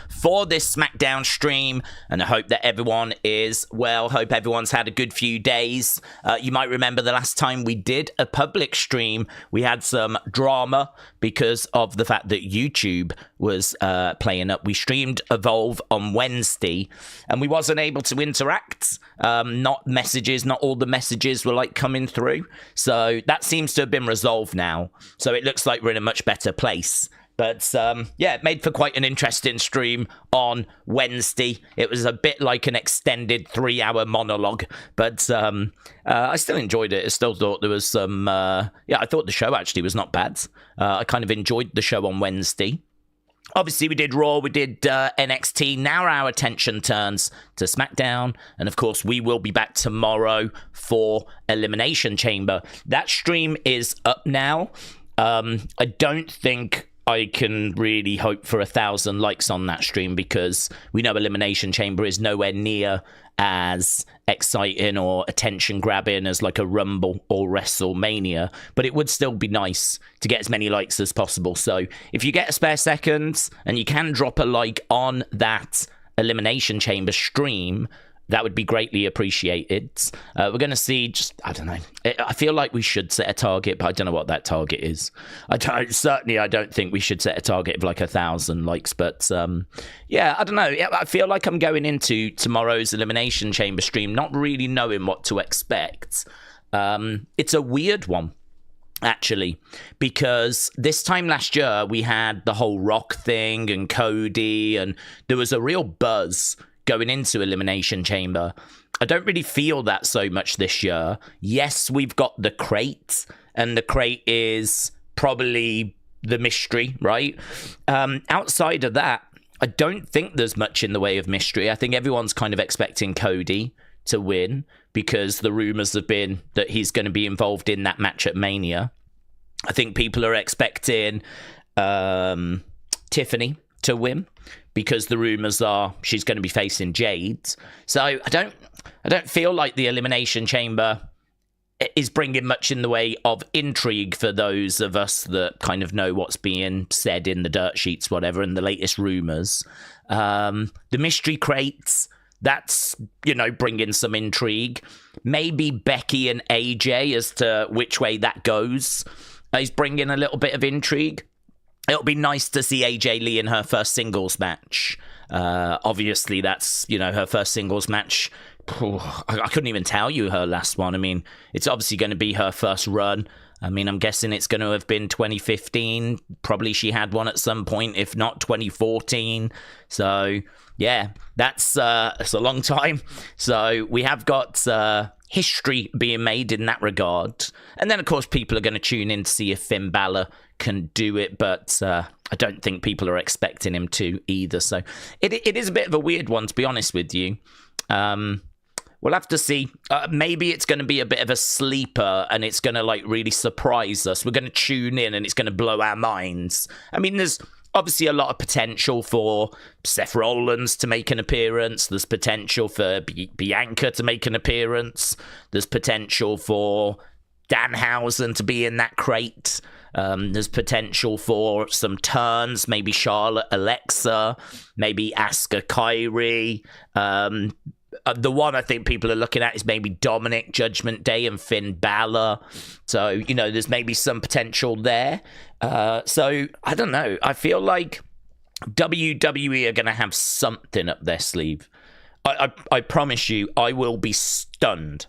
for this SmackDown stream, and I hope that everyone is well. Hope everyone's had a good few days. You might remember the last time we did a public stream, we had some drama because of the fact that YouTube was playing up. We streamed Evolve on Wednesday, and we wasn't able to interact. Not all the messages were like coming through. So that seems to have been resolved now. So it looks like we're in a much better place. But, yeah, it made for quite an interesting stream on Wednesday. It was a bit like an extended 3-hour monologue. But I still enjoyed it. I still thought there was some... I thought the show actually was not bad. I kind of enjoyed the show on Wednesday. Obviously, we did Raw, we did NXT. Now our attention turns to SmackDown. And, of course, we will be back tomorrow for Elimination Chamber. That stream is up now. I don't think I can really hope for 1,000 likes on that stream because we know Elimination Chamber is nowhere near as exciting or attention-grabbing as like a Rumble or WrestleMania, but it would still be nice to get as many likes as possible. So if you get a spare second and you can drop a like on that Elimination Chamber stream, that would be greatly appreciated. We're going to see I don't know. I feel like we should set a target, but I don't know what that target is. I don't think we should set a target of like 1,000 likes, but I don't know. I feel like I'm going into tomorrow's Elimination Chamber stream not really knowing what to expect. It's a weird one, actually, because this time last year we had the whole Rock thing and Cody, and there was a real buzz going into Elimination Chamber. I don't really feel that so much this year. Yes, we've got the crate, and the crate is probably the mystery, right? Outside of that, I don't think there's much in the way of mystery. I think everyone's kind of expecting Cody to win because the rumors have been that he's going to be involved in that match at Mania. I think people are expecting Tiffany to win because the rumors are she's going to be facing Jade. So I don't feel like the Elimination Chamber is bringing much in the way of intrigue for those of us that kind of know what's being said in the dirt sheets, whatever, and the latest rumors. The mystery crates, that's, bringing some intrigue. Maybe Becky and AJ as to which way that goes is bringing a little bit of intrigue. It'll be nice to see AJ Lee in her first singles match. Obviously, that's, her first singles match. I couldn't even tell you her last one. I mean, it's obviously going to be her first run. I mean, I'm guessing it's going to have been 2015. Probably she had one at some point, if not 2014. So, yeah, that's a long time. So we have got history being made in that regard. And then, of course, people are going to tune in to see if Finn Balor can do it, but I don't think people are expecting him to either. So it is a bit of a weird one, to be honest with you. We'll have to see. Maybe it's going to be a bit of a sleeper and it's going to really surprise us. We're going to tune in and it's going to blow our minds. I mean, there's obviously a lot of potential for Seth Rollins to make an appearance. There's potential for Bianca to make an appearance. There's potential for Danhausen to be in that crate. There's potential for some turns, maybe Charlotte, Alexa, maybe Asuka, Kairi. The one I think people are looking at is maybe Dominic, Judgment Day, and Finn Balor. So, there's maybe some potential there. So, I don't know. I feel like WWE are going to have something up their sleeve. I promise you, I will be stunned.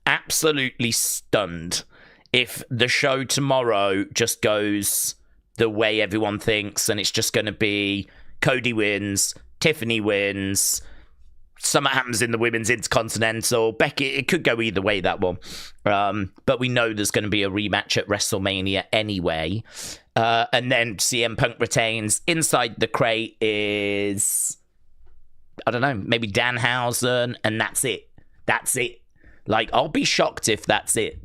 Absolutely stunned if the show tomorrow just goes the way everyone thinks and it's just going to be Cody wins, Tiffany wins, something happens in the women's intercontinental, Becky, it could go either way, that one. But we know there's going to be a rematch at WrestleMania anyway. And then CM Punk retains. Inside the crate is, I don't know, maybe Danhausen, and that's it. That's it. I'll be shocked if that's it.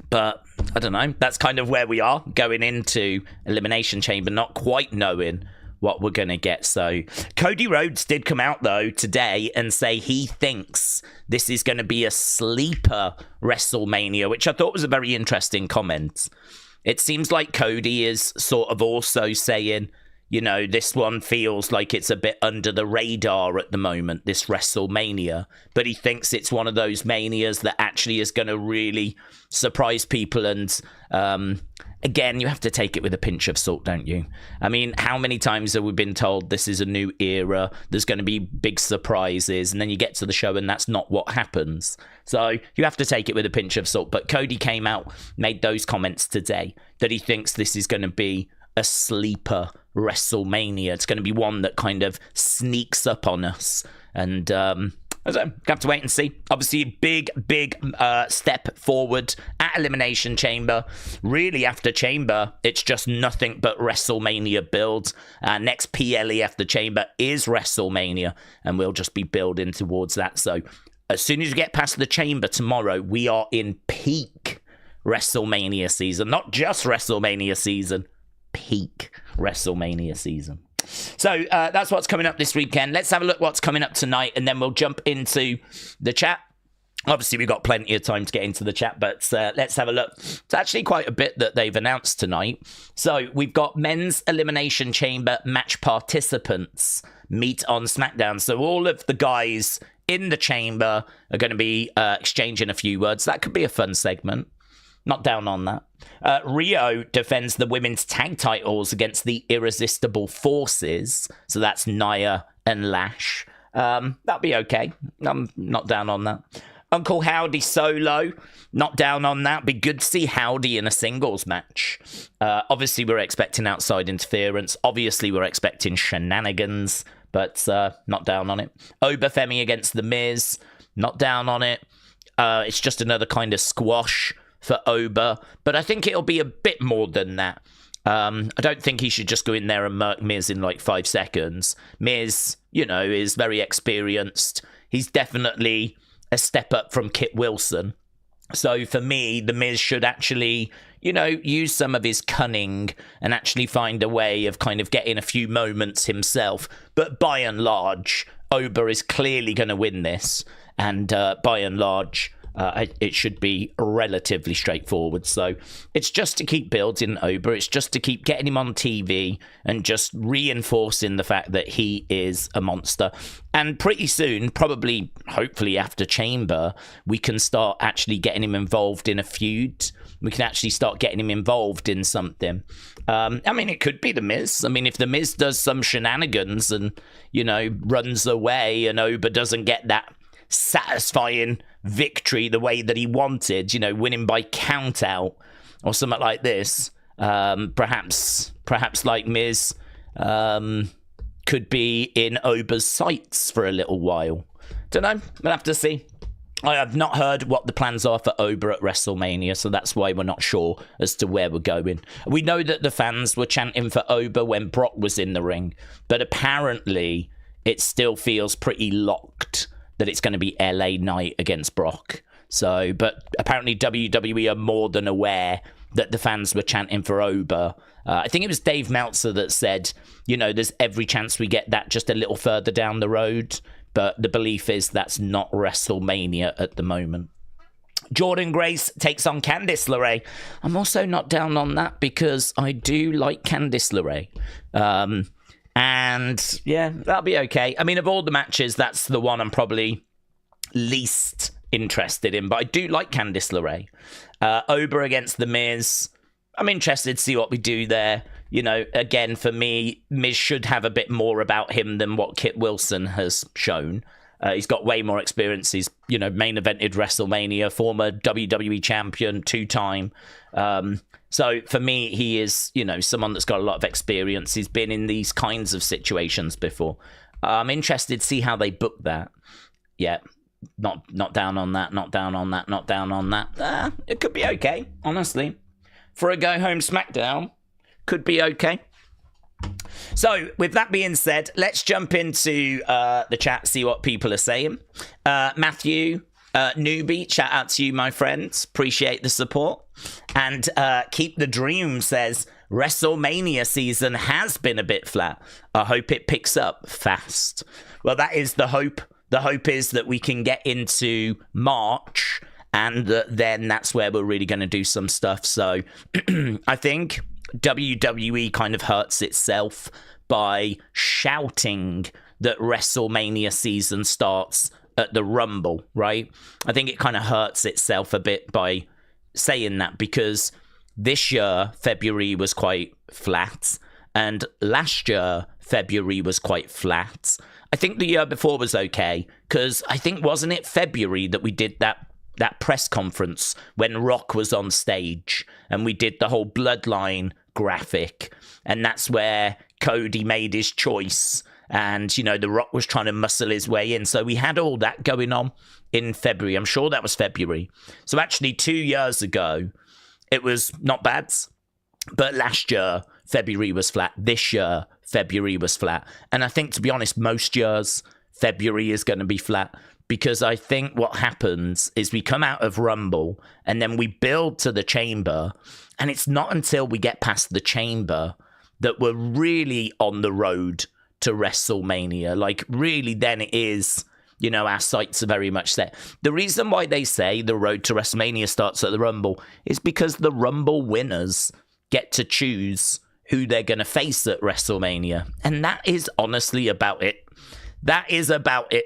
But, I don't know, that's kind of where we are going into Elimination Chamber, not quite knowing what we're going to get. So, Cody Rhodes did come out, though, today and say he thinks this is going to be a sleeper WrestleMania, which I thought was a very interesting comment. It seems like Cody is sort of also saying, You know, this one feels like it's a bit under the radar at the moment, this WrestleMania. But he thinks it's one of those manias that actually is going to really surprise people. And again, you have to take it with a pinch of salt, don't you? I mean, how many times have we been told this is a new era, there's going to be big surprises, and then you get to the show and that's not what happens. So you have to take it with a pinch of salt. But Cody came out, made those comments today, that he thinks this is going to be a sleeper WrestleMania. It's going to be one that kind of sneaks up on us. And I don't know, have to wait and see. Obviously, big step forward at Elimination Chamber. Really, after Chamber, it's just nothing but WrestleMania builds. Next PLE after Chamber is WrestleMania, and we'll just be building towards that. So as soon as you get past the Chamber tomorrow, we are in peak WrestleMania season. Not just WrestleMania season, peak WrestleMania season. So that's what's coming up this weekend. Let's have a look what's coming up tonight, and then we'll jump into the chat. Obviously, we've got plenty of time to get into the chat, but let's have a look. It's actually quite a bit that they've announced tonight. So we've got men's Elimination Chamber match participants meet on SmackDown. So all of the guys in the chamber are going to be exchanging a few words. That could be a fun segment. Not down on that. RHIYO defends the women's tag titles against the Irresistible Forces. So that's Nia and Lash. That'll be okay. I'm not down on that. Uncle Howdy solo. Not down on that. Be good to see Howdy in a singles match. Obviously, we're expecting outside interference. Obviously, we're expecting shenanigans. But not down on it. Oba Femi against The Miz. Not down on it. It's just another kind of squash for Oba, but I think it'll be a bit more than that. I don't think he should just go in there and murk Miz in like 5 seconds. Miz, you know, is very experienced. He's definitely a step up from Kit Wilson. So for me, The Miz should actually, you know, use some of his cunning and actually find a way of kind of getting a few moments himself. But by and large, Oba is clearly going to win this. And by and large, it should be relatively straightforward. So it's just to keep building Oba. It's just to keep getting him on TV and just reinforcing the fact that he is a monster. And pretty soon, probably, hopefully after Chamber, we can start actually getting him involved in a feud. We can actually start getting him involved in something. I mean, it could be The Miz. I mean, if The Miz does some shenanigans and, you know, runs away and Oba doesn't get that satisfying victory the way that he wanted, you know, winning by count out or something like this, perhaps like Miz could be in Oba's sights for a little while. Don't know, we'll have to see. I have not heard what the plans are for Oba at WrestleMania, so that's why we're not sure as to where we're going. We know that the fans were chanting for Oba when Brock was in the ring, but apparently it still feels pretty locked that it's going to be LA Knight against Brock. So, but apparently WWE are more than aware that the fans were chanting for Oba. I think it was Dave Meltzer that said, you know, there's every chance we get that just a little further down the road. But the belief is that's not WrestleMania at the moment. Jordynne Grace takes on Candice LeRae. I'm also not down on that because I do like Candice LeRae. And yeah, that'll be okay. I mean, of all the matches, that's the one I'm probably least interested in. But I do like Candice LeRae. Oba against The Miz. I'm interested to see what we do there. You know, again, for me, Miz should have a bit more about him than what Kit Wilson has shown. He's got way more experience. He's, you know, main evented WrestleMania, former WWE champion, 2-time. So for me, he is, you know, someone that's got a lot of experience. He's been in these kinds of situations before. I'm interested to see how they book that. Yeah, not down on that, not down on that, not down on that. It could be okay, honestly. For a go-home SmackDown, could be okay. So, with that being said, let's jump into the chat, see what people are saying. Matthew, newbie, shout out to you, my friends. Appreciate the support. And Keep the Dream says, WrestleMania season has been a bit flat. I hope it picks up fast. Well, that is the hope. The hope is that we can get into March, and then that's where we're really going to do some stuff. So, I think WWE kind of hurts itself by shouting that WrestleMania season starts at the Rumble, right? I think it kind of hurts itself a bit by saying that, because this year, February was quite flat, and last year, February was quite flat. I think the year before was okay, because I think, wasn't it February that we did that press conference when Rock was on stage, and we did the whole Bloodline graphic, and that's where Cody made his choice, and, you know, The Rock was trying to muscle his way in. So we had all that going on in February. I'm sure that was February. So actually 2 years ago, it was not bad. But last year, February was flat. This year, February was flat. And I think, to be honest, most years, February is going to be flat. Because I think what happens is we come out of Rumble and then we build to the Chamber. And it's not until we get past the Chamber that we're really on the road to WrestleMania. Like, really, then it is, you know, our sights are very much set. The reason why they say the road to WrestleMania starts at the Rumble is because the Rumble winners get to choose who they're going to face at WrestleMania. And that is honestly about it. That is about it.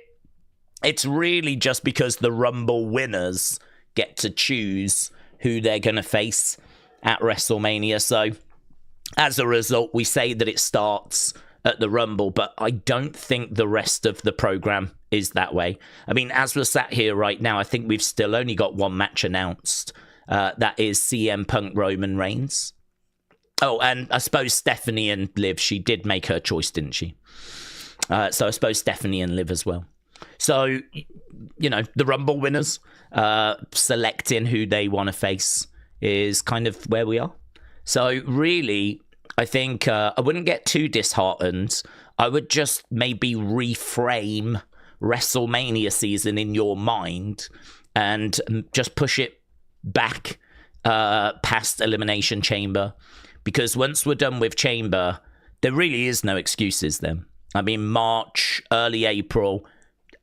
It's really just because the Rumble winners get to choose who they're going to face at WrestleMania. So, as a result, we say that it starts at the Rumble, but I don't think the rest of the program is that way. I mean, as we're sat here right now, I think we've still only got one match announced. That is CM Punk Roman Reigns. Oh, and I suppose Stephanie and Liv, she did make her choice, didn't she? So I suppose Stephanie and Liv as well. So, you know, the Rumble winners selecting who they want to face is kind of where we are. So really, I think I wouldn't get too disheartened. I would just maybe reframe WrestleMania season in your mind and just push it back past Elimination Chamber. Because once we're done with Chamber, there really is no excuses then. I mean, March, early April,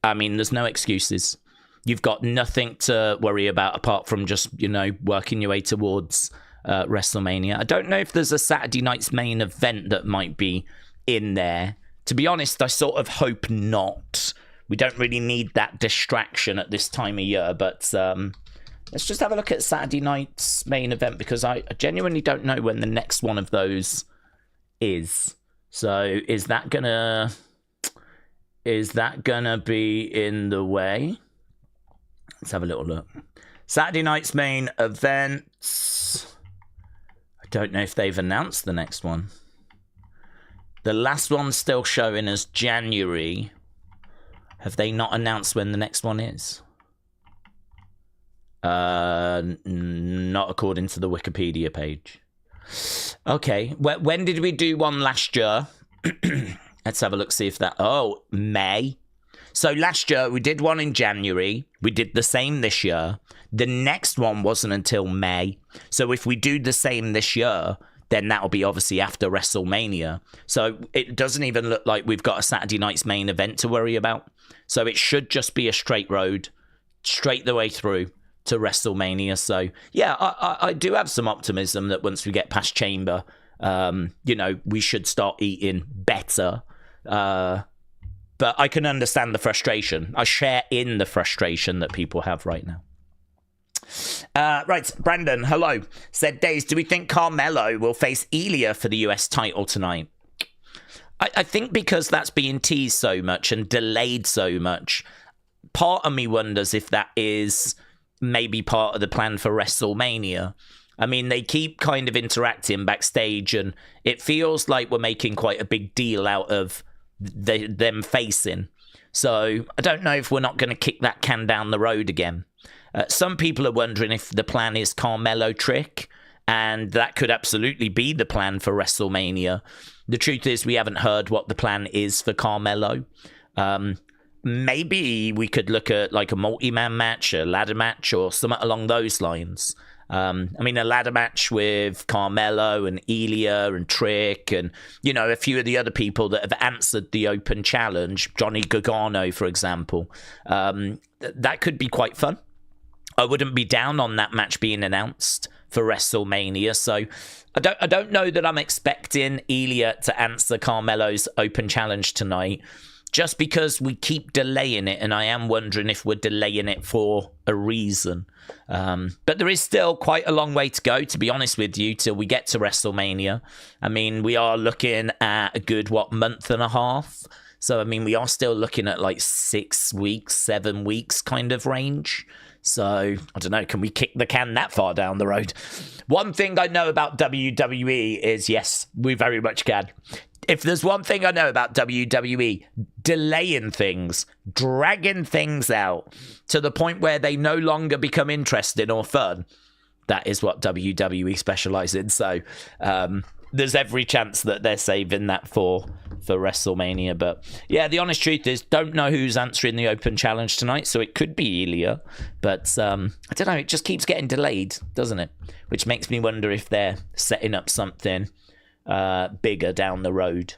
I mean, there's no excuses. You've got nothing to worry about apart from just, you know, working your way towards WrestleMania. I don't know if there's a Saturday night's main event that might be in there. To be honest, I sort of hope not. We don't really need that distraction at this time of year, but let's just have a look at Saturday night's main event, because I genuinely don't know when the next one of those is. So is that gonna be in the way? Let's have a little look. Saturday night's main events. I don't know if they've announced the next one. The last one's still showing as January. Have they not announced when the next one is? Not according to the Wikipedia page. Okay, when did we do one last year? Let's have a look, see if that... Oh, May. So last year, we did one in January. We did the same this year. The next one wasn't until May. So if we do the same this year, then that'll be obviously after WrestleMania. So it doesn't even look like we've got a Saturday night's main event to worry about. So it should just be a straight road, straight the way through to WrestleMania. So yeah, I do have some optimism that once we get past Chamber, you know, we should start eating better. But I can understand the frustration. I share in the frustration that people have right now. Right, Brandon, hello. Said, Daze, do we think Carmelo will face Ilya for the US title tonight? I think because that's being teased so much and delayed so much, part of me wonders if that is maybe part of the plan for WrestleMania. I mean, they keep kind of interacting backstage, and it feels like we're making quite a big deal out of them facing. So I don't know if we're not going to kick that can down the road again. Some people are wondering if the plan is Carmelo trick, and that could absolutely be the plan for WrestleMania. The truth is we haven't heard what the plan is for Carmelo. Maybe we could look at like a multi-man match, a ladder match, or something along those lines. I mean, a ladder match with Carmelo and Ilya and Trick and, you know, a few of the other people that have answered the open challenge, Johnny Gargano, for example. That could be quite fun. I wouldn't be down on that match being announced for WrestleMania. So I don't know that I'm expecting Ilya to answer Carmelo's open challenge tonight, just because we keep delaying it, and I am wondering if we're delaying it for a reason. But there is still quite a long way to go, to be honest with you, till we get to WrestleMania. I mean, we are looking at a good, month and a half? So, I mean, we are still looking at like 6 weeks, 7 weeks kind of range. So, I don't know, can we kick the can that far down the road? One thing I know about WWE is, yes, we very much can. If there's one thing I know about WWE, delaying things, dragging things out to the point where they no longer become interesting or fun, that is what WWE specialise in. So there's every chance that they're saving that for WrestleMania. But yeah, the honest truth is, don't know who's answering the open challenge tonight. So it could be Ilya, but I don't know. It just keeps getting delayed, doesn't it? Which makes me wonder if they're setting up something bigger down the road.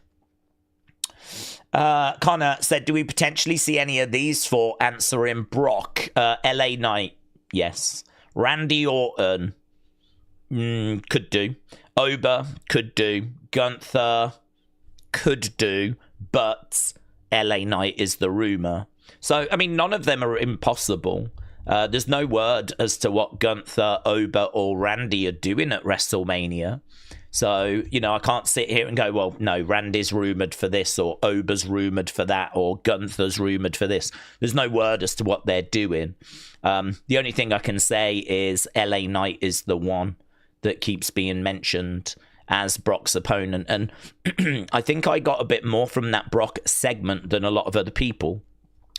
Connor said, do we potentially see any of these for answering Brock? LA Knight, yes. Randy Orton, could do. Oba, could do. Gunther, could do. But LA Knight is the rumor. So, I mean, none of them are impossible. There's no word as to what Gunther, Oba, or Randy are doing at WrestleMania. So, you know, I can't sit here and go, well, no, Randy's rumoured for this, or Oba's rumoured for that, or Gunther's rumoured for this. There's no word as to what they're doing. The only thing I can say is LA Knight is the one that keeps being mentioned as Brock's opponent. And I think I got a bit more from that Brock segment than a lot of other people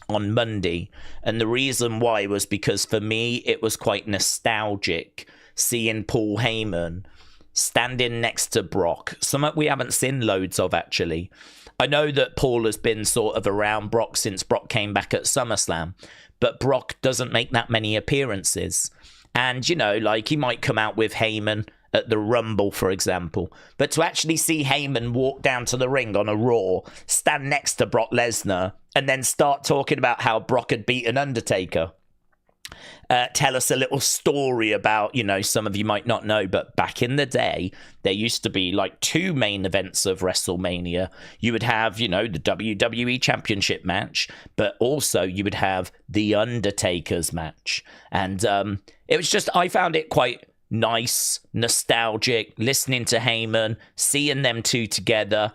on Monday. And the reason why was because for me, it was quite nostalgic seeing Paul Heyman standing next to Brock, something we haven't seen loads of, actually. I know that Paul has been sort of around Brock since Brock came back at SummerSlam, but Brock doesn't make that many appearances. And, you know, like, he might come out with Heyman at the Rumble, for example, but to actually see Heyman walk down to the ring on a Raw, stand next to Brock Lesnar, and then start talking about how Brock had beaten Undertaker, tell us a little story about, you know, some of you might not know, but back in the day, there used to be like 2 main events of WrestleMania. You would have, you know, the WWE Championship match, but also you would have the Undertaker's match. And it was just, I found it quite nice, nostalgic, listening to Heyman, seeing them two together.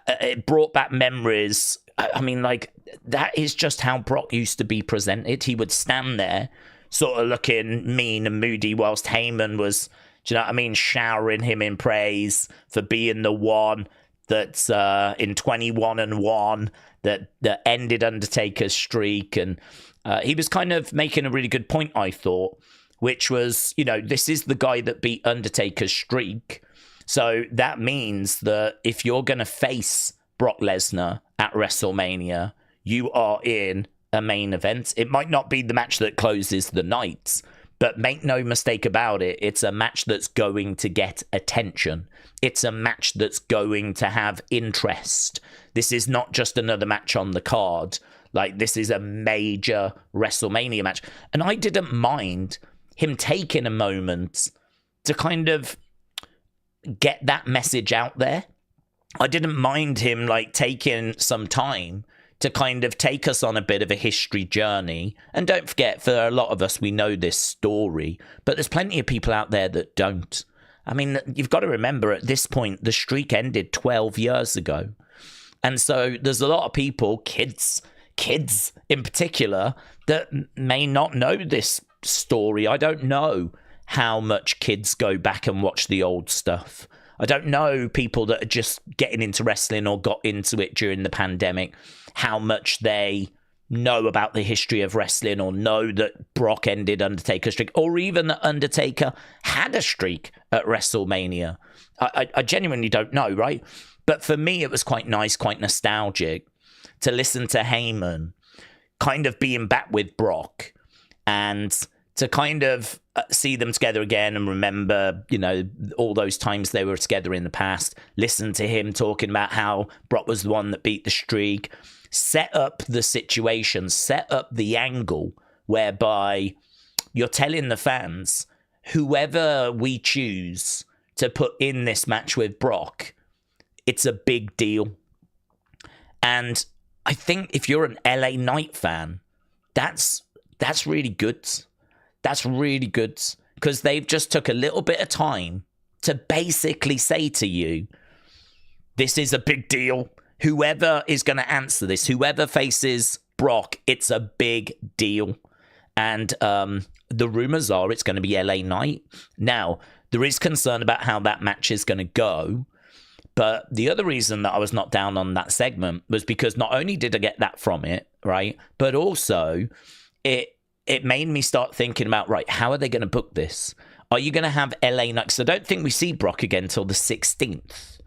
It brought back memories. I mean, like, that is just how Brock used to be presented. He would stand there, sort of looking mean and moody, whilst Heyman was, do you know what I mean, showering him in praise for being the one that's in 21-1 that ended Undertaker's streak. And he was kind of making a really good point, I thought, which was, you know, this is the guy that beat Undertaker's streak. So that means that if you're going to face Brock Lesnar at WrestleMania, you are in a main event. It might not be the match that closes the night, but make no mistake about it, it's a match that's going to get attention. It's a match that's going to have interest. This is not just another match on the card. Like, this is a major WrestleMania match. And I didn't mind him taking a moment to kind of get that message out there. I didn't mind him, like, taking some time to kind of take us on a bit of a history journey. And don't forget, for a lot of us, we know this story, but there's plenty of people out there that don't. I mean, you've got to remember, at this point, the streak ended 12 years ago. And so there's a lot of people, kids in particular, that may not know this story. I don't know how much kids go back and watch the old stuff. I don't know people that are just getting into wrestling or got into it during the pandemic, how much they know about the history of wrestling, or know that Brock ended Undertaker's streak, or even that Undertaker had a streak at WrestleMania. I genuinely don't know, right? But for me, it was quite nice, quite nostalgic to listen to Heyman kind of being back with Brock, and to kind of see them together again and remember, you know, all those times they were together in the past. Listen to him talking about how Brock was the one that beat the streak. Set up the situation, set up the angle whereby you're telling the fans, whoever we choose to put in this match with Brock, it's a big deal. And I think if you're an LA Knight fan, that's really good. That's really good, because they've just took a little bit of time to basically say to you, this is a big deal. Whoever is going to answer this, whoever faces Brock, it's a big deal. And the rumors are it's going to be LA Knight. Now, there is concern about how that match is going to go. But the other reason that I was not down on that segment was because not only did I get that from it, right, but also it made me start thinking about, right, how are they going to book this? Are you going to have LA Knight? Because I don't think we see Brock again until the 16th.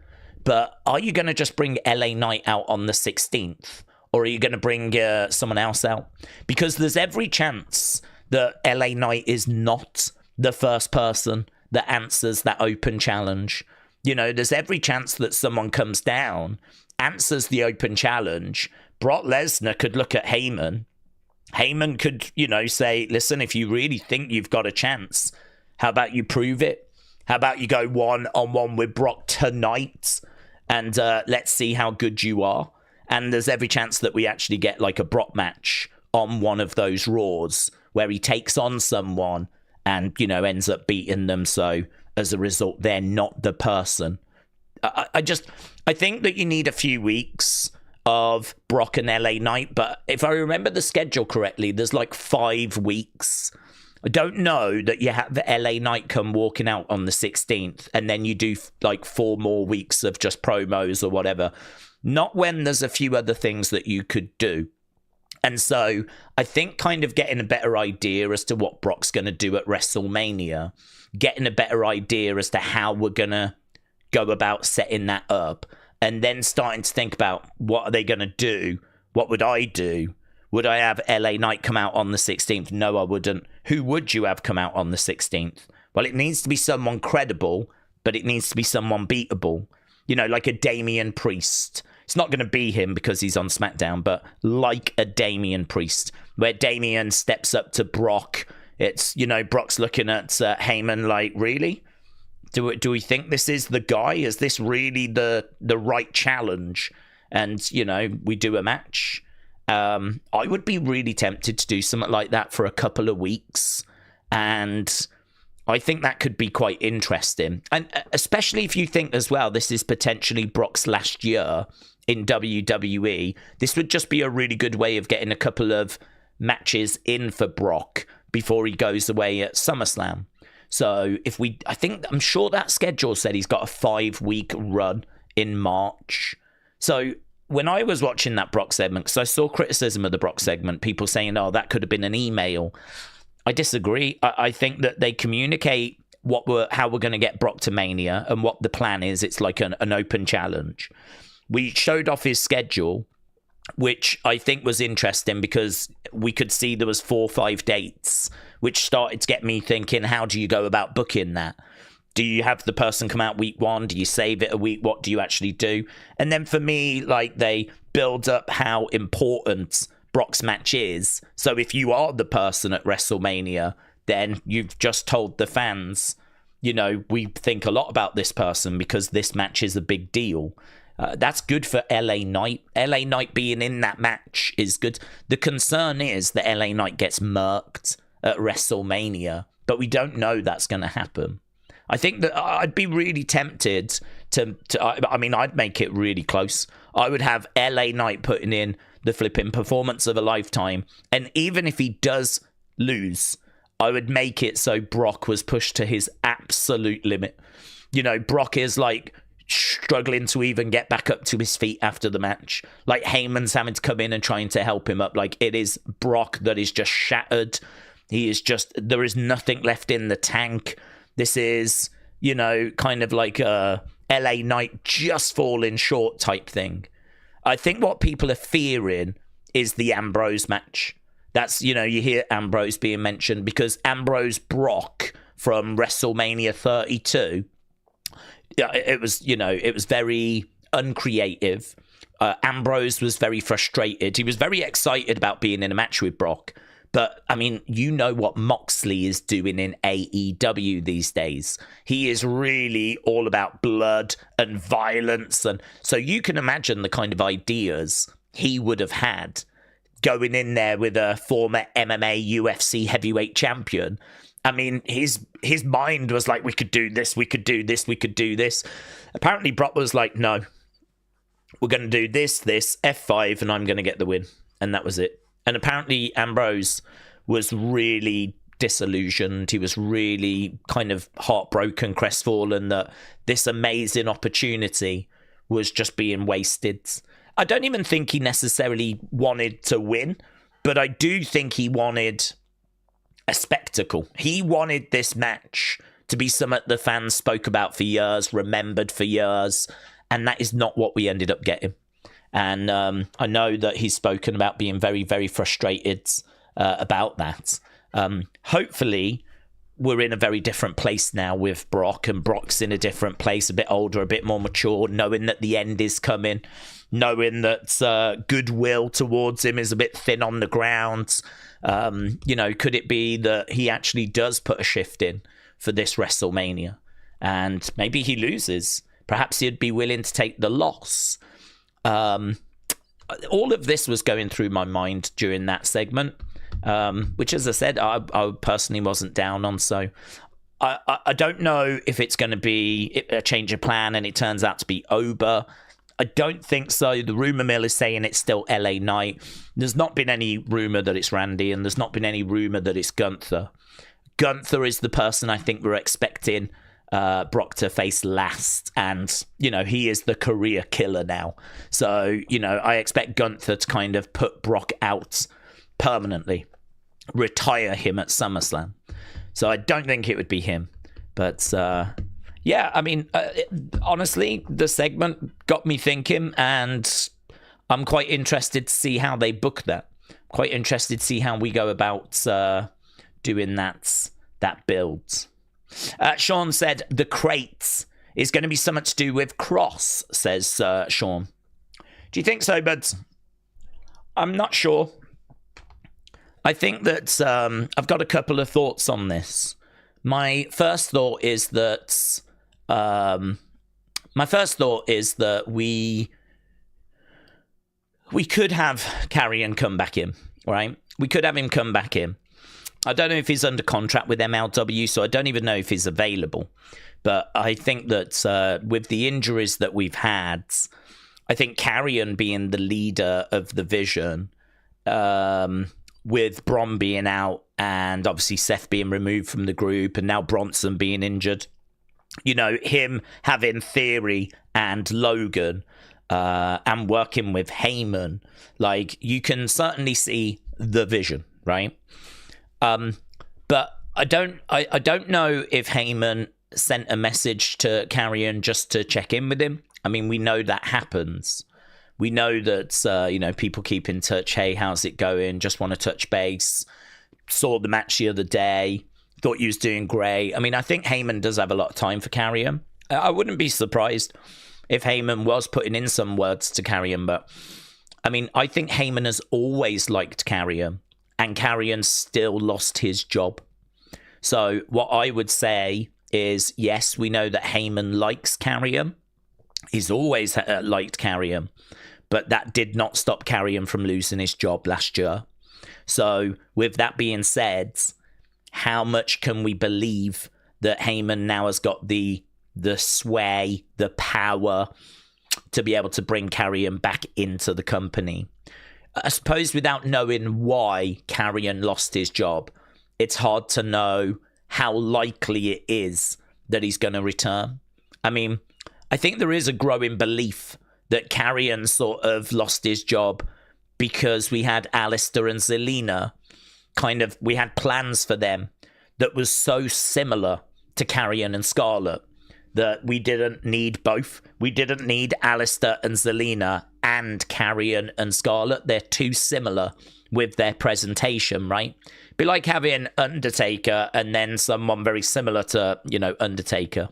But are you going to just bring LA Knight out on the 16th? Or are you going to bring someone else out? Because there's every chance that LA Knight is not the first person that answers that open challenge. You know, there's every chance that someone comes down, answers the open challenge. Brock Lesnar could look at Heyman. Heyman could, you know, say, listen, if you really think you've got a chance, how about you prove it? How about you go one-on-one with Brock tonight? And let's see how good you are. And there's every chance that we actually get like a Brock match on one of those Raws where he takes on someone and, you know, ends up beating them. So as a result, they're not the person. I think that you need a few weeks of Brock and LA Knight. But if I remember the schedule correctly, there's like 5 weeks. I don't know that you have the LA Knight come walking out on the 16th and then you do like 4 more weeks of just promos or whatever. Not when there's a few other things that you could do. And so I think kind of getting a better idea as to what Brock's going to do at WrestleMania, getting a better idea as to how we're going to go about setting that up, and then starting to think about what are they going to do? What would I do? Would I have LA Knight come out on the 16th? No, I wouldn't. Who would you have come out on the 16th? Well, it needs to be someone credible, but it needs to be someone beatable. You know, like a Damian Priest. It's not going to be him because he's on SmackDown, but like a Damian Priest, where Damian steps up to Brock. It's, you know, Brock's looking at Heyman like, really? Do we think this is the guy? Is this really the right challenge? And, you know, we do a match. I would be really tempted to do something like that for a couple of weeks. And I think that could be quite interesting. And especially if you think as well, this is potentially Brock's last year in WWE. This would just be a really good way of getting a couple of matches in for Brock before he goes away at SummerSlam. So I'm sure that schedule said he's got a 5-week run in March. So when I was watching that Brock segment, because I saw criticism of the Brock segment, people saying, oh, that could have been an email. I disagree. I think that they communicate how we're going to get Brock to Mania and what the plan is. It's like an open challenge. We showed off his schedule, which I think was interesting because we could see there was 4 or 5 dates, which started to get me thinking, how do you go about booking that? Do you have the person come out week 1? Do you save it a week? What do you actually do? And then for me, like, they build up how important Brock's match is. So if you are the person at WrestleMania, then you've just told the fans, you know, we think a lot about this person because this match is a big deal. That's good for LA Knight. LA Knight being in that match is good. The concern is that LA Knight gets murked at WrestleMania, but we don't know that's going to happen. I think that I'd be really tempted I mean, I'd make it really close. I would have LA Knight putting in the flipping performance of a lifetime. And even if he does lose, I would make it so Brock was pushed to his absolute limit. You know, Brock is like struggling to even get back up to his feet after the match. Like Heyman's having to come in and trying to help him up. Like it is Brock that is just shattered. There is nothing left in the tank. This is, you know, kind of like a LA Knight just falling short type thing. I think what people are fearing is the Ambrose match. That's, you know, you hear Ambrose being mentioned because Ambrose Brock from WrestleMania 32, it was very uncreative. Ambrose was very frustrated. He was very excited about being in a match with Brock, But, I mean, you know what Moxley is doing in AEW these days. He is really all about blood and violence. And so you can imagine the kind of ideas he would have had going in there with a former MMA UFC heavyweight champion. I mean, his mind was like, we could do this, we could do this, we could do this. Apparently, Brock was like, no, we're going to do this, F5, and I'm going to get the win. And that was it. And apparently Ambrose was really disillusioned. He was really kind of heartbroken, crestfallen that this amazing opportunity was just being wasted. I don't even think he necessarily wanted to win, but I do think he wanted a spectacle. He wanted this match to be something the fans spoke about for years, remembered for years, and that is not what we ended up getting. And I know that he's spoken about being very, very frustrated about that. Hopefully, we're in a very different place now with Brock, and Brock's in a different place, a bit older, a bit more mature, knowing that the end is coming, knowing that goodwill towards him is a bit thin on the ground. Could it be that he actually does put a shift in for this WrestleMania? And maybe he loses. Perhaps he'd be willing to take the loss. All of this was going through my mind during that segment, which, as I said, I personally wasn't down on. So I don't know if it's going to be a change of plan and it turns out to be Oba. I don't think so. The rumor mill is saying it's still LA Knight. There's not been any rumor that it's Randy, and there's not been any rumor that it's Gunther. Gunther is the person I think we're expecting Brock to face last, and he is the career killer now. So I expect Gunther to kind of put Brock out permanently, retire him at SummerSlam. So I don't think it would be him, but yeah, I mean, honestly, the segment got me thinking, and I'm quite interested to see how they book that. Quite interested to see how we go about doing that build. Sean said the crates is going to be something to do with Cross, says Sean. Do you think so, buds? I'm not sure. I think that I've got a couple of thoughts on this. My first thought is that we could have Karrion come back in, right? We could have him come back in. I don't know if he's under contract with MLW, so I don't even know if he's available. But I think that with the injuries that we've had, I think Karrion being the leader of the Vision, with Bron being out and obviously Seth being removed from the group and now Bronson being injured, him having Theory and Logan and working with Heyman, like, you can certainly see the Vision, right? But I don't know if Heyman sent a message to Karrion just to check in with him. I mean, we know that happens. We know that, people keep in touch. Hey, how's it going? Just want to touch base. Saw the match the other day. Thought you was doing great. I mean, I think Heyman does have a lot of time for Karrion. I wouldn't be surprised if Heyman was putting in some words to Karrion. But, I mean, I think Heyman has always liked Karrion. And Karrion still lost his job. So what I would say is, yes, we know that Heyman likes Karrion. He's always liked Karrion. But that did not stop Karrion from losing his job last year. So with that being said, how much can we believe that Heyman now has got the sway, the power to be able to bring Karrion back into the company? I suppose without knowing why Karrion lost his job, it's hard to know how likely it is that he's going to return. I mean, I think there is a growing belief that Karrion sort of lost his job because we had Alistair and Zelina. We had plans for them that was so similar to Karrion and Scarlett that we didn't need both. We didn't need Alistair and Zelina and Karrion and Scarlett. They're too similar with their presentation, right? Be like having Undertaker and then someone very similar to, Undertaker.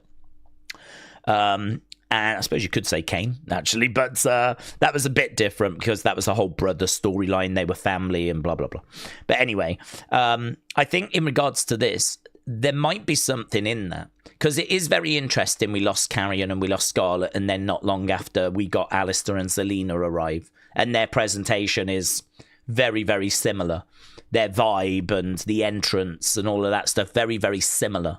And I suppose you could say Kane, actually, but that was a bit different because that was a whole brother storyline. They were family and blah, blah, blah. But anyway, I think in regards to this, there might be something in that because it is very interesting. We lost Carrion and we lost Scarlett, and then not long after we got Alistair and Zelina arrive, and their presentation is very, very similar. Their vibe and the entrance and all of that stuff, very, very similar.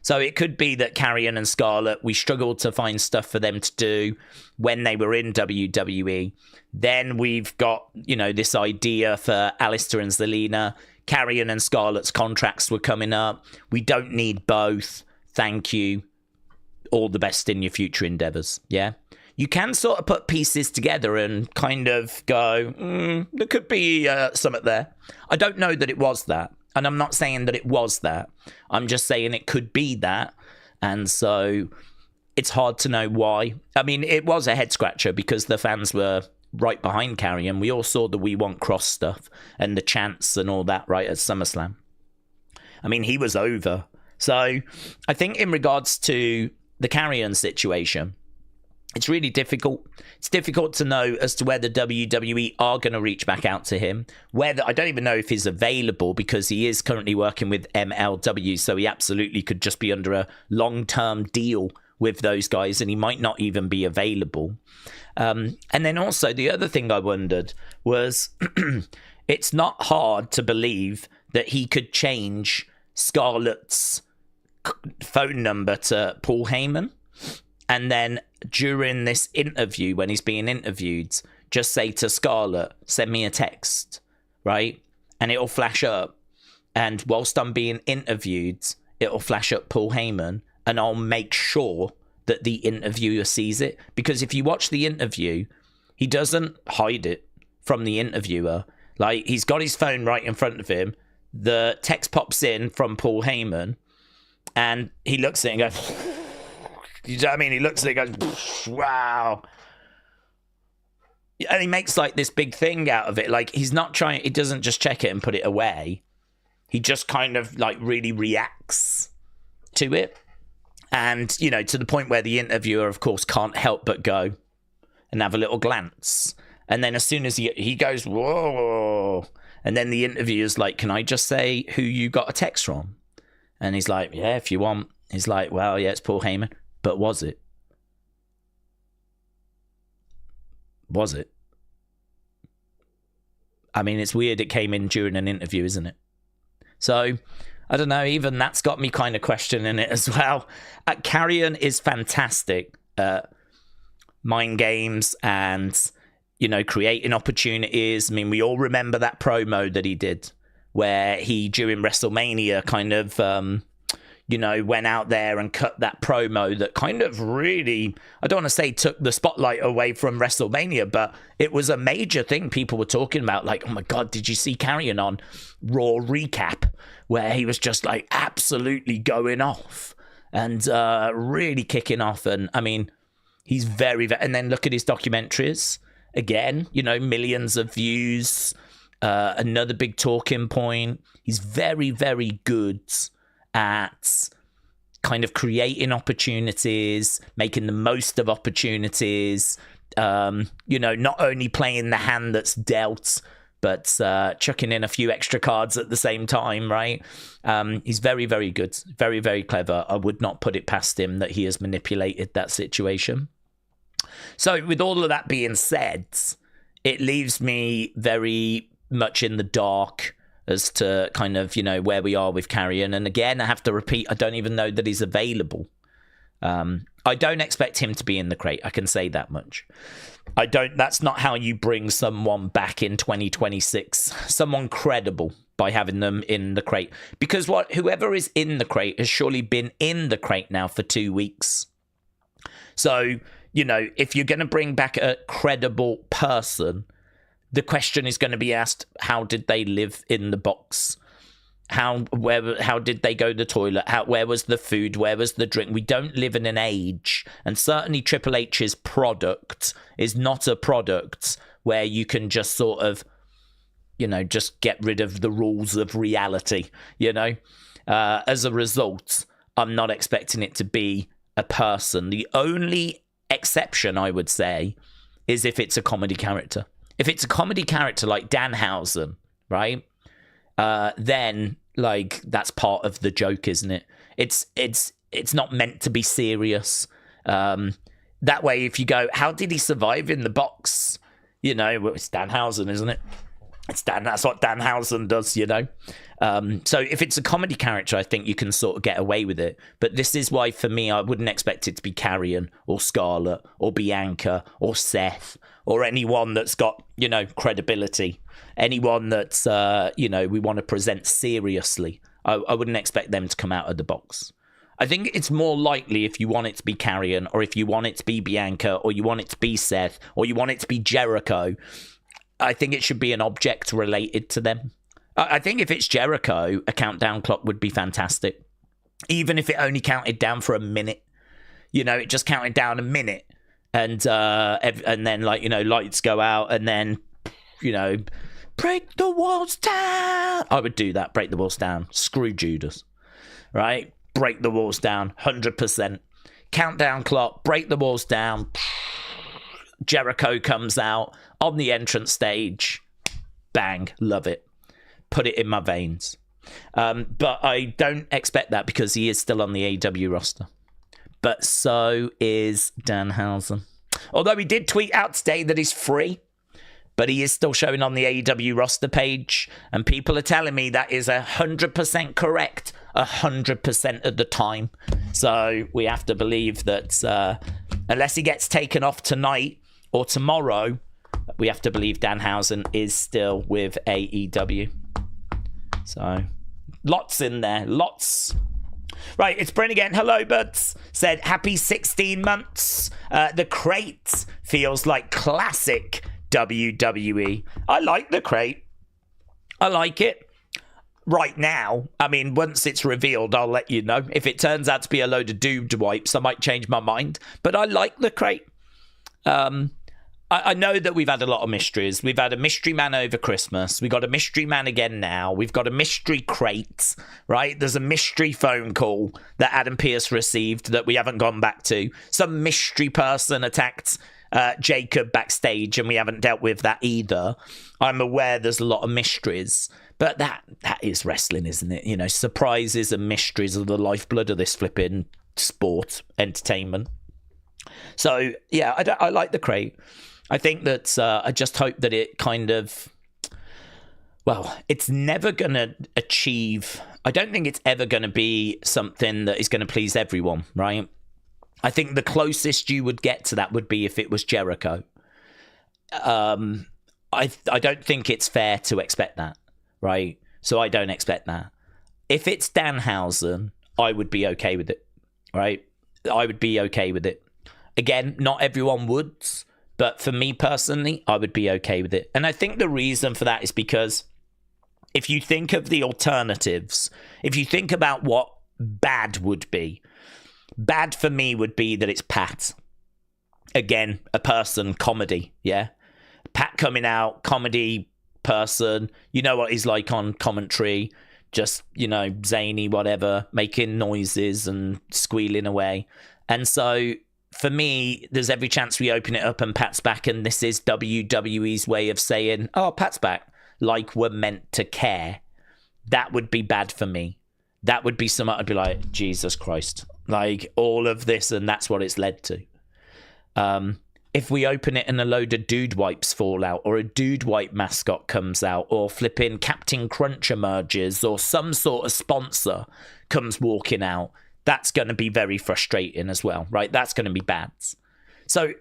So it could be that Carrion and Scarlett, we struggled to find stuff for them to do when they were in WWE. Then we've got, this idea for Alistair and Zelina. Carrion and Scarlett's contracts were coming up. We don't need both. Thank you. All the best in your future endeavors. Yeah. You can sort of put pieces together and kind of go, there could be something there. I don't know that it was that. And I'm not saying that it was that. I'm just saying it could be that. And so it's hard to know why. I mean, it was a head scratcher because the fans were right behind Carrion. We all saw the We Want Cross stuff and the chants and all that right at SummerSlam. I mean, he was over. So I think in regards to the Carrion situation, it's really difficult. It's difficult to know as to whether WWE are going to reach back out to him. Whether I don't even know if he's available because he is currently working with MLW, so he absolutely could just be under a long-term deal with those guys, and he might not even be available. And then also the other thing I wondered was, it's not hard to believe that he could change Scarlett's phone number to Paul Heyman. And then during this interview, when he's being interviewed, just say to Scarlett, send me a text, right? And it'll flash up. And whilst I'm being interviewed, it'll flash up Paul Heyman. And I'll make sure that the interviewer sees it. Because if you watch the interview, he doesn't hide it from the interviewer. Like, he's got his phone right in front of him. The text pops in from Paul Heyman. And he looks at it and goes... You know what I mean? He looks at it and goes, wow. And he makes like this big thing out of it. Like, he's not trying, he doesn't just check it and put it away. He just kind of like really reacts to it. And, to the point where the interviewer, of course, can't help but go and have a little glance. And then as soon as he goes, whoa. And then the interviewer's like, can I just say who you got a text from? And he's like, yeah, if you want. He's like, well, yeah, it's Paul Heyman. But was it? Was it? I mean, it's weird it came in during an interview, isn't it? So, I don't know, even that's got me kind of questioning it as well. Carrion is fantastic at mind games and, creating opportunities. I mean, we all remember that promo that he did where he, during WrestleMania, kind of... went out there and cut that promo that kind of really, I don't want to say took the spotlight away from WrestleMania, but it was a major thing people were talking about. Like, oh my God, did you see Carrion on Raw Recap? Where he was just like absolutely going off and really kicking off. And I mean, he's very, and then look at his documentaries. Again, millions of views, another big talking point. He's very, very good at kind of creating opportunities, making the most of opportunities, not only playing the hand that's dealt, but chucking in a few extra cards at the same time, right? He's very, very good, very, very clever. I would not put it past him that he has manipulated that situation. So with all of that being said, it leaves me very much in the dark as to kind of, where we are with Carrion. And again, I have to repeat, I don't even know that he's available. I don't expect him to be in the crate. I can say that much. That's not how you bring someone back in 2026, someone credible, by having them in the crate. Because whoever is in the crate has surely been in the crate now for 2 weeks. So, if you're going to bring back a credible person, the question is going to be asked, how did they live in the box? How did they go to the toilet? Where was the food? Where was the drink? We don't live in an age, and certainly Triple H's product is not a product where you can just sort of, just get rid of the rules of reality, As a result, I'm not expecting it to be a person. The only exception, I would say, is if it's a comedy character. If it's a comedy character like Danhausen, right? Then like that's part of the joke, isn't it? It's not meant to be serious. That way, if you go, how did he survive in the box? You know, well, it's Danhausen, isn't it? That's what Danhausen does, you know? So if it's a comedy character, I think you can sort of get away with it. But this is why, for me, I wouldn't expect it to be Carrion or Scarlett or Bianca or Seth or anyone that's got, you know, credibility. Anyone that's, you know, we want to present seriously. I wouldn't expect them to come out of the box. I think it's more likely if you want it to be Carrion or if you want it to be Bianca or you want it to be Seth or you want it to be Jericho, I think it should be an object related to them. I think if it's Jericho, a countdown clock would be fantastic. Even if it only counted down for a minute. You know, it just counted down a minute. And then, like, you know, lights go out and then, you know, break the walls down. I would do that, break the walls down. Screw Judas. Right? Break the walls down, 100%. Countdown clock, break the walls down. Jericho comes out on the entrance stage. Bang, love it. Put it in my veins. But I don't expect that because he is still on the AEW roster. But so is Danhausen. Although he did tweet out today that he's free, but he is still showing on the AEW roster page. And people are telling me that is 100% correct 100% of the time. So we have to believe that unless he gets taken off tonight or tomorrow, we have to believe Danhausen is still with AEW. So lots in there, lots. Right, it's Bryn again. Hello, buds. Said, happy 16 months. The crate feels like classic WWE. I like the crate. I like it. Right now, I mean, once it's revealed, I'll let you know. If it turns out to be a load of doomed wipes, I might change my mind. But I like the crate. I know that we've had a lot of mysteries. We've had a mystery man over Christmas. We got a mystery man again now. We've got a mystery crate, right? There's a mystery phone call that Adam Pearce received that we haven't gone back to. Some mystery person attacked Jacob backstage, and we haven't dealt with that either. I'm aware there's a lot of mysteries. But that is wrestling, isn't it? You know, surprises and mysteries are the lifeblood of this flipping sport, entertainment. So, yeah, I like the crate. I think that I just hope that it kind of, well, it's never going to achieve, I don't think it's ever going to be something that is going to please everyone, right? I think the closest you would get to that would be if it was Jericho. I don't think it's fair to expect that. Right? So I don't expect that. If it's Danhausen, I would be okay with it. Right? I would be okay with it. Again, not everyone would, but for me personally, I would be okay with it. And I think the reason for that is because if you think of the alternatives, if you think about what bad would be, bad for me would be that it's Pat. Again, a person, comedy, yeah? Pat coming out, comedy person, you know what he's like on commentary, just, you know, zany, whatever, making noises and squealing away. And so for me, there's every chance we open it up and Pat's back, and this is WWE's way of saying, oh, Pat's back, like we're meant to care. That would be bad for me. That would be something I'd be like, Jesus Christ, like all of this, and that's what it's led to. If we open it and a load of dude wipes fall out, or a dude wipe mascot comes out, or flipping Captain Crunch emerges, or some sort of sponsor comes walking out, that's going to be very frustrating as well, right? That's going to be bad. So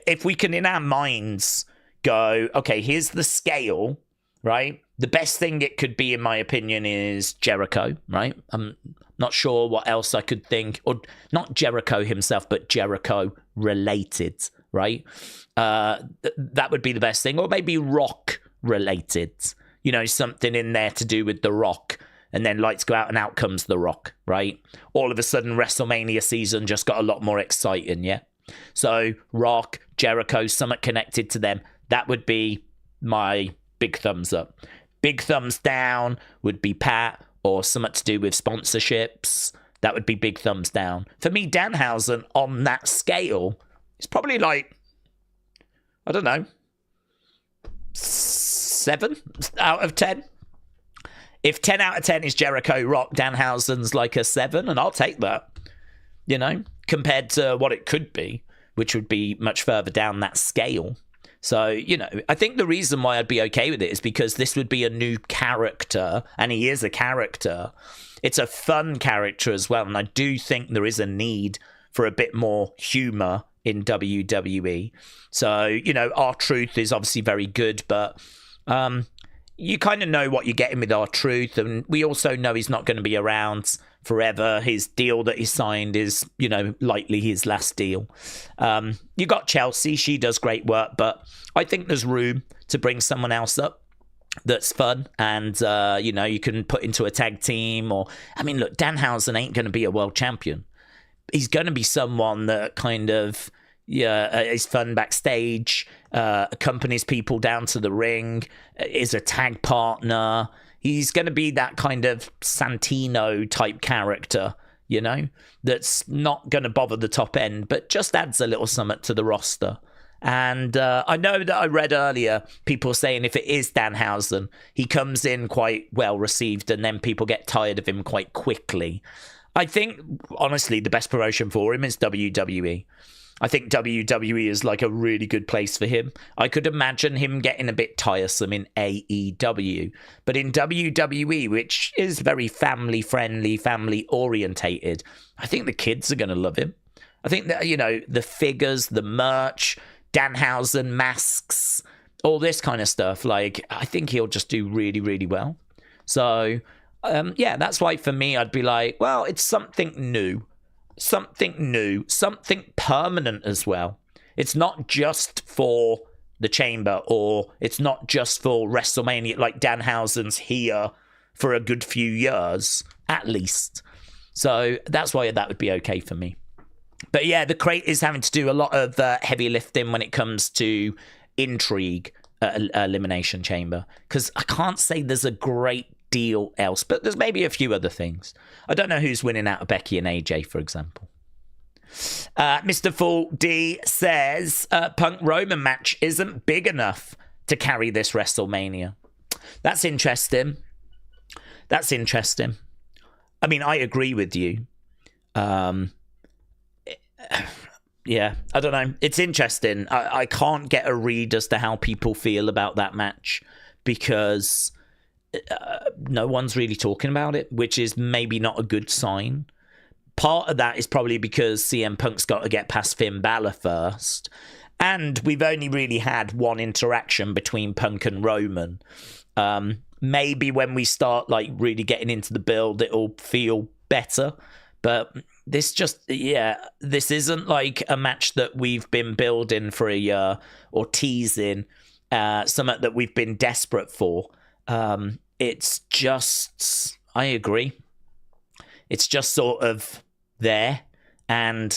if we can, in our minds, go, okay, here's the scale, right? The best thing it could be, in my opinion, is Jericho, right? I'm not sure what else I could think, or not Jericho himself, but Jericho related, right? That would be the best thing, or maybe Rock related, you know, something in there to do with The Rock, and then lights go out and out comes The Rock, right? All of a sudden, WrestleMania season just got a lot more exciting, yeah? So Rock, Jericho, somewhat connected to them, that would be my big thumbs up. Big thumbs down would be Pat, or something to do with sponsorships, that would be big thumbs down. For me, Danhausen on that scale is probably like, I don't know, 7 out of 10. If 10 out of 10 is Jericho Rock, Danhausen's like a 7, and I'll take that, you know, compared to what it could be, which would be much further down that scale. So, you know, I think the reason why I'd be okay with it is because this would be a new character, and he is a character. It's a fun character as well, and I do think there is a need for a bit more humor in WWE. So, you know, R-Truth is obviously very good, but you kind of know what you're getting with R-Truth, and we also know he's not going to be around forever. His deal that he signed is, you know, likely his last deal. You got Chelsea. She does great work, but I think there's room to bring someone else up that's fun, and, you know, you can put into a tag team, or, I mean, look, Danhausen ain't going to be a world champion. He's going to be someone that kind of, is fun backstage, accompanies people down to the ring, is a tag partner. He's going to be that kind of Santino type character, you know, that's not going to bother the top end, but just adds a little something to the roster. And I know that I read earlier people saying if it is Danhausen, he comes in quite well received, and then people get tired of him quite quickly. I think, honestly, the best promotion for him is WWE. I think WWE is like a really good place for him. I could imagine him getting a bit tiresome in AEW. But in WWE, which is very family-friendly, family-orientated, I think the kids are going to love him. I think that, you know, the figures, the merch, Danhausen masks, all this kind of stuff, like, I think he'll just do really, really well. So, yeah, that's why for me, I'd be like, well, it's something new. Something permanent as well. It's not just for the Chamber, or it's not just for WrestleMania, like Danhausen's here for a good few years, at least. So that's why that would be okay for me. But yeah, the crate is having to do a lot of heavy lifting when it comes to intrigue at Elimination Chamber, because I can't say there's a great deal else, but there's maybe a few other things. I don't know who's winning out of Becky and AJ, for example. Mr. Full D says Punk Roman match isn't big enough to carry this WrestleMania. That's interesting. I mean, I agree with you. Yeah, I don't know. It's interesting. I can't get a read as to how people feel about that match, because no one's really talking about it, which is maybe not a good sign. Part of that is probably because CM Punk's got to get past Finn Balor first, and we've only really had one interaction between Punk and Roman. Maybe when we start like really getting into the build, it'll feel better, but this isn't like a match that we've been building for a year or teasing, something that we've been desperate for. It's just, I agree. It's just sort of there, and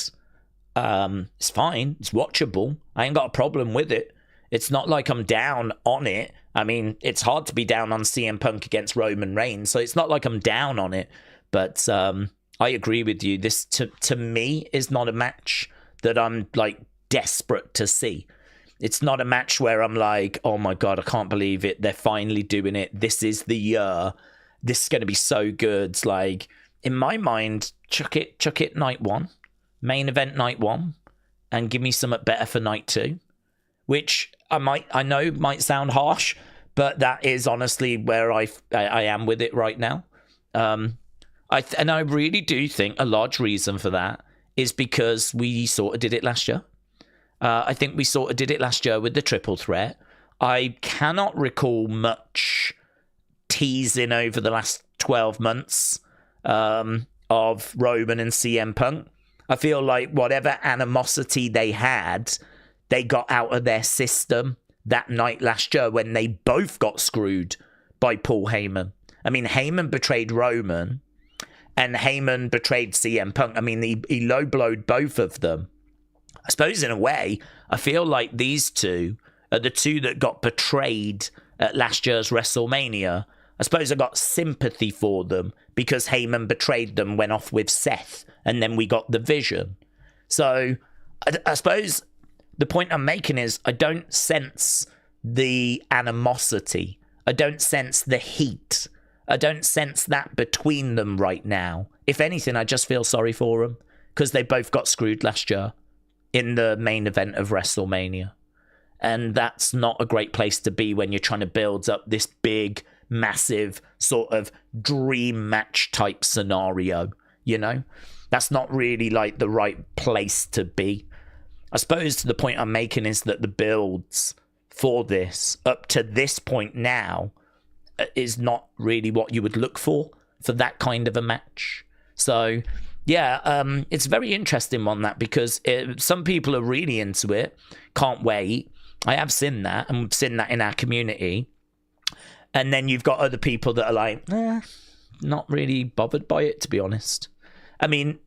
it's fine. It's watchable. I ain't got a problem with it. It's not like I'm down on it. I mean, it's hard to be down on CM Punk against Roman Reigns, so it's not like I'm down on it. But I agree with you. This, to me, is not a match that I'm, like, desperate to see. It's not a match where I'm like, oh my God, I can't believe it. They're finally doing it. This is the year. This is going to be so good. It's like, in my mind, chuck it night one, main event night one, and give me something better for night two, which I know might sound harsh, but that is honestly where I am with it right now. And I really do think a large reason for that is because we sort of did it last year. I think we sort of did it last year with the triple threat. I cannot recall much teasing over the last 12 months of Roman and CM Punk. I feel like whatever animosity they had, they got out of their system that night last year when they both got screwed by Paul Heyman. I mean, Heyman betrayed Roman and Heyman betrayed CM Punk. I mean, he low-blowed both of them. I suppose in a way, I feel like these two are the two that got betrayed at last year's WrestleMania. I suppose I got sympathy for them because Heyman betrayed them, went off with Seth, and then we got the Vision. So I suppose the point I'm making is I don't sense the animosity. I don't sense the heat. I don't sense that between them right now. If anything, I just feel sorry for them because they both got screwed last year in the main event of WrestleMania. And that's not a great place to be when you're trying to build up this big, massive sort of dream match type scenario, you know? That's not really like the right place to be. I suppose the point I'm making is that the builds for this up to this point now is not really what you would look for that kind of a match. So yeah, it's very interesting on that because some people are really into it, can't wait. I have seen that, and we've seen that in our community. And then you've got other people that are like, not really bothered by it, to be honest. I mean,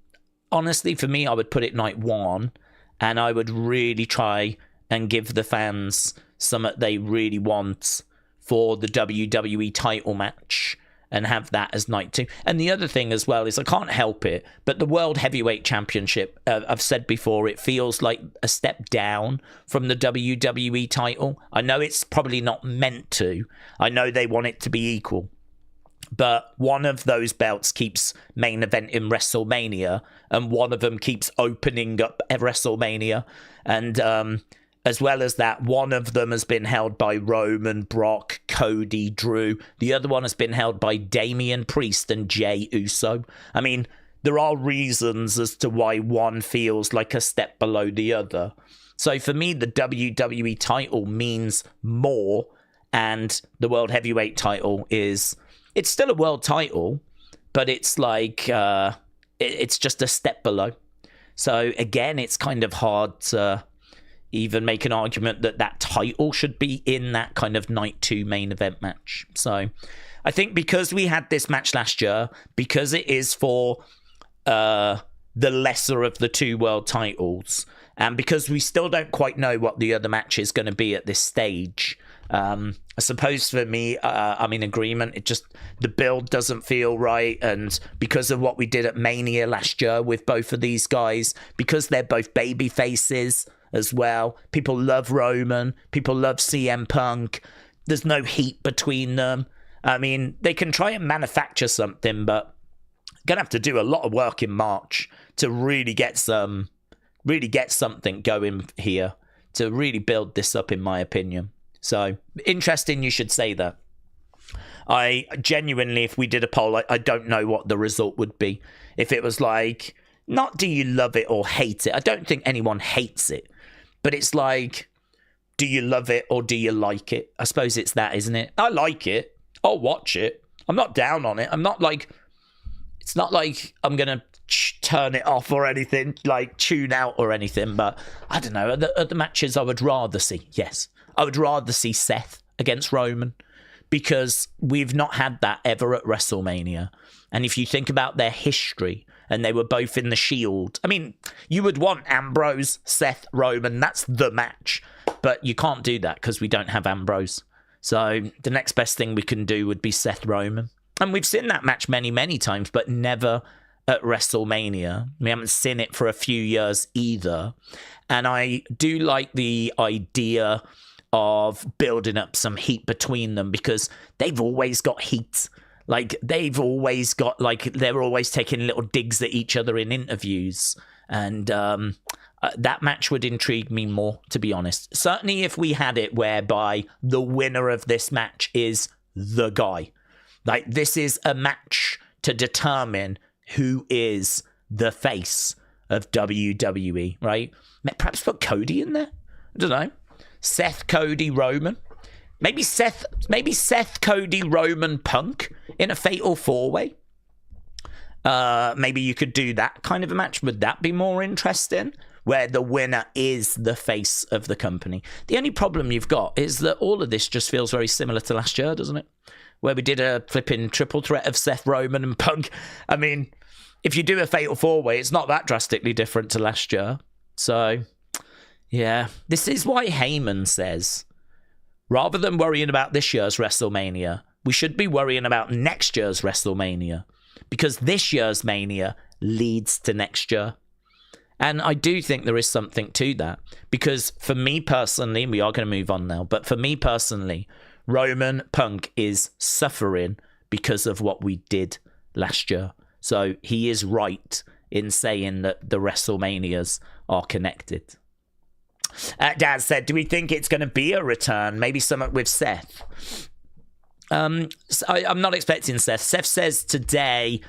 honestly, for me, I would put it night one, and I would really try and give the fans something they really want for the WWE title match and have that as night two. And the other thing as well is I can't help it, but the World Heavyweight Championship, I've said before, it feels like a step down from the WWE title. I know it's probably not meant to. I know they want it to be equal. But one of those belts keeps main eventing WrestleMania, and one of them keeps opening up WrestleMania. And as well as that, one of them has been held by Roman, Brock, Cody, Drew. The other one has been held by Damian Priest and Jey Uso. I mean, there are reasons as to why one feels like a step below the other. So for me, the WWE title means more, and the World Heavyweight title is... It's still a world title, but it's like, it's just a step below. So again, it's kind of hard to even make an argument that that title should be in that kind of night two main event match. So I think because we had this match last year, because it is for the lesser of the two world titles, and because we still don't quite know what the other match is going to be at this stage, I suppose for me, I'm in agreement. It just, the build doesn't feel right. And because of what we did at Mania last year with both of these guys, because they're both baby faces as well, people love Roman, people love CM Punk. There's no heat between them. I mean, they can try and manufacture something, but gonna have to do a lot of work in March to really get something going here, to really build this up, in my opinion. So, interesting you should say that. I genuinely, if we did a poll, I don't know what the result would be. If it was like, not do you love it or hate it? I don't think anyone hates it. But it's like, do you love it or do you like it? I suppose it's that, isn't it? I like it. I'll watch it. I'm not down on it. I'm not like, it's not like I'm going to turn it off or anything, like tune out or anything. But I don't know. At the matches I would rather see, yes. I would rather see Seth against Roman, because we've not had that ever at WrestleMania. And if you think about their history, and they were both in the Shield, I mean, you would want Ambrose, Seth, Roman. That's the match. But you can't do that because we don't have Ambrose. So the next best thing we can do would be Seth Roman. And we've seen that match many, many times, but never at WrestleMania. We haven't seen it for a few years either. And I do like the idea of building up some heat between them, because they've always got heat. Like, they've always got, like, they're always taking little digs at each other in interviews. And that match would intrigue me more, to be honest. Certainly if we had it whereby the winner of this match is the guy. Like, this is a match to determine who is the face of WWE, right? Perhaps put Cody in there? I don't know. Seth, Cody, Roman. Maybe Seth, Cody, Roman, Punk in a fatal four-way. Maybe you could do that kind of a match. Would that be more interesting? Where the winner is the face of the company. The only problem you've got is that all of this just feels very similar to last year, doesn't it? Where we did a flipping triple threat of Seth, Roman, and Punk. I mean, if you do a fatal four-way, it's not that drastically different to last year. So, yeah. This is why Heyman says, rather than worrying about this year's WrestleMania, we should be worrying about next year's WrestleMania, because this year's Mania leads to next year. And I do think there is something to that, because for me personally, we are going to move on now, but for me personally, Roman Punk is suffering because of what we did last year. So he is right in saying that the WrestleManias are connected. Daz said, do we think it's going to be a return? Maybe something with Seth. I'm not expecting Seth. Seth says today,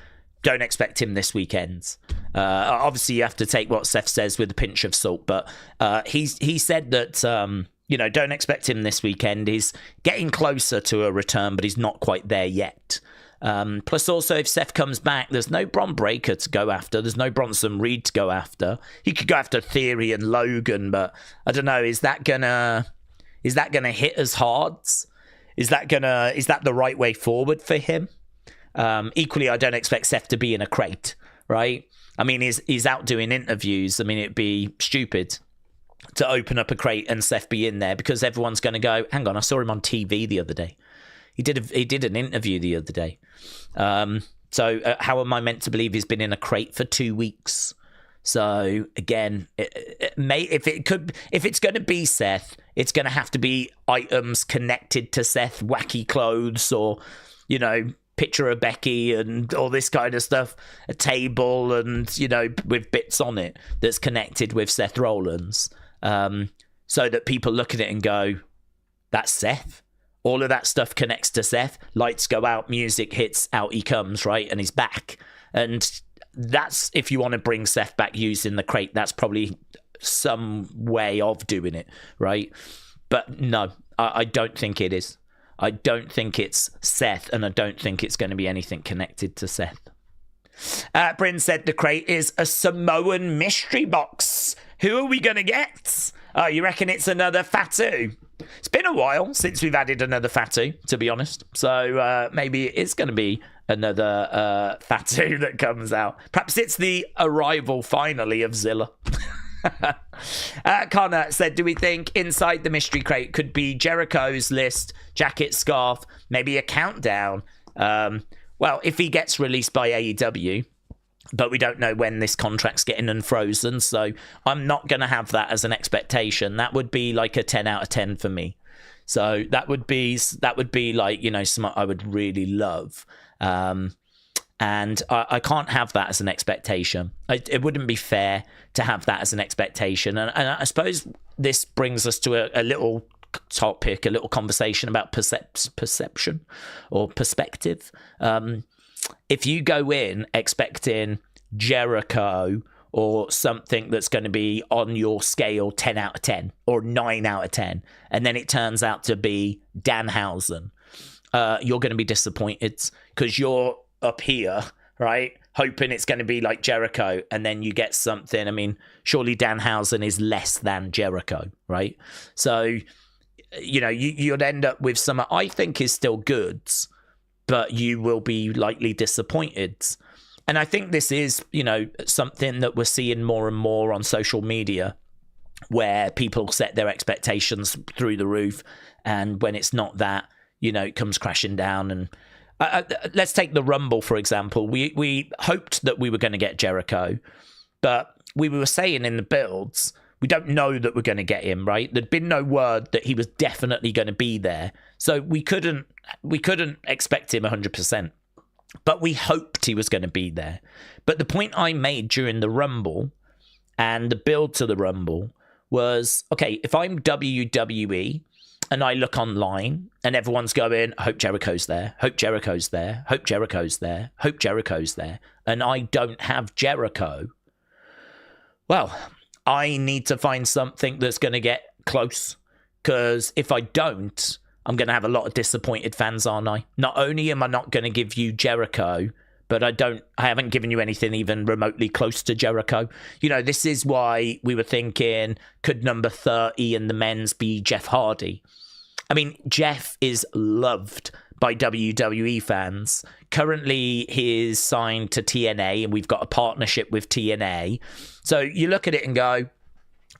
don't expect him this weekend. Obviously, you have to take what Seth says with a pinch of salt, but he said that, don't expect him this weekend. He's getting closer to a return, but he's not quite there yet. Plus, also, if Seth comes back, there's no Bron Breakker to go after. There's no Bronson Reed to go after. He could go after Theory and Logan, but I don't know. Is that gonna hit as hard? Is that the right way forward for him? Equally, I don't expect Seth to be in a crate, right? I mean, he's out doing interviews. I mean, it'd be stupid to open up a crate and Seth be in there, because everyone's going to go, hang on, I saw him on TV the other day. He did an interview the other day. So how am I meant to believe he's been in a crate for 2 weeks? So again, if it's going to be Seth, it's going to have to be items connected to Seth, wacky clothes, or picture of Becky and all this kind of stuff, a table and with bits on it that's connected with Seth Rollins, so that people look at it and go, that's Seth. All of that stuff connects to Seth. Lights go out, music hits, out he comes, right? And he's back. And that's, if you want to bring Seth back using the crate, that's probably some way of doing it, right? But no, I don't think it is. I don't think it's Seth, and I don't think it's going to be anything connected to Seth. Bryn said the crate is a Samoan mystery box. Who are we going to get? Oh, you reckon it's another Fatu? It's been a while since we've added another Fatu, to be honest. So maybe it's going to be another Fatu that comes out. Perhaps it's the arrival, finally, of Zilla. Connor said, do we think inside the mystery crate could be Jericho's list, jacket, scarf, maybe a countdown? Well, if he gets released by AEW, but we don't know when this contract's getting unfrozen, so I'm not going to have that as an expectation. That would be like a 10 out of 10 for me. So that would be like, something I would really love. And I can't have that as an expectation. It wouldn't be fair to have that as an expectation. And I suppose this brings us to a little topic, a little conversation about perception or perspective. If you go in expecting Jericho or something that's going to be on your scale 10 out of 10 or 9 out of 10, and then it turns out to be Danhausen, you're going to be disappointed, because you're up here, right, hoping it's going to be like Jericho, and then you get something. I mean, surely Danhausen is less than Jericho, right? So, you'd end up with some I think is still good, but you will be likely disappointed. And I think this is, something that we're seeing more and more on social media, where people set their expectations through the roof, and when it's not that, it comes crashing down. And let's take the Rumble, for example. We hoped that we were going to get Jericho, but we were saying in the builds, we don't know that we're going to get him, right? There'd been no word that he was definitely going to be there. So we couldn't expect him 100%. But we hoped he was going to be there. But the point I made during the Rumble and the build to the Rumble was, okay, if I'm WWE and I look online and everyone's going, I hope Jericho's there, hope Jericho's there, hope Jericho's there, hope Jericho's there, and I don't have Jericho, well, I need to find something that's going to get close, because if I don't, I'm going to have a lot of disappointed fans, aren't I? Not only am I not going to give you Jericho, but I haven't given you anything even remotely close to Jericho. This is why we were thinking, could number 30 in the men's be Jeff Hardy? I mean, Jeff is loved by WWE fans. Currently, he is signed to TNA, and we've got a partnership with TNA. So you look at it and go,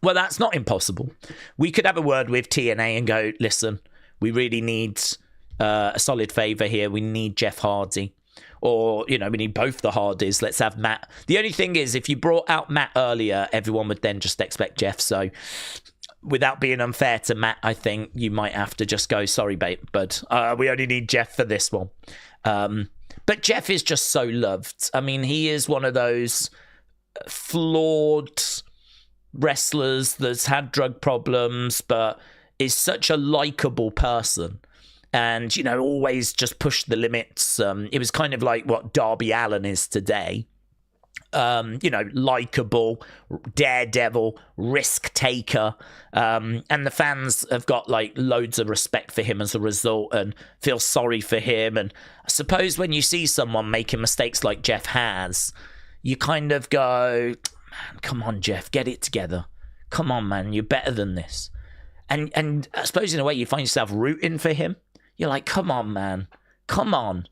well, that's not impossible. We could have a word with TNA and go, listen, we really need a solid favour here. We need Jeff Hardy. Or, we need both the Hardys. Let's have Matt. The only thing is, if you brought out Matt earlier, everyone would then just expect Jeff. So, without being unfair to Matt, I think you might have to just go, sorry, babe, bud. We only need Jeff for this one. But Jeff is just so loved. I mean, he is one of those flawed wrestlers that's had drug problems, but is such a likable person. And, always just push the limits. It was kind of like what Darby Allin is today. Likable, daredevil, risk taker. And the fans have got loads of respect for him as a result and feel sorry for him. And I suppose when you see someone making mistakes like Jeff has, you kind of go, man, come on, Jeff, get it together. Come on, man, you're better than this. And I suppose in a way you find yourself rooting for him. You're like, come on, man. Come on.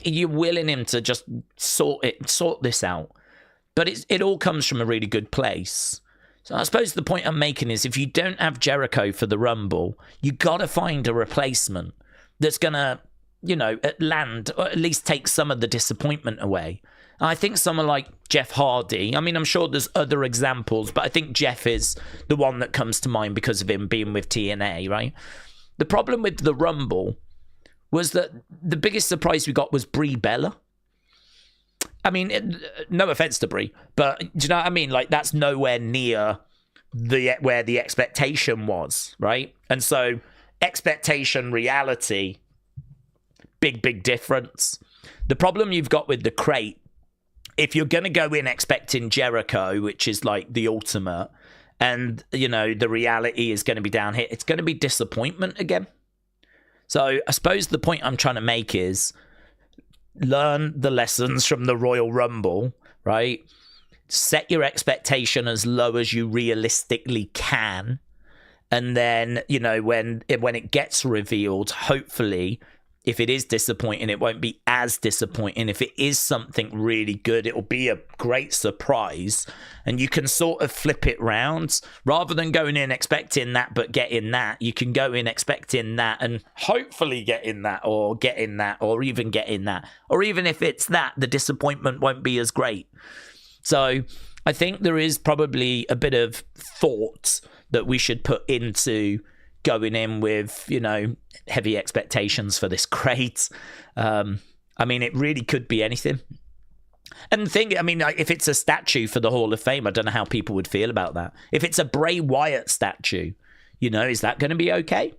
You're willing him to just sort this out. But it all comes from a really good place. So I suppose the point I'm making is if you don't have Jericho for the Rumble, you got to find a replacement that's going to, land or at least take some of the disappointment away. And I think someone like Jeff Hardy, I mean, I'm sure there's other examples, but I think Jeff is the one that comes to mind because of him being with TNA, right? The problem with the Rumble was that the biggest surprise we got was Brie Bella. I mean, no offense to Brie, but do you know what I mean? That's nowhere near where the expectation was, right? And so expectation, reality, big difference. The problem you've got with the crate, if you're going to go in expecting Jericho, which is the ultimate, and, the reality is going to be down here, it's going to be disappointment again. So I suppose the point I'm trying to make is learn the lessons from the Royal Rumble, right? Set your expectation as low as you realistically can. And then, when it gets revealed, hopefully, if it is disappointing, it won't be as disappointing. If it is something really good, it'll be a great surprise. And you can sort of flip it round. Rather than going in expecting that but getting that, you can go in expecting that and hopefully getting that or getting that or even getting that. Or even if it's that, the disappointment won't be as great. So I think there is probably a bit of thought that we should put into going in with, heavy expectations for this crate. I mean, it really could be anything. And the thing, I mean, if it's a statue for the Hall of Fame, I don't know how people would feel about that. If it's a Bray Wyatt statue, is that going to be okay?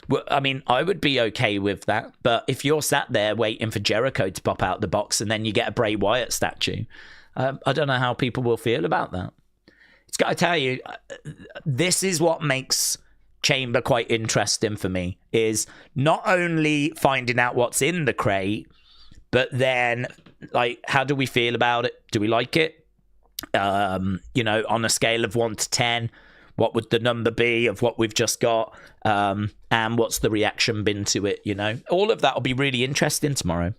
Well, I mean, I would be okay with that. But if you're sat there waiting for Jericho to pop out the box and then you get a Bray Wyatt statue, I don't know how people will feel about that. It's got to tell you, this is what makes Chamber quite interesting for me, is not only finding out what's in the crate, but then how do we feel about it? Do we like it? On a scale of 1 to 10, what would the number be of what we've just got? And what's the reaction been to it? All of that will be really interesting tomorrow.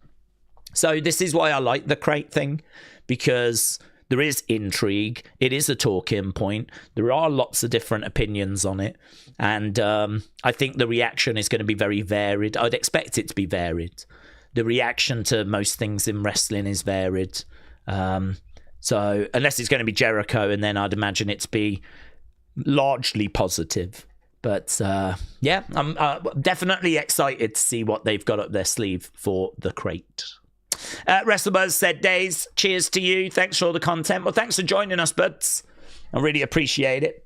So this is why I like the crate thing, because there is intrigue. It is a talking point. There are lots of different opinions on it. And I think the reaction is going to be very varied. I'd expect it to be varied. The reaction to most things in wrestling is varied. So unless it's going to be Jericho, and then I'd imagine it to be largely positive. But yeah, I'm definitely excited to see what they've got up their sleeve for the crate. WrestleBuzz said, Daze, cheers to you. Thanks for all the content. Well, thanks for joining us, buds. I really appreciate it.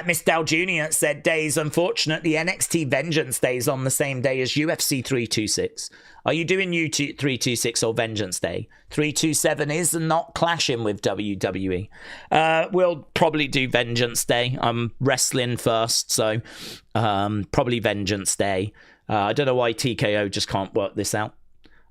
Miss Dow Jr. said, Daze, unfortunately, NXT Vengeance Day is on the same day as UFC 326. Are you doing UFC 326 or Vengeance Day? 327 is not clashing with WWE. We'll probably do Vengeance Day. I'm wrestling first, so probably Vengeance Day. I don't know why TKO just can't work this out.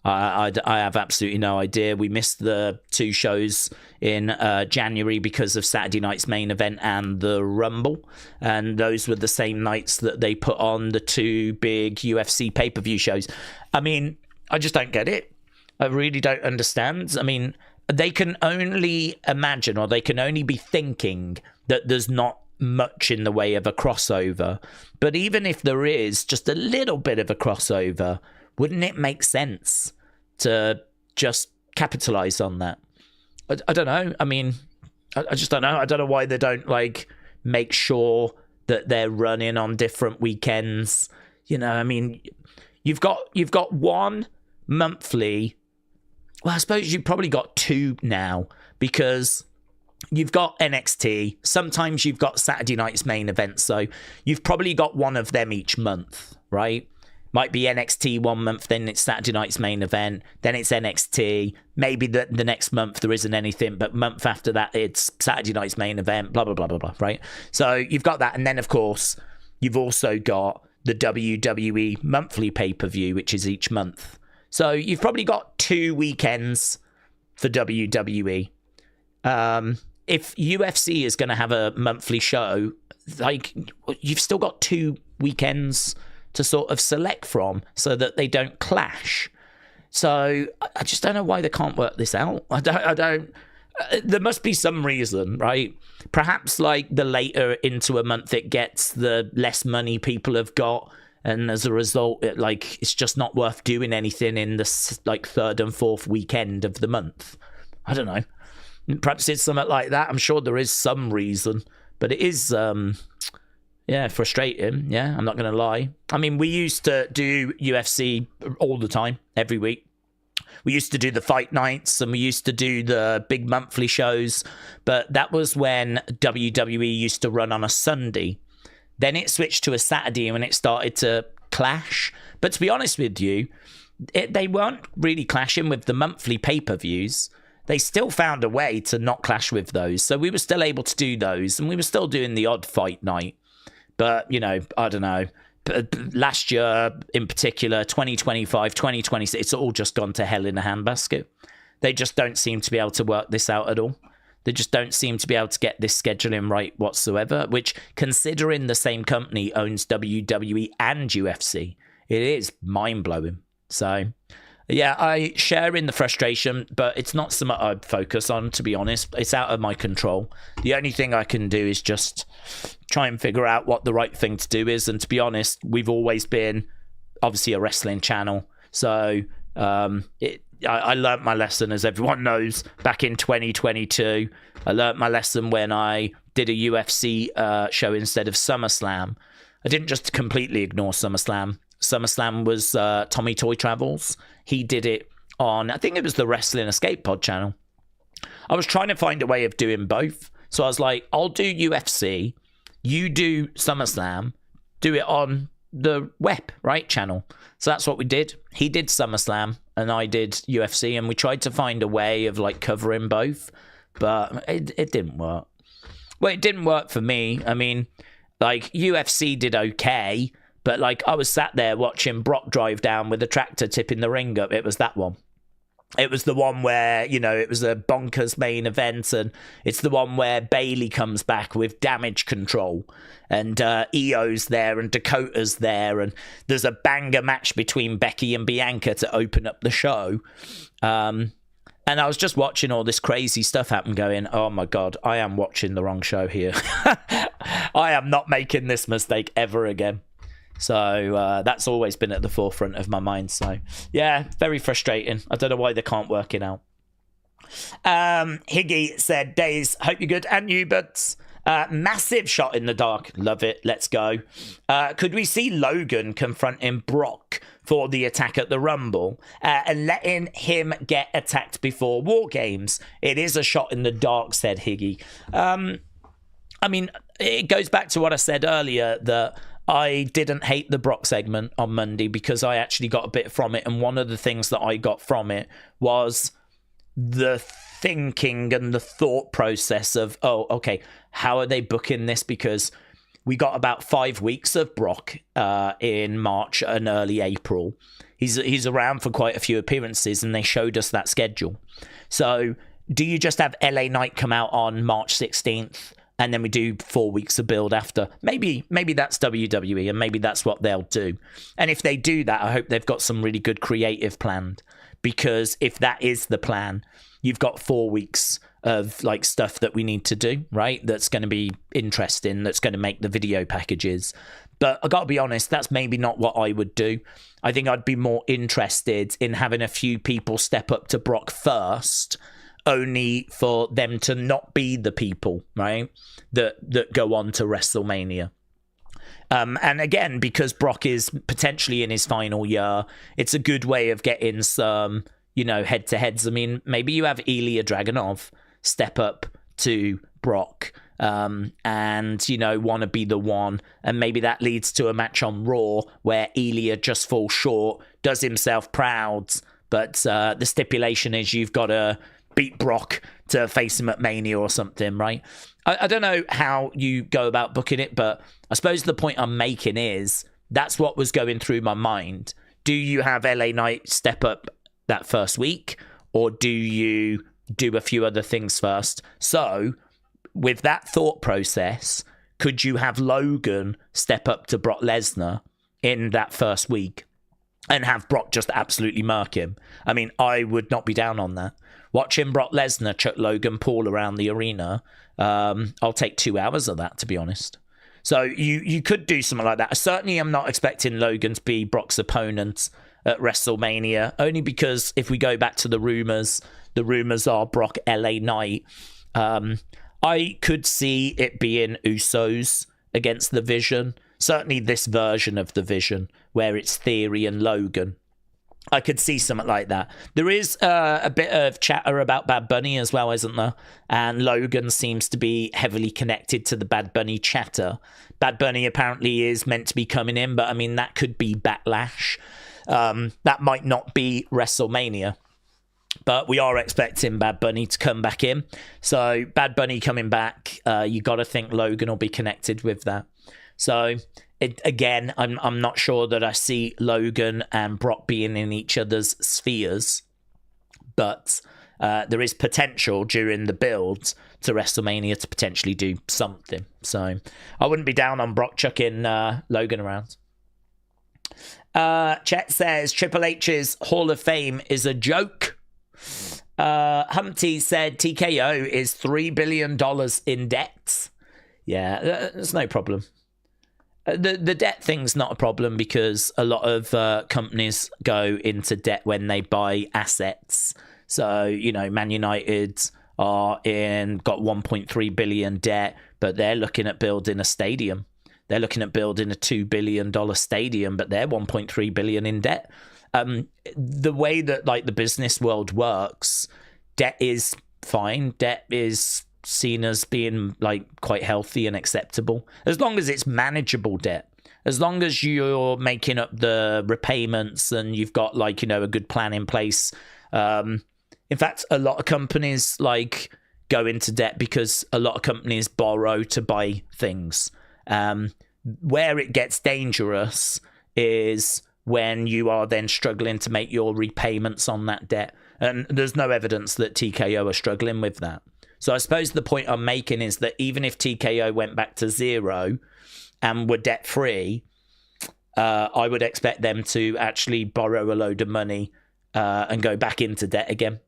I have absolutely no idea. We missed the 2 shows in January because of Saturday night's main event and the Rumble, and those were the same nights that they put on the 2 big UFC pay-per-view shows. I mean, I just don't get it. I really don't understand. I mean, they can only imagine, or they can only be thinking that there's not much in the way of a crossover. But even if there is just a little bit of a crossover, wouldn't it make sense to just capitalize on that? I don't know. I mean, I just don't know. I don't know why they don't like make sure that they're running on different weekends. You know, I mean, you've got one monthly. Well, I suppose you've probably got two now, because you've got NXT. Sometimes you've got Saturday night's main event. So you've probably got one of them each month, right? Might be NXT one month, then it's Saturday night's main event, then it's NXT. Maybe the next month there isn't anything, but month after that it's Saturday night's main event, blah, blah, blah, blah, blah, right? So you've got that. And then, of course, you've also got the WWE monthly pay-per-view, which is each month. So you've probably got 2 weekends for WWE. If UFC is going to have a monthly show, like, you've still got 2 weekends to sort of select from so that they don't clash. So I just don't know why they can't work this out. I don't. There must be some reason, right? Perhaps like the later into a month it gets, the less money people have got, and as a result, it's just not worth doing anything in the like 3rd and 4th weekend of the month. I don't know. Perhaps it's something like that. I'm sure there is some reason, but it is frustrating. Yeah, I'm not going to lie. I mean, we used to do UFC all the time, every week. We used to do the fight nights and we used to do the big monthly shows, but that was when WWE used to run on a Sunday. Then it switched to a Saturday when it started to clash. But to be honest with you, they weren't really clashing with the monthly pay-per-views. They still found a way to not clash with those. So we were still able to do those, and we were still doing the odd fight night. But, you know, I don't know. Last year, in particular, 2025, 2026, it's all just gone to hell in a handbasket. They just don't seem to be able to work this out at all. They just don't seem to be able to get this scheduling right whatsoever, which, considering the same company owns WWE and UFC, it is mind-blowing. So, yeah, I share in the frustration, but it's not something I'd focus on, to be honest. It's out of my control. The only thing I can do is just try and figure out what the right thing to do is. And to be honest, we've always been, obviously, a wrestling channel. So I learnt my lesson, as everyone knows, back in 2022. I learnt my lesson when I did a UFC show instead of SummerSlam. I didn't just completely ignore SummerSlam. SummerSlam was Tommy Toy Travels. He did it on, I think it was the Wrestling Escape Pod channel. I was trying to find a way of doing both. So I was like, I'll do UFC, you do SummerSlam, do it on the web, right, channel. So that's what we did. He did SummerSlam and I did UFC, and we tried to find a way of like covering both, but it didn't work. Well, it didn't work for me. I mean, like, UFC did okay, but like, I was sat there watching Brock drive down with a tractor tipping the ring up. It was that one. It was the one where, you know, it was a bonkers main event, and it's the one where Bayley comes back with Damage Control, and Io's there, and Dakota's there, and there's a banger match between Becky and Bianca to open up the show. And I was just watching all this crazy stuff happen, going, oh my God, I am watching the wrong show here. I am not making this mistake ever again. So that's always been at the forefront of my mind. So, yeah, very frustrating. I don't know why they can't work it out. Higgy said, Daze, hope you're good. And you, but massive shot in the dark. Love it. Let's go. Could we see Logan confronting Brock for the attack at the Rumble and letting him get attacked before War Games? It is a shot in the dark, said Higgy. I mean, it goes back to what I said earlier, that I didn't hate the Brock segment on Monday because I actually got a bit from it. And one of the things that I got from it was the thinking and the thought process of, oh, okay, how are they booking this? Because we got about 5 weeks of Brock in March and early April. He's around for quite a few appearances, and they showed us that schedule. So do you just have LA Knight come out on March 16th? And then we do 4 weeks of build after. Maybe that's WWE, and maybe that's what they'll do. And if they do that, I hope they've got some really good creative planned. Because if that is the plan, you've got 4 weeks of like stuff that we need to do, right? That's going to be interesting, that's going to make the video packages. But I got to be honest, that's maybe not what I would do. I think I'd be more interested in having a few people step up to Brock first, only for them to not be the people, right, that go on to WrestleMania. And again, because Brock is potentially in his final year, it's a good way of getting some, head-to-heads. I mean, maybe you have Ilya Dragunov step up to Brock and, want to be the one. And maybe that leads to a match on Raw where Ilya just falls short, does himself proud. But the stipulation is you've got to beat Brock to face him at Mania or something, right? I don't know how you go about booking it, but I suppose the point I'm making is that's what was going through my mind. Do you have LA Knight step up that first week, or do you do a few other things first? So with that thought process, could you have Logan step up to Brock Lesnar in that first week and have Brock just absolutely murk him? I mean, I would not be down on that. Watching Brock Lesnar chuck Logan Paul around the arena, I'll take 2 hours of that, to be honest. So you could do something like that. I certainly am not expecting Logan to be Brock's opponent at WrestleMania, only because if we go back to the rumors are Brock LA Knight. I could see it being Usos against the Vision. Certainly this version of the Vision, where it's Theory and Logan. I could see something like that. There is a bit of chatter about Bad Bunny as well, isn't there? And Logan seems to be heavily connected to the Bad Bunny chatter. Bad Bunny apparently is meant to be coming in, but I mean, that could be Backlash. That might not be WrestleMania. But we are expecting Bad Bunny to come back in. So Bad Bunny coming back, you got to think Logan will be connected with that. So again, I'm not sure that I see Logan and Brock being in each other's spheres, but there is potential during the build to WrestleMania to potentially do something. So I wouldn't be down on Brock chucking Logan around. Chet says Triple H's Hall of Fame is a joke. Humpty said TKO is $3 billion in debt. Yeah, there's no problem. The debt thing's not a problem because a lot of companies go into debt when they buy assets. So, Man United got 1.3 billion debt, but they're looking at building a stadium. They're looking at building a $2 billion stadium, but they're 1.3 billion in debt. The way that the business world works, debt is fine. Debt is seen as being quite healthy and acceptable as long as it's manageable debt, as long as you're making up the repayments and you've got a good plan in place. In fact, a lot of companies go into debt because a lot of companies borrow to buy things. Where it gets dangerous is when you are then struggling to make your repayments on that debt, and there's no evidence that TKO are struggling with that. So I suppose the point I'm making is that even if TKO went back to zero and were debt-free, I would expect them to actually borrow a load of money and go back into debt again,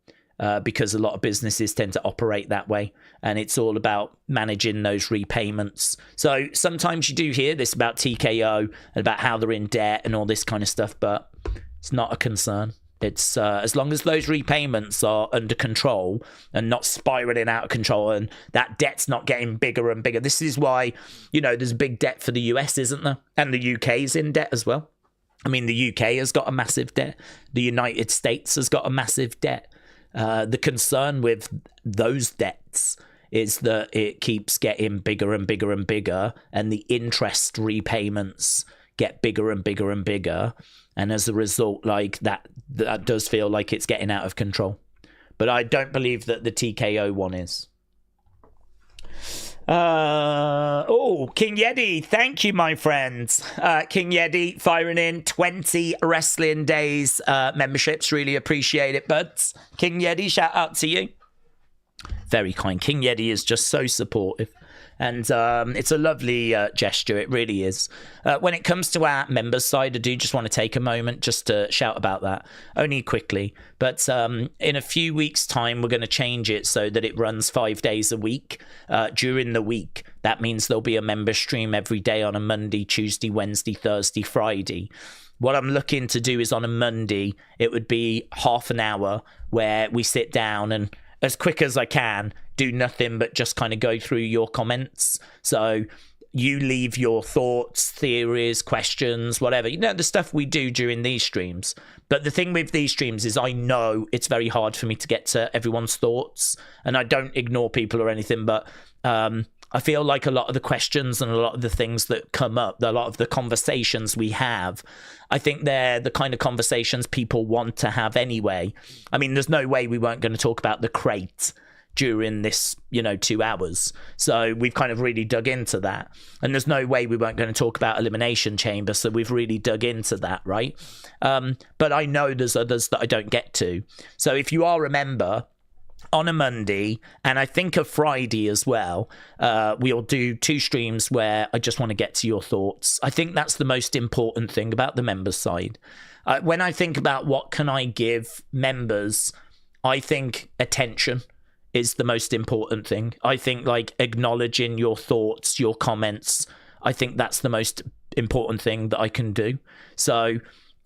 because a lot of businesses tend to operate that way, and it's all about managing those repayments. So sometimes you do hear this about TKO and about how they're in debt and all this kind of stuff, but it's not a concern. It's as long as those repayments are under control and not spiraling out of control, and that debt's not getting bigger and bigger. This is why, there's big debt for the US, isn't there? And the UK's in debt as well. I mean, the UK has got a massive debt. The United States has got a massive debt. The concern with those debts is that it keeps getting bigger and bigger and bigger, and the interest repayments get bigger and bigger and bigger. And as a result, that does feel like it's getting out of control. But I don't believe that the TKO one is. King Yeti, thank you, my friends. King Yeti firing in 20 Wrestling Days memberships. Really appreciate it, buds. King Yeti, shout out to you. Very kind. King Yeti is just so supportive. And it's a lovely gesture. It really is. When it comes to our members side, I do just want to take a moment just to shout about that, only quickly. But in a few weeks' time, we're going to change it so that it runs 5 days a week during the week. That means there'll be a member stream every day on a Monday, Tuesday, Wednesday, Thursday, Friday. What I'm looking to do is on a Monday, it would be half an hour where we sit down and, as quick as I can, do nothing but just kind of go through your comments. So you leave your thoughts, theories, questions, whatever, the stuff we do during these streams. But the thing with these streams is I know it's very hard for me to get to everyone's thoughts, and I don't ignore people or anything, but I feel like a lot of the questions and a lot of the things that come up, a lot of the conversations we have, I think they're the kind of conversations people want to have anyway. I mean, there's no way we weren't going to talk about the crate during this, 2 hours. So we've kind of really dug into that. And there's no way we weren't going to talk about Elimination Chamber. So we've really dug into that, right? But I know there's others that I don't get to. So if you are a member, on a Monday, and I think a Friday as well, we'll do 2 streams where I just want to get to your thoughts. I think that's the most important thing about the members side. When I think about what can I give members, I think attention is the most important thing. I think like acknowledging your thoughts, your comments, I think that's the most important thing that I can do. So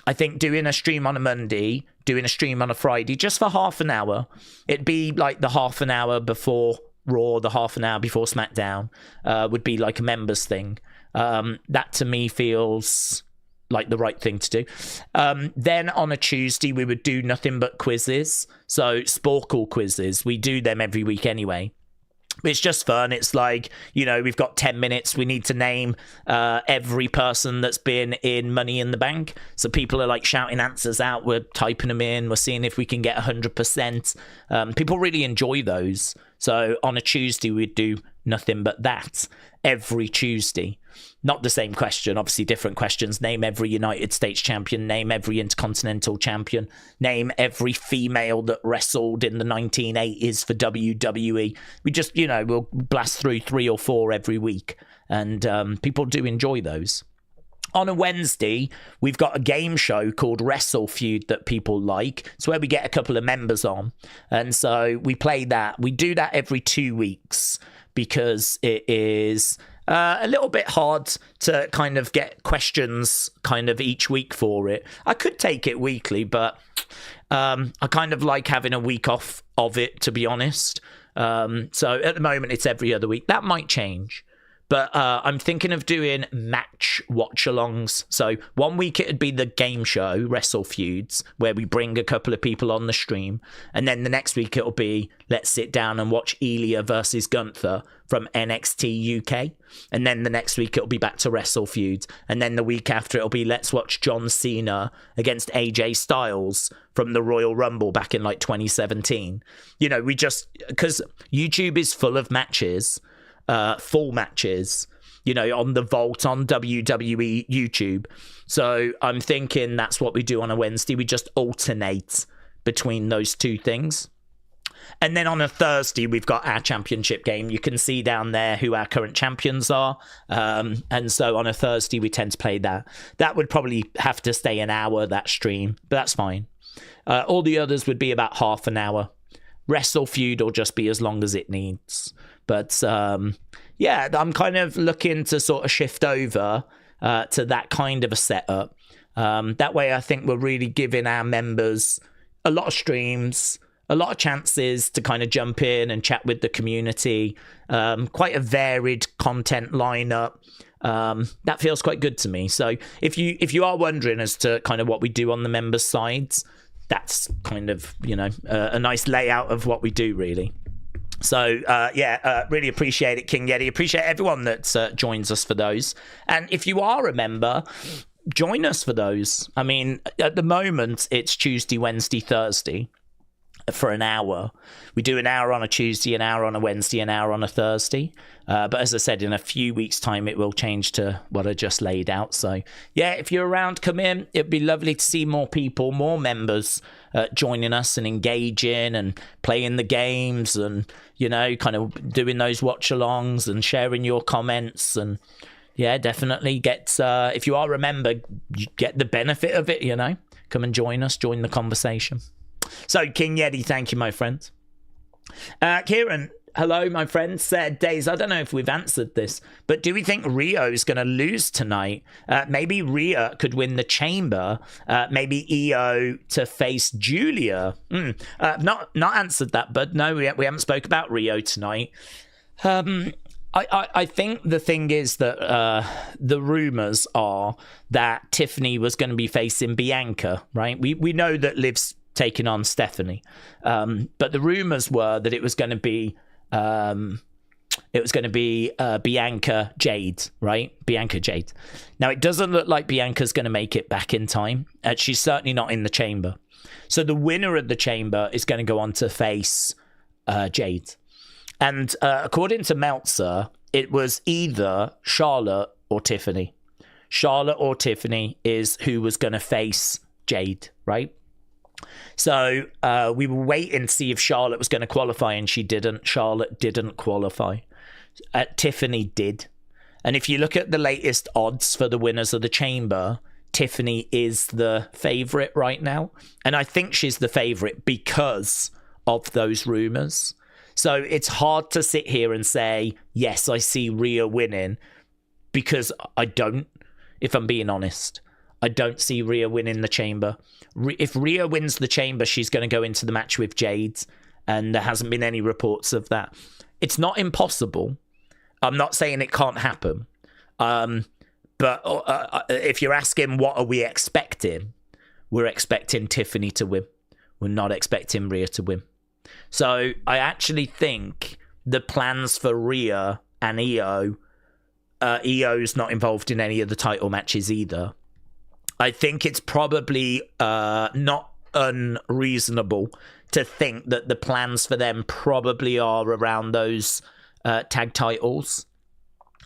I think doing a stream on a Monday, doing a stream on a Friday, just for half an hour, it'd be like the half an hour before Raw, the half an hour before SmackDown, would be like a members thing. That to me feels like the right thing to do. Then on a Tuesday, we would do nothing but quizzes. So Sporkle quizzes, we do them every week anyway. It's just fun. It's like, we've got 10 minutes. We need to name every person that's been in Money in the Bank. So people are like shouting answers out. We're typing them in. We're seeing if we can get 100%. People really enjoy those. So on a Tuesday, we'd do nothing but that every Tuesday. Not the same question, obviously different questions. Name every United States champion, name every Intercontinental champion, name every female that wrestled in the 1980s for WWE. We just, we'll blast through 3 or 4 every week, and people do enjoy those. On a Wednesday, we've got a game show called Wrestle Feud that people like. It's where we get a couple of members on, and so we play that. We do that every 2 weeks because it is a little bit hard to kind of get questions kind of each week for it. I could take it weekly, but I kind of like having a week off of it, to be honest. So at the moment, it's every other week. That might change. But I'm thinking of doing match watch-alongs. So 1 week it'd be the game show, Wrestle Feuds, where we bring a couple of people on the stream. And then the next week it'll be, let's sit down and watch Elia versus Gunther from NXT UK. And then the next week it'll be back to Wrestle Feuds. And then the week after it'll be, let's watch John Cena against AJ Styles from the Royal Rumble back in like 2017. We just, because YouTube is full of matches, full matches, on the Vault, on WWE YouTube. So I'm thinking that's what we do on a Wednesday. We just alternate between those 2 things. And then on a Thursday, we've got our championship game. You can see down there who our current champions are. And so on a Thursday, we tend to play that. That would probably have to stay an hour, that stream, but that's fine. All the others would be about half an hour. Wrestle Feud will just be as long as it needs. But yeah, I'm kind of looking to sort of shift over to that kind of a setup. That way, I think we're really giving our members a lot of streams, a lot of chances to kind of jump in and chat with the community. Quite a varied content lineup. That feels quite good to me. So if you are wondering as to kind of what we do on the members' sides, that's kind of, a nice layout of what we do, really. So, really appreciate it, King Yeti. Appreciate everyone that joins us for those. And if you are a member, join us for those. I mean, at the moment, it's Tuesday, Wednesday, Thursday. for an hour. We do an hour on a Tuesday, an hour on a Wednesday, an hour on a Thursday. But as I said, in a few weeks' time, it will change to what I just laid out. So, yeah, if you're around, come in. It'd be lovely to see more people, more members joining us and engaging and playing the games and, you know, kind of doing those watch-alongs and sharing your comments. And, yeah, definitely get, if you are a member, you get the benefit of it, you know. Come and join us, join the conversation. So, King Yeti, thank you, my friend. Kieran, hello, my friend, said, Daze, I don't know if we've answered this, but do we think RHIYO is going to lose tonight? Maybe Rhea could win the chamber. Maybe EO to face Julia. Not answered that, but no, we haven't spoke about RHIYO tonight. I think the thing is that the rumors are that Tiffany was going to be facing Bianca, right? We know that Liv's taking on Stephanie, but the rumors were that it was going to be Bianca Jade, right? Bianca Jade. Now it doesn't look like Bianca's going to make it back in time. She's certainly not in the chamber. So the winner of the chamber is going to go on to face Jade. And according to Meltzer, it was either Charlotte or Tiffany. Charlotte or Tiffany is who was going to face Jade, right? So we were waiting to see if Charlotte was going to qualify, and she didn't. Charlotte didn't qualify. Tiffany did. And if you look at the latest odds for the winners of the chamber, Tiffany is the favourite right now. And I think she's the favourite because of those rumours. So it's hard to sit here and say, yes, I see Rhea winning, because I don't, if I'm being honest. I don't see Rhea winning the chamber. If Rhea wins the chamber, she's going to go into the match with Jade, and there hasn't been any reports of that. It's not impossible. I'm not saying it can't happen. But if you're asking what are we expecting, we're expecting Tiffany to win. We're not expecting Rhea to win. So I actually think the plans for Rhea and EO's not involved in any of the title matches either. I think it's probably not unreasonable to think that the plans for them probably are around those tag titles.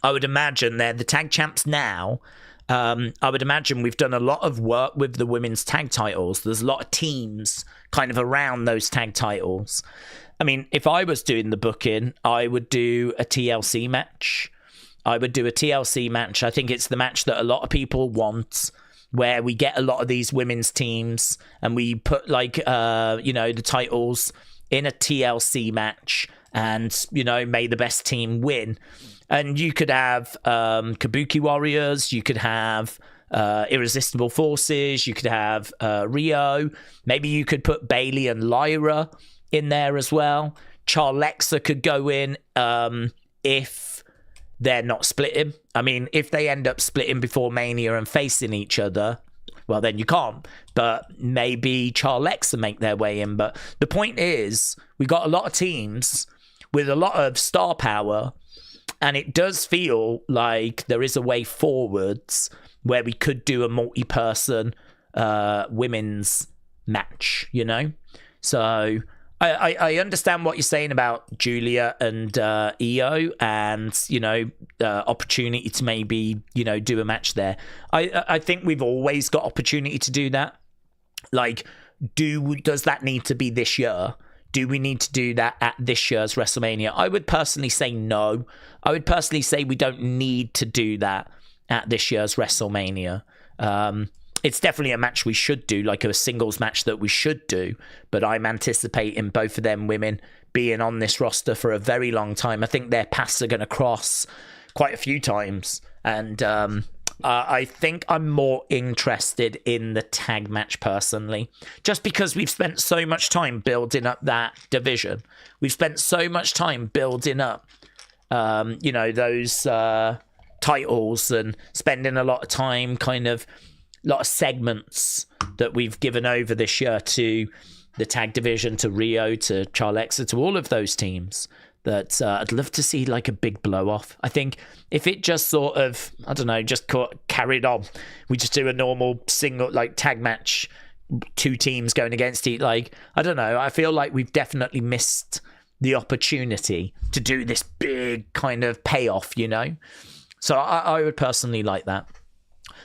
I would imagine they're the tag champs now. I would imagine we've done a lot of work with the women's tag titles. There's a lot of teams kind of around those tag titles. I mean, if I was doing the booking, I would do a TLC match. I think it's the match that a lot of people want, where we get a lot of these women's teams and we put the titles in a TLC match, and, may the best team win. And you could have Kabuki Warriors, you could have Irresistible Forces, you could have RHIYO. Maybe you could put Bayley and Lyra in there as well. Charlexa could go in if they're not splitting. I mean, if they end up splitting before Mania and facing each other, well, then you can't. But maybe Charlexa make their way in. But the point is, we got a lot of teams with a lot of star power, and it does feel like there is a way forwards where we could do a multi-person women's match, So I understand what you're saying about Julia and EO and, opportunity to maybe, do a match there. I think we've always got opportunity to do that. Like, does that need to be this year? Do we need to do that at this year's WrestleMania? I would personally say no. I would personally say we don't need to do that at this year's WrestleMania. It's definitely a match we should do, like a singles match that we should do. But I'm anticipating both of them women being on this roster for a very long time. I think their paths are going to cross quite a few times. And I think I'm more interested in the tag match personally, just because we've spent so much time building up that division. We've spent so much time building up, those titles, and spending a lot of time, a lot of segments that we've given over this year to the tag division, to RHIYO, to Charlexa, to all of those teams, that I'd love to see like a big blow off. I think if it just sort of, I don't know, just carried on, we just do a normal single like tag match, two teams going against each. Like, I don't know. I feel like we've definitely missed the opportunity to do this big kind of payoff, you know? So I would personally like that.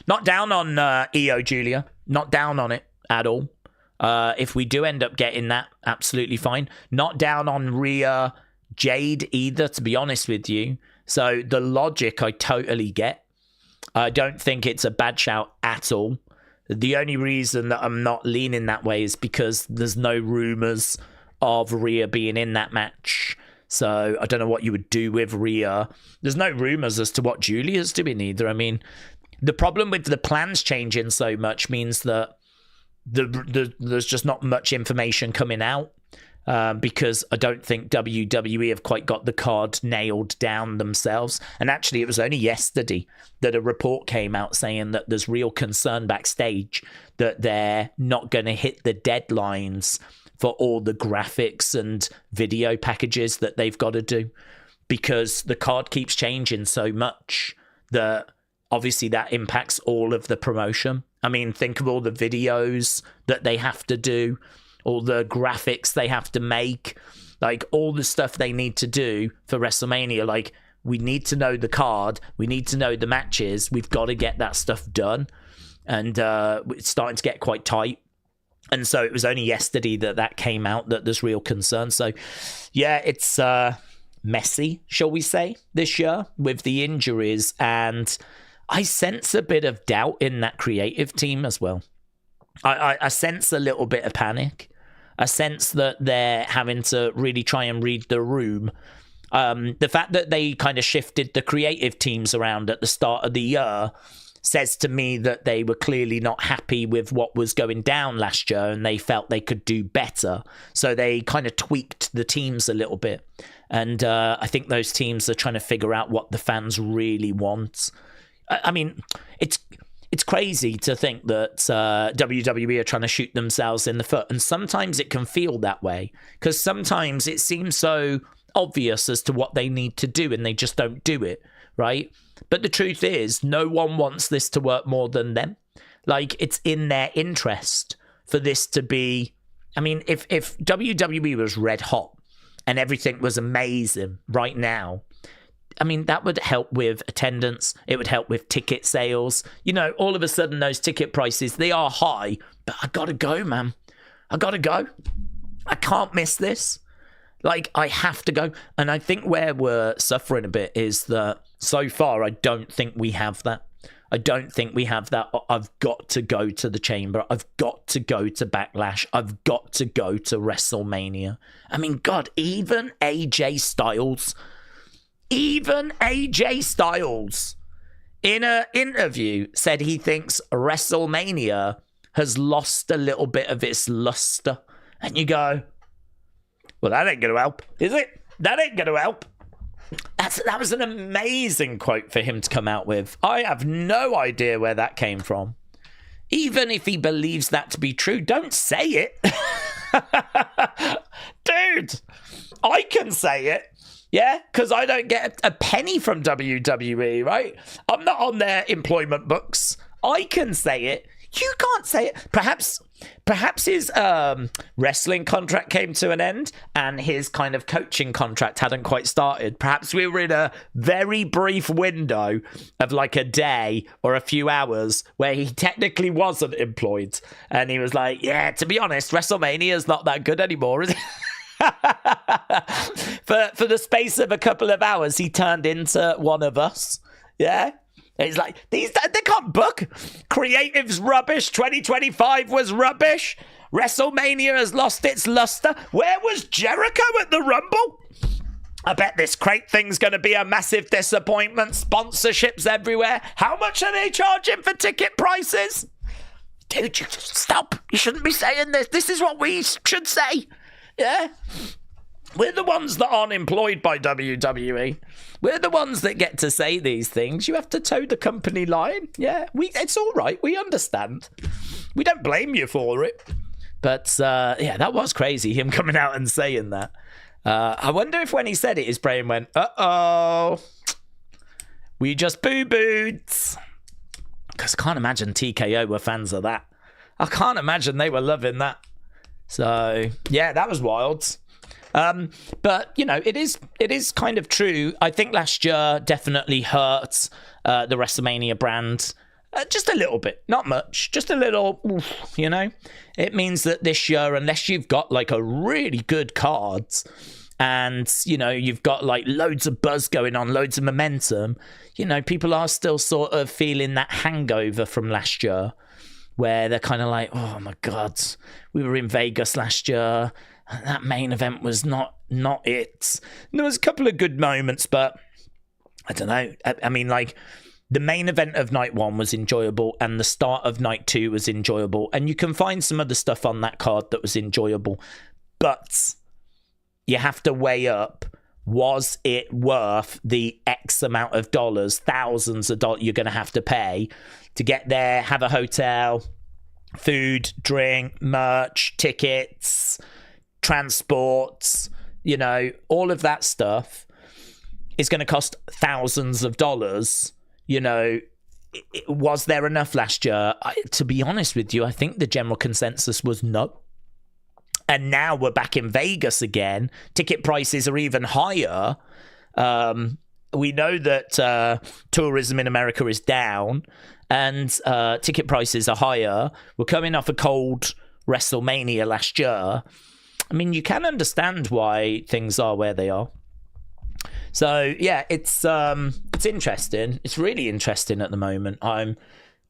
Not down on Io Julia. Not down on it at all. If we do end up getting that, absolutely fine. Not down on Rhea Jade either, to be honest with you. So the logic I totally get. I don't think it's a bad shout at all. The only reason that I'm not leaning that way is because there's no rumors of Rhea being in that match. So I don't know what you would do with Rhea. There's no rumors as to what Julia's doing either. I mean, the problem with the plans changing so much means that there's just not much information coming out. Because I don't think WWE have quite got the card nailed down themselves. And actually, it was only yesterday that a report came out saying that there's real concern backstage that they're not going to hit the deadlines for all the graphics and video packages that they've got to do, because the card keeps changing so much that obviously that impacts all of the promotion. I mean, think of all the videos that they have to do, all the graphics they have to make, like all the stuff they need to do for WrestleMania. Like, we need to know the card, we need to know the matches, we've got to get that stuff done. And it's starting to get quite tight. And so it was only yesterday that came out that there's real concern. So, yeah, it's messy, shall we say, this year with the injuries. And I sense a bit of doubt in that creative team as well. I sense a little bit of panic. I sense that they're having to really try and read the room. The fact that they kind of shifted the creative teams around at the start of the year says to me that they were clearly not happy with what was going down last year and they felt they could do better. So they kind of tweaked the teams a little bit. And I think those teams are trying to figure out what the fans really want. I mean, it's crazy to think that WWE are trying to shoot themselves in the foot. And sometimes it can feel that way, because sometimes it seems so obvious as to what they need to do and they just don't do it, right? But the truth is, no one wants this to work more than them. Like, it's in their interest for this to be... I mean, if WWE was red hot and everything was amazing right now, I mean, that would help with attendance. It would help with ticket sales. You know, all of a sudden, those ticket prices, they are high. But I got to go, man. I got to go. I can't miss this. Like, I have to go. And I think where we're suffering a bit is that so far, I don't think we have that. I don't think we have that. I've got to go to the Chamber. I've got to go to Backlash. I've got to go to WrestleMania. I mean, God, even AJ Styles... Even AJ Styles, in an interview, said he thinks WrestleMania has lost a little bit of its luster. And you go, well, that ain't going to help, is it? That ain't going to help. That was an amazing quote for him to come out with. I have no idea where that came from. Even if he believes that to be true, don't say it. Dude, I can say it. Yeah, because I don't get a penny from WWE, right? I'm not on their employment books. I can say it. You can't say it. Perhaps his wrestling contract came to an end and his kind of coaching contract hadn't quite started. Perhaps we were in a very brief window of like a day or a few hours where he technically wasn't employed. And he was like, yeah, to be honest, WrestleMania is not that good anymore, is it? for the space of a couple of hours, he turned into one of us. Yeah, it's like they can't book. Creative's rubbish. 2025 was rubbish. WrestleMania has lost its luster. Where was Jericho at the Rumble? I bet this crate thing's going to be a massive disappointment. Sponsorships everywhere. How much are they charging for ticket prices? Dude, you stop. You shouldn't be saying this. This is what we should say. Yeah, we're the ones that aren't employed by WWE. We're the ones that get to say these things. You have to toe the company line. Yeah, it's all right. We understand. We don't blame you for it. But yeah, that was crazy, him coming out and saying that. I wonder if when he said it, his brain went, uh-oh, we just boo-booed. Because I can't imagine TKO were fans of that. I can't imagine they were loving that. So, yeah, that was wild. But, you know, it is kind of true. I think last year definitely hurt the WrestleMania brand. Just a little bit, not much, just a little, you know. It means that this year, unless you've got like a really good cards and, you know, you've got like loads of buzz going on, loads of momentum, you know, people are still sort of feeling that hangover from last year where they're kind of like, oh my God, we were in Vegas last year. That main event was not it. There was a couple of good moments, but I don't know. I mean, like, the main event of night 1 was enjoyable and the start of night 2 was enjoyable. And you can find some other stuff on that card that was enjoyable. But you have to weigh up, was it worth the X amount of dollars, thousands of dollars you're going to have to pay to get there, have a hotel, food, drink, merch, tickets, transports, you know, all of that stuff is going to cost thousands of dollars. You know, was there enough last year? To be honest with you, I think the general consensus was no. And now we're back in Vegas again. Ticket prices are even higher. We know that tourism in America is down and ticket prices are higher. We're coming off a cold WrestleMania last year. I mean, you can understand why things are where they are. So yeah, it's interesting. It's really interesting at the moment.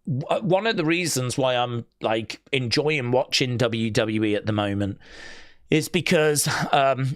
One of the reasons why I'm like enjoying watching WWE at the moment is because,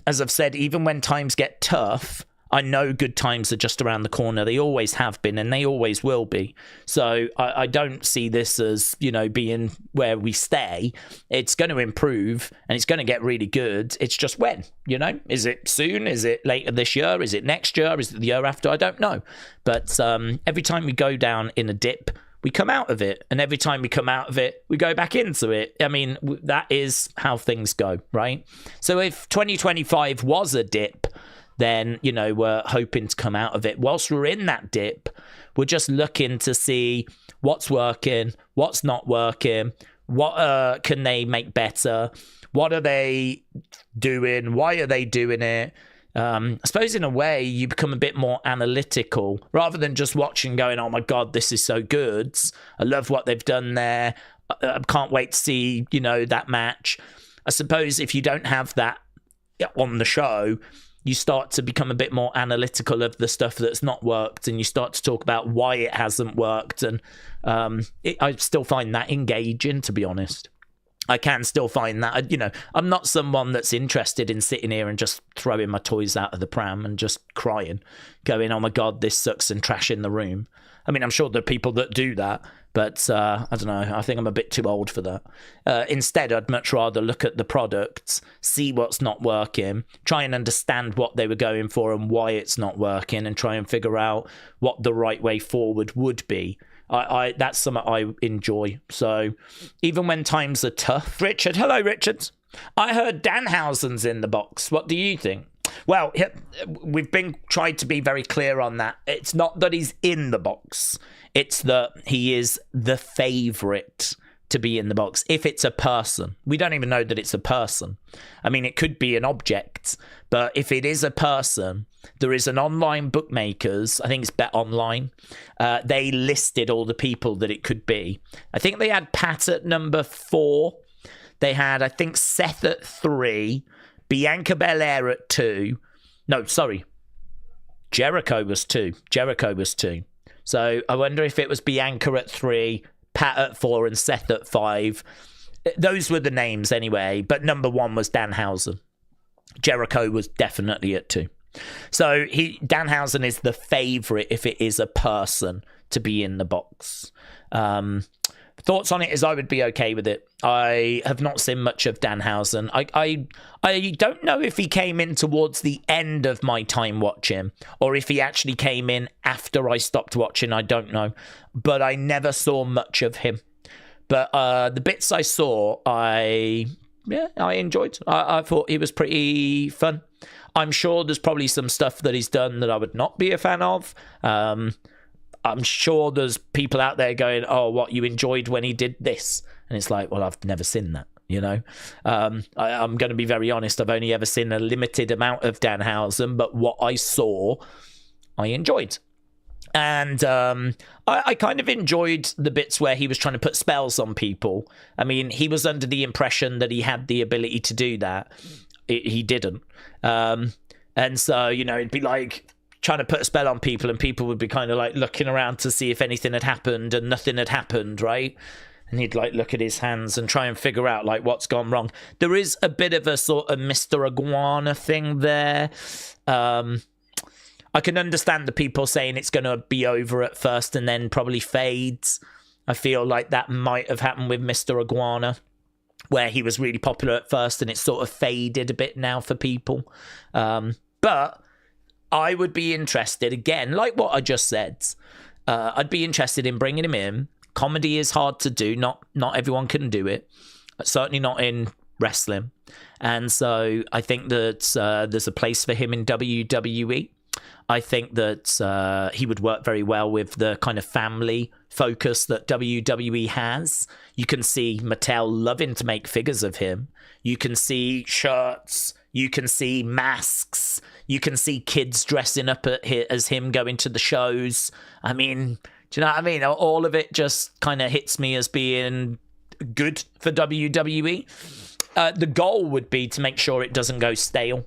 as I've said, even when times get tough, I know good times are just around the corner. They always have been, and they always will be. So I don't see this as, you know, being where we stay. It's going to improve, and it's going to get really good. It's just when, you know? Is it soon? Is it later this year? Is it next year? Is it the year after? I don't know. But every time we go down in a dip, we come out of it. And every time we come out of it, we go back into it. I mean, that is how things go, right? So if 2025 was a dip, then, you know, we're hoping to come out of it. Whilst we're in that dip, we're just looking to see what's working, what's not working, what can they make better, what are they doing, why are they doing it. I suppose in a way you become a bit more analytical rather than just watching going, oh my God, this is so good. I love what they've done there. I can't wait to see, you know, that match. I suppose if you don't have that on the show, you start to become a bit more analytical of the stuff that's not worked, and you start to talk about why it hasn't worked. And I still find that engaging, to be honest. I can still find that, you know, I'm not someone that's interested in sitting here and just throwing my toys out of the pram and just crying, going, oh my God, this sucks, and trashing the room. I mean, I'm sure there are people that do that, but I don't know. I think I'm a bit too old for that. Instead, I'd much rather look at the products, see what's not working, try and understand what they were going for and why it's not working, and try and figure out what the right way forward would be. That's something I enjoy. So even when times are tough. Richard, hello, Richard. I heard Danhausen's in the box. What do you think? Well, we've been tried to be very clear on that. It's not that he's in the box. It's that he is the favourite to be in the box. If it's a person, we don't even know that it's a person. I mean, it could be an object, but if it is a person, there is an online bookmakers, I think it's Bet Online. They listed all the people that it could be. I think they had Pat at number 4. They had, I think, Seth at 3, Bianca Belair at 2. No, sorry. Jericho was 2. So I wonder if it was Bianca at 3, Pat at 4, and Seth at 5. Those were the names anyway, but number 1 was Danhausen. Jericho was definitely at 2. So Danhausen is the favourite if it is a person to be in the box. Thoughts on it is I would be okay with it. I have not seen much of Danhausen. I don't know if he came in towards the end of my time watching or if he actually came in after I stopped watching. I don't know. But I never saw much of him. But the bits I saw, I enjoyed. I thought he was pretty fun. I'm sure there's probably some stuff that he's done that I would not be a fan of. I'm sure there's people out there going, oh, what, you enjoyed when he did this? And it's like, well, I've never seen that, you know. I'm going to be very honest. I've only ever seen a limited amount of Danhausen, but what I saw, I enjoyed. And I kind of enjoyed the bits where he was trying to put spells on people. I mean, he was under the impression that he had the ability to do that. He didn't. And so, you know, it'd be like trying to put a spell on people, and people would be kind of like looking around to see if anything had happened, and nothing had happened, right? And he'd like look at his hands and try and figure out like what's gone wrong. There is a bit of a sort of Mr. Iguana thing there. I can understand the people saying it's going to be over at first and then probably fades. I feel like that might have happened with Mr. Iguana, where he was really popular at first and it's sort of faded a bit now for people. But I would be interested, again, like what I just said, I'd be interested in bringing him in. Comedy is hard to do. Not everyone can do it. Certainly not in wrestling. And so I think that there's a place for him in WWE. I think that he would work very well with the kind of family focus that WWE has. You can see Mattel loving to make figures of him. You can see shirts. You can see masks. You can see kids dressing up as him going to the shows. I mean, do you know what I mean? All of it just kind of hits me as being good for WWE. The goal would be to make sure it doesn't go stale.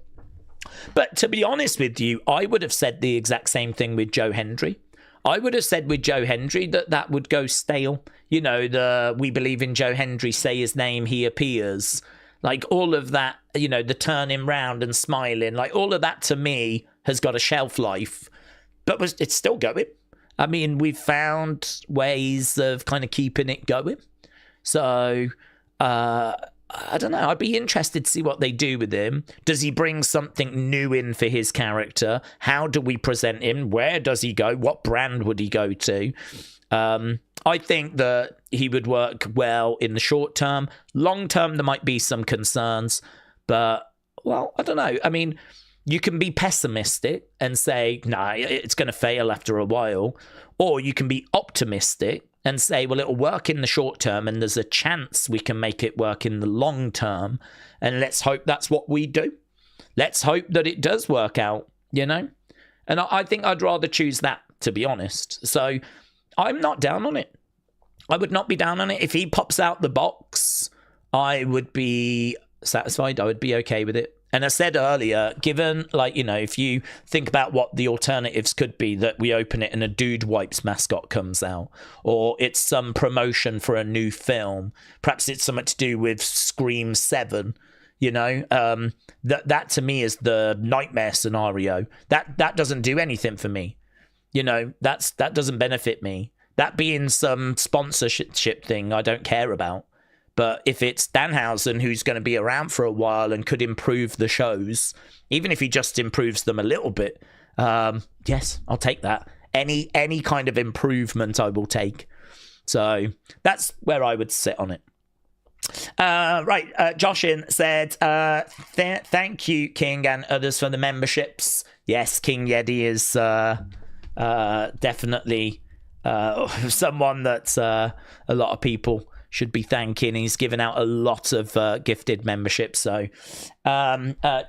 But to be honest with you, I would have said the exact same thing with Joe Hendry. I would have said with Joe Hendry that would go stale. You know, the we believe in Joe Hendry, say his name, he appears. Like all of that, you know, the turning round and smiling, like all of that to me has got a shelf life. But it's still going. I mean, we've found ways of kind of keeping it going. So, I don't know. I'd be interested to see what they do with him. Does he bring something new in for his character? How do we present him? Where does he go? What brand would he go to? I think that he would work well in the short term. Long term, there might be some concerns. But, well, I don't know. I mean, you can be pessimistic and say, nah, it's going to fail after a while. Or you can be optimistic and say, well, it'll work in the short term and there's a chance we can make it work in the long term. And let's hope that's what we do. Let's hope that it does work out, you know? And I think I'd rather choose that, to be honest. So I'm not down on it. I would not be down on it. If he pops out the box, I would be satisfied. I would be okay with it. And I said earlier, given, like, you know, if you think about what the alternatives could be, that we open it and a Dude Wipes mascot comes out, or it's some promotion for a new film, perhaps it's something to do with Scream 7, you know, that to me is the nightmare scenario. That doesn't do anything for me. You know, that doesn't benefit me. That being some sponsorship thing I don't care about. But if it's Danhausen, who's going to be around for a while and could improve the shows, even if he just improves them a little bit, yes, I'll take that. Any kind of improvement I will take. So that's where I would sit on it. Right, Joshin said, thank you, King and others, for the memberships. Yes, King Yeti is definitely someone that a lot of people should be thanking. He's given out a lot of gifted memberships. So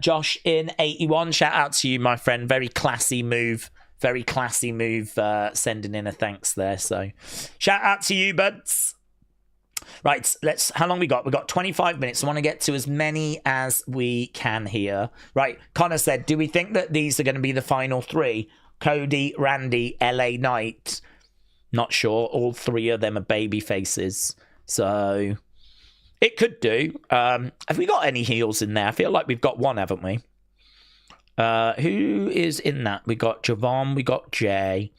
Josh in 81, shout out to you, my friend. Very classy move. Sending in a thanks there. So shout out to you, buds. Right, how long we got? We got 25 minutes. I want to get to as many as we can here. Right, Connor said, do we think that these are going to be the final three? Cody, Randy, LA Knight. Not sure. All three of them are baby faces. So it could do. Have we got any heels in there? I feel like we've got one, haven't we? Who is in that? We got Javon, we got Jay,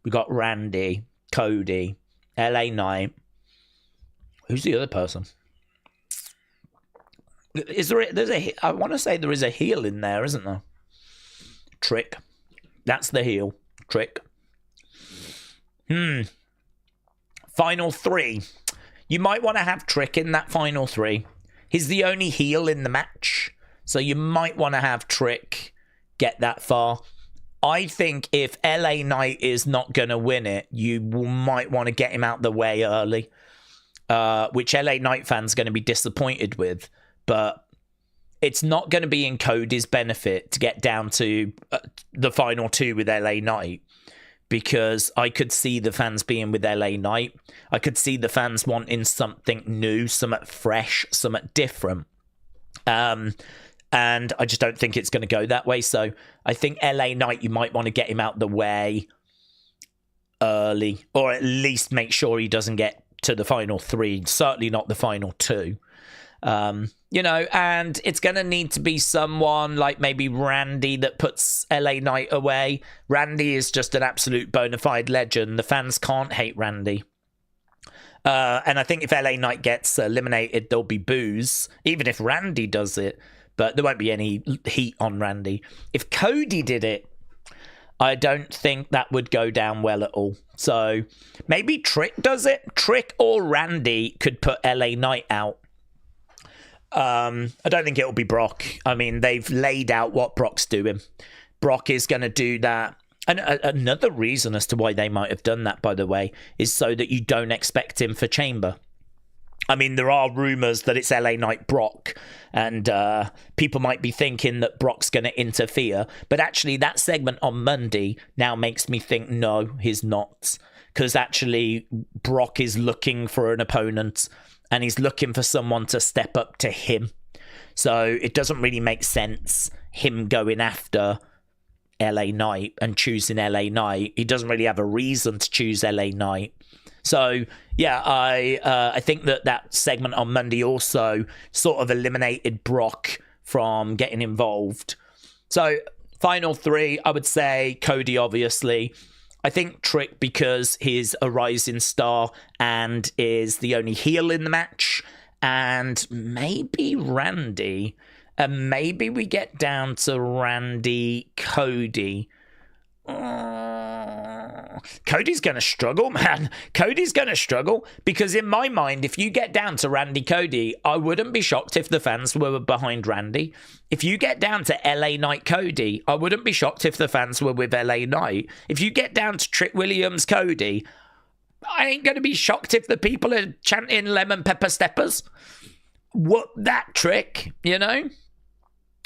we got Randy, Cody, LA Knight. Who's the other person? Is there? I want to say there is a heel in there, isn't there? Trick. That's the heel. Trick. Final three. You might want to have Trick in that final three. He's the only heel in the match. So you might want to have Trick get that far. I think if LA Knight is not going to win it, you might want to get him out the way early. which LA Knight fans are going to be disappointed with, but it's not going to be in Cody's benefit to get down to the final two with LA Knight, because I could see the fans being with LA Knight. I could see the fans wanting something new, something fresh, something different. And I just don't think it's going to go that way. So I think LA Knight, you might want to get him out the way early, or at least make sure he doesn't get to the final three, certainly not the final two. You know, and it's going to need to be someone like maybe Randy that puts LA Knight away. Randy is just an absolute bona fide legend. The fans can't hate Randy. And I think if LA Knight gets eliminated, there'll be boos, even if Randy does it, but there won't be any heat on Randy. If Cody did it, I don't think that would go down well at all. So maybe Trick does it. Trick or Randy could put LA Knight out. I don't think it'll be Brock. I mean, they've laid out what Brock's doing. Brock is going to do that. And another reason as to why they might have done that, by the way, is so that you don't expect him for Chamber. I mean, there are rumors that it's LA Knight Brock, and people might be thinking that Brock's going to interfere. But actually, that segment on Monday now makes me think, no, he's not. Because actually, Brock is looking for an opponent, and he's looking for someone to step up to him. So it doesn't really make sense, him going after LA Knight and choosing LA Knight. He doesn't really have a reason to choose LA Knight. So, yeah, I think that segment on Monday also sort of eliminated Brock from getting involved. So, final three, I would say Cody, obviously. I think Trick, because he's a rising star and is the only heel in the match. And maybe Randy. And maybe we get down to Randy, Cody. Cody's going to struggle, man. Cody's going to struggle, because in my mind, if you get down to Randy Cody, I wouldn't be shocked if the fans were behind Randy. If you get down to LA Knight Cody, I wouldn't be shocked if the fans were with LA Knight. If you get down to Trick Williams Cody, I ain't going to be shocked if the people are chanting lemon pepper steppers. What that Trick, you know?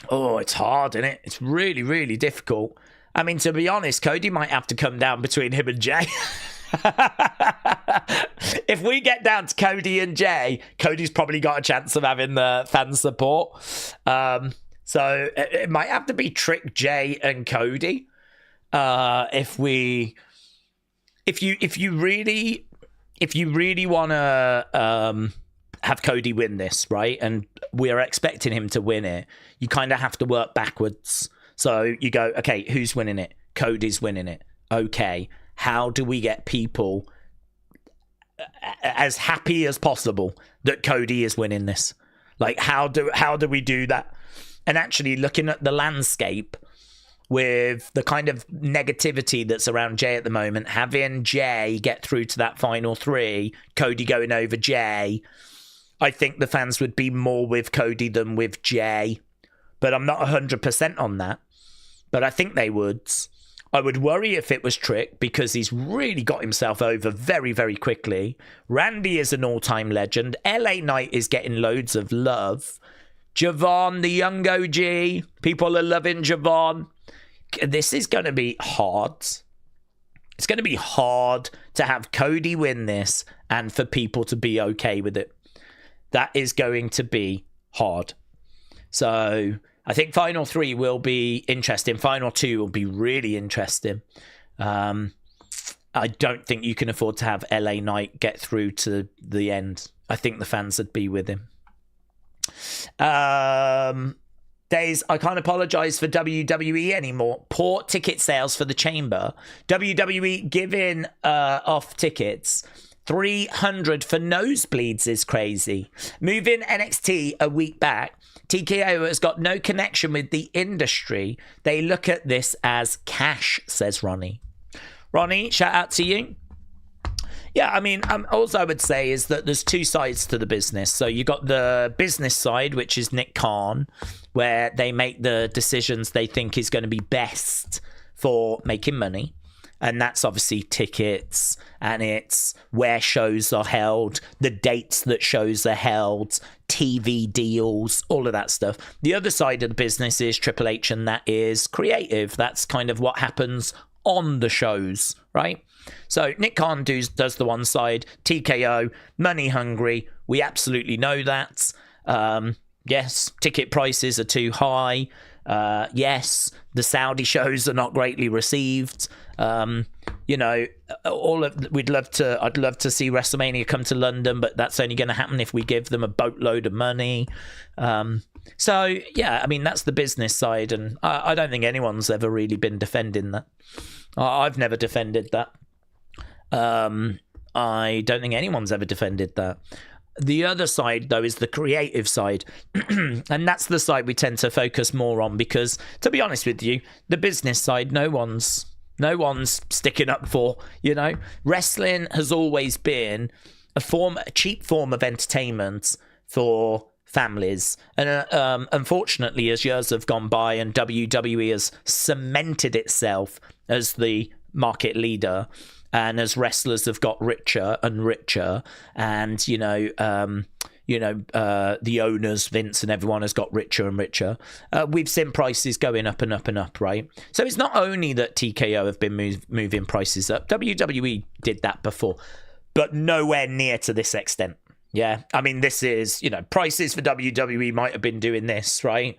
Oh, it's hard, isn't it? It's really, really difficult. I mean, to be honest, Cody might have to come down between him and Jay. If we get down to Cody and Jay, Cody's probably got a chance of having the fan support. So it might have to be Trick, Jay, and Cody. If you really want to have Cody win this, right? And we're expecting him to win it. You kind of have to work backwards. So you go, okay, who's winning it? Cody's winning it. Okay, how do we get people as happy as possible that Cody is winning this? Like, how do we do that? And actually looking at the landscape with the kind of negativity that's around Jay at the moment, having Jay get through to that final three, Cody going over Jay, I think the fans would be more with Cody than with Jay. But I'm not 100% on that. But I think they would. I would worry if it was Trick, because he's really got himself over very, very quickly. Randy is an all-time legend. LA Knight is getting loads of love. Javon, the young OG. People are loving Javon. This is going to be hard. It's going to be hard to have Cody win this and for people to be okay with it. That is going to be hard. So I think final three will be interesting. Final two will be really interesting. I don't think you can afford to have LA Knight get through to the end. I think the fans would be with him. Daze, I can't apologise for WWE anymore. Poor ticket sales for the Chamber. WWE giving off tickets. 300 for nosebleeds is crazy. Moving NXT a week back, TKO has got no connection with the industry. They look at this as cash, says Ronnie. Ronnie, shout out to you. Yeah, I mean, all I would say is that there's two sides to the business. So you got the business side, which is Nick Khan, where they make the decisions they think is going to be best for making money. And that's obviously tickets, and it's where shows are held, the dates that shows are held, TV deals, all of that stuff. The other side of the business is Triple H, and that is creative. That's kind of what happens on the shows, right? So Nick Khan does the one side, TKO, money hungry. We absolutely know that. Yes, ticket prices are too high. Yes, the Saudi shows are not greatly received. You know, I'd love to see WrestleMania come to London, but that's only going to happen if we give them a boatload of money. So yeah, I mean, that's the business side, and I don't think anyone's ever really been defending that. I've never defended that. I don't think anyone's ever defended that. The other side, though, is the creative side. And that's the side we tend to focus more on because, to be honest with you, the business side, no one's sticking up for, you know. Wrestling has always been a cheap form of entertainment for families. And unfortunately, as years have gone by and WWE has cemented itself as the market leader, and as wrestlers have got richer and richer, and the owners, Vince and everyone, has got richer and richer, we've seen prices going up and up and up, right? So it's not only that TKO have been moving prices up. WWE did that before, but nowhere near to this extent. Yeah, I mean, this is, prices for WWE might have been doing this, right?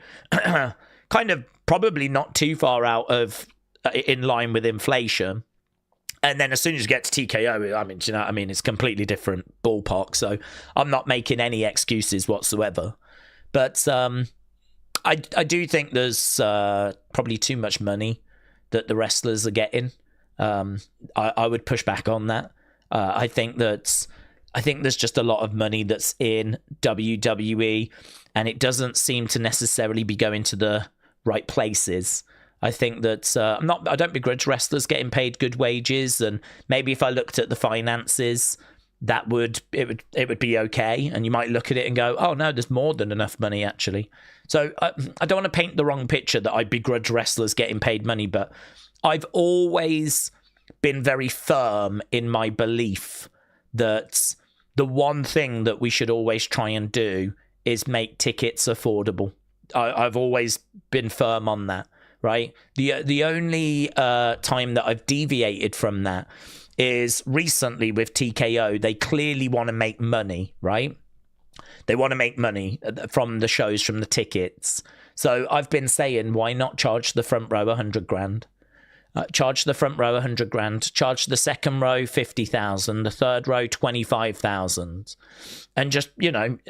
Kind of probably not too far out of in line with inflation. And then as soon as you get to TKO, I mean, do you know what I mean? It's completely different ballpark. So I'm not making any excuses whatsoever. But I do think there's probably too much money that the wrestlers are getting. I would push back on that. I think there's just a lot of money that's in WWE, and it doesn't seem to necessarily be going to the right places. I think that I don't begrudge wrestlers getting paid good wages, and maybe if I looked at the finances, it would be okay. And you might look at it and go, oh no, there's more than enough money actually. So I don't want to paint the wrong picture that I begrudge wrestlers getting paid money, but I've always been very firm in my belief that the one thing that we should always try and do is make tickets affordable. I've always been firm on that. Right. The only time that I've deviated from that is recently with TKO. They clearly want to make money, right? They want to make money from the shows, from the tickets. So I've been saying, why not charge the front row $100,000? Charge the front row $100,000. Charge the second row $50,000. The third row $25,000. And just you ain't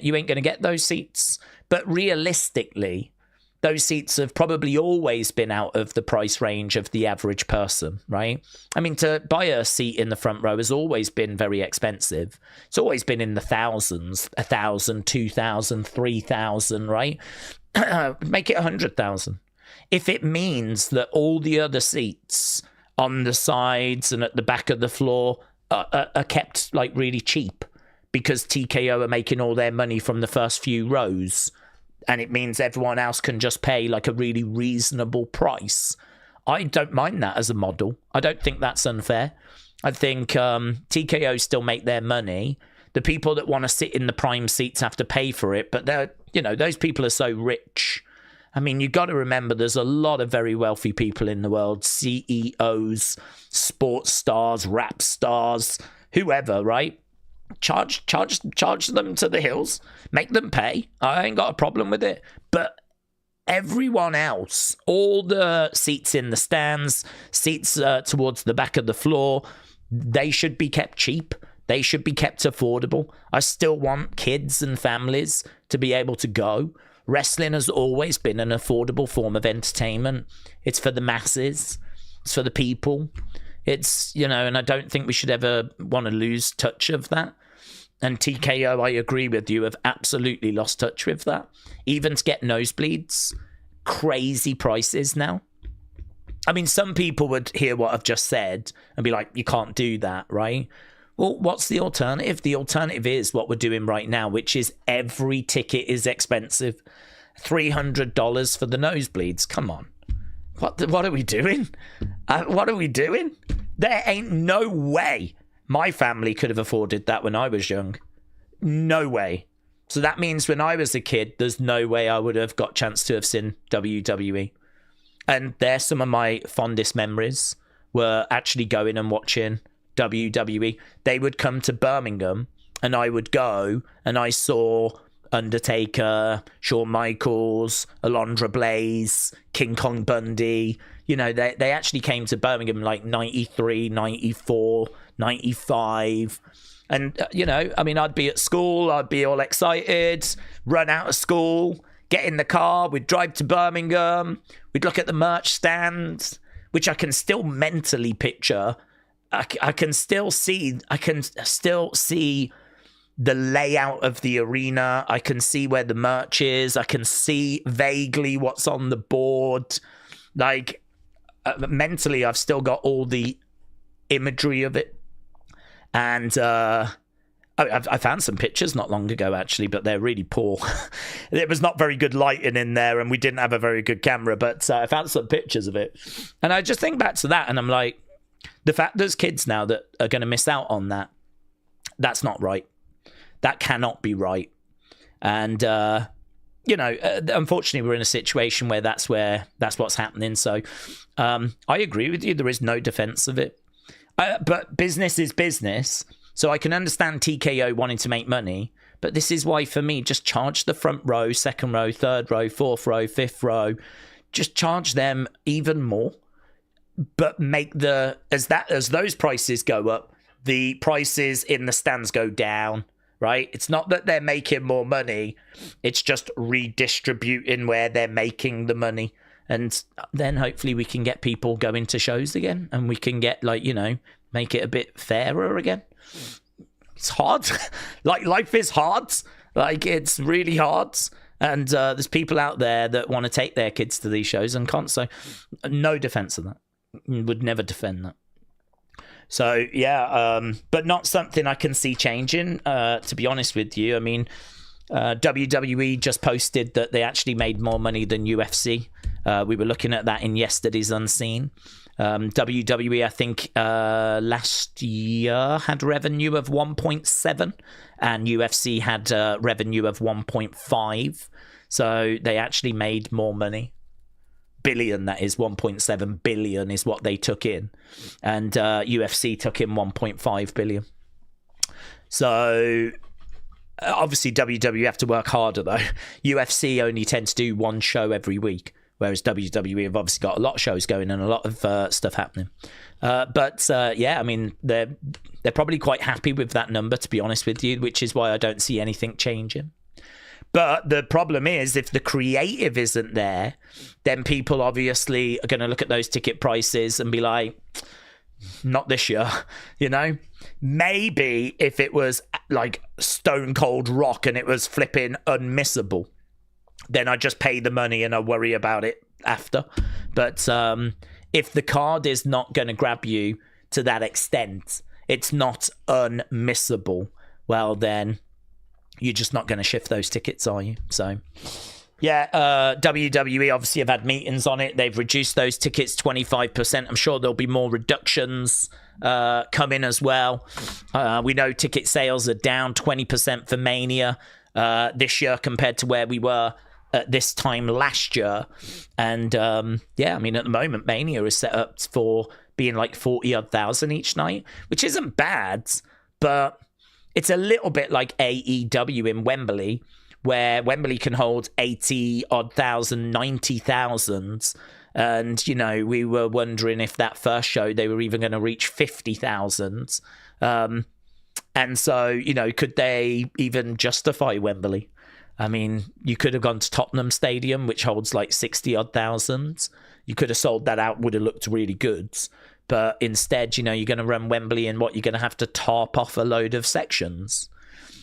going to get those seats. But realistically, those seats have probably always been out of the price range of the average person, right? I mean, to buy a seat in the front row has always been very expensive. It's always been in the thousands, 1,000, 2,000, 3,000, right? Make it 100,000. If it means that all the other seats on the sides and at the back of the floor are kept like really cheap because TKO are making all their money from the first few rows, and it means everyone else can just pay like a really reasonable price, I don't mind that as a model. I don't think that's unfair. I think TKO still make their money. The people that want to sit in the prime seats have to pay for it, but those people are so rich. I mean, you got to remember there's a lot of very wealthy people in the world, CEOs, sports stars, rap stars, whoever, right? Charge them to the hills, make them pay. I ain't got a problem with it. But everyone else, all the seats in the stands, seats towards the back of the floor, they should be kept cheap. They should be kept affordable. I still want kids and families to be able to go. Wrestling has always been an affordable form of entertainment. It's for the masses. It's for the people. It's, and I don't think we should ever want to lose touch of that. And TKO, I agree with you, have absolutely lost touch with that. Even to get nosebleeds, crazy prices now. I mean, some people would hear what I've just said and be like, you can't do that, right? Well, what's the alternative? The alternative is what we're doing right now, which is every ticket is expensive. $300 for the nosebleeds. Come on. What are we doing? What are we doing? There ain't no way my family could have afforded that when I was young. No way. So that means when I was a kid, there's no way I would have got a chance to have seen WWE. And there's some of my fondest memories were actually going and watching WWE. They would come to Birmingham and I would go and I saw Undertaker, Shawn Michaels, Alundra Blaze, King Kong Bundy. You know, they actually came to Birmingham like 93, 94, 95. And, you know, I mean, I'd be at school, I'd be all excited, run out of school, get in the car, we'd drive to Birmingham, we'd look at the merch stand, which I can still mentally picture. I can still see the layout of the arena. I can see where the merch is. I can see vaguely what's on the board. Like, mentally, I've still got all the imagery of it. And I found some pictures not long ago, actually, but they're really poor. It was not very good lighting in there, and we didn't have a very good camera, but I found some pictures of it. And I just think back to that, and I'm like, the fact there's kids now that are going to miss out on that, that's not right. That cannot be right. And, you know, unfortunately, we're in a situation where that's what's happening. So I agree with you. There is no defense of it. But business is business. So I can understand TKO wanting to make money. But this is why, for me, just charge the front row, second row, third row, fourth row, fifth row. Just charge them even more. But make as those prices go up, the prices in the stands go down. Right? It's not that they're making more money. It's just redistributing where they're making the money. And then hopefully we can get people going to shows again. And we can get, like, you know, make it a bit fairer again. It's hard. Like, life is hard. Like, it's really hard. And there's people out there that want to take their kids to these shows and can't. So no defense of that. Would never defend that. So, yeah, but not something I can see changing, to be honest with you. I mean, WWE just posted that they actually made more money than UFC. We were looking at that in yesterday's Unseen. WWE, I think, last year had revenue of 1.7 and UFC had revenue of 1.5. So they actually made more money. Billion, that is 1.7 billion is what they took in, and UFC took in 1.5 billion. So obviously WWE have to work harder though. UFC only tend to do one show every week, whereas WWE have obviously got a lot of shows going and a lot of stuff happening. But yeah, I mean, they're probably quite happy with that number, to be honest with you, which is why I don't see anything changing. But the problem is, if the creative isn't there, then people obviously are going to look at those ticket prices and be like, not this year, you know? Maybe if it was like Stone Cold Rock and it was flipping unmissable, then I just pay the money and I worry about it after. But if the card is not going to grab you to that extent, it's not unmissable, well then you're just not going to shift those tickets, are you? So, yeah, WWE obviously have had meetings on it. They've reduced those tickets 25%. I'm sure there'll be more reductions coming as well. We know ticket sales are down 20% for Mania this year compared to where we were at this time last year. And, yeah, I mean, at the moment, Mania is set up for being like 40-odd thousand each night, which isn't bad, but it's a little bit like AEW in Wembley, where Wembley can hold 80-odd thousand, 90,000. And, you know, we were wondering if that first show they were even going to reach 50,000. And so, you know, could they even justify Wembley? I mean, you could have gone to Tottenham Stadium, which holds like 60-odd thousand. You could have sold that out, would have looked really good. But instead, you know, you're going to run Wembley and what, you're going to have to tarp off a load of sections.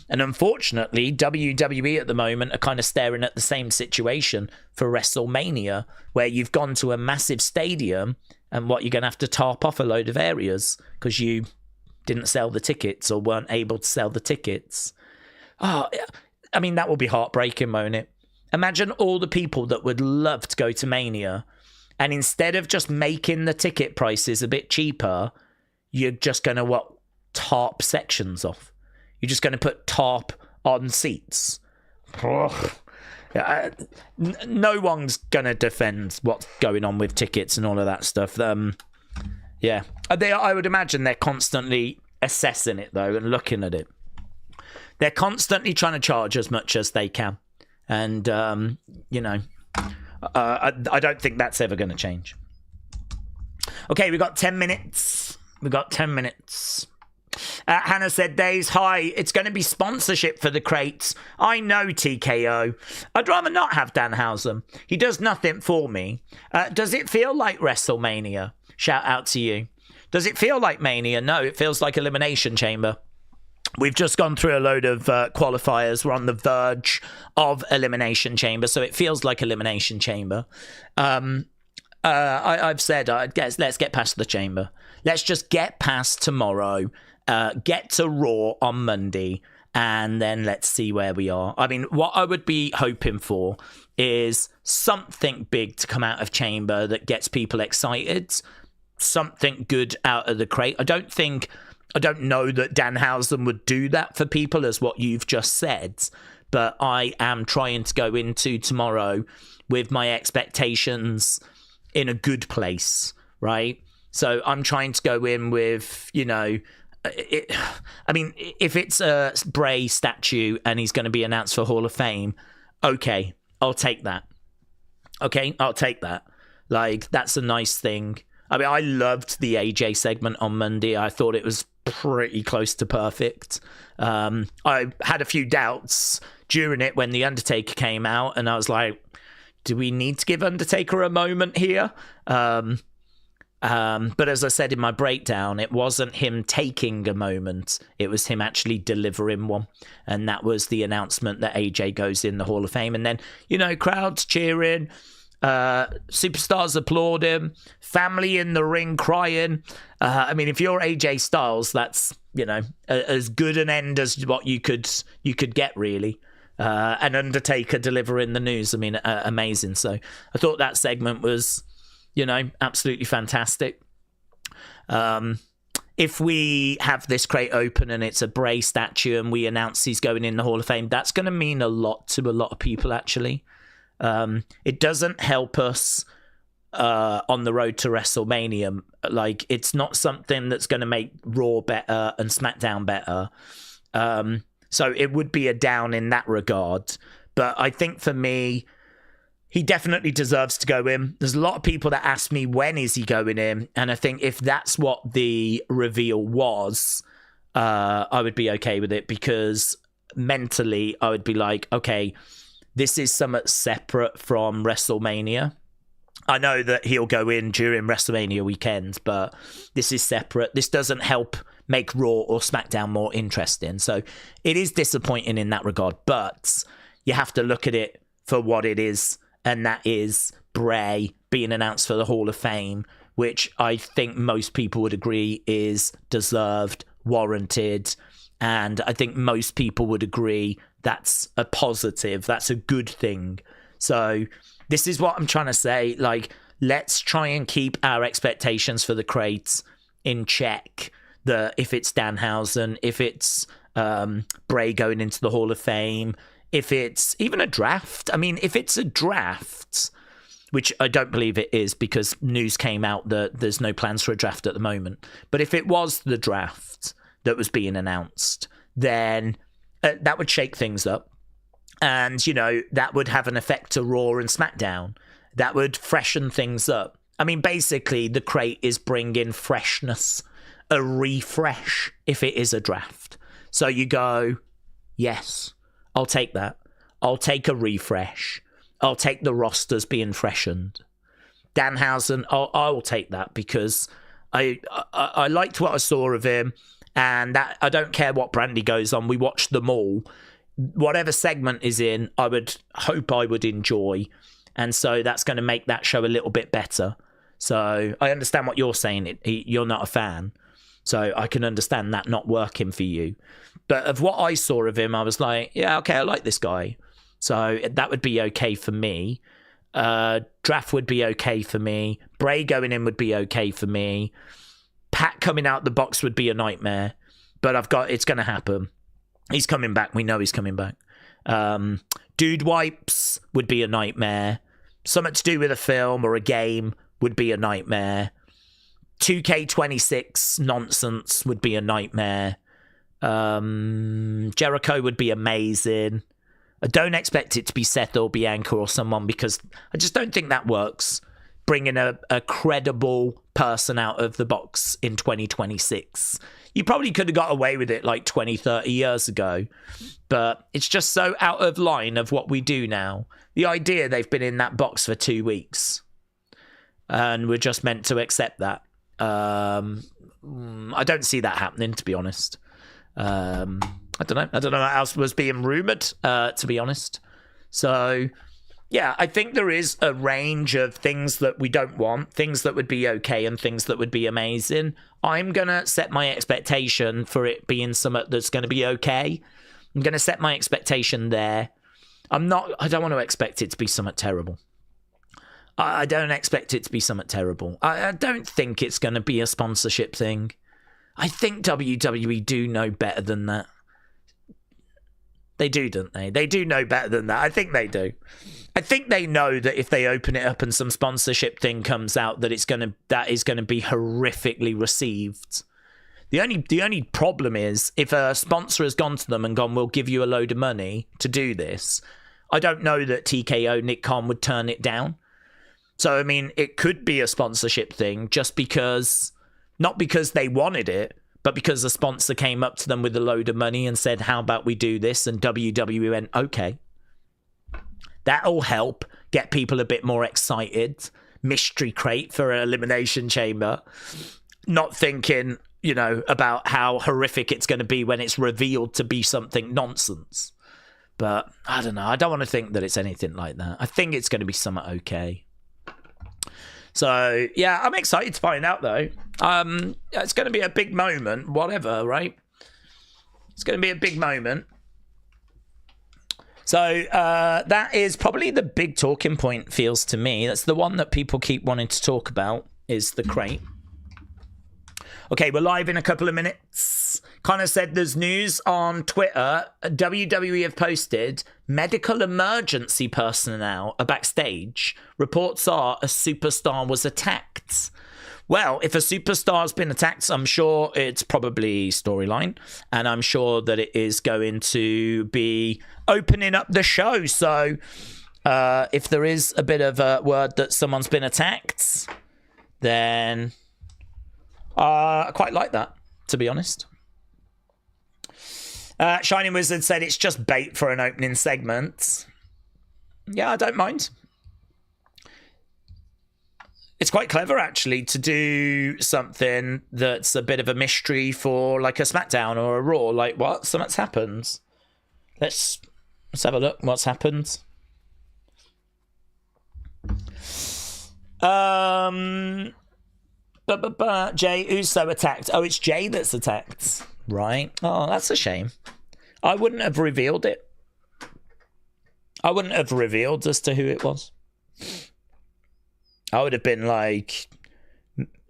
And unfortunately, WWE at the moment are kind of staring at the same situation for WrestleMania, where you've gone to a massive stadium and what, you're going to have to tarp off a load of areas because you didn't sell the tickets or weren't able to sell the tickets. Oh, I mean, that will be heartbreaking, won't it? Imagine all the people that would love to go to Mania And instead of just making the ticket prices a bit cheaper, you're just going to tarp sections off. You're just going to put tarp on seats. No one's going to defend what's going on with tickets and all of that stuff. Yeah. I would imagine they're constantly assessing it, though, and looking at it. They're constantly trying to charge as much as they can. And, you know, I don't think that's ever going to change. Okay, we've got 10 minutes. Hannah said, Daze, hi, it's going to be sponsorship for the crates. I know, TKO. I'd rather not have Danhausen. He does nothing for me. Does it feel like WrestleMania? Shout out to you. Does it feel like Mania? No, it feels like Elimination Chamber. We've just gone through a load of qualifiers. We're on the verge of Elimination Chamber, so it feels like Elimination Chamber. I've said, let's get past the Chamber. Let's just get past tomorrow, get to Raw on Monday, and then let's see where we are. I mean, what I would be hoping for is something big to come out of Chamber that gets people excited, something good out of the crate. I don't know that Danhausen would do that for people, as what you've just said, but I am trying to go into tomorrow with my expectations in a good place, right? So I'm trying to go in with, you know, if it's a Bray statue and he's going to be announced for Hall of Fame, okay, I'll take that. Okay, I'll take that. Like, that's a nice thing. I mean, I loved the AJ segment on Monday. I thought it was pretty close to perfect. I had a few doubts during it when The Undertaker came out, and I was like, do we need to give Undertaker a moment here? But as I said in my breakdown, it wasn't him taking a moment. It was him actually delivering one. And that was the announcement that AJ goes in the Hall of Fame. And then, you know, crowds cheering, superstars applaud him, family in the ring crying. I mean, if you're AJ Styles, that's, you know, as good an end as what you could get, really. And Undertaker delivering the news, I mean, amazing. So I thought that segment was, you know, absolutely fantastic. If we have this crate open and it's a Bray statue and we announce he's going in the Hall of Fame, that's going to mean a lot to a lot of people, actually. It doesn't help us on the road to WrestleMania. Like, it's not something that's going to make Raw better and SmackDown better. So it would be a down in that regard. But I think for me, he definitely deserves to go in. There's a lot of people that ask me, when is he going in? And I think if that's what the reveal was, I would be okay with it, because mentally I would be like, okay, this is somewhat separate from WrestleMania. I know that he'll go in during WrestleMania weekend, but this is separate. This doesn't help make Raw or SmackDown more interesting. So it is disappointing in that regard, but you have to look at it for what it is, and that is Bray being announced for the Hall of Fame, which I think most people would agree is deserved, warranted, and I think most people would agree that's a positive, that's a good thing. So this is what I'm trying to say. Like, let's try and keep our expectations for the crates in check. If it's Danhausen, if it's Bray going into the Hall of Fame, if it's even a draft. I mean, if it's a draft, which I don't believe it is, because news came out that there's no plans for a draft at the moment. But if it was the draft that was being announced, then that would shake things up. And, you know, that would have an effect to Raw and SmackDown. That would freshen things up. I mean, basically, the crate is bringing freshness, a refresh, if it is a draft. So you go, yes, I'll take that. I'll take a refresh. I'll take the rosters being freshened. Danhausen, I'll take that, because I liked what I saw of him, and that I don't care what brand he goes on. We watched them all. Whatever segment is in, I would hope I would enjoy, and so that's going to make that show a little bit better. So I understand what you're saying. You're not a fan, so I can understand that not working for you. But of what I saw of him, I was like, yeah, okay, I like this guy. So that would be okay for me. Draft would be okay for me. Bray going in would be okay for me. Pat coming out the box would be a nightmare. But it's going to happen. He's coming back. We know he's coming back. Dude wipes would be a nightmare. Something to do with a film or a game would be a nightmare. 2K26 nonsense would be a nightmare. Jericho would be amazing. I don't expect it to be Seth or Bianca or someone, because I just don't think that works. Bringing a credible person out of the box in 2026. You probably could have got away with it like 20, 30 years ago, but it's just so out of line of what we do now. The idea they've been in that box for 2 weeks and we're just meant to accept that. I don't see that happening, to be honest. I don't know what else was being rumoured, to be honest. So, yeah, I think there is a range of things that we don't want, things that would be okay and things that would be amazing. I'm going to set my expectation for it being something that's going to be okay. I'm going to set my expectation there. I don't want to expect it to be something terrible. I don't expect it to be something terrible. I don't think it's going to be a sponsorship thing. I think WWE do know better than that. They do, don't they? They do know better than that. I think they do. I think they know that if they open it up and some sponsorship thing comes out, that is going to be horrifically received. The only problem is if a sponsor has gone to them and gone, "We'll give you a load of money to do this." I don't know that TKO Nick Khan would turn it down. So I mean, it could be a sponsorship thing, just because, not because they wanted it, but because a sponsor came up to them with a load of money and said, "How about we do this?" And WWE went, "Okay." That'll help get people a bit more excited. Mystery crate for an Elimination Chamber. Not thinking, about how horrific it's going to be when it's revealed to be something nonsense. But I don't know. I don't want to think that it's anything like that. I think it's going to be something okay. So, yeah, I'm excited to find out, though. It's going to be a big moment, whatever, right? It's going to be a big moment. So, that is probably the big talking point, feels to me. That's the one that people keep wanting to talk about, is the crate. Okay, we're live in a couple of minutes. Connor said there's news on Twitter. WWE have posted medical emergency personnel are backstage. Reports are a superstar was attacked. Well, if a superstar's been attacked, I'm sure it's probably storyline. And I'm sure that it is going to be opening up the show. So if there is a bit of a word that someone's been attacked, then I quite like that, to be honest. Shining Wizard said it's just bait for an opening segment. Yeah, I don't mind. It's quite clever, actually, to do something that's a bit of a mystery for, like, a SmackDown or a Raw. Like, what? Something's happened. Let's have a look. What's happened? Jay Uso attacked. Oh, it's Jay that's attacked. Right. Oh, that's a shame. I wouldn't have revealed it. I wouldn't have revealed as to who it was. I would have been like,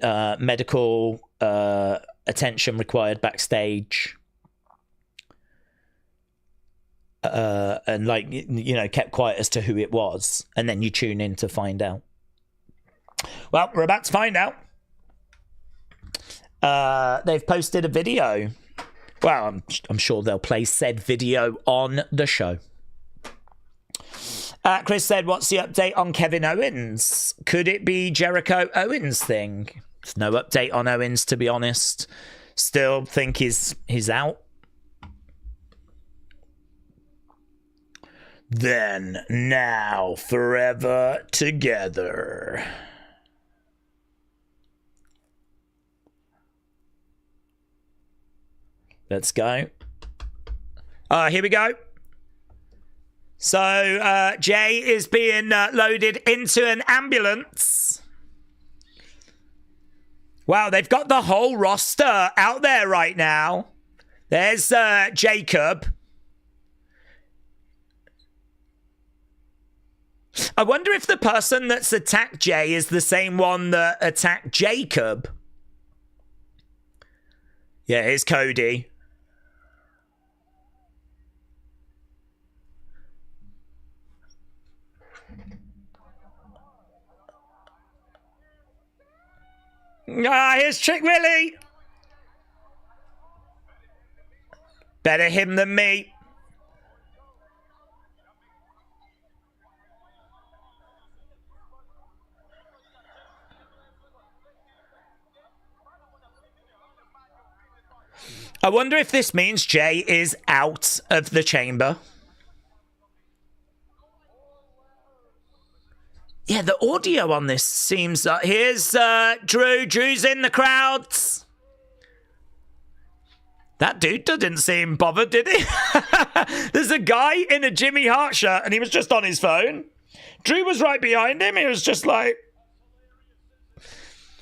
medical attention required backstage. And like, kept quiet as to who it was. And then you tune in to find out. Well, we're about to find out. They've posted a video. Well, I'm sure they'll play said video on the show. Chris said, what's the update on Kevin Owens? Could it be Jericho Owens thing? There's no update on Owens, to be honest. Still think he's out. Then, now, forever together. Let's go. Here we go. So, Jay is being loaded into an ambulance. Wow, they've got the whole roster out there right now. There's Jacob. I wonder if the person that's attacked Jay is the same one that attacked Jacob. Yeah, here's Cody. Ah, here's Chick Willie. Better him than me. I wonder if this means Jay is out of the chamber. Yeah, the audio on this seems... here's Drew. Drew's in the crowds. That dude didn't seem bothered, did he? There's a guy in a Jimmy Hart shirt and he was just on his phone. Drew was right behind him. He was just like...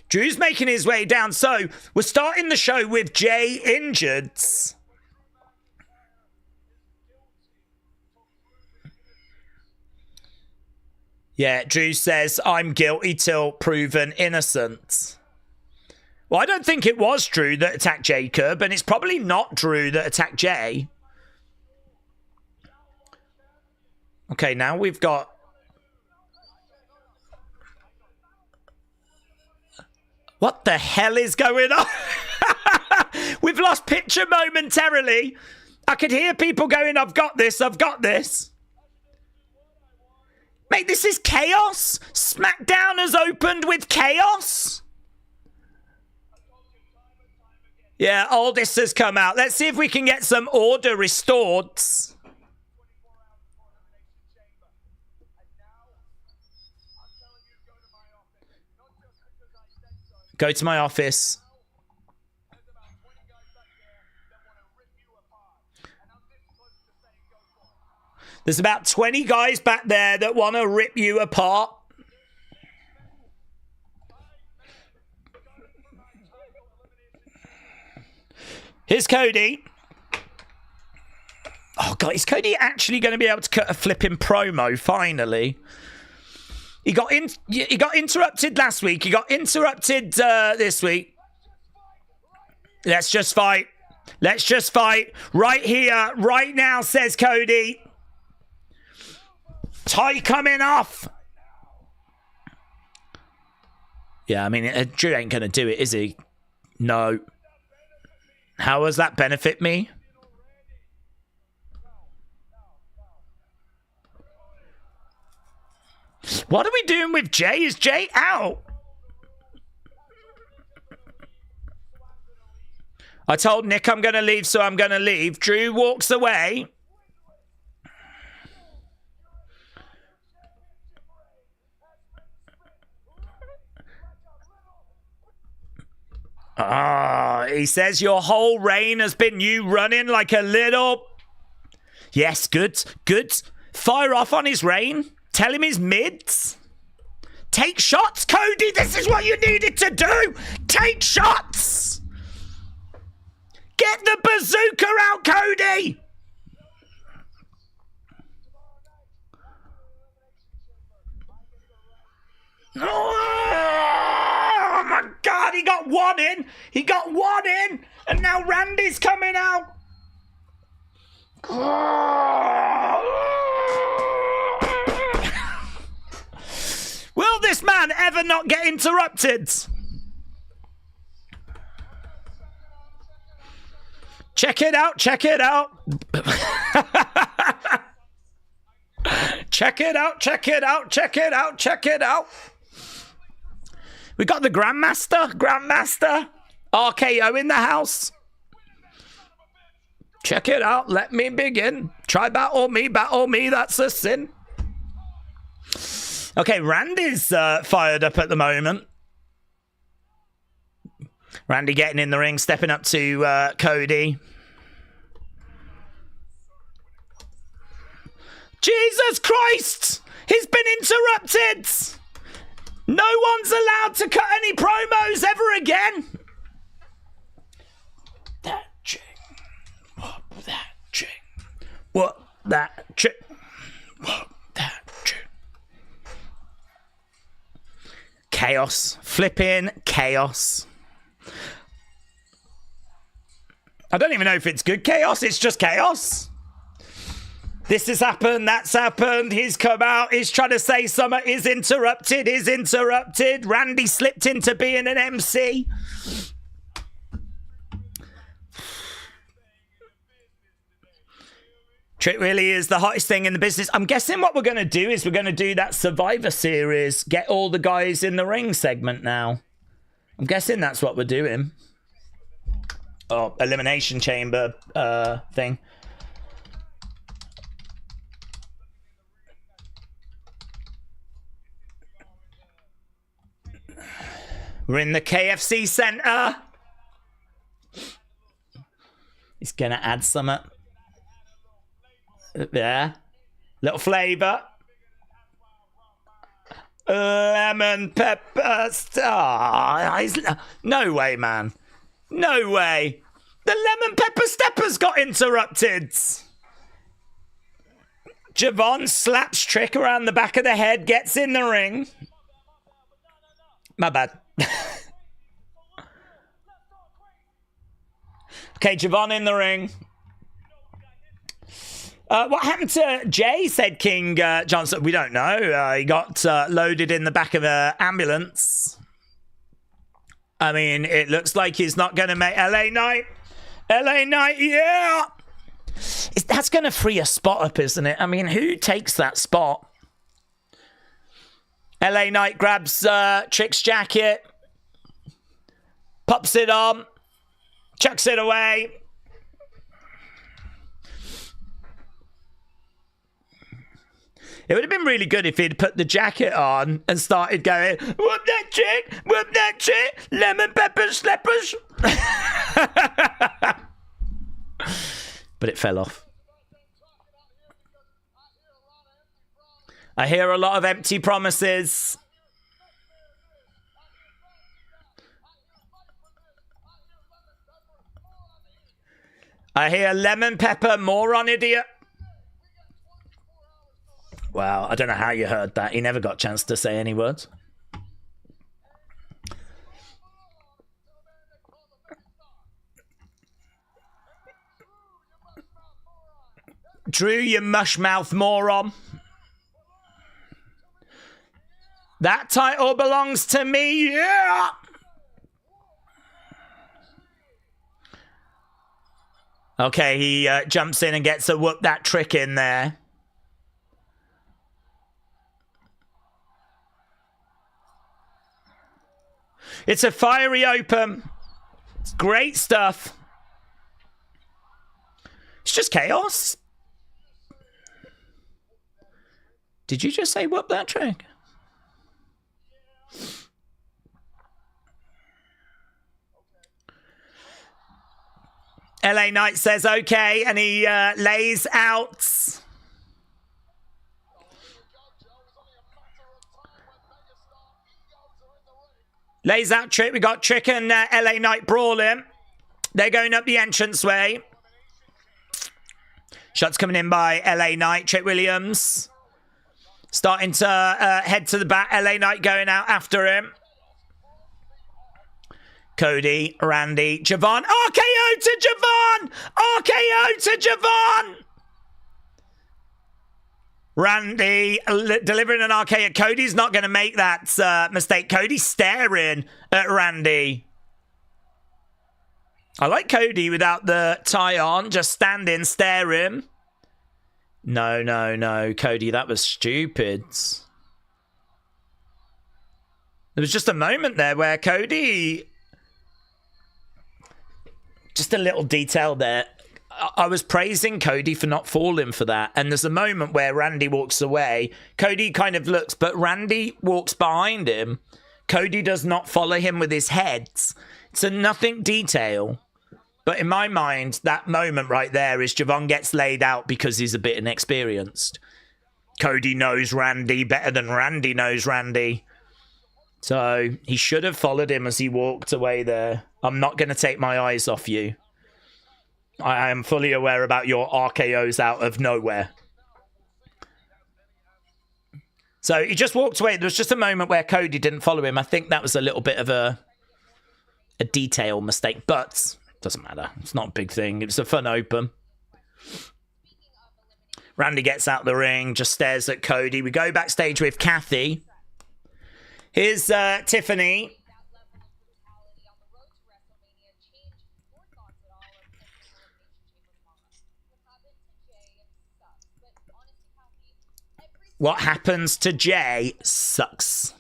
Drew's making his way down. So, we're starting the show with Jay injured. Yeah, Drew says, I'm guilty till proven innocent. Well, I don't think it was Drew that attacked Jacob, and it's probably not Drew that attacked Jay. Okay, now we've got... What the hell is going on? We've lost picture momentarily. I could hear people going, I've got this, I've got this. Mate, this is chaos. SmackDown has opened with chaos. Yeah, Aldis has come out. Let's see if we can get some order restored. Go to my office. There's about 20 guys back there that want to rip you apart. Here's Cody. Oh, God, is Cody actually going to be able to cut a flipping promo, finally? He got interrupted last week. He got interrupted this week. Let's just fight. Let's just fight. Right here, right now, says Cody. Tie coming off. Yeah, I mean, Drew ain't going to do it, is he? No. How does that benefit me? What are we doing with Jay? Is Jay out? I told Nick I'm going to leave, so I'm going to leave. Drew walks away. He says your whole reign has been you running like a little... Yes, good, good. Fire off on his reign. Tell him his mids. Take shots, Cody. This is what you needed to do. Take shots. Get the bazooka out, Cody. Oh my God, he got one in. He got one in. And now Randy's coming out. Will this man ever not get interrupted? Check it out, check it out. Check it out, check it out, check it out, check it out. We got the Grandmaster, RKO in the house. Check it out, let me begin. Try battle me, that's a sin. Okay, Randy's fired up at the moment. Randy getting in the ring, stepping up to Cody. Jesus Christ! He's been interrupted! No one's allowed to cut any promos ever again! That chick. What that chick? What that chick? What that chick? chaos. Flipping chaos. I don't even know if it's good chaos. It's just chaos. This has happened. That's happened. He's come out. He's trying to say something. He's interrupted. He's interrupted. Randy slipped into being an MC. Trick really is the hottest thing in the business. I'm guessing what we're going to do is we're going to do that Survivor Series, get all the guys in the ring segment now. I'm guessing that's what we're doing. Oh, Elimination Chamber thing. We're in the KFC Center. He's going to add some. Yeah. Little flavour. Lemon pepper. No way, man. No way. The lemon pepper stepper's got interrupted. Javon slaps Trick around the back of the head, gets in the ring. My bad. Okay, Javon in the ring. What happened to Jay, said King Johnson? We don't know. He got loaded in the back of an ambulance. I mean, it looks like he's not going to make LA Knight. LA Knight, yeah. That's going to free a spot up, isn't it? I mean, who takes that spot? LA Knight grabs Trick's jacket, pops it on, chucks it away. It would have been really good if he'd put the jacket on and started going, whoop that chick, lemon pepper slippers. But it fell off. I hear a lot of empty promises. I hear lemon pepper, moron idiot. Wow, I don't know how you heard that. He never got a chance to say any words. Drew, you mushmouth moron. That title belongs to me, yeah! Okay, he jumps in and gets a whoop that Trick in there. It's a fiery open. It's great stuff. It's just chaos. Did you just say whoop that Trick? LA Knight says okay, and he lays out. Lays out Trick. We got Trick and LA Knight brawling. They're going up the entranceway. Shots coming in by LA Knight. Trick Williams starting to head to the back. LA Knight going out after him. Cody, Randy, Javon. RKO to Javon! RKO to Javon! Randy delivering an RKO. Cody's not going to make that mistake. Cody's staring at Randy. I like Cody without the tie on, just standing, staring. No, no, no. Cody, that was stupid. There was just a moment there where Cody... Just a little detail there. I was praising Cody for not falling for that. And there's a moment where Randy walks away. Cody kind of looks, but Randy walks behind him. Cody does not follow him with his head. It's a nothing detail. But in my mind, that moment right there is Javon gets laid out because he's a bit inexperienced. Cody knows Randy better than Randy knows Randy. So he should have followed him as he walked away there. I'm not going to take my eyes off you. I am fully aware about your RKOs out of nowhere. So he just walked away. There was just a moment where Cody didn't follow him. I think that was a little bit of a detail mistake, but doesn't matter. It's not a big thing. It was a fun open. Randy gets out the ring, just stares at Cody. We go backstage with Kathy. Here's Tiffany. What happens to Jay sucks.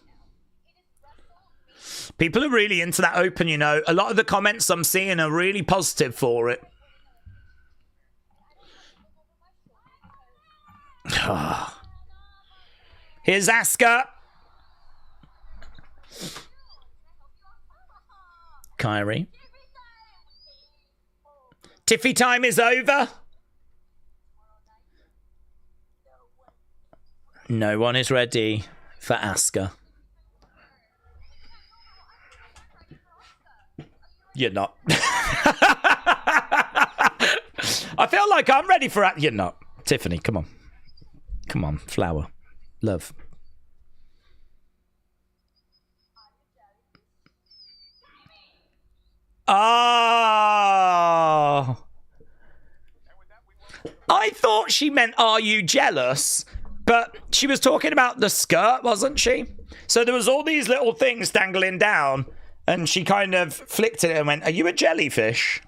People are really into that open, you know. A lot of the comments I'm seeing are really positive for it. Here's Asuka. Kyrie. Tiffy time is over. No one is ready for Asuka. You're not. I feel like I'm ready for it. You're not. Tiffany, come on. Come on, flower. Love. Oh. I thought she meant, are you jealous? But she was talking about the skirt, wasn't she? So there was all these little things dangling down, and she kind of flicked it and went, are you a jellyfish?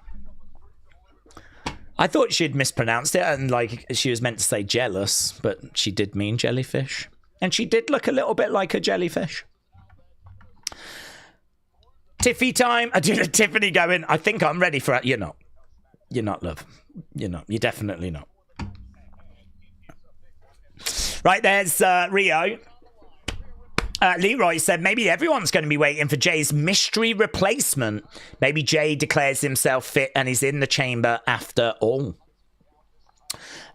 I thought she'd mispronounced it, and like she was meant to say jealous, but she did mean jellyfish. And she did look a little bit like a jellyfish. Tiffy time. I did a Tiffany going, I think I'm ready for it. You're not. You're not, love. You're not. You're definitely not. Right, there's Rio. Leroy said, maybe everyone's going to be waiting for Jay's mystery replacement. Maybe Jay declares himself fit and is in the chamber after all.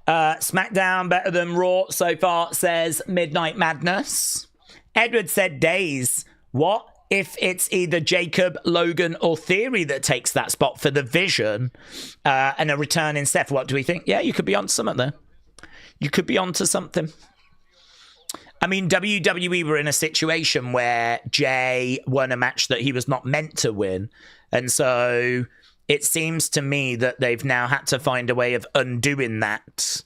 SmackDown better than Raw so far, says Midnight Madness. Edward said, Daze. What if it's either Jacob, Logan, or Theory that takes that spot for the Vision and a return in Seth? What do we think? Yeah, you could be on something there. You could be onto something. I mean, WWE were in a situation where Jay won a match that he was not meant to win. And so it seems to me that they've now had to find a way of undoing that,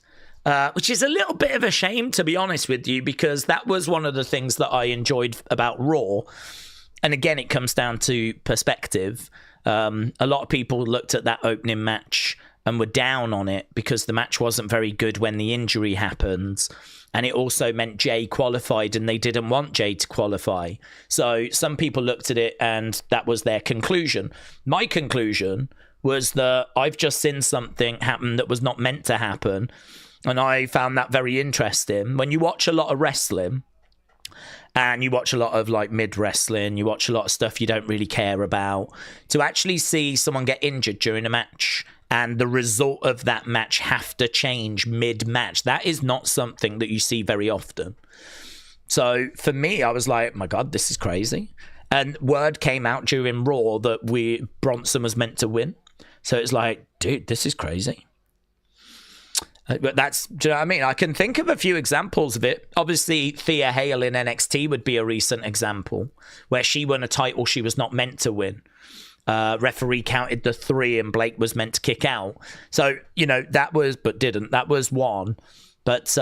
which is a little bit of a shame, to be honest with you, because that was one of the things that I enjoyed about Raw. And again, it comes down to perspective. A lot of people looked at that opening match and were down on it because the match wasn't very good when the injury happened. And it also meant Jay qualified and they didn't want Jay to qualify. So some people looked at it and that was their conclusion. My conclusion was that I've just seen something happen that was not meant to happen. And I found that very interesting. When you watch a lot of wrestling and you watch a lot of like mid wrestling, you watch a lot of stuff you don't really care about, to actually see someone get injured during a match and the result of that match have to change mid-match, that is not something that you see very often. So for me, I was like, my God, this is crazy. And word came out during Raw that Bronson was meant to win. So it's like, dude, this is crazy. But that's, do you know what I mean? I can think of a few examples of it. Obviously, Thea Hale in NXT would be a recent example where she won a title she was not meant to win. Referee counted the 3 and Blake was meant to kick out. So, you know, that was, but didn't. That was one. But,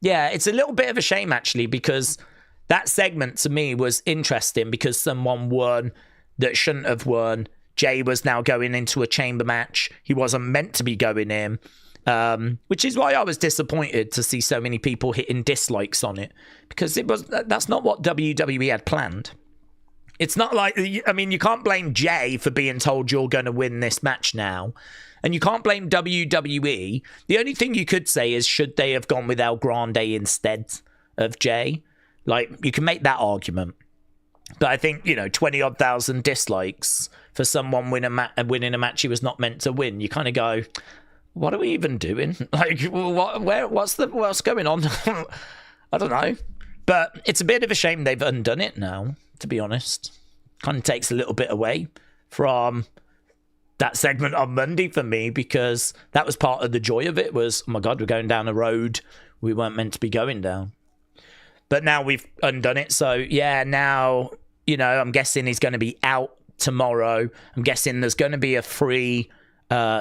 yeah, it's a little bit of a shame, actually, because that segment to me was interesting because someone won that shouldn't have won. Jay was now going into a chamber match. He wasn't meant to be going in, which is why I was disappointed to see so many people hitting dislikes on it, because that's not what WWE had planned. It's not like, I mean, you can't blame Jay for being told you're going to win this match now. And you can't blame WWE. The only thing you could say is, should they have gone with El Grande instead of Jay? Like, you can make that argument. But I think, you know, 20-odd thousand dislikes for someone winning a match he was not meant to win. You kind of go, what are we even doing? Like, what's going on? I don't know. But it's a bit of a shame they've undone it now, to be honest. Kind of takes a little bit away from that segment on Monday for me, because that was part of the joy of it was, oh my God, we're going down a road we weren't meant to be going down. But now we've undone it. So, yeah, now, you know, I'm guessing he's going to be out tomorrow. I'm guessing there's going to be a free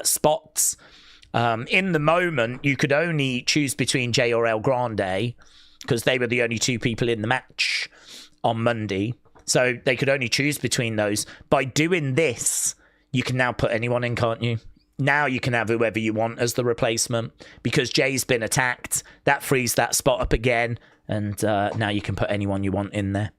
spots. In the moment, you could only choose between Jay or El Grande because they were the only two people in the match on Monday. So they could only choose between those. By doing this, you can now put anyone in, can't you? Now you can have whoever you want as the replacement because Jay's been attacked. That frees that spot up again. And now you can put anyone you want in there.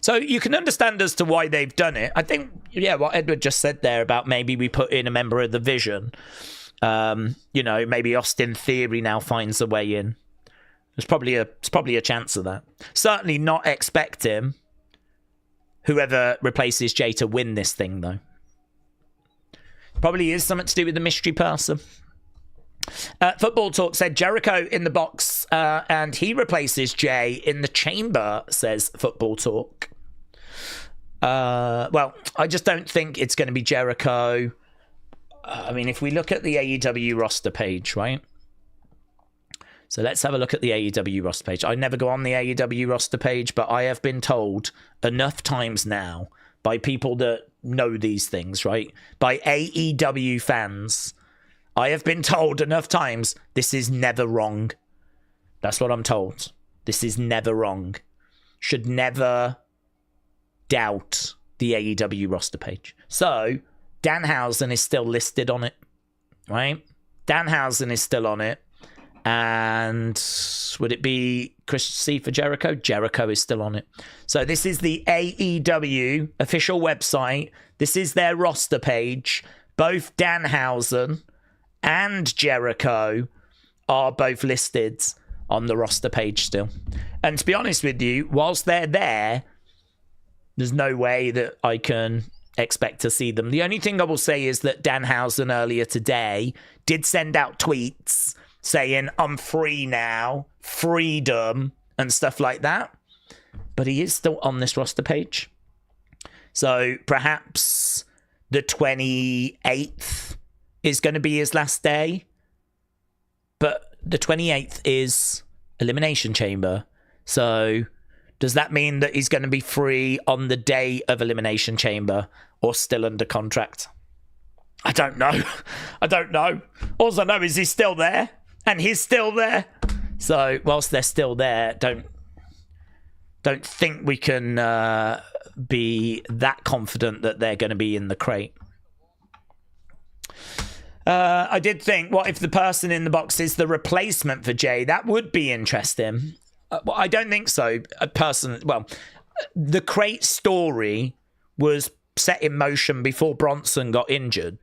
So you can understand as to why they've done it. I think, yeah, what Edward just said there about maybe we put in a member of the Vision. You know, maybe Austin Theory now finds a way in. There's probably a chance of that. Certainly not expect him, whoever replaces Jay, to win this thing, though. Probably is something to do with the mystery person. Football Talk said Jericho in the box and he replaces Jay in the chamber, says Football Talk. Well, I just don't think it's going to be Jericho. I mean, if we look at the AEW roster page, right? So let's have a look at the AEW roster page. I never go on the AEW roster page, but I have been told enough times now by people that know these things, right? By AEW fans, I have been told enough times, this is never wrong. That's what I'm told. This is never wrong. Should never doubt the AEW roster page. So, Danhausen is still listed on it, right? Danhausen is still on it. And would it be Chris C for Jericho? Jericho is still on it. So this is the AEW official website. This is their roster page. Both Danhausen and Jericho are both listed on the roster page still. And to be honest with you, whilst they're there, there's no way that I can expect to see them. The only thing I will say is that Danhausen earlier today did send out tweets saying, I'm free now, freedom, and stuff like that. But he is still on this roster page. So perhaps the 28th is going to be his last day. But the 28th is Elimination Chamber. So does that mean that he's going to be free on the day of Elimination Chamber or still under contract? I don't know. I don't know. All I know is he's still there. And he's still there. So whilst they're still there, don't think we can be that confident that they're going to be in the crate. I did think, what if the person in the box is the replacement for Jay? That would be interesting. Well, I don't think so. The crate story was set in motion before Bronson got injured.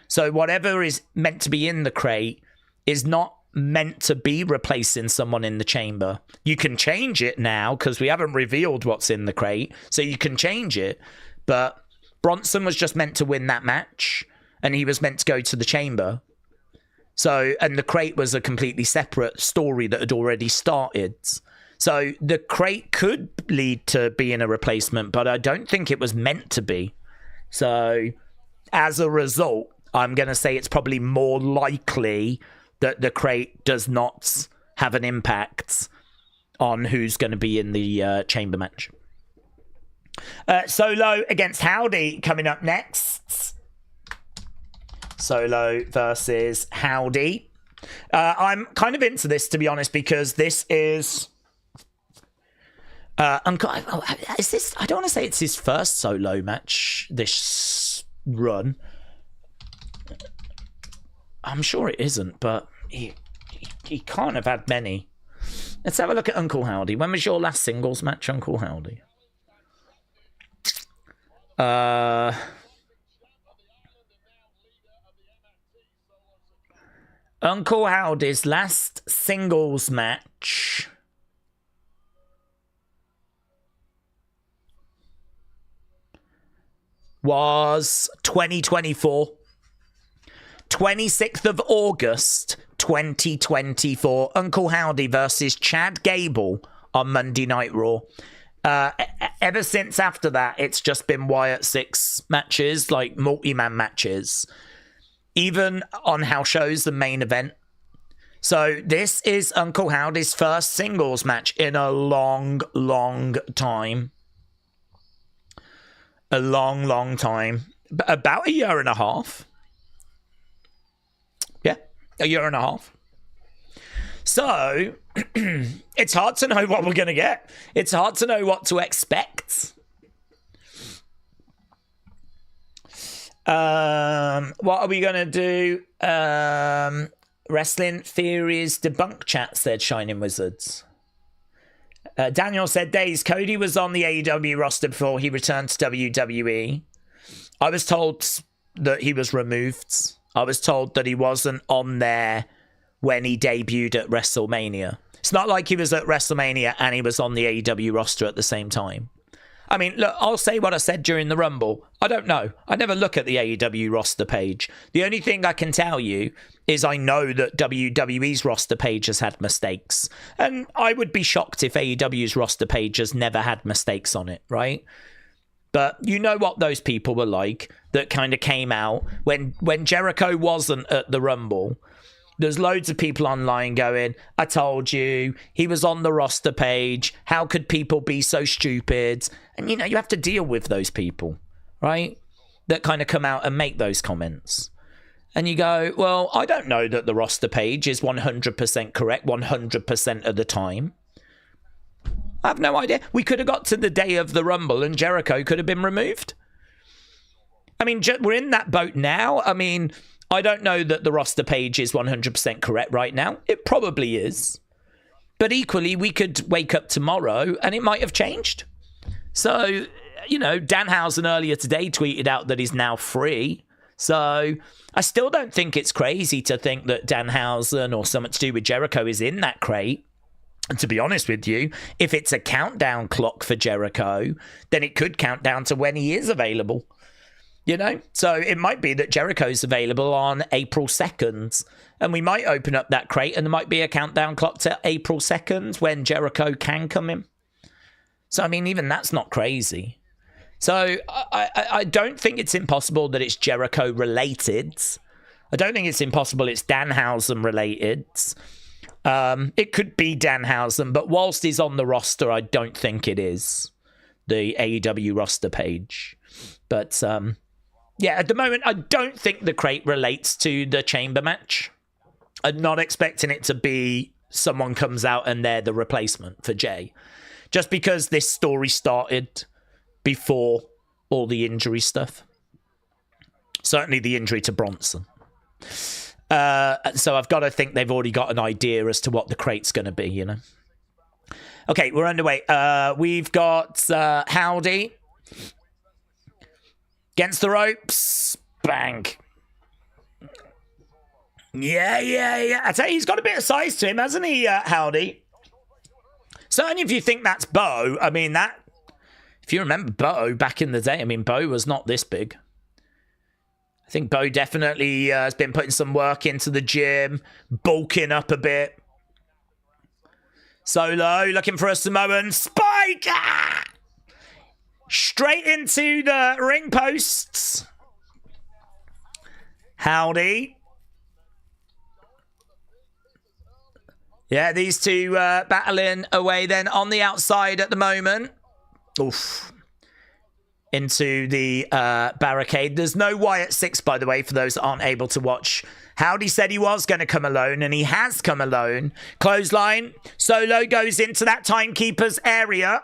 So whatever is meant to be in the crate is not meant to be replacing someone in the chamber. You can change it now because we haven't revealed what's in the crate, so you can change it. But Bronson was just meant to win that match, and he was meant to go to the chamber. So, and the crate was a completely separate story that had already started. So the crate could lead to being a replacement, but I don't think it was meant to be. So as a result, I'm going to say it's probably more likely that the crate does not have an impact on who's going to be in the chamber match. Solo against Howdy coming up next. Solo versus Howdy. I'm kind of into this, to be honest, because this is... is this? I don't want to say it's his first solo match this run. I'm sure it isn't, but he can't have had many. Let's have a look at Uncle Howdy. When was your last singles match, Uncle Howdy? Uncle Howdy's last singles match was 2024. 26th of August, 2024. Uncle Howdy versus Chad Gable on Monday Night Raw. Ever since after that, it's just been Wyatt 6 matches, like multi-man matches. Even on house shows, the main event. So this is Uncle Howdy's first singles match in a long, long time. A long, long time. About a year and a half. Yeah, a year and a half. So, it's hard to know what we're going to get. It's hard to know what to expect. What are we going to do? Wrestling Theories Debunk Chat, said Shining Wizards. Daniel said, Daze, Cody was on the AEW roster before he returned to WWE. I was told that he was removed. I was told that he wasn't on there when he debuted at WrestleMania. It's not like he was at WrestleMania and he was on the AEW roster at the same time. I mean, look, I'll say what I said during the Rumble. I don't know. I never look at the AEW roster page. The only thing I can tell you is I know that WWE's roster page has had mistakes. And I would be shocked if AEW's roster page has never had mistakes on it, right? But you know what those people were like that kind of came out when Jericho wasn't at the Rumble. There's loads of people online going, I told you, he was on the roster page. How could people be so stupid? And, you know, you have to deal with those people, right? That kind of come out and make those comments. And you go, well, I don't know that the roster page is 100% correct 100% of the time. I have no idea. We could have got to the day of the Rumble and Jericho could have been removed. I mean, we're in that boat now. I mean, I don't know that the roster page is 100% correct right now. It probably is. But equally, we could wake up tomorrow and it might have changed. So, you know, Danhausen earlier today tweeted out that he's now free. So I still don't think it's crazy to think that Danhausen or something to do with Jericho is in that crate. And to be honest with you, if it's a countdown clock for Jericho, then it could count down to when he is available. You know, so it might be that Jericho's available on April 2nd, and we might open up that crate and there might be a countdown clock to April 2nd when Jericho can come in. So, I mean, even that's not crazy. So I don't think it's impossible that it's Jericho related. I don't think it's impossible it's Danhausen related. It could be Danhausen, but whilst he's on the roster, I don't think it is the AEW roster page. But, yeah, at the moment, I don't think the crate relates to the chamber match. I'm not expecting it to be someone comes out and they're the replacement for Jay. Just because this story started before all the injury stuff. Certainly the injury to Bronson. So I've got to think they've already got an idea as to what the crate's going to be, you know. Okay, we're underway. We've got Howdy. Against the ropes. Bang. Yeah. I tell you, he's got a bit of size to him, hasn't he, Howdy? Certainly if you think that's Bo, I mean, that... If you remember Bo back in the day, I mean, Bo was not this big. I think Bo definitely has been putting some work into the gym, bulking up a bit. Solo, looking for a Samoan spike! Ah! Straight into the ring posts. Howdy. Yeah, these two battling away then on the outside at the moment. Oof. Into the barricade. There's no Wyatt 6, by the way, for those that aren't able to watch. Howdy said he was going to come alone, and he has come alone. Clothesline. Solo goes into that timekeeper's area.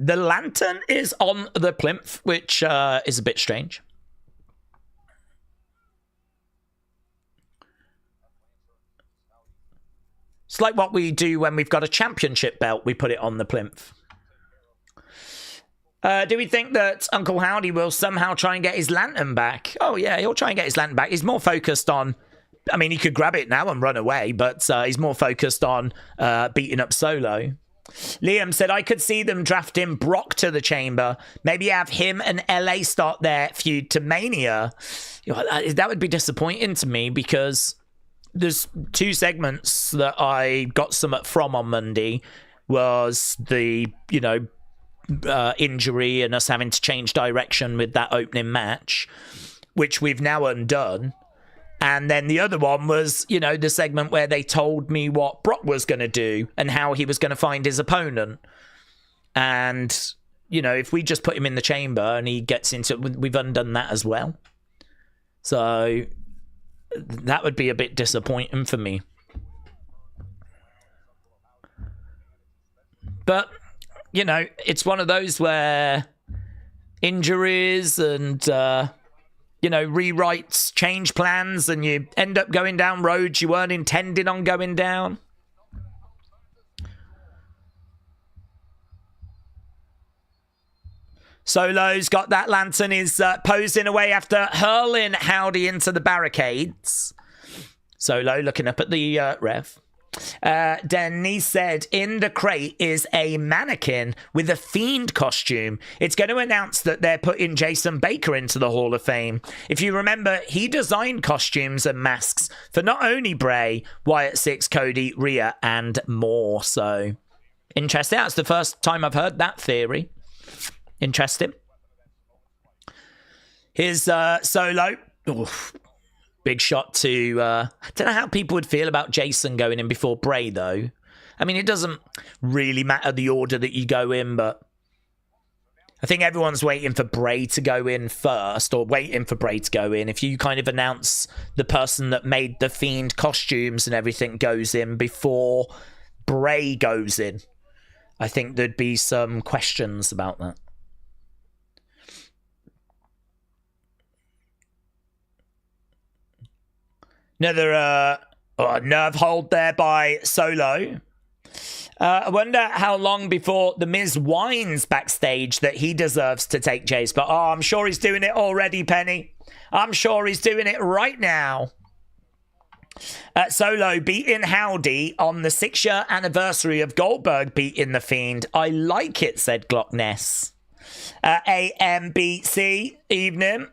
The lantern is on the plinth, which is a bit strange. It's like what we do when we've got a championship belt. We put it on the plinth. Do we think that Uncle Howdy will somehow try and get his lantern back? Oh, yeah, he'll try and get his lantern back. He's more focused on... I mean, he could grab it now and run away, but he's more focused on beating up Solo. Liam said, I could see them drafting Brock to the chamber. Maybe have him and LA start their feud to Mania. You know, that would be disappointing to me because there's two segments that I got some from on Monday. Was the, you know, injury and us having to change direction with that opening match, which we've now undone. And then the other one was, you know, the segment where they told me what Brock was going to do and how he was going to find his opponent. And, you know, if we just put him in the chamber and he gets into it, we've undone that as well. So that would be a bit disappointing for me. But, you know, it's one of those where injuries and... you know, rewrites, change plans, and you end up going down roads you weren't intending on going down. Solo's got that lantern, is posing away after hurling Howdy into the barricades. Solo looking up at the ref. Denise said, in the crate is a mannequin with a Fiend costume. It's going to announce that they're putting Jason Baker into the Hall of Fame. If you remember, he designed costumes and masks for not only Bray, Wyatt Six, Cody, Rhea, and more. So, interesting. That's the first time I've heard that theory. Interesting. Here's Solo. Oof. Big shot to... I don't know how people would feel about Jason going in before Bray, though. I mean, it doesn't really matter the order that you go in, but... I think everyone's waiting for Bray to go in first, or waiting for Bray to go in. If you kind of announce the person that made the Fiend costumes and everything goes in before Bray goes in, I think there'd be some questions about that. Another nerve hold there by Solo. I wonder how long before The Miz whines backstage that he deserves to take Jace. But I'm sure he's doing it already, Penny. I'm sure he's doing it right now. Solo beating Howdy on the 6-year anniversary of Goldberg beating The Fiend. I like it, said Glockness. AMBC, evening.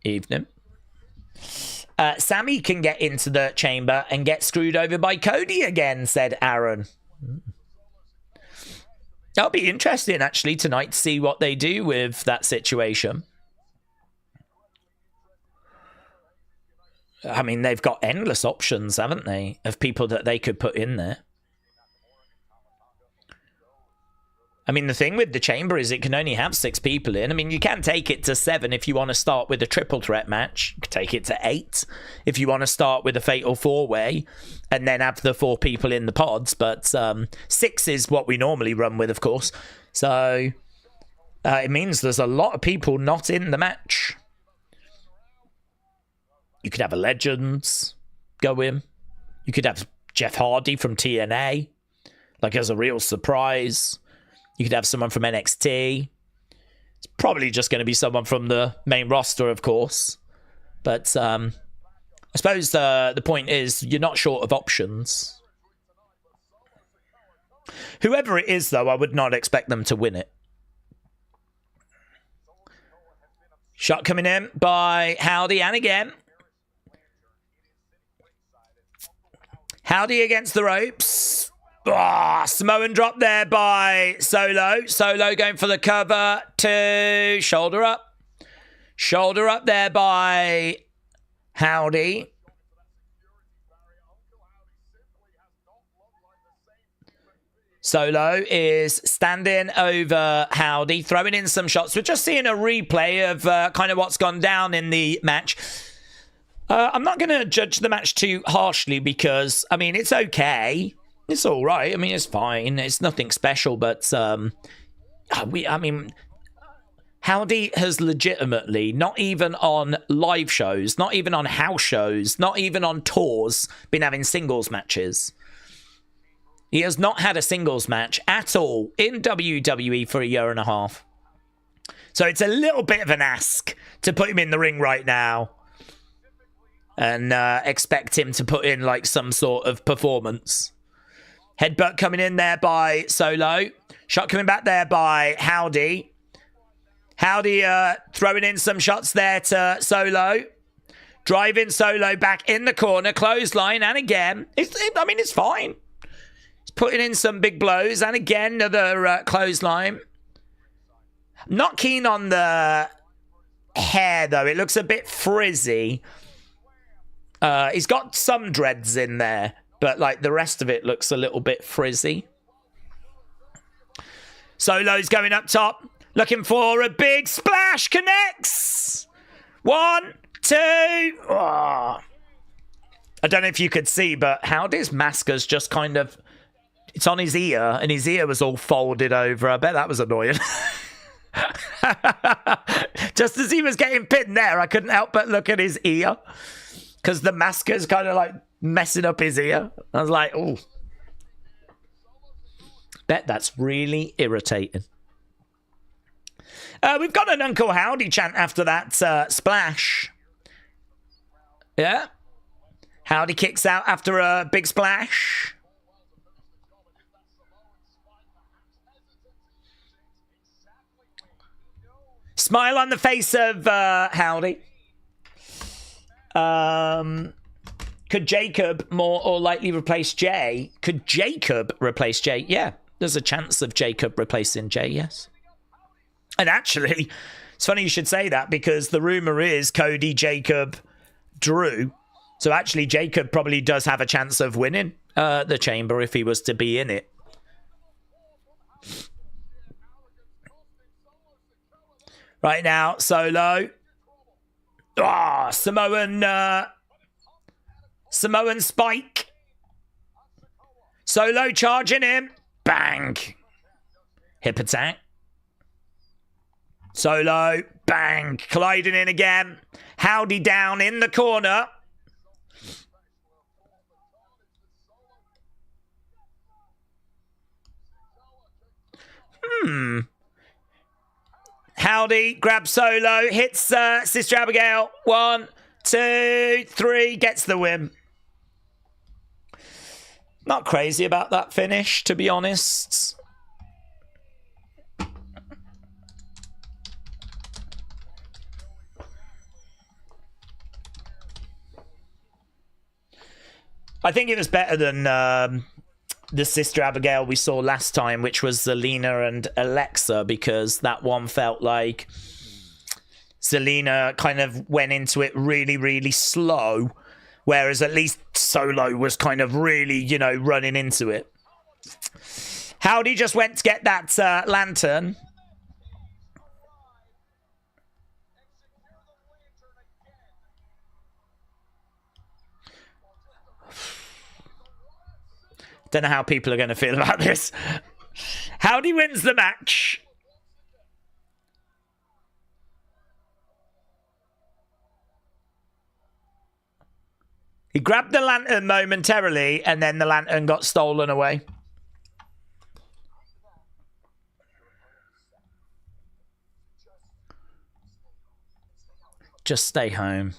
Evening. Sammy can get into the chamber and get screwed over by Cody again, said Aaron. That'll be interesting, actually, tonight to see what they do with that situation. I mean, they've got endless options, haven't they, of people that they could put in there. I mean, the thing with the chamber is it can only have 6 people in. I mean, you can take it to 7 if you want to start with a triple threat match. You can take it to 8 if you want to start with a fatal 4-way and then have the 4 people in the pods. But 6 is what we normally run with, of course. So it means there's a lot of people not in the match. You could have a Legends go in. You could have Jeff Hardy from TNA, like as a real surprise. You could have someone from NXT. It's probably just going to be someone from the main roster, of course. But I suppose the point is you're not short of options. Whoever it is, though, I would not expect them to win it. Shot coming in by Howdy, and again. Howdy against the ropes. Samoan drop there by Solo. Solo going for the cover to shoulder up. Shoulder up there by Howdy. Solo is standing over Howdy, throwing in some shots. We're just seeing a replay of kind of what's gone down in the match. I'm not going to judge the match too harshly because, I mean, it's okay. It's all right. I mean, it's fine. It's nothing special, but Howdy has legitimately, not even on live shows, not even on house shows, not even on tours, been having singles matches. He has not had a singles match at all in WWE for 1.5 years. So it's a little bit of an ask to put him in the ring right now and expect him to put in like some sort of performance. Headbutt coming in there by Solo. Shot coming back there by Howdy. Howdy throwing in some shots there to Solo. Driving Solo back in the corner. Clothesline. And again. It's fine. He's putting in some big blows. And again, another clothesline. Not keen on the hair, though. It looks a bit frizzy. He's got some dreads in there, but like the rest of it looks a little bit frizzy. Solo's going up top, looking for a big splash. Connects. 1, 2. Oh. I don't know if you could see, but Howdy's mask has just kind of... It's on his ear, and his ear was all folded over. I bet that was annoying. Just as he was getting pinned there, I couldn't help but look at his ear. Because the mask is kind of like messing up his ear. I was like, oh. Bet that's really irritating. We've got an Uncle Howdy chant after that splash. Yeah. Howdy kicks out after a big splash. Smile on the face of Howdy. Could Jacob more or likely replace Jay? Could Jacob replace Jay? Yeah, there's a chance of Jacob replacing Jay, yes. And actually, it's funny you should say that because the rumor is Cody, Jacob, Drew. So actually, Jacob probably does have a chance of winning the Chamber if he was to be in it. Right now, Solo. Ah, Samoan Spike. Solo charging him. Bang. Hip attack. Solo. Bang. Colliding in again. Howdy down in the corner. Howdy grabs Solo, hits Sister Abigail. 1, 2, 3, gets the win. Not crazy about that finish, to be honest. I think it was better than the Sister Abigail we saw last time, which was Zelina and Alexa, because that one felt like Zelina kind of went into it really, really slow, whereas at least Solo was kind of really, you know, running into it. Howdy just went to get that lantern. Don't know how people are going to feel about this. Howdy wins the match. He grabbed the lantern momentarily, and then the lantern got stolen away. Just stay home.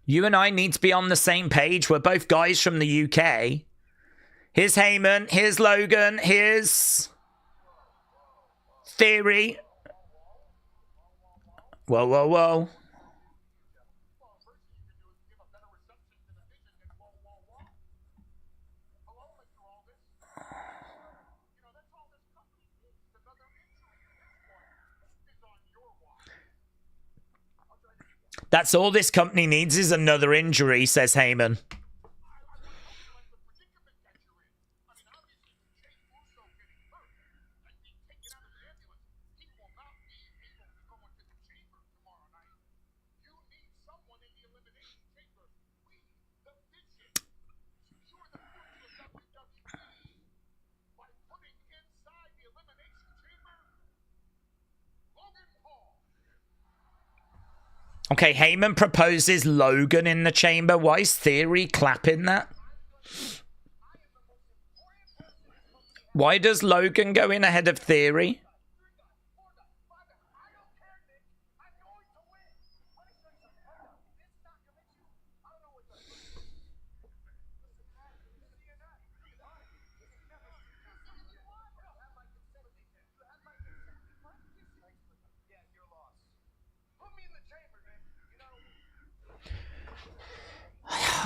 You and I need to be on the same page. We're both guys from the UK. Here's Heyman. Here's Logan. Here's Theory. Whoa, whoa, whoa. That's all this company needs is another injury, says Heyman. Okay, Heyman proposes Logan in the chamber. Why is Theory clapping that? Why does Logan go in ahead of Theory?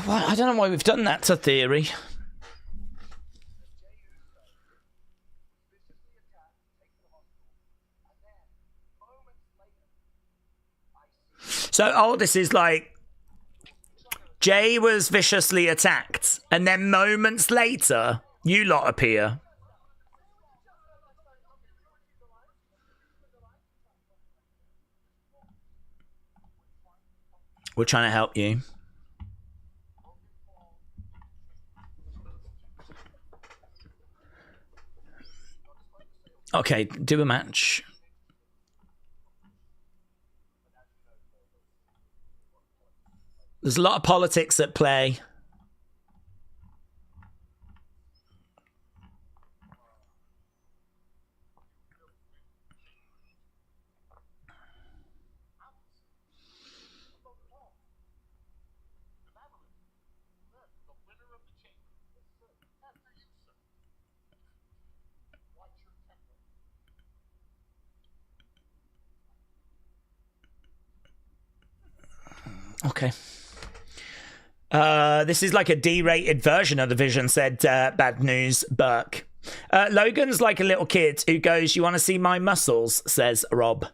Well, I don't know why we've done that to Theory. So, this is like Jay was viciously attacked, and then moments later, you lot appear. We're trying to help you. Okay, do a match. There's a lot of politics at play. Okay. This is like a D-rated version of the Vision, said Bad News Burke. Logan's like a little kid who goes, "You want to see my muscles?" says Rob.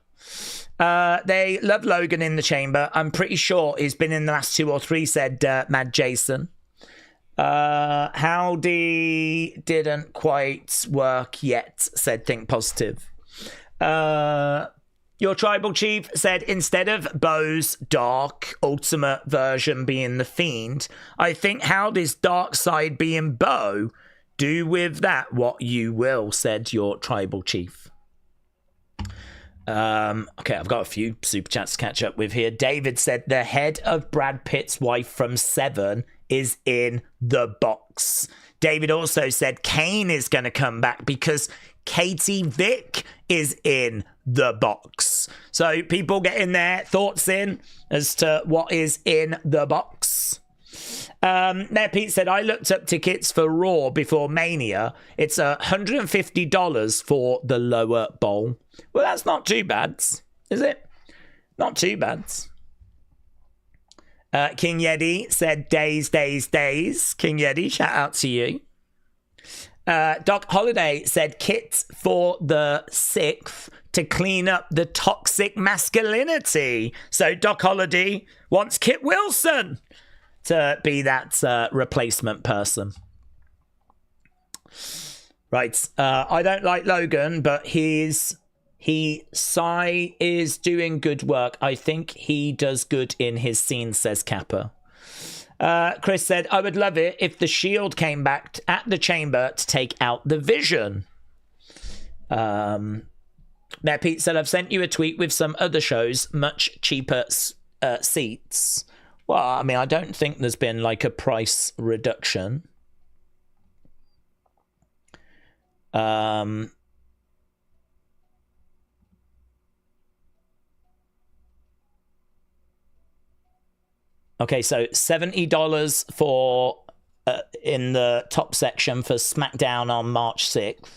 They love Logan in the chamber. I'm pretty sure he's been in the last 2 or 3, said Mad Jason. Howdy didn't quite work yet, said Think Positive. Your tribal chief said, instead of Bo's dark ultimate version being the Fiend, I think Howdy's dark side being Bo. Do with that what you will, said your tribal chief. Okay, I've got a few super chats to catch up with here. David said the head of Brad Pitt's wife from Seven is in the box. David also said Kane is going to come back because Katie Vick is in the box. So people getting their thoughts in as to what is in the box. Mayor Pete said, I looked up tickets for Raw before Mania. It's $150 for the lower bowl. Well, that's not too bad, is it? Not too bad. King Yeti said, Daze, Daze, Daze. King Yeti, shout out to you. Doc Holiday said, kit for the 6th to clean up the toxic masculinity. So Doc Holiday wants Kit Wilson to be that replacement person. Right. I don't like Logan, but Sai is doing good work. I think he does good in his scene, says Kappa. Chris said, I would love it if the Shield came back at the chamber to take out the Vision. Matt Pete said, I've sent you a tweet with some other shows, much cheaper seats. Well, I mean, I don't think there's been like a price reduction. Okay, so $70 for in the top section for SmackDown on March 6th.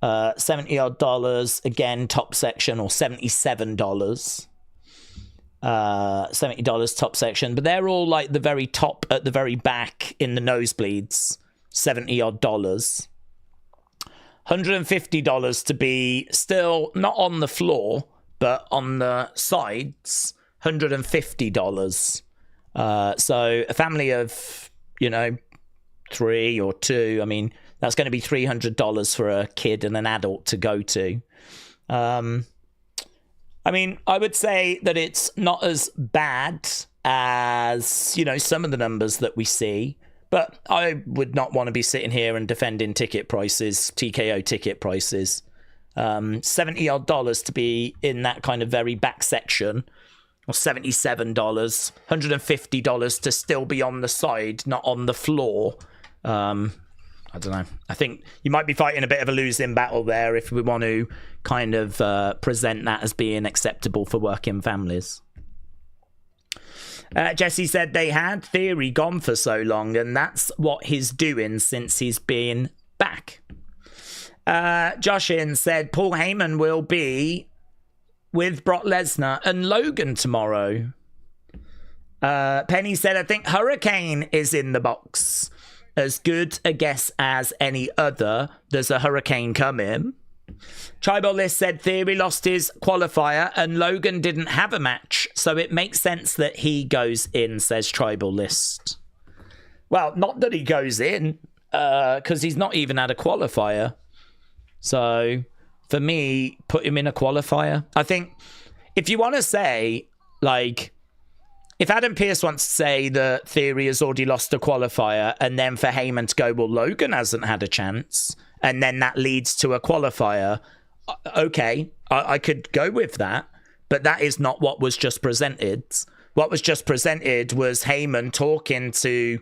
$70 again, top section, or $77. $70 top section, but they're all like the very top at the very back in the nosebleeds. $70 $150 to be still not on the floor, but on the sides. $150. So a family of, 3 or 2, I mean, that's going to be $300 for a kid and an adult to go to. I mean, I would say that it's not as bad as, some of the numbers that we see, but I would not want to be sitting here and defending ticket prices, TKO ticket prices. $70 to be in that kind of very back section, or $77, $150 to still be on the side, not on the floor. I don't know. I think you might be fighting a bit of a losing battle there if we want to kind of present that as being acceptable for working families. Jesse said they had Theory gone for so long, and that's what he's doing since he's been back. Joshin said Paul Heyman will be with Brock Lesnar and Logan tomorrow. Penny said, I think Hurricane is in the box. As good a guess as any other. There's a hurricane coming. Tribal List said Theory lost his qualifier and Logan didn't have a match So it makes sense that he goes in, says Tribal List. Well, not that he goes in, because he's not even had a qualifier. So for me, put him in a qualifier. I think if you want to say, like, if Adam Pearce wants to say that Theory has already lost a qualifier, and then for Heyman to go, well, Logan hasn't had a chance, and then that leads to a qualifier, okay, I could go with that, but that is not what was just presented. What was just presented was Heyman talking to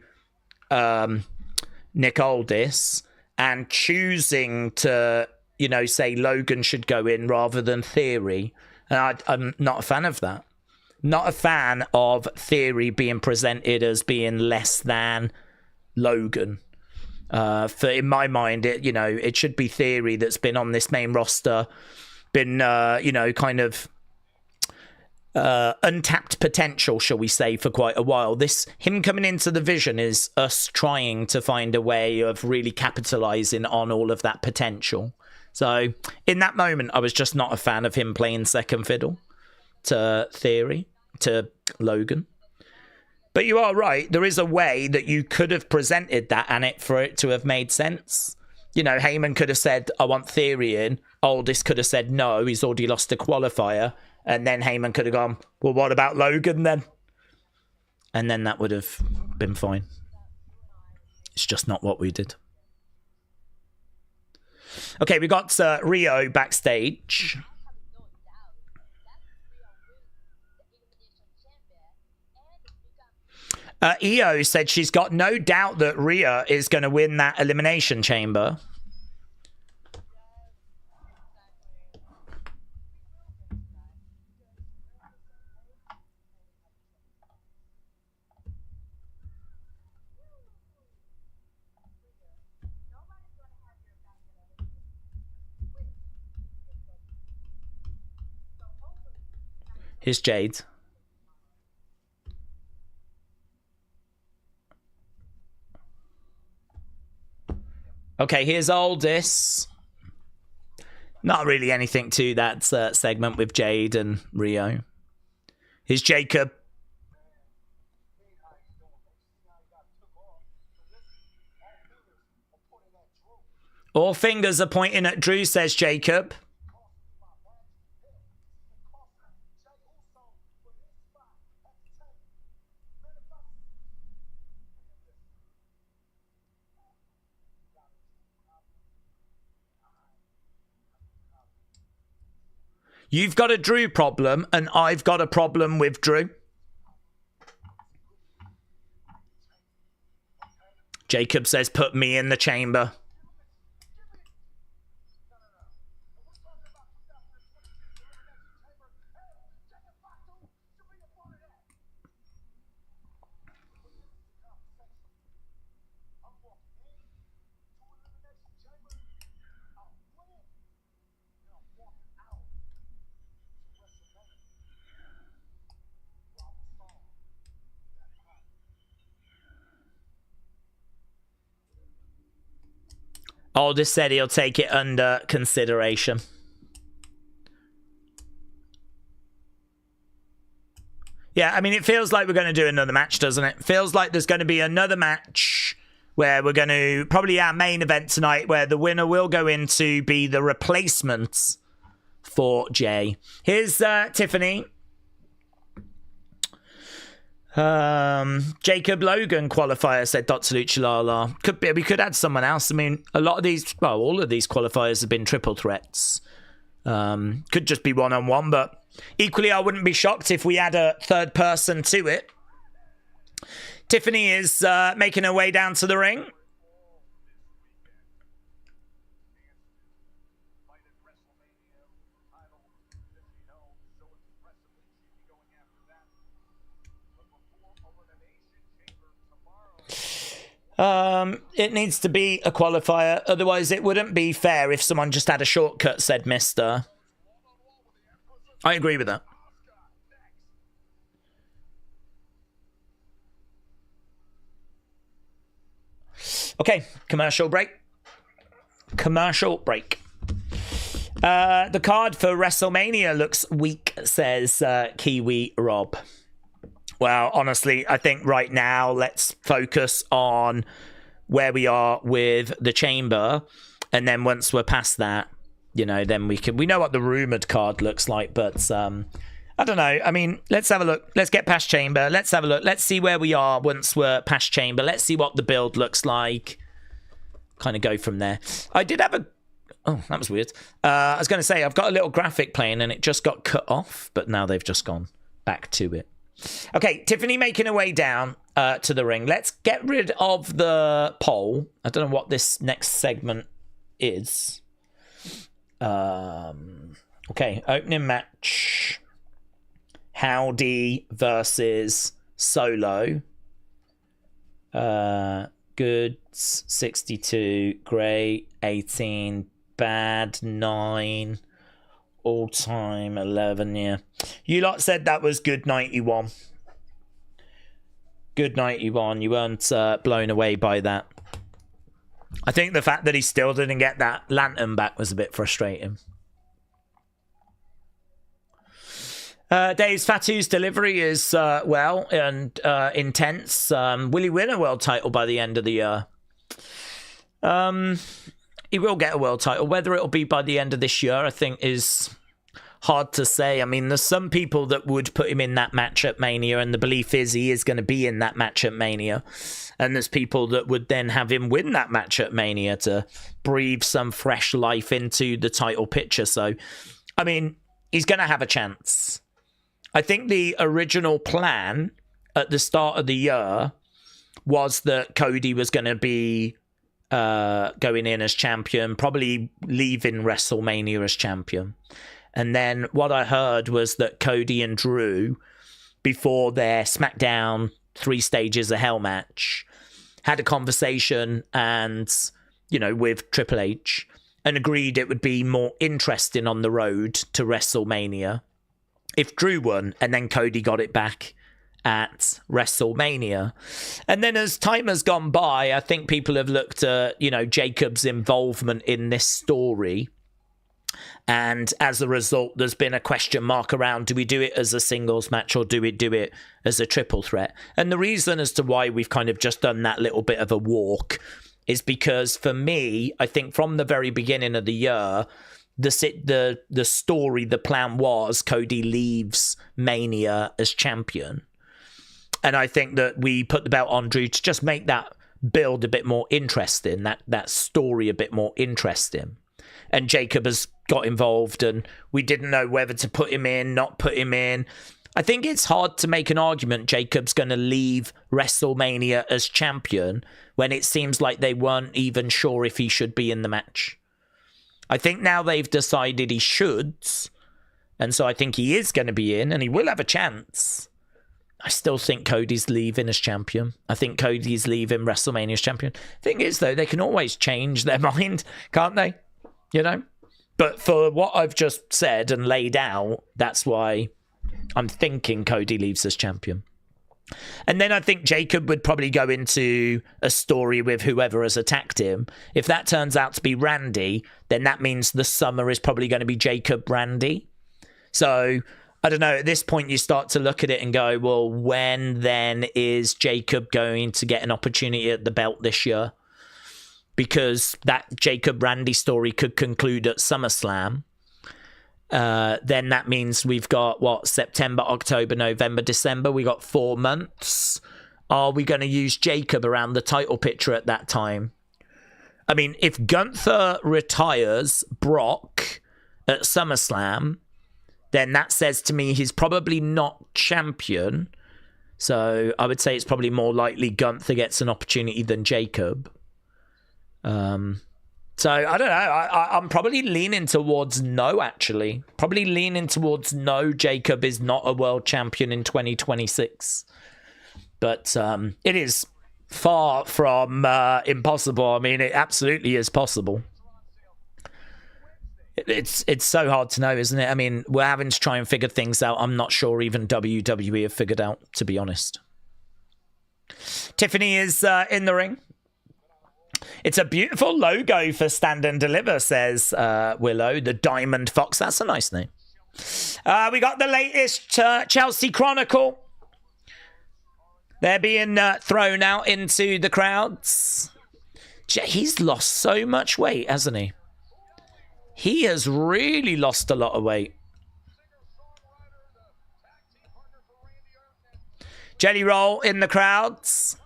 Nick Aldis and choosing to, you know, say Logan should go in rather than Theory. And I'm not a fan of that. Not a fan of Theory being presented as being less than Logan. For in my mind, it should be Theory that's been on this main roster, been kind of untapped potential, shall we say, for quite a while. Him coming into the Vision is us trying to find a way of really capitalizing on all of that potential. So in that moment, I was just not a fan of him playing second fiddle to Theory, to Logan. But you are right, there is a way that you could have presented that and for it to have made sense. You know, Heyman could have said, I want Theory in. Aldis could have said, no, he's already lost a qualifier. And then Heyman could have gone, well, what about Logan then? And then that would have been fine. It's just not what we did. Okay, we got RHIYO backstage. Io said she's got no doubt that RHIYO is going to win that Elimination Chamber. Here's Jade. Okay, here's Aldis. Not really anything to that segment with Jade and RHIYO. Here's Jacob. All fingers are pointing at Drew, says Jacob. You've got a Drew problem, and I've got a problem with Drew. Jacob says, put me in the chamber. Aldis said he'll take it under consideration. Yeah, I mean, it feels like we're going to do another match, doesn't it? Feels like there's going to be another match where we're going to, probably our main event tonight, where the winner will go in to be the replacement for Jay. Here's Tiffany. Jacob Logan qualifier, said Dr. Luchalala. Could be, we could add someone else. I mean, a lot of these, well, all of these qualifiers have been triple threats. Could just be one-on-one, but equally I wouldn't be shocked if we add a third person to it. Tiffany is making her way down to the ring. It needs to be a qualifier, otherwise it wouldn't be fair if someone just had a shortcut, said Mister. I agree with that. Okay, commercial break. Commercial break. The card for WrestleMania looks weak, says Kiwi Rob. Well, honestly, I think right now let's focus on where we are with the Chamber, and then once we're past that, you know, then we know what the rumored card looks like, but I don't know. I mean, let's have a look. Let's get past Chamber. Let's have a look. Let's see where we are once we're past Chamber. Let's see what the build looks like. Kind of go from there. I did have a... Oh, that was weird. I was going to say, I've got a little graphic playing and it just got cut off, but now they've just gone back to it. Okay, Tiffany making her way down to the ring. Let's get rid of the poll. I don't know what this next segment is. Okay, opening match. Howdy versus Solo. Goods 62, great 18, bad 9, all time 11. Yeah, you lot said that was good 91. Good 91. You weren't blown away by that. I think the fact that he still didn't get that lantern back was a bit frustrating. Daze Fatu's delivery is well and intense. Will he win a world title by the end of the year? He will get a world title. Whether it'll be by the end of this year, I think, is hard to say. I mean, there's some people that would put him in that match at Mania, and the belief is he is going to be in that match at Mania. And there's people that would then have him win that match at Mania to breathe some fresh life into the title picture. So, I mean, he's going to have a chance. I think the original plan at the start of the year was that Cody was going to be going in as champion, probably leaving WrestleMania as champion. And then what I heard was that Cody and Drew, before their SmackDown 3 Stages of Hell match, had a conversation and, you know, with Triple H, and agreed it would be more interesting on the road to WrestleMania if Drew won and then Cody got it back at WrestleMania. And then as time has gone by, I think people have looked at, you know, Jacob's involvement in this story. And as a result, there's been a question mark around, do we do it as a singles match or do we do it as a triple threat? And the reason as to why we've kind of just done that little bit of a walk is because for me, I think from the very beginning of the year, the story, the plan was Cody leaves Mania as champion. And I think that we put the belt on Drew to just make that build a bit more interesting, that story a bit more interesting. And Jacob has got involved and we didn't know whether to put him in, not put him in. I think it's hard to make an argument Jacob's going to leave WrestleMania as champion when it seems like they weren't even sure if he should be in the match. I think now they've decided he should, and so I think he is going to be in, and he will have a chance. I still think Cody's leaving as champion. I think Cody's leaving WrestleMania as champion. Thing is, though, they can always change their mind, can't they? You know? But for what I've just said and laid out, that's why I'm thinking Cody leaves as champion. And then I think Jacob would probably go into a story with whoever has attacked him. If that turns out to be Randy, then that means the summer is probably going to be Jacob Randy. So, I don't know, at this point you start to look at it and go, well, when then is Jacob going to get an opportunity at the belt this year? Because that Jacob Randy story could conclude at SummerSlam. Then that means we've got, September, October, November, December. We got 4 months. Are we going to use Jacob around the title picture at that time? I mean, if Gunther retires Brock at SummerSlam, then that says to me he's probably not champion. So I would say it's probably more likely Gunther gets an opportunity than Jacob. So, I don't know. I'm probably leaning towards no, actually. Probably leaning towards no, Jacob is not a world champion in 2026. But it is far from impossible. I mean, it absolutely is possible. It's so hard to know, isn't it? I mean, we're having to try and figure things out. I'm not sure even WWE have figured out, to be honest. Tiffany is in the ring. It's a beautiful logo for Stand and Deliver, says Willow. The Diamond Fox. That's a nice name. We got the latest Chelsea Chronicle. They're being thrown out into the crowds. He's lost so much weight, hasn't he? He has really lost a lot of weight. Jelly Roll in the crowds.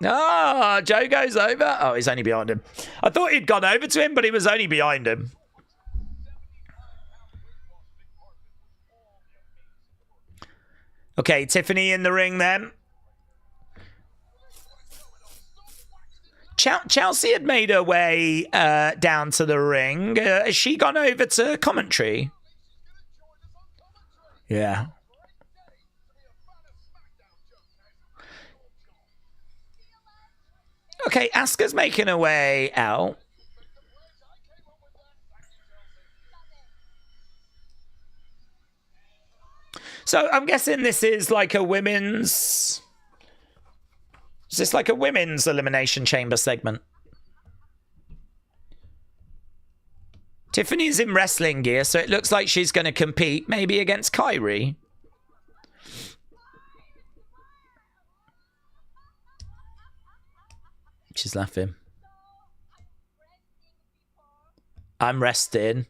Oh, Joe goes over. Oh, he's only behind him. I thought he'd gone over to him, but he was only behind him. Okay, Tiffany in the ring then. Chelsea had made her way down to the ring. Has she gone over to commentary? Yeah. Okay, Asuka's making her way out. So I'm guessing this is like a women's... Is this like a women's Elimination Chamber segment? Tiffany's in wrestling gear, so it looks like she's going to compete, maybe against Kairi. She's laughing. I'm resting.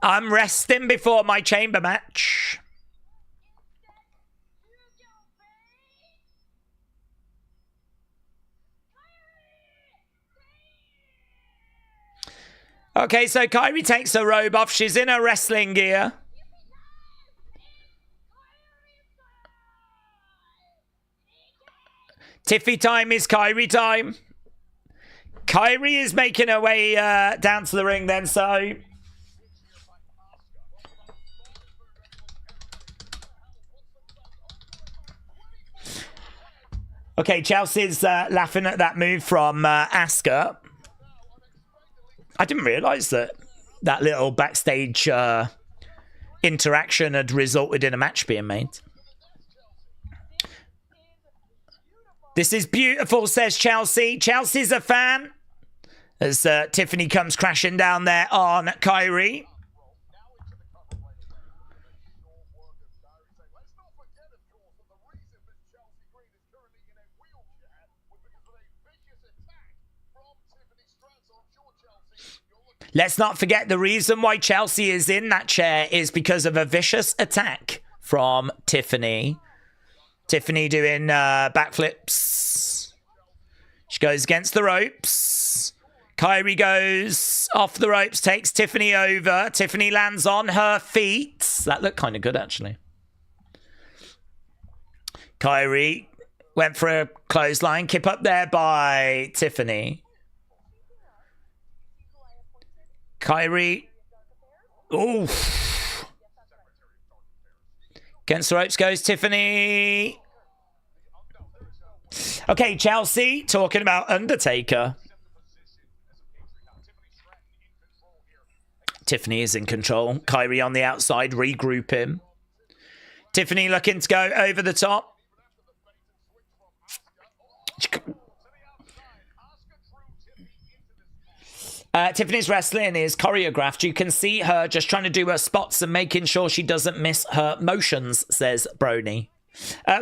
I'm resting before my chamber match. Okay, so Kairi takes her robe off. She's in her wrestling gear. Tiffy time is Kairi time. Kairi is making her way down to the ring then, so... Okay, Chelsea's laughing at that move from Asuka. I didn't realise that little backstage interaction had resulted in a match being made. This is beautiful, says Chelsea. Chelsea's a fan. As Tiffany comes crashing down there on Kairi. Let's not forget the reason why Chelsea is in that chair is because of a vicious attack from Tiffany. Tiffany doing backflips. She goes against the ropes. Kairi goes off the ropes, takes Tiffany over. Tiffany lands on her feet. That looked kind of good, actually. Kairi went for a clothesline. Keep up there by Tiffany. Kairi. Oof. Against the ropes goes Tiffany. Okay, Chelsea talking about Undertaker. Tiffany is in control. Kairi on the outside, regroup him. Tiffany looking to go over the top. Tiffany's wrestling is choreographed. You can see her just trying to do her spots and making sure she doesn't miss her motions, says Brony.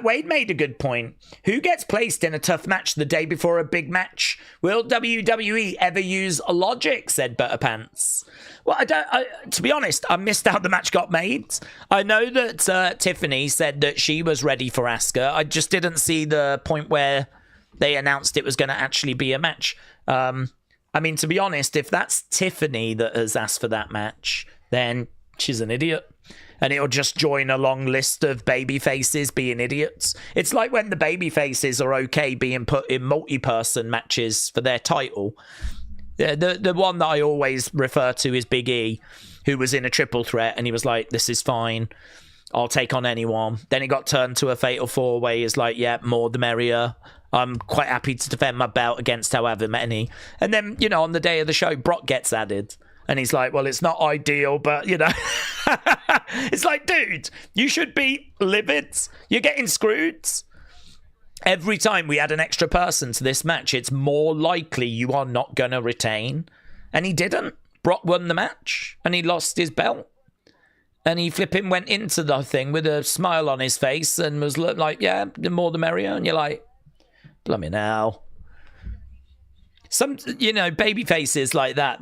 Wade made a good point. Who gets placed in a tough match the day before a big match? Will WWE ever use logic, said Butterpants. Well, to be honest, I missed out the match got made. I know that Tiffany said that she was ready for Asuka. I just didn't see the point where they announced it was going to actually be a match. I mean, to be honest, if that's Tiffany that has asked for that match, then she's an idiot. And it'll just join a long list of baby faces being idiots. It's like when the baby faces are okay being put in multi-person matches for their title. The one that I always refer to is Big E, who was in a triple threat, and he was like, this is fine. I'll take on anyone. Then it got turned to a fatal four-way. He's like, yeah, more the merrier. I'm quite happy to defend my belt against however many. And then, you know, on the day of the show, Brock gets added. And he's like, well, it's not ideal, but, you know. It's like, dude, you should be livid. You're getting screwed. Every time we add an extra person to this match, it's more likely you are not going to retain. And he didn't. Brock won the match, and he lost his belt. And he flipping went into the thing with a smile on his face and was like, yeah, the more the merrier. And you're like, blimey now. Some, baby faces like that,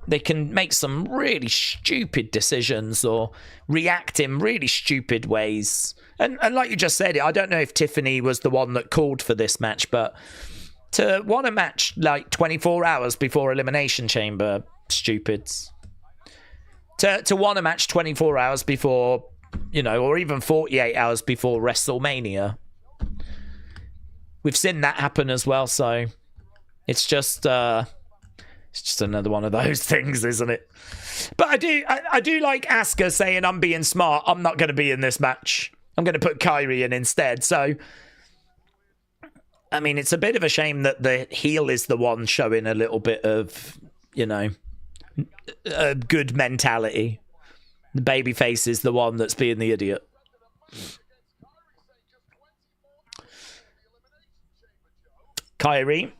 they can make some really stupid decisions or react in really stupid ways. And like you just said, I don't know if Tiffany was the one that called for this match, but to want a match like 24 hours before Elimination Chamber, stupid. To want a match 24 hours before, or even 48 hours before WrestleMania. We've seen that happen as well, so it's just another one of those things, isn't it? But I do like Asuka saying, I'm being smart, I'm not going to be in this match. I'm going to put Kairi in instead. So, I mean, it's a bit of a shame that the heel is the one showing a little bit of, a good mentality. The babyface is the one that's being the idiot. Kairi.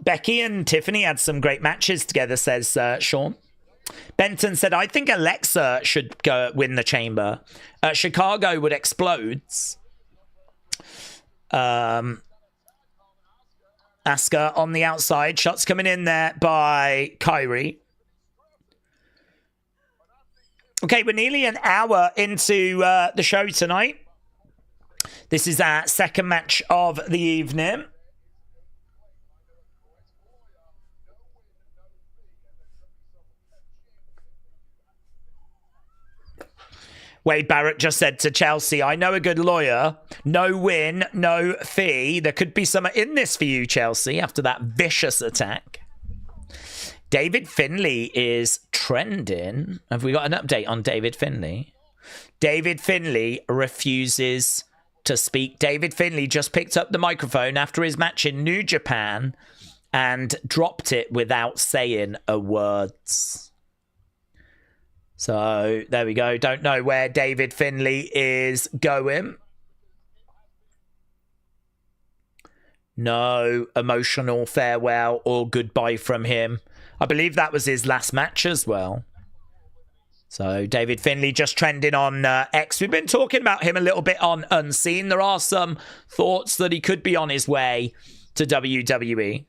Becky and Tiffany had some great matches together, says Sean. Benton said, I think Alexa should go win the chamber. Chicago would explode. Asuka on the outside. Shots coming in there by Kairi. Okay, we're nearly an hour into the show tonight. This is our second match of the evening. Wade Barrett just said to Chelsea, I know a good lawyer. No win, no fee. There could be some in this for you, Chelsea, after that vicious attack. David Finlay is trending. Have we got an update on David Finlay? David Finlay refuses to speak. David Finlay just picked up the microphone after his match in New Japan and dropped it without saying a word. So, there we go. Don't know where David Finlay is going. No emotional farewell or goodbye from him. I believe that was his last match as well. So, David Finlay just trending on X. We've been talking about him a little bit on Unseen. There are some thoughts that he could be on his way to WWE.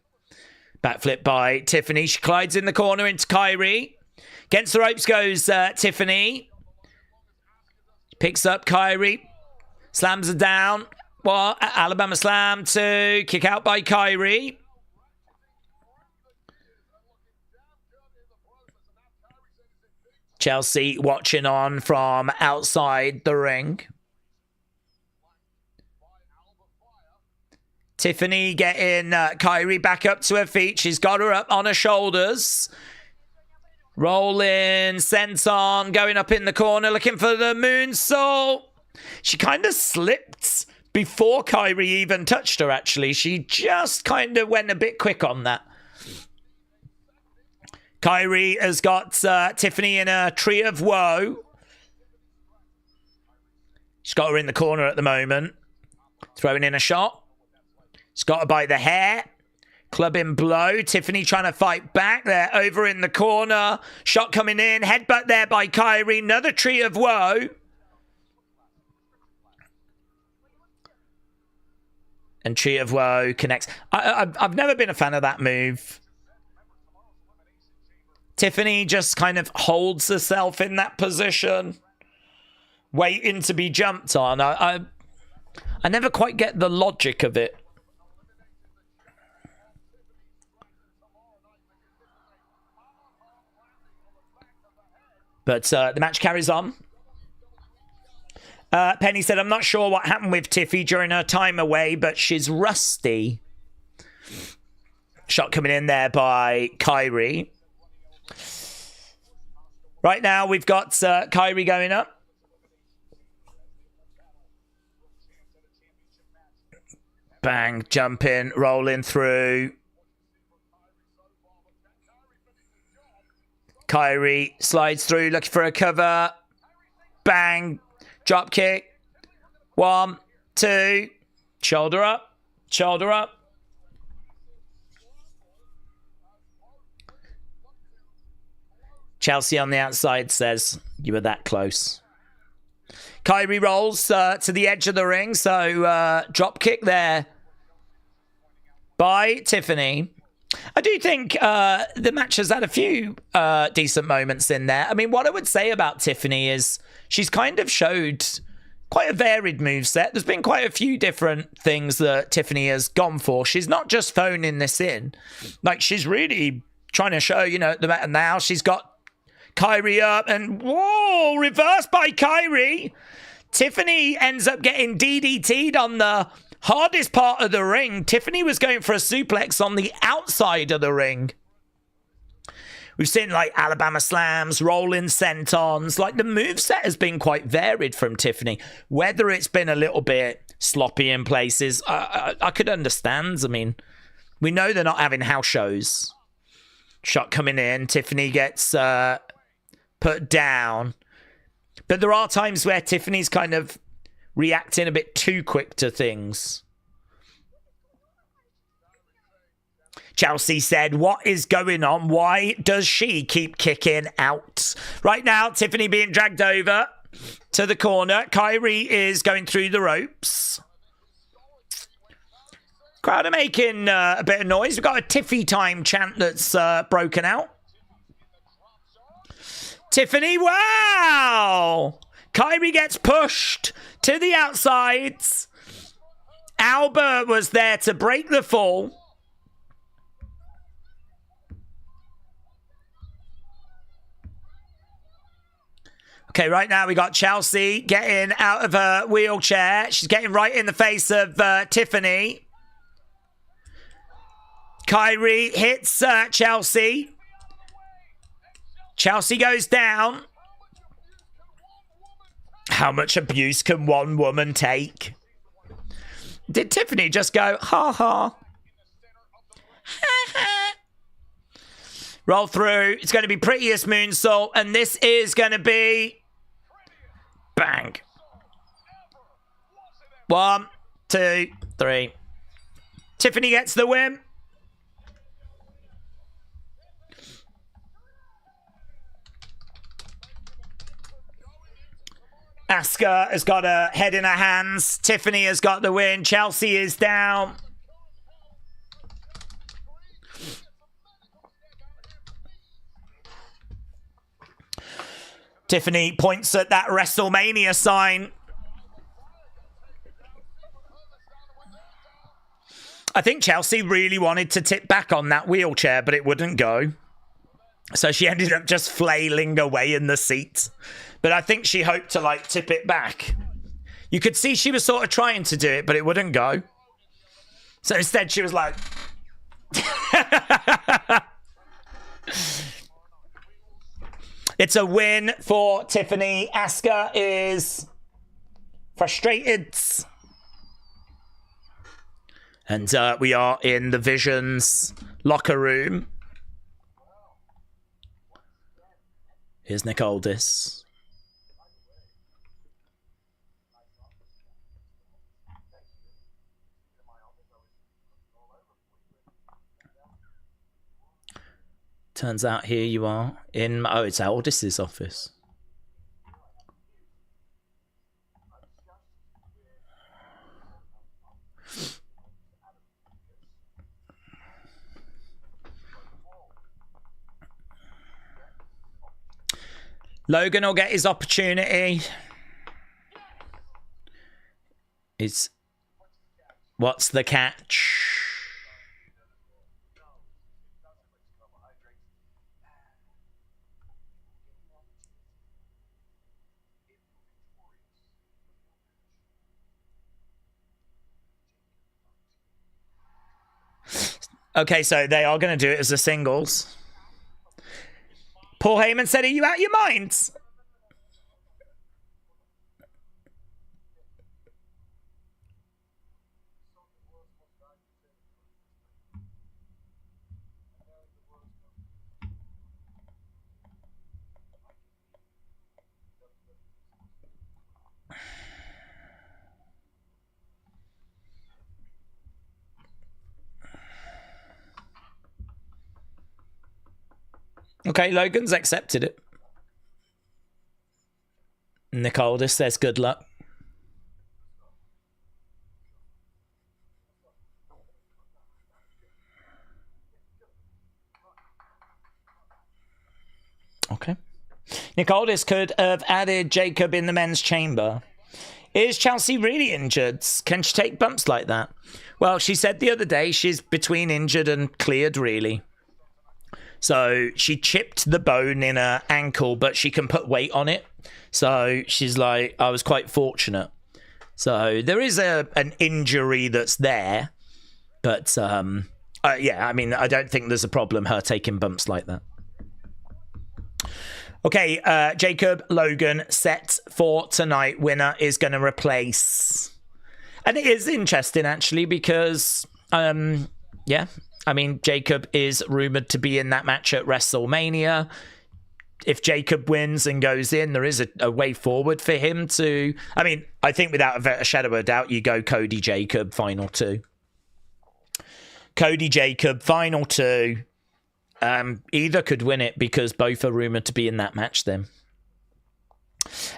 Backflip by Tiffany. She glides in the corner into Kairi. Against the ropes goes Tiffany. Picks up Kairi. Slams her down. Well, Alabama slam to kick out by Kairi. Chelsea watching on from outside the ring. Tiffany getting Kairi back up to her feet. She's got her up on her shoulders. Rolling, senton, going up in the corner, looking for the moonsault. She kind of slipped before Kairi even touched her, actually. She just kind of went a bit quick on that. Kairi has got Tiffany in a tree of woe. She's got her in the corner at the moment. Throwing in a shot. She's got her by the hair. Clubbing blow. Tiffany trying to fight back. They're over in the corner. Shot coming in. Headbutt there by Kairi. Another tree of woe. And tree of woe connects. I've never been a fan of that move. Tiffany just kind of holds herself in that position, waiting to be jumped on. I never quite get the logic of it. But the match carries on. Penny said, I'm not sure what happened with Tiffy during her time away, but she's rusty. Shot coming in there by Kairi. Right now, we've got Kairi going up. Bang, jumping, rolling through. Kyrie slides through, looking for a cover. Bang. Drop kick. 1, 2. Shoulder up. Shoulder up. Chelsea on the outside says, you were that close. Kyrie rolls to the edge of the ring. So drop kick there by Tiffany. I do think the match has had a few decent moments in there. I mean, what I would say about Tiffany is she's kind of showed quite a varied moveset. There's been quite a few different things that Tiffany has gone for. She's not just phoning this in. Like, she's really trying to show, you know, the now she's got Kyrie up and whoa, reversed by Kyrie. Tiffany ends up getting DDT'd on the hardest part of the ring. Tiffany was going for a suplex on the outside of the ring. We've seen like Alabama slams, rolling sentons. Like, the moveset has been quite varied from Tiffany. Whether it's been a little bit sloppy in places, I could understand. I mean, we know they're not having house shows. Shot coming in. Tiffany gets put down. But there are times where Tiffany's kind of reacting a bit too quick to things. Chelsea said, what is going on? Why does she keep kicking out? Right now, Tiffany being dragged over to the corner. Kyrie is going through the ropes. Crowd are making a bit of noise. We've got a Tiffy time chant that's broken out. Tiffany, wow! Kyrie gets pushed to the outsides. Albert was there to break the fall. Okay, right now we got Chelsea getting out of her wheelchair. She's getting right in the face of Tiffany. Kyrie hits Chelsea. Chelsea goes down. How much abuse can one woman take? Did Tiffany just go, ha ha? Ha ha. Roll through. It's going to be prettiest moonsault. And this is going to be... bang. 1, 2, 3. Tiffany gets the win. Asuka has got her head in her hands. Tiffany has got the win. Chelsea is down. Tiffany points at that WrestleMania sign. I think Chelsea really wanted to tip back on that wheelchair, but it wouldn't go. So she ended up just flailing away in the seat. But I think she hoped to, like, tip it back. You could see she was sort of trying to do it, but it wouldn't go. So instead she was like... It's a win for Tiffany. Asuka is frustrated. And we are in the Vision's locker room. Here's Nick Aldis. Turns out here you are in... oh, it's Aldis's office. Logan will get his opportunity. What's the catch? Okay, so they are going to do it as a singles. Paul Heyman said, are you out of your minds? Okay, Logan's accepted it. Nicole says good luck. Okay. Nicoldis could have added Jacob in the men's chamber. Is Chelsea really injured? Can she take bumps like that? Well, she said the other day she's between injured and cleared, really. So she chipped the bone in her ankle, but she can put weight on it. So she's like, I was quite fortunate. So there is an injury that's there. But, yeah, I mean, I don't think there's a problem her taking bumps like that. Okay, Jacob Logan set for tonight. Winner is going to replace. And it is interesting, actually, because, yeah, I mean, Jacob is rumoured to be in that match at WrestleMania. If Jacob wins and goes in, there is a way forward for him to... I mean, I think without a shadow of a doubt, you go Cody Jacob, final two. Cody Jacob, final two. Either could win it because both are rumoured to be in that match then.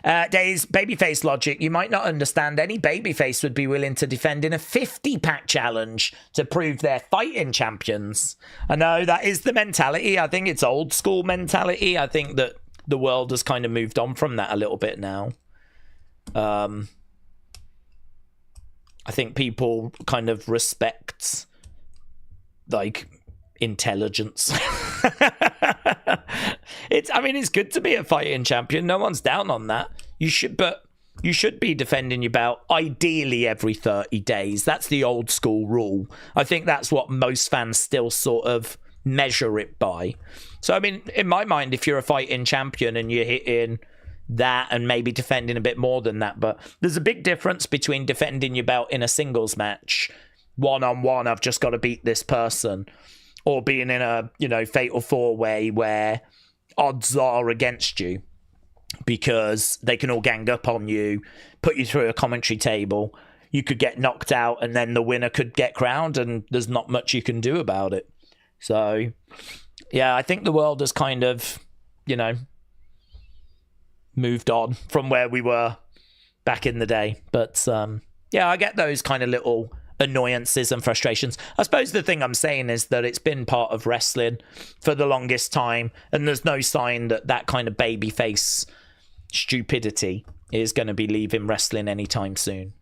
Daze, babyface logic. You might not understand. Any babyface would be willing to defend in a 50-pack challenge to prove they're fighting champions. I know, that is the mentality. I think it's old school mentality. I think that the world has kind of moved on from that a little bit now. I think people kind of respect, like... intelligence. I mean, it's good to be a fighting champion. No one's down on that. You should be defending your belt ideally every 30 days. That's the old school rule. I think that's what most fans still sort of measure it by. So, I mean, in my mind, if you're a fighting champion and you're hitting that and maybe defending a bit more than that, but there's a big difference between defending your belt in a singles match, one-on-one, I've just got to beat this person, or being in a, fatal four-way where odds are against you because they can all gang up on you, put you through a commentary table. You could get knocked out and then the winner could get crowned and there's not much you can do about it. So, yeah, I think the world has kind of, moved on from where we were back in the day. But, yeah, I get those kind of little... annoyances and frustrations. I suppose the thing I'm saying is that it's been part of wrestling for the longest time, and there's no sign that that kind of babyface stupidity is going to be leaving wrestling anytime soon.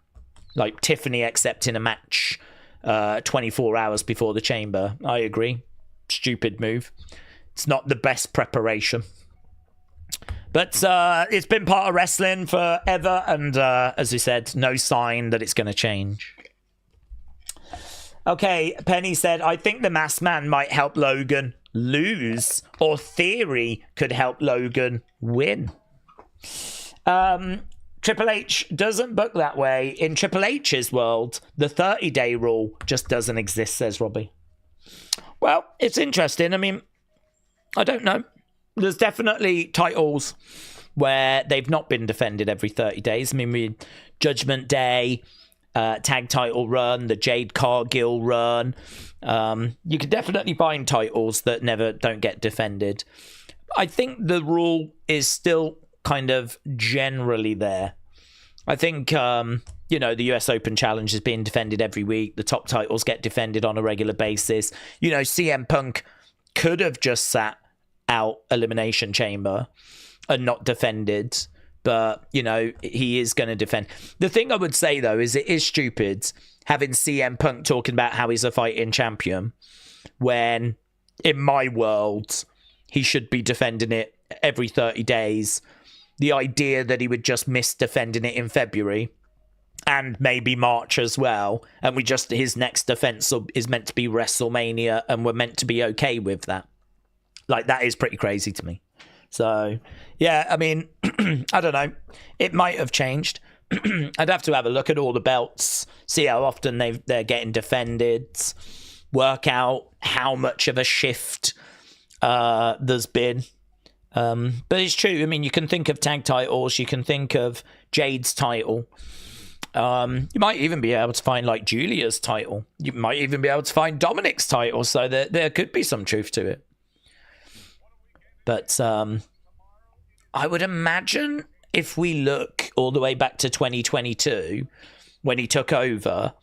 Like Tiffany accepting a match 24 hours before the chamber. I agree. Stupid move. It's not the best preparation. But it's been part of wrestling forever, and as we said, no sign that it's going to change. Okay, Penny said, I think the masked man might help Logan lose, or Theory could help Logan win. Triple H doesn't book that way. In Triple H's world, the 30-day rule just doesn't exist, says Robbie. Well, it's interesting. I mean, I don't know. There's definitely titles where they've not been defended every 30 days. I mean, we Judgment Day... tag title run, the Jade Cargill run. You can definitely find titles that don't get defended. I think the rule is still kind of generally there. I think, the US Open Challenge is being defended every week. The top titles get defended on a regular basis. CM Punk could have just sat out Elimination Chamber and not defended. But, he is going to defend. The thing I would say, though, is it is stupid having CM Punk talking about how he's a fighting champion when, in my world, he should be defending it every 30 days. The idea that he would just miss defending it in February and maybe March as well, and his next defense is meant to be WrestleMania, and we're meant to be okay with that. Like, that is pretty crazy to me. So, yeah, I mean, I don't know. It might have changed. I'd have to have a look at all the belts, see how often they're getting defended, work out how much of a shift there's been. But it's true. I mean, you can think of tag titles. You can think of Jade's title. You might even be able to find, like, Julia's title. You might even be able to find Dominic's title. So there could be some truth to it. But I would imagine if we look all the way back to 2022, when he took over,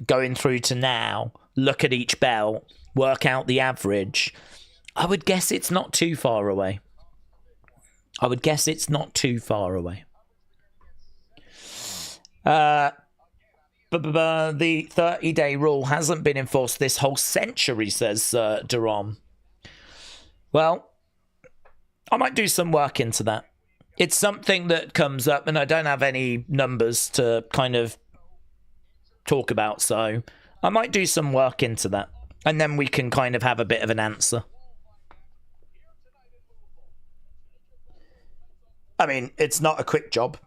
going through to now, look at each belt, work out the average, I would guess it's not too far away. The 30-day rule hasn't been enforced this whole century, says Duron. Well, I might do some work into that. It's something that comes up, and I don't have any numbers to kind of talk about, so I might do some work into that, and then we can kind of have a bit of an answer. I mean, it's not a quick job.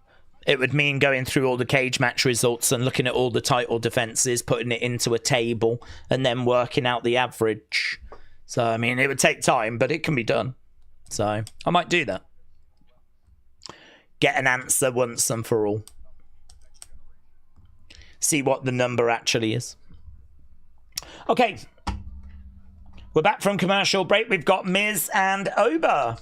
It would mean going through all the cage match results and looking at all the title defenses, putting it into a table, and then working out the average. So, I mean, it would take time, but it can be done. So, I might do that. Get an answer once and for all. See what the number actually is. Okay. We're back from commercial break. We've got Miz and Oba.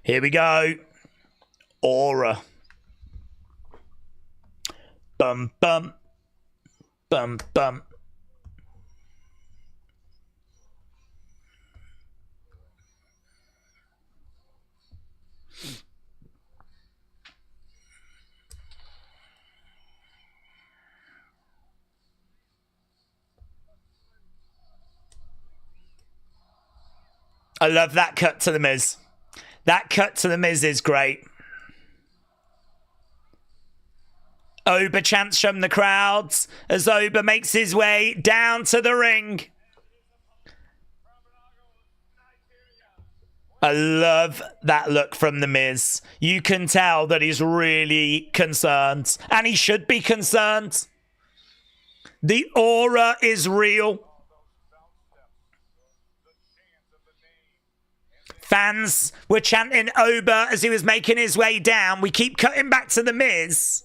Here we go. Aura. Bum, bum. Bum, bum. I love that cut to the Miz. That cut to the Miz is great. Oba chants from the crowds as Oba makes his way down to the ring. I love that look from the Miz. You can tell that he's really concerned, and he should be concerned. The aura is real. Fans were chanting Oba as he was making his way down. We keep cutting back to the Miz.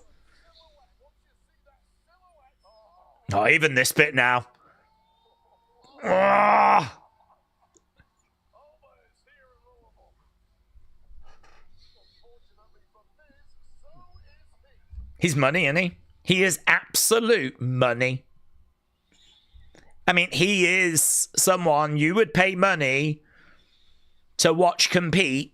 Oh, even this bit now. Oh. He's money, isn't he? He is absolute money. I mean, he is someone you would pay money to watch compete.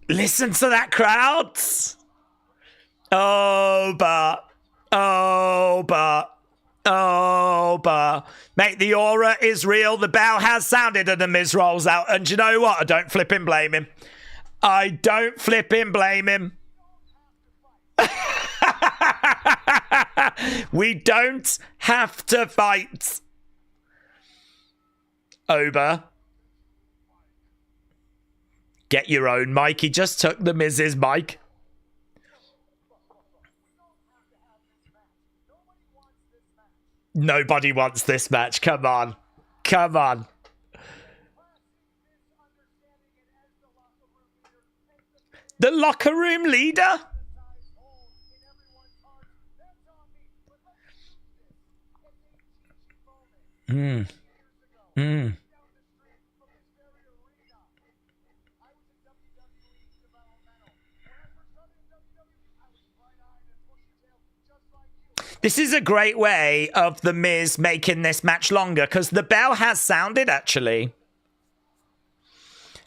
Listen to that crowd. Oba. Oba. Oba. Mate, the aura is real. The bell has sounded and the Miz rolls out. And do you know what? I don't flipping blame him. I don't flipping blame him. We don't have to fight. Oba. Get your own mic. He just took the Miz's mic. Nobody wants this match. Come on. Come on. The locker room leader? This is a great way of The Miz making this match longer, because the bell has sounded, actually.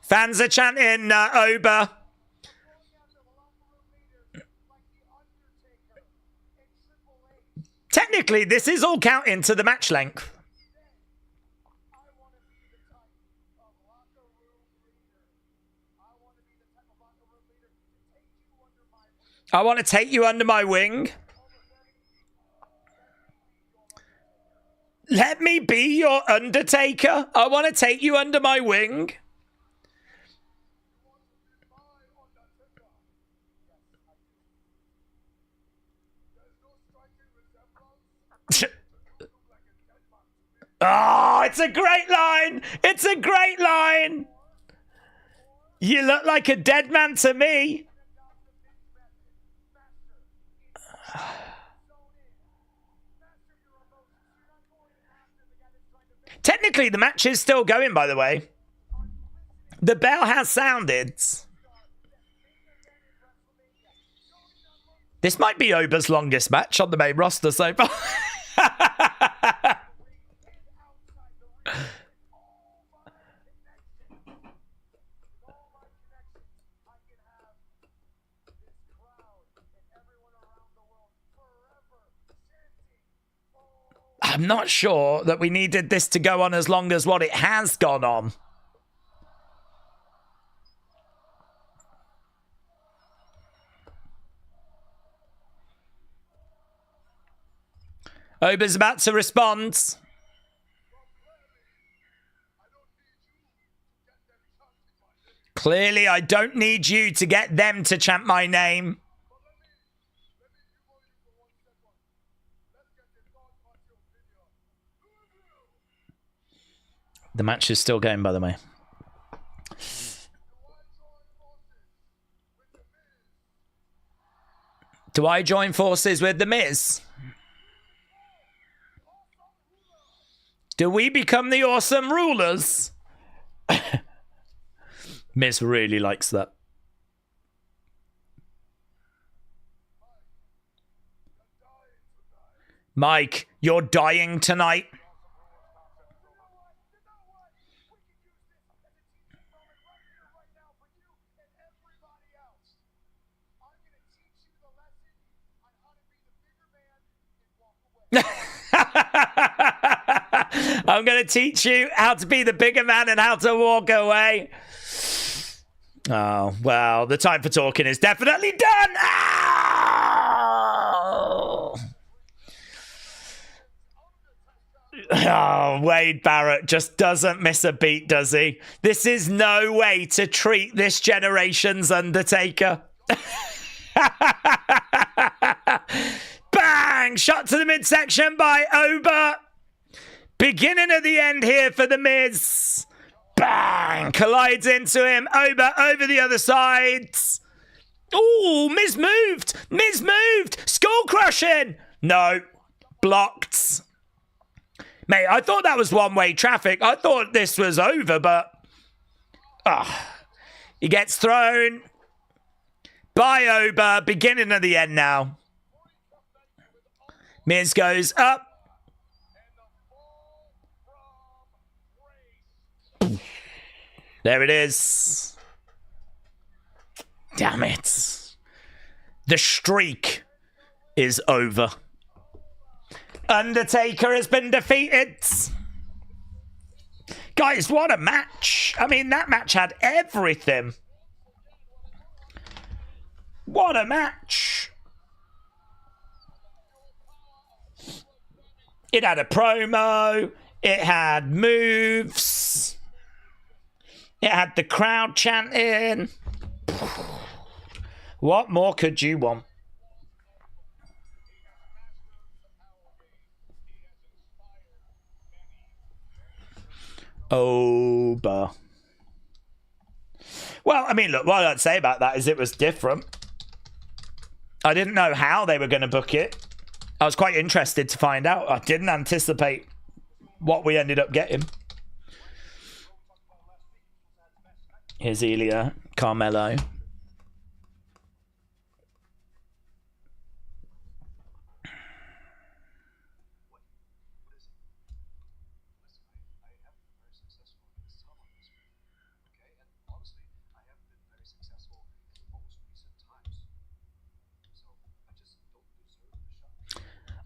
Fans are chanting Oba. Technically, this is all counting to the match length. I want to take you under my wing. Let me be your Undertaker. I want to take you under my wing. Oh, it's a great line. It's a great line. You look like a dead man to me. Technically, the match is still going, by the way. The bell has sounded. This might be Oba's longest match on the main roster so far. I'm not sure that we needed this to go on as long as what it has gone on. Oba's about to respond. Clearly, I don't need you to get them to chant my name. The match is still going, by the way. Do I join forces with The Miz? Do we become the awesome rulers? Miz really likes that. Mike, you're dying tonight. I'm going to teach you how to be the bigger man and how to walk away. Oh, well, the time for talking is definitely done. Oh, Wade Barrett just doesn't miss a beat, does he? This is no way to treat this generation's Undertaker. Bang! Shot to the midsection by Oba. Beginning of the end here for The Miz. Bang! Collides into him. Oba over the other side. Ooh, Miz moved. Miz moved. Skull crushing. No. Blocked. Mate, I thought that was one-way traffic. I thought this was over, but... he gets thrown by Oba. Beginning of the end now. Miz goes up. There it is. Damn it. The streak is over. Undertaker has been defeated. Guys, what a match. I mean, that match had everything. What a match. It had a promo. It had moves. It had the crowd chanting. What more could you want? Oba. Well, I mean, look, what I'd say about that is it was different. I didn't know how they were going to book it. I was quite interested to find out. I didn't anticipate what we ended up getting. Here's Elia, Carmelo.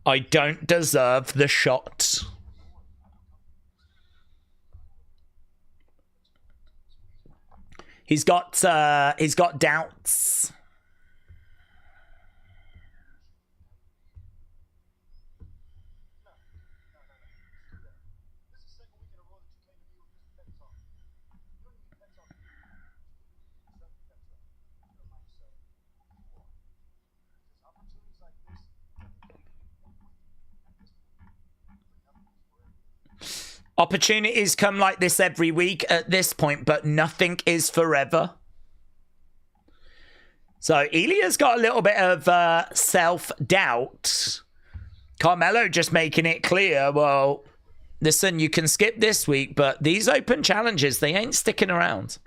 I don't deserve the shot. He's got doubts. Opportunities come like this every week at this point, but nothing is forever. So Elia's got a little bit of self-doubt. Carmelo just making it clear, well, listen, you can skip this week, but these open challenges, they ain't sticking around.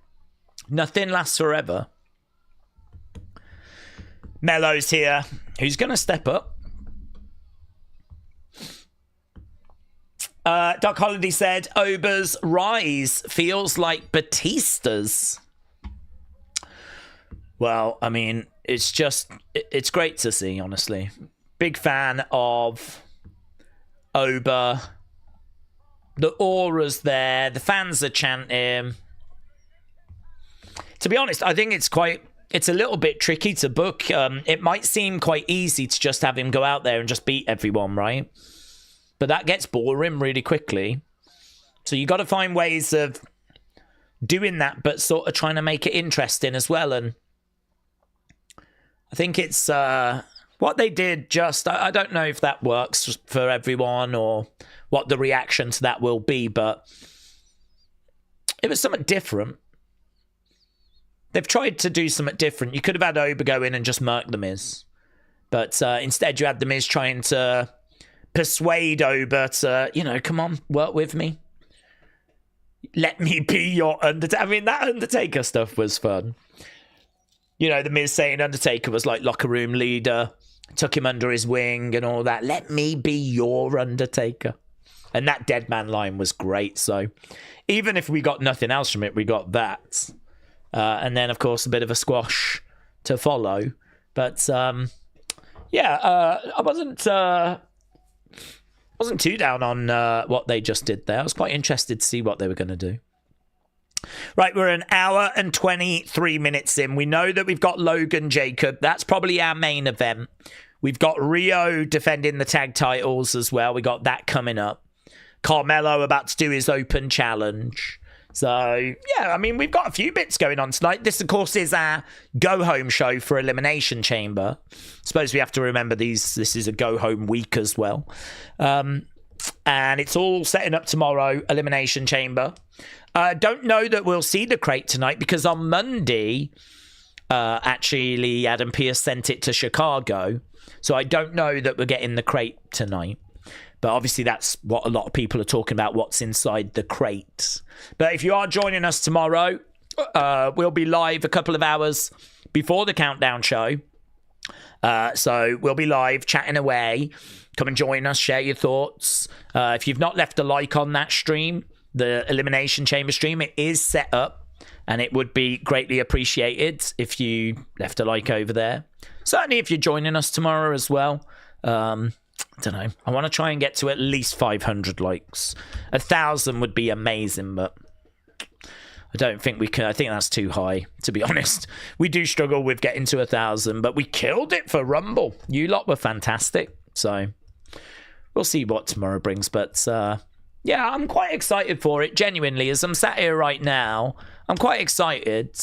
Nothing lasts forever. Melo's here. Who's going to step up? Doc Holiday said, Oba's rise feels like Batista's. Well, I mean, it's great to see, honestly. Big fan of Oba. The aura's there. The fans are chanting. To be honest, I think it's a little bit tricky to book. It might seem quite easy to just have him go out there and just beat everyone, right? But that gets boring really quickly. So you got to find ways of doing that, but sort of trying to make it interesting as well. And I think it's what they did just... I don't know if that works for everyone or what the reaction to that will be, but it was something different. They've tried to do something different. You could have had Oba go in and just murk The Miz. But instead you had The Miz trying to persuade Oba to, come on, work with me. Let me be your Undertaker. I mean, that Undertaker stuff was fun. The Miz saying Undertaker was like locker room leader, took him under his wing and all that. Let me be your Undertaker. And that dead man line was great. So even if we got nothing else from it, we got that. And then, of course, a bit of a squash to follow. But, I wasn't too down on what they just did there. I was quite interested to see what they were going to do. Right, we're an hour and 23 minutes in. We know that we've got Logan Jacob. That's probably our main event. We've got RHIYO defending the tag titles as well. We got that coming up. Carmelo about to do his open challenge. So, yeah, I mean, we've got a few bits going on tonight. This, of course, is our go-home show for Elimination Chamber. I suppose we have to remember this is a go-home week as well. And it's all setting up tomorrow, Elimination Chamber. Don't know that we'll see the crate tonight because on Monday, actually, Adam Pearce sent it to Chicago. So I don't know that we're getting the crate tonight. But obviously that's what a lot of people are talking about, what's inside the crate. But if you are joining us tomorrow, we'll be live a couple of hours before the countdown show. So we'll be live chatting away. Come and join us, share your thoughts. If you've not left a like on that stream, the Elimination Chamber stream, it is set up. And it would be greatly appreciated if you left a like over there. Certainly if you're joining us tomorrow as well. I don't know. I want to try and get to at least 500 likes. 1,000 would be amazing, but I don't think we can. I think that's too high, to be honest. We do struggle with getting to 1,000, but we killed it for Rumble. You lot were fantastic. So we'll see what tomorrow brings. But yeah, I'm quite excited for it. Genuinely, as I'm sat here right now, I'm quite excited.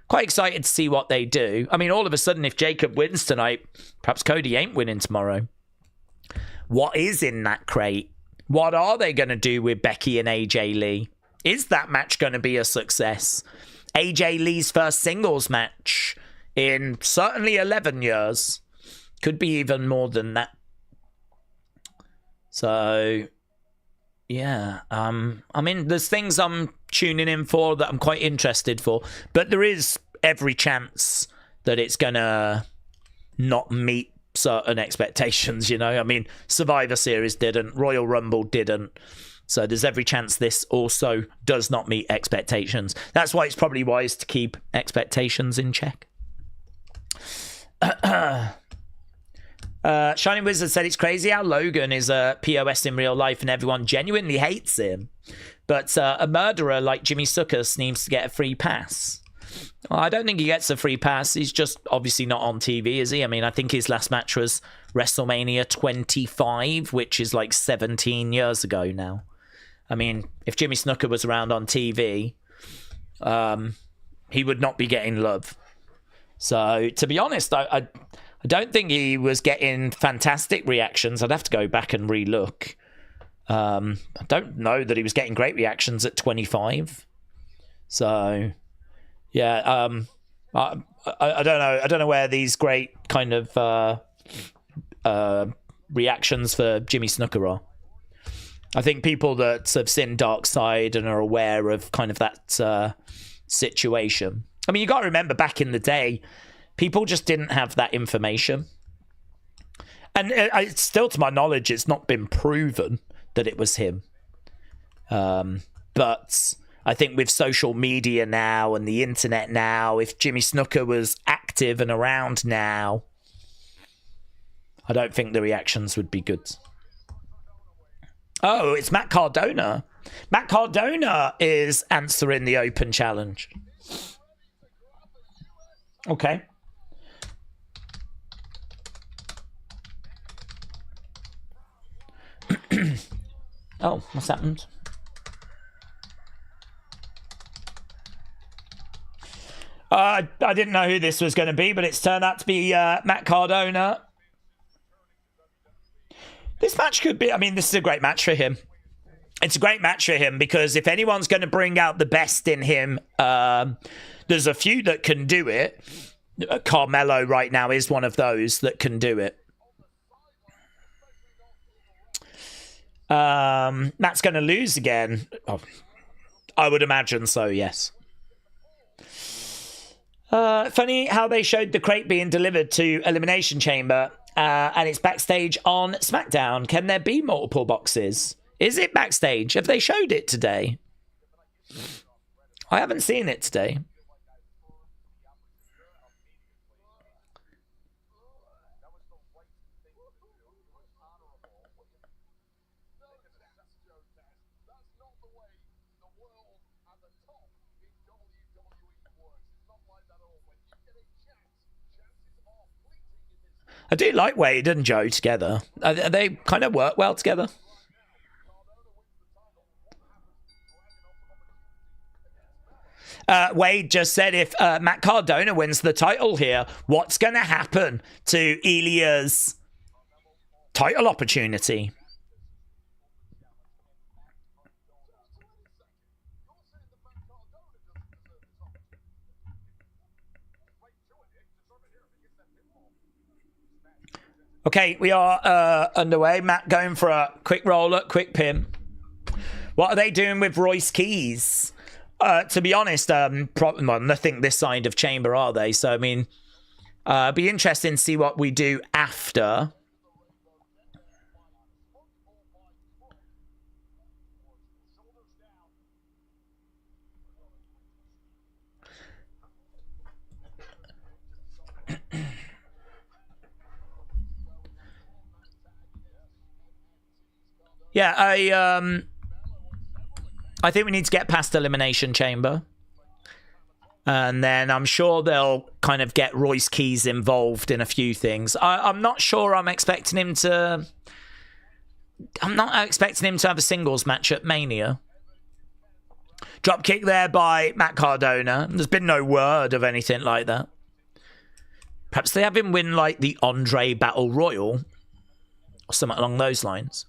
Quite excited to see what they do. I mean, all of a sudden, if Jacob wins tonight, perhaps Cody ain't winning tomorrow. What is in that crate? What are they going to do with Becky and AJ Lee? Is that match going to be a success? AJ Lee's first singles match in certainly 11 years. Could be even more than that. So, yeah. I mean, there's things I'm tuning in for that I'm quite interested for. But there is every chance that it's going to not meet certain expectations, I mean, Survivor Series didn't, Royal Rumble didn't, so there's every chance this also does not meet expectations. That's why it's probably wise to keep expectations in check. Shining Wizard said it's crazy how Logan is a POS in real life and everyone genuinely hates him, but a murderer like Jimmy Snuka needs to get a free pass. Well, I don't think he gets a free pass. He's just obviously not on TV, is he? I mean, I think his last match was WrestleMania 25, which is like 17 years ago now. I mean, if Jimmy Snuka was around on TV, he would not be getting love. So, to be honest, I don't think he was getting fantastic reactions. I'd have to go back and re-look. I don't know that he was getting great reactions at 25. So... yeah, I don't know. I don't know where these great kind of reactions for Jimmy Snuka are. I think people that have seen Dark Side and are aware of kind of that situation. I mean, you got to remember back in the day, people just didn't have that information. And it's still, to my knowledge, it's not been proven that it was him. But I think with social media now and the internet now, if Jimmy Snuka was active and around now, I don't think the reactions would be good. Oh, it's Matt Cardona. Matt Cardona is answering the open challenge. Okay. Oh, what's happened? I didn't know who this was going to be, but it's turned out to be Matt Cardona. This match could be... I mean, this is a great match for him. It's a great match for him because if anyone's going to bring out the best in him, there's a few that can do it. Carmelo right now is one of those that can do it. Matt's going to lose again. Oh, I would imagine so, yes. Funny how they showed the crate being delivered to Elimination Chamber and it's backstage on SmackDown. Can there be multiple boxes? Is it backstage? Have they showed it today? I haven't seen it today. I do like Wade and Joe together. They kind of work well together. Wade just said if Matt Cardona wins the title here, what's going to happen to Ilya's title opportunity? Okay, we are underway. Matt going for a quick roller, quick pin. What are they doing with Royce Keys? To be honest, nothing this side of Chamber, are they? So, I mean, be interesting to see what we do after. Yeah, I think we need to get past Elimination Chamber. And then I'm sure they'll kind of get Royce Keys involved in a few things. I'm not sure I'm expecting him to... I'm not expecting him to have a singles match at Mania. Drop kick there by Matt Cardona. There's been no word of anything like that. Perhaps they have him win like the Andre Battle Royal. Or something along those lines.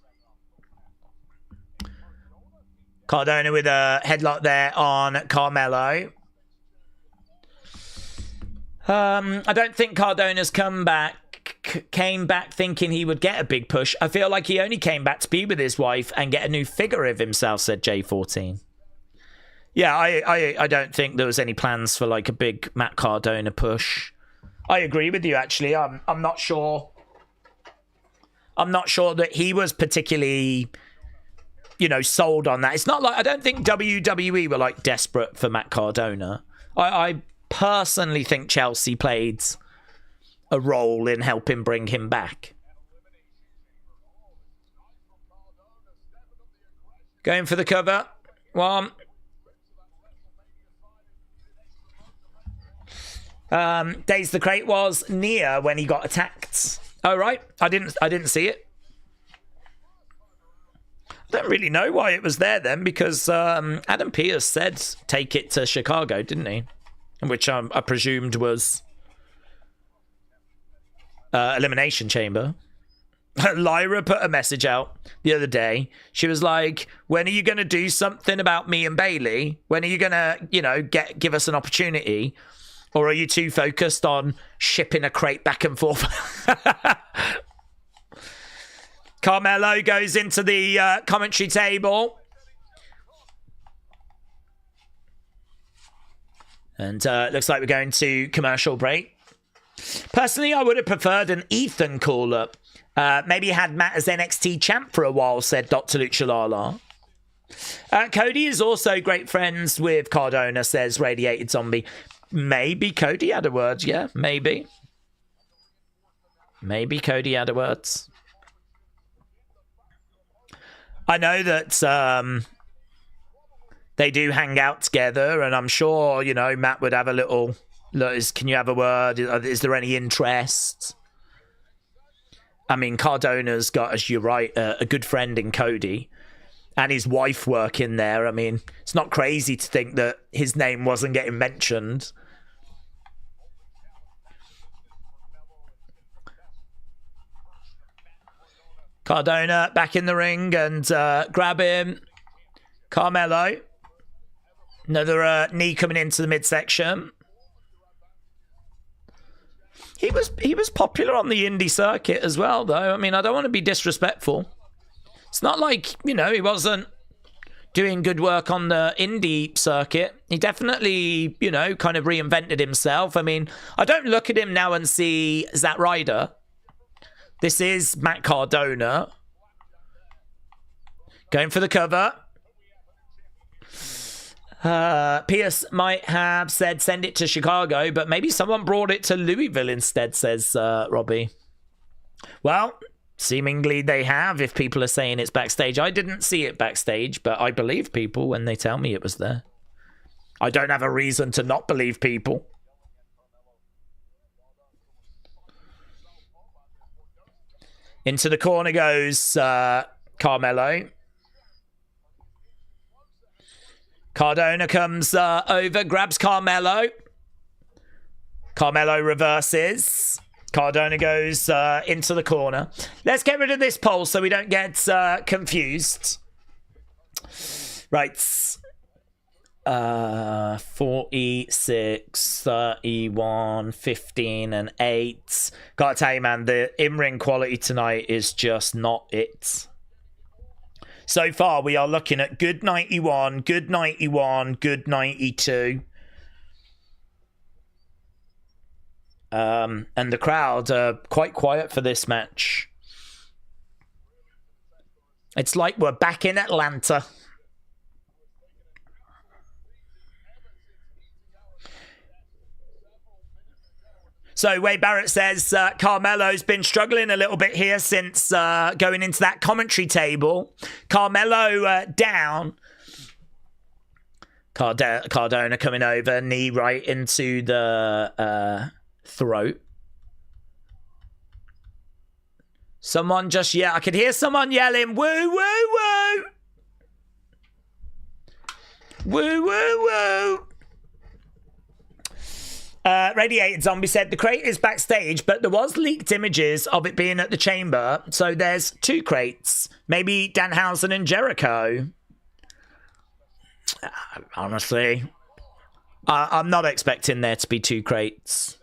Cardona with a headlock there on Carmelo. I don't think Cardona's came back thinking he would get a big push. I feel like he only came back to be with his wife and get a new figure of himself, said J14. Yeah, I don't think there was any plans for like a big Matt Cardona push. I agree with you, actually. I'm not sure. I'm not sure that he was particularly... sold on that. It's not like... I don't think WWE were, like, desperate for Matt Cardona. I personally think Chelsea played a role in helping bring him back. Going for the cover. One. Daze the Crate was near when he got attacked. Oh, right. I didn't see it. I don't really know why it was there then, because Adam Pearce said take it to Chicago, didn't he? Which I presumed was Elimination Chamber. Lyra put a message out the other day. She was like, when are you going to do something about me and Bailey? When are you going to, give us an opportunity? Or are you too focused on shipping a crate back and forth? Carmelo goes into the commentary table. And looks like we're going to commercial break. Personally, I would have preferred an Ethan call-up. Maybe had Matt as NXT champ for a while, said Dr. Luchalala. Cody is also great friends with Cardona, says Radiated Zombie. Maybe Cody had a word, yeah, maybe. Maybe Cody had a word. I know that they do hang out together, and I'm sure, you know, Matt would have a little, can you have a word? Is there any interest? I mean, Cardona's got, as you're right, a good friend in Cody. And his wife working there. I mean, it's not crazy to think that his name wasn't getting mentioned. Cardona back in the ring and grab him. Carmelo. Another knee coming into the midsection. He was popular on the indie circuit as well, though. I mean, I don't want to be disrespectful. It's not like, you know, he wasn't doing good work on the indie circuit. He definitely, you know, kind of reinvented himself. I mean, I don't look at him now and see Zack Ryder. This is Matt Cardona. Going for the cover. Pierce might have said send it to Chicago, but maybe someone brought it to Louisville instead, says Robbie. Well, seemingly they have, if people are saying it's backstage. I didn't see it backstage, but I believe people when they tell me it was there. I don't have a reason to not believe people. Into the corner goes Carmelo. Cardona comes over, grabs Carmelo. Carmelo reverses. Cardona goes into the corner. Let's get rid of this poll so we don't get confused. Right. 46, 31, 15, and 8. Gotta tell you, man, the in-ring quality tonight is just not it. So far, we are looking at good 91, good 91, good 92. And the crowd are quite quiet for this match. It's like we're back in Atlanta. So Wade Barrett says Carmelo's been struggling a little bit here since going into that commentary table. Carmelo down. Cardona coming over, knee right into the throat. Someone just I could hear someone yelling, woo, woo, woo. Woo, woo, woo. Radiated Zombie said the crate is backstage, but there was leaked images of it being at the chamber, so there's 2 crates. Maybe Danhausen and Jericho. Honestly, I'm not expecting there to be 2 crates.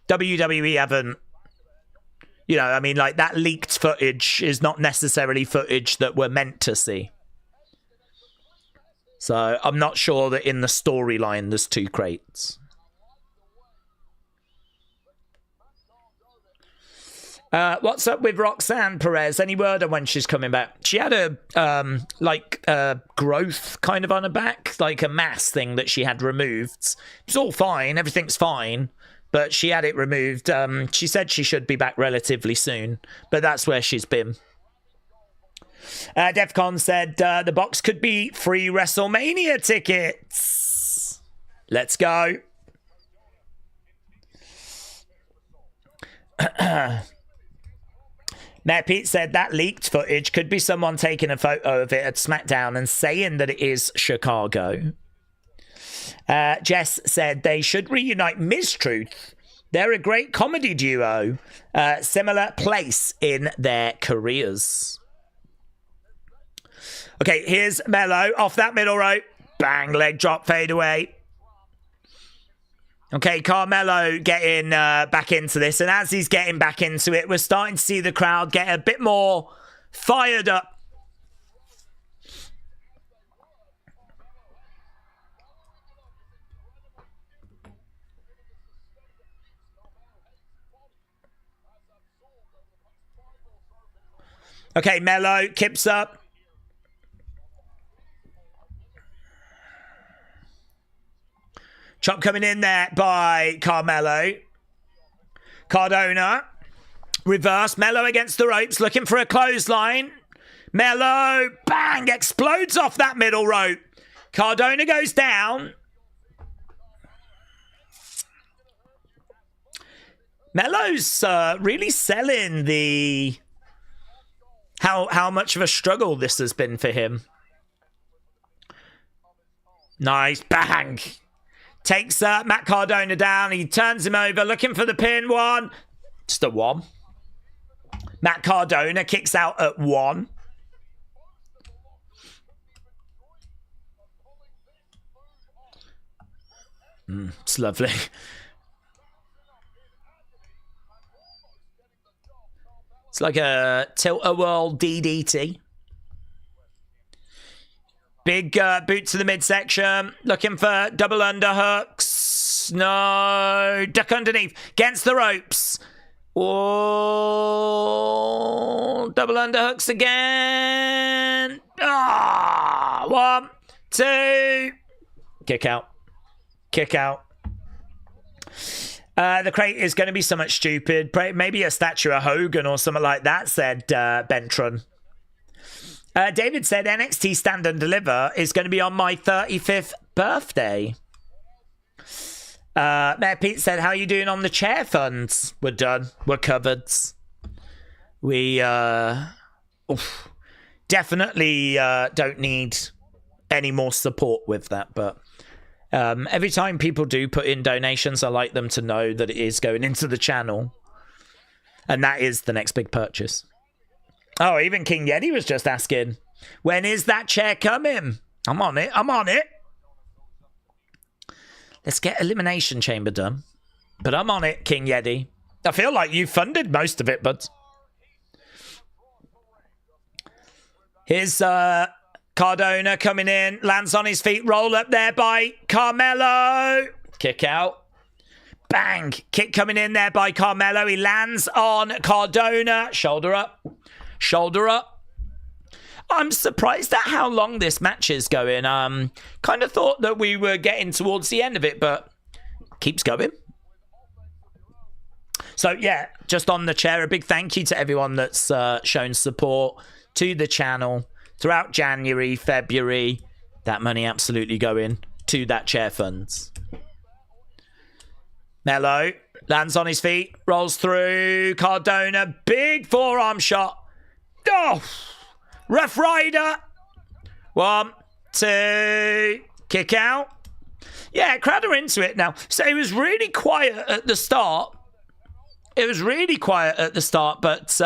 WWE haven't, you know, I mean, like, that leaked footage is not necessarily footage that we're meant to see. So I'm not sure that in the storyline there's 2 crates. What's up with Roxanne Perez? Any word on when she's coming back? She had a growth kind of on her back, like a mass thing that she had removed. It's all fine, everything's fine, but she had it removed. She said she should be back relatively soon, but that's where she's been. Defcon said the box could be free WrestleMania tickets. Let's go. Matt Pete said that leaked footage could be someone taking a photo of it at SmackDown and saying that it is Chicago. Jess said they should reunite Mistruth. They're a great comedy duo. Similar place in their careers. Okay, here's Mello off that middle rope. Bang, leg drop, fade away. Okay, Carmelo getting back into this. And as he's getting back into it, we're starting to see the crowd get a bit more fired up. Okay, Melo kips up. Chop coming in there by Carmelo. Cardona. Reverse. Melo against the ropes. Looking for a clothesline. Melo. Bang. Explodes off that middle rope. Cardona goes down. Melo's really selling the... How much of a struggle this has been for him. Nice. Bang. Takes Matt Cardona down. He turns him over, looking for the pin. One. Just a one. Matt Cardona kicks out at one. It's lovely. It's like a tilt-a-whirl DDT. Big boot to the midsection. Looking for double underhooks. No. Duck underneath. Against the ropes. Oh. Double underhooks again. Ah. 1, 2. Kick out. Kick out. The crate is going to be somewhat stupid. Maybe a statue of Hogan or something like that, said Bentron. David said NXT Stand and Deliver is going to be on my 35th birthday. Matt Pete said, how are you doing on the chair funds? We're done. We're covered. We definitely don't need any more support with that. But every time people do put in donations, I like them to know that it is going into the channel. And that is the next big purchase. Oh, even King Yeti was just asking, when is that chair coming? I'm on it. I'm on it. Let's get Elimination Chamber done. But I'm on it, King Yeti. I feel like you funded most of it, but... Here's Cardona coming in. Lands on his feet. Roll up there by Carmelo. Kick out. Bang. Kick coming in there by Carmelo. He lands on Cardona. Shoulder up. Shoulder up. I'm surprised at how long this match is going. Kind of thought that we were getting towards the end of it, but keeps going. So, yeah, just on the chair, a big thank you to everyone that's shown support to the channel throughout January, February. That money absolutely going to that chair funds. Melo lands on his feet, rolls through. Cardona, big forearm shot. Oh, Rough Rider. 1, 2, kick out. Yeah, crowd are into it now. So it was really quiet at the start. It was really quiet at the start, but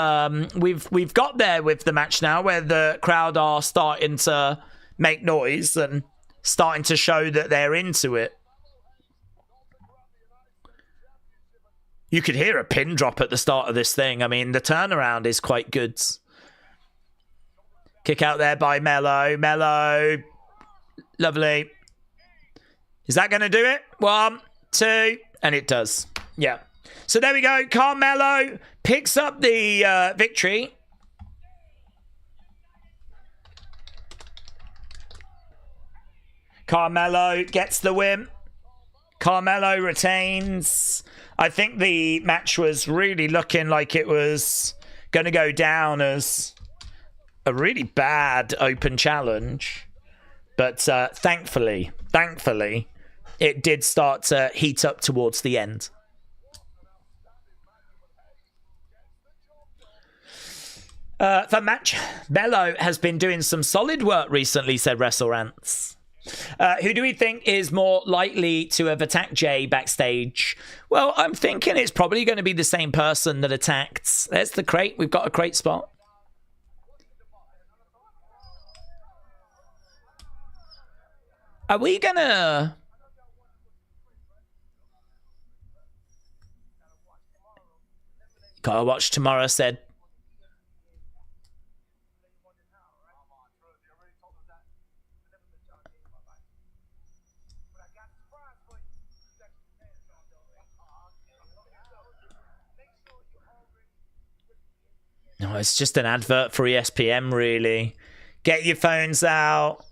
we've got there with the match now where the crowd are starting to make noise and starting to show that they're into it. You could hear a pin drop at the start of this thing. I mean, the turnaround is quite good. Kick out there by Melo. Melo. Lovely. Is that going to do it? 1, 2. And it does. Yeah. So there we go. Carmelo picks up the victory. Carmelo gets the win. Carmelo retains. I think the match was really looking like it was going to go down as a really bad open challenge. But thankfully, it did start to heat up towards the end. For match, Melo has been doing some solid work recently, said WrestleRants. Who do we think is more likely to have attacked Jay backstage? Well, I'm thinking it's probably going to be the same person that attacked. There's the crate. We've got a crate spot. Are we gonna... Gotta watch tomorrow, said. No, it's just an advert for ESPN, really. Get your phones out.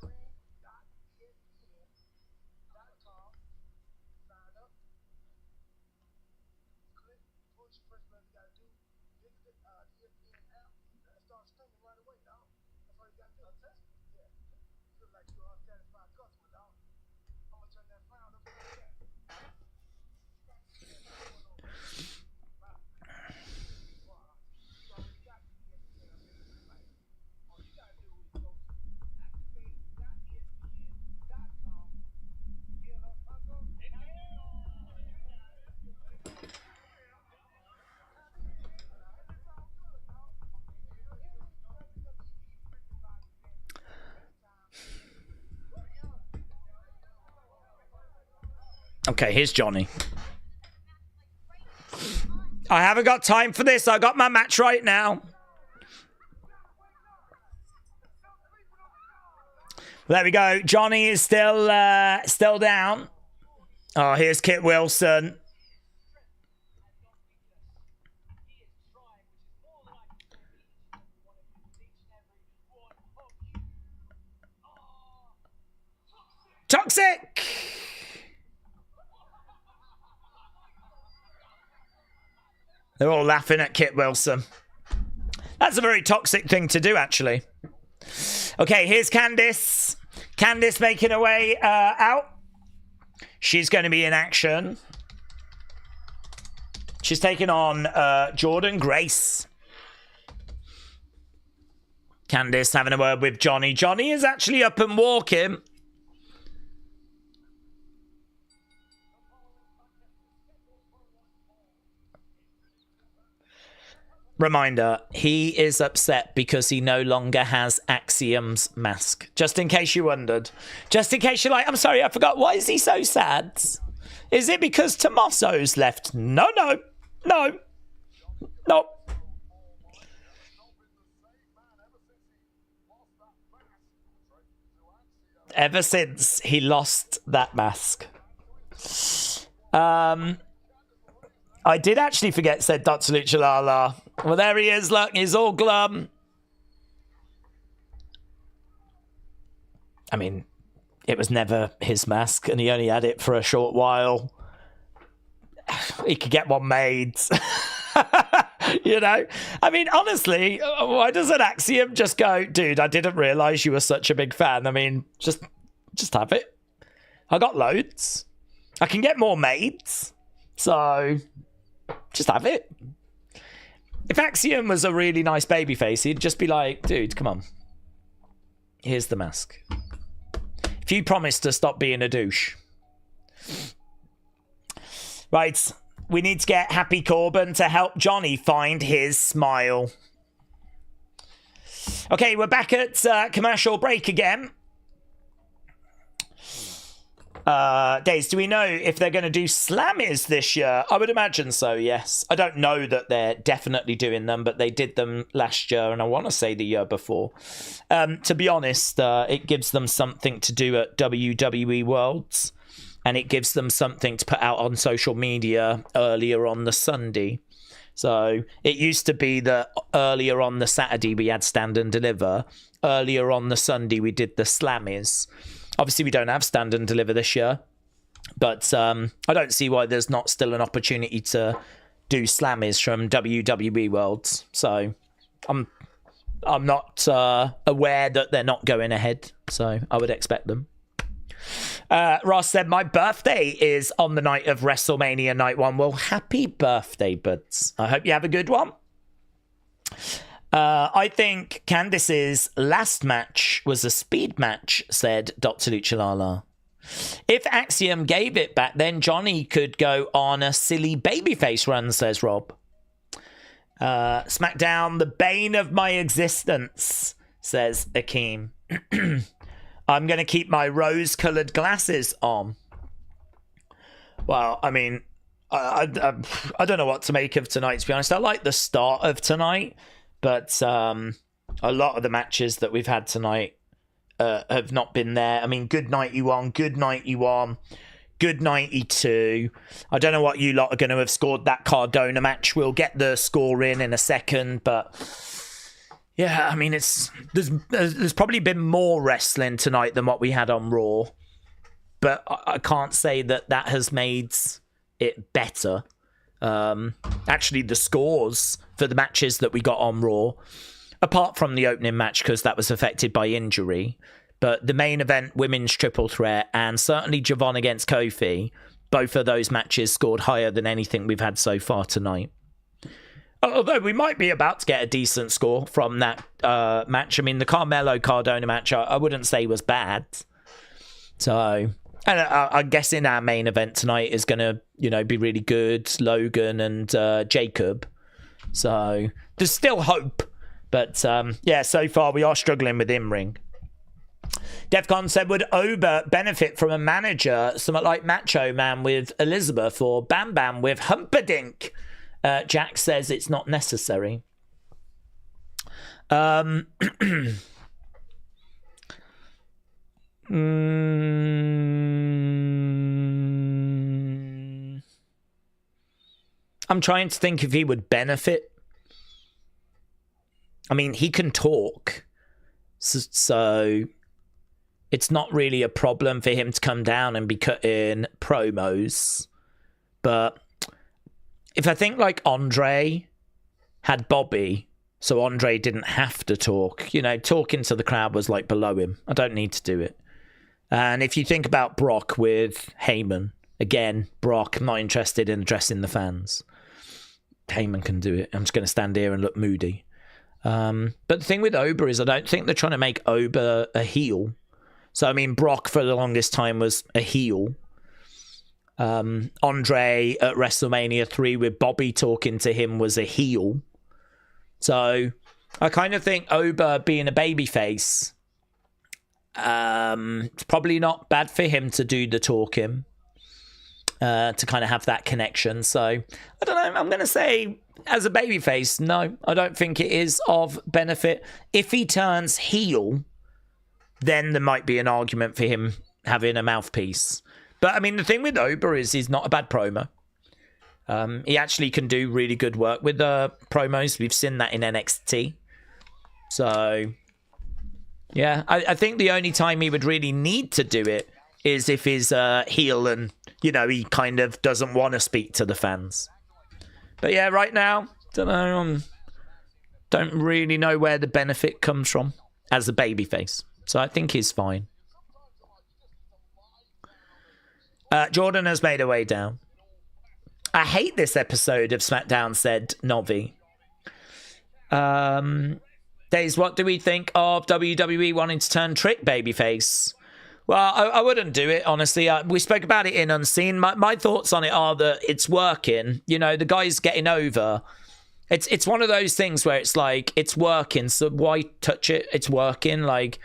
Okay, here's Johnny. I haven't got time for this. I got my match right now. There we go. Johnny is still down. Oh, here's Kit Wilson. Toxic. They're all laughing at Kit Wilson. That's a very toxic thing to do, actually. Okay, here's Candice. Candice making her way out. She's going to be in action. She's taking on Jordynne Grace. Candice having a word with Johnny. Johnny is actually up and walking. Reminder, he is upset because he no longer has Axiom's mask. Just in case you wondered. Just in case you're like, I'm sorry, I forgot. Why is he so sad? Is it because Tommaso's left? No. Ever since he lost that mask. I did actually forget, said Dr. Luchalala. Well, there he is, look, he's all glum. I mean, it was never his mask, and he only had it for a short while. He could get one made. You know? I mean, honestly, why doesn't Axiom just go, dude, I didn't realise you were such a big fan. I mean, just have it. I got loads. I can get more maids. So, just have it. If Axiom was a really nice babyface, he'd just be like, dude, come on. Here's the mask. If you promise to stop being a douche. Right. We need to get Happy Corbin to help Johnny find his smile. Okay, we're back at commercial break again. Daze, do we know if they're going to do Slammies this year? I would imagine so, yes. I don't know that they're definitely doing them, but they did them last year, and I want to say the year before. To be honest, it gives them something to do at WWE Worlds, and it gives them something to put out on social media earlier on the Sunday. So it used to be that earlier on the Saturday we had Stand and Deliver. Earlier on the Sunday we did the Slammies. Obviously, we don't have Stand and Deliver this year, but I don't see why there's not still an opportunity to do Slammies from WWE Worlds. So I'm not aware that they're not going ahead, so I would expect them. Ross said, my birthday is on the night of WrestleMania Night 1. Well, happy birthday, buds. I hope you have a good one. I think Candice's last match was a speed match, said Dr. Luchalala. If Axiom gave it back, then Johnny could go on a silly babyface run, says Rob. SmackDown, the bane of my existence, says Akeem. I'm going to keep my rose-coloured glasses on. Well, I mean, I don't know what to make of tonight, to be honest. I like the start of tonight, but a lot of the matches that we've had tonight have not been there. I mean, good night you on, good night you on, good night you two. I don't know what you lot are going to have scored that Cardona match. We'll get the score in a second, but yeah, I mean, there's probably been more wrestling tonight than what we had on Raw, but I can't say that has made it better. Actually, the scores for the matches that we got on Raw, apart from the opening match because that was affected by injury, but the main event, women's triple threat, and certainly Javon against Kofi, both of those matches scored higher than anything we've had so far tonight. Although we might be about to get a decent score from that match. I mean, the Carmelo-Cardona match, I wouldn't say was bad. So, and I'm guessing our main event tonight is going to, be really good. Logan and Jacob. So, there's still hope. But, so far we are struggling with in-ring. Defcon said, would Oba benefit from a manager, somewhat like Macho Man with Elizabeth or Bam Bam with Humperdinck? Jack says it's not necessary. I'm trying to think if he would benefit. I mean, he can talk. So it's not really a problem for him to come down and be cutting promos. But if I think like Andre had Bobby, so Andre didn't have to talk, talking to the crowd was like below him. I don't need to do it. And if you think about Brock with Heyman, again, Brock, I'm not interested in addressing the fans. Heyman can do it. I'm just going to stand here and look moody. But the thing with Oba is I don't think they're trying to make Oba a heel. So, I mean, Brock for the longest time was a heel. Andre at WrestleMania 3 with Bobby talking to him was a heel. So I kind of think Oba being a babyface, it's probably not bad for him to do the talking, to kind of have that connection. So I don't know, I'm going to say as a babyface, no, I don't think it is of benefit. If he turns heel, then there might be an argument for him having a mouthpiece. But, I mean, the thing with Oba is he's not a bad promo. He actually can do really good work with promos. We've seen that in NXT. So, yeah, I think the only time he would really need to do it is if he's heel and, he kind of doesn't want to speak to the fans. But, yeah, right now, don't know. Don't really know where the benefit comes from as a babyface. So I think he's fine. Jordynne has made her way down. I hate this episode of SmackDown, said Novi. Daze, what do we think of WWE wanting to turn Trick babyface? Well, I wouldn't do it, honestly. We spoke about it in Unseen. My thoughts on it are that it's working. The guy's getting over. It's one of those things where it's like, it's working, so why touch it? It's working. Like,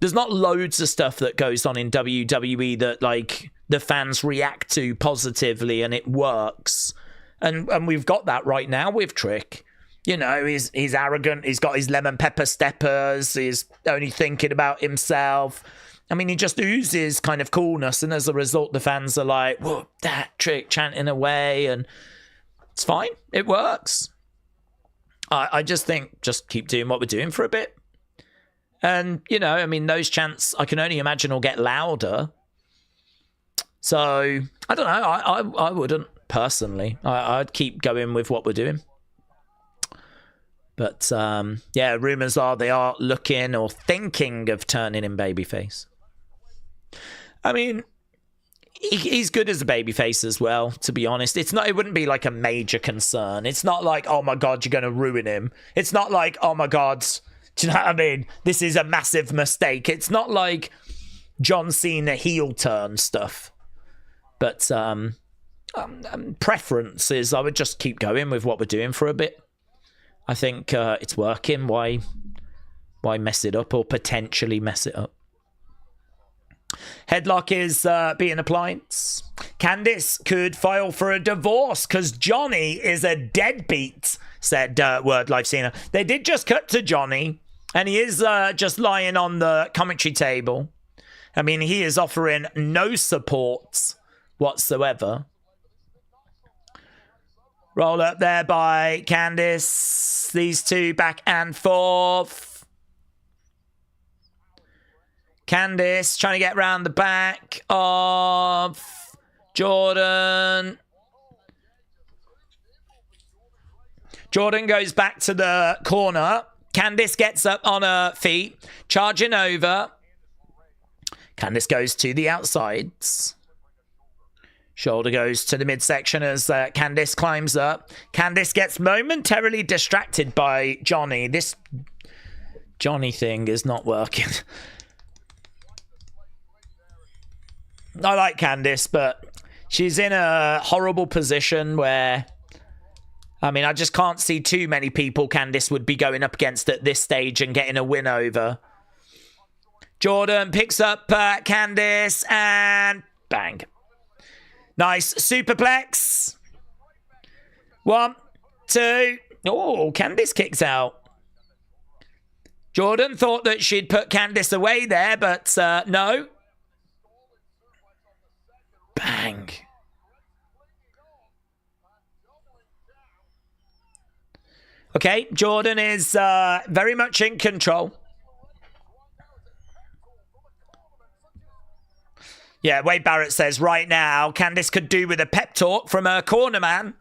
there's not loads of stuff that goes on in WWE that, like, the fans react to positively and it works. And we've got that right now with Trick. He's arrogant. He's got his lemon pepper steppers. He's only thinking about himself. I mean, he just oozes kind of coolness. And as a result, the fans are like, whoa, that Trick chanting away. And it's fine. It works. I just think just keep doing what we're doing for a bit. And, I mean, those chants, I can only imagine, will get louder. So, I don't know. I wouldn't, personally. I'd keep going with what we're doing. But, yeah, rumours are they are looking or thinking of turning him babyface. I mean, he's good as a babyface as well, to be honest. It wouldn't be like a major concern. It's not like, oh my God, you're going to ruin him. It's not like, oh my God, do you know what I mean? This is a massive mistake. It's not like John Cena heel turn stuff. But preference is I would just keep going with what we're doing for a bit. I think it's working. Why mess it up or potentially mess it up? Headlock is being applied. Candice could file for a divorce because Johnny is a deadbeat, said Word Life Cena. They did just cut to Johnny, and he is just lying on the commentary table. I mean, he is offering no support whatsoever. Roll up there by Candice. These two back and forth. Candice trying to get round the back of Jordynne. Jordynne goes back to the corner. Candice gets up on her feet, charging over. Candice goes to the outsides. Shoulder goes to the midsection as Candice climbs up. Candice gets momentarily distracted by Johnny. This Johnny thing is not working. I like Candice, but she's in a horrible position where, I mean, I just can't see too many people Candice would be going up against at this stage and getting a win over. Jordynne picks up Candice and bang. Nice superplex. 1, 2. Oh, Candice kicks out. Jordynne thought that she'd put Candice away there, but no. Bang. Okay, Jordynne is very much in control. Yeah, Wade Barrett says right now, Candice could do with a pep talk from her corner man.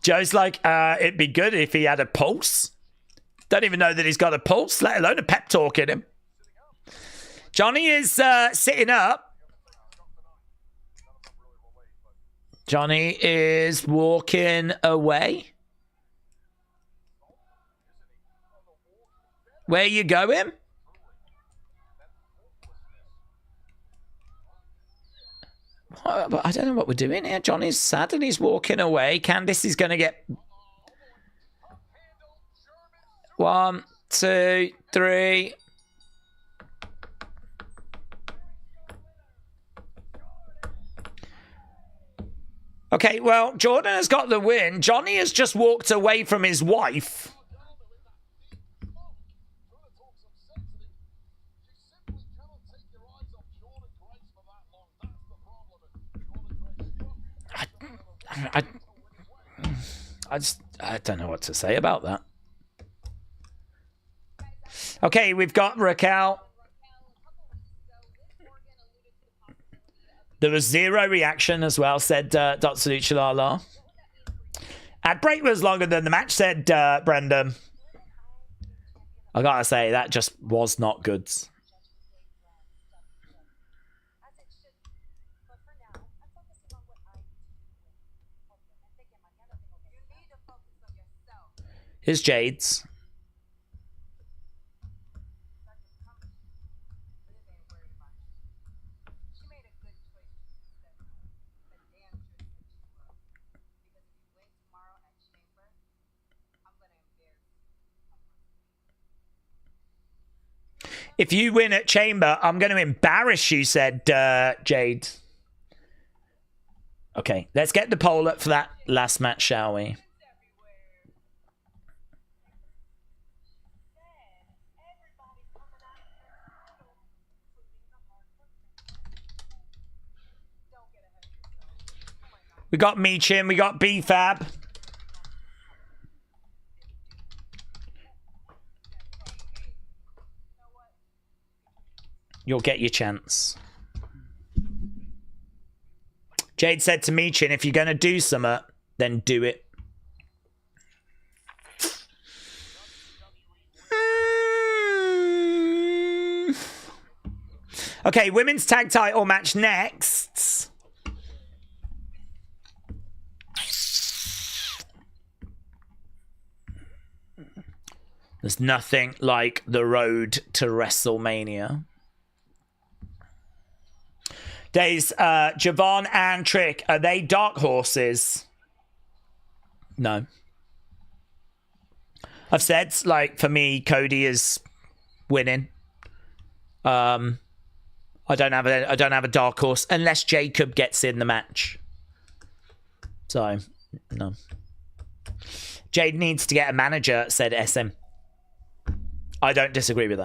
Joe's like, it'd be good if he had a pulse. Don't even know that he's got a pulse, let alone a pep talk in him. Johnny is sitting up. Johnny is walking away. Where you going? But I don't know what we're doing here. Johnny's sad and he's walking away. Candice is going to get 1, 2, 3. Okay, well, Jordynne has got the win. Johnny has just walked away from his wife. I don't know what to say about that. Okay, we've got Raquel. There was 0 reaction as well, said Dr. Luchalala. Ad break was longer than the match, said Brendan. I gotta say, that just was not good. Here's Jade's. If you win at Chamber, I'm going to embarrass you, said Jade. Okay, let's get the poll up for that last match, shall we? We got Meechin, we got B-Fab. You'll get your chance. Jade said to Meechin, if you're going to do something, then do it. Okay, women's tag title match next. There's nothing like the road to WrestleMania. Daze, Javon and Trick, are they dark horses? No. I've said, like, for me, Cody is winning. I don't have a dark horse unless Jacob gets in the match. So, no. Jade needs to get a manager, said SM. I don't disagree with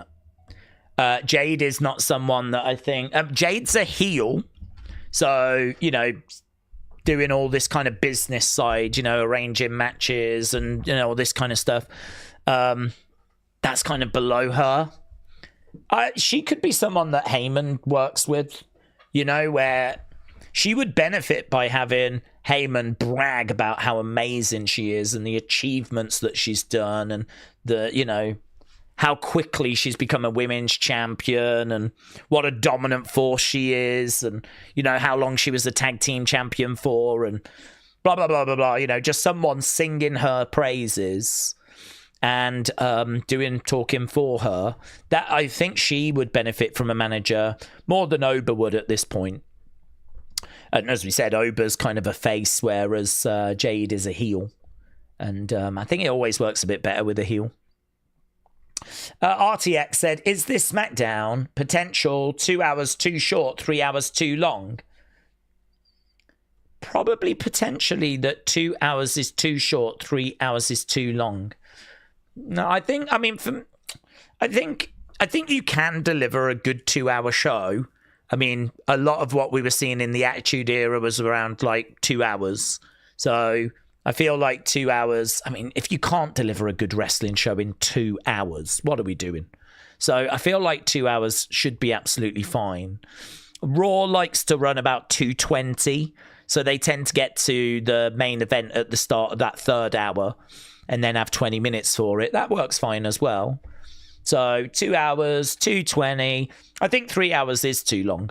that. Jade is not someone that I think... Jade's a heel. So, you know, doing all this kind of business side, you know, arranging matches and, you know, all this kind of stuff. That's kind of below her. She could be someone that Heyman works with, you know, where she would benefit by having Heyman brag about how amazing she is and the achievements that she's done and the, you know, how quickly she's become a women's champion and what a dominant force she is and, you know, how long she was a tag team champion for and blah, blah, blah, blah, blah. You know, just someone singing her praises and talking for her, that I think she would benefit from a manager more than Oba would at this point. And as we said, Oba's kind of a face, whereas Jade is a heel. And I think it always works a bit better with a heel. RTX said, is this SmackDown potential 2 hours too short, 3 hours too long? Probably potentially that 2 hours is too short, 3 hours is too long. No, I think you can deliver a good 2 hour show. I mean, a lot of what we were seeing in the Attitude Era was around like 2 hours. So I feel like 2 hours, I mean, if you can't deliver a good wrestling show in 2 hours, what are we doing? So I feel like 2 hours should be absolutely fine. Raw likes to run about 2:20, so they tend to get to the main event at the start of that third hour and then have 20 minutes for it. That works fine as well. So 2 hours, 2:20. I think 3 hours is too long.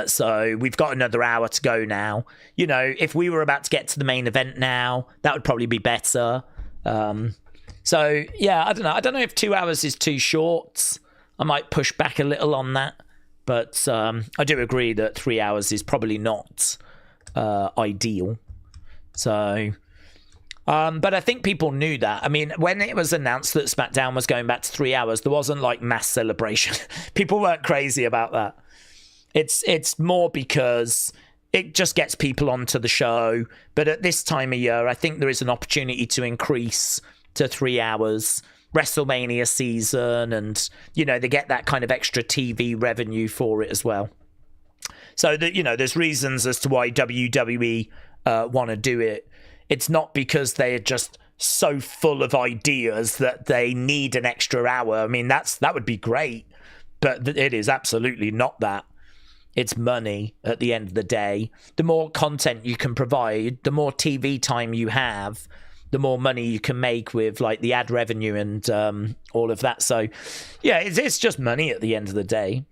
So we've got another hour to go now. You know, if we were about to get to the main event now, that would probably be better. So, yeah, I don't know. I don't know if 2 hours is too short. I might push back a little on that. But I do agree that 3 hours is probably not ideal. So... but I think people knew that. I mean, when it was announced that SmackDown was going back to 3 hours, there wasn't like mass celebration. People weren't crazy about that. It's more because it just gets people onto the show. But at this time of year, I think there is an opportunity to increase to 3 hours. WrestleMania season, and you know they get that kind of extra TV revenue for it as well. So that, you know, there's reasons as to why WWE want to do it. It's not because they're just so full of ideas that they need an extra hour. I mean, that would be great, but it is absolutely not that. It's money at the end of the day. The more content you can provide, the more TV time you have, the more money you can make with like the ad revenue and all of that. So, yeah, it's just money at the end of the day.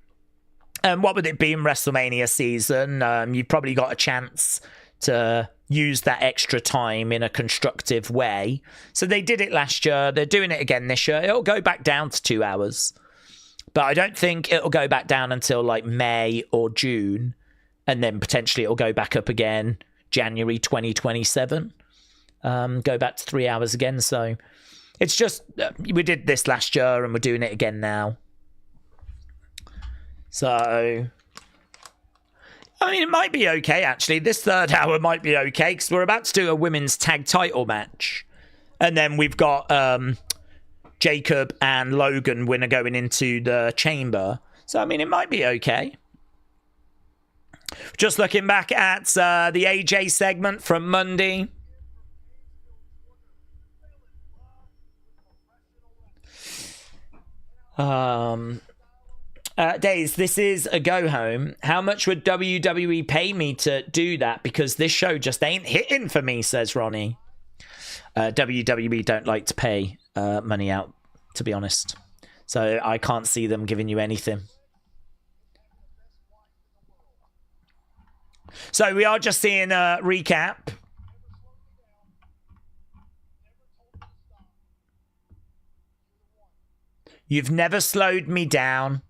And what would it be in WrestleMania season? You've probably got a chance to use that extra time in a constructive way. So they did it last year. They're doing it again this year. It'll go back down to 2 hours. But I don't think it'll go back down until like May or June. And then potentially it'll go back up again January 2027. Go back to 3 hours again. So it's just, we did this last year and we're doing it again now. So... I mean, it might be okay, actually. This third hour might be okay, because we're about to do a women's tag title match. And then we've got Jacob and Logan winner going into the chamber. So, I mean, it might be okay. Just looking back at the AJ segment from Monday. Daze, this is a go home. How much would WWE pay me to do that? Because this show just ain't hitting for me, says Ronnie. WWE don't like to pay money out, to be honest. So I can't see them giving you anything. So we are just seeing a recap. You've never slowed me down.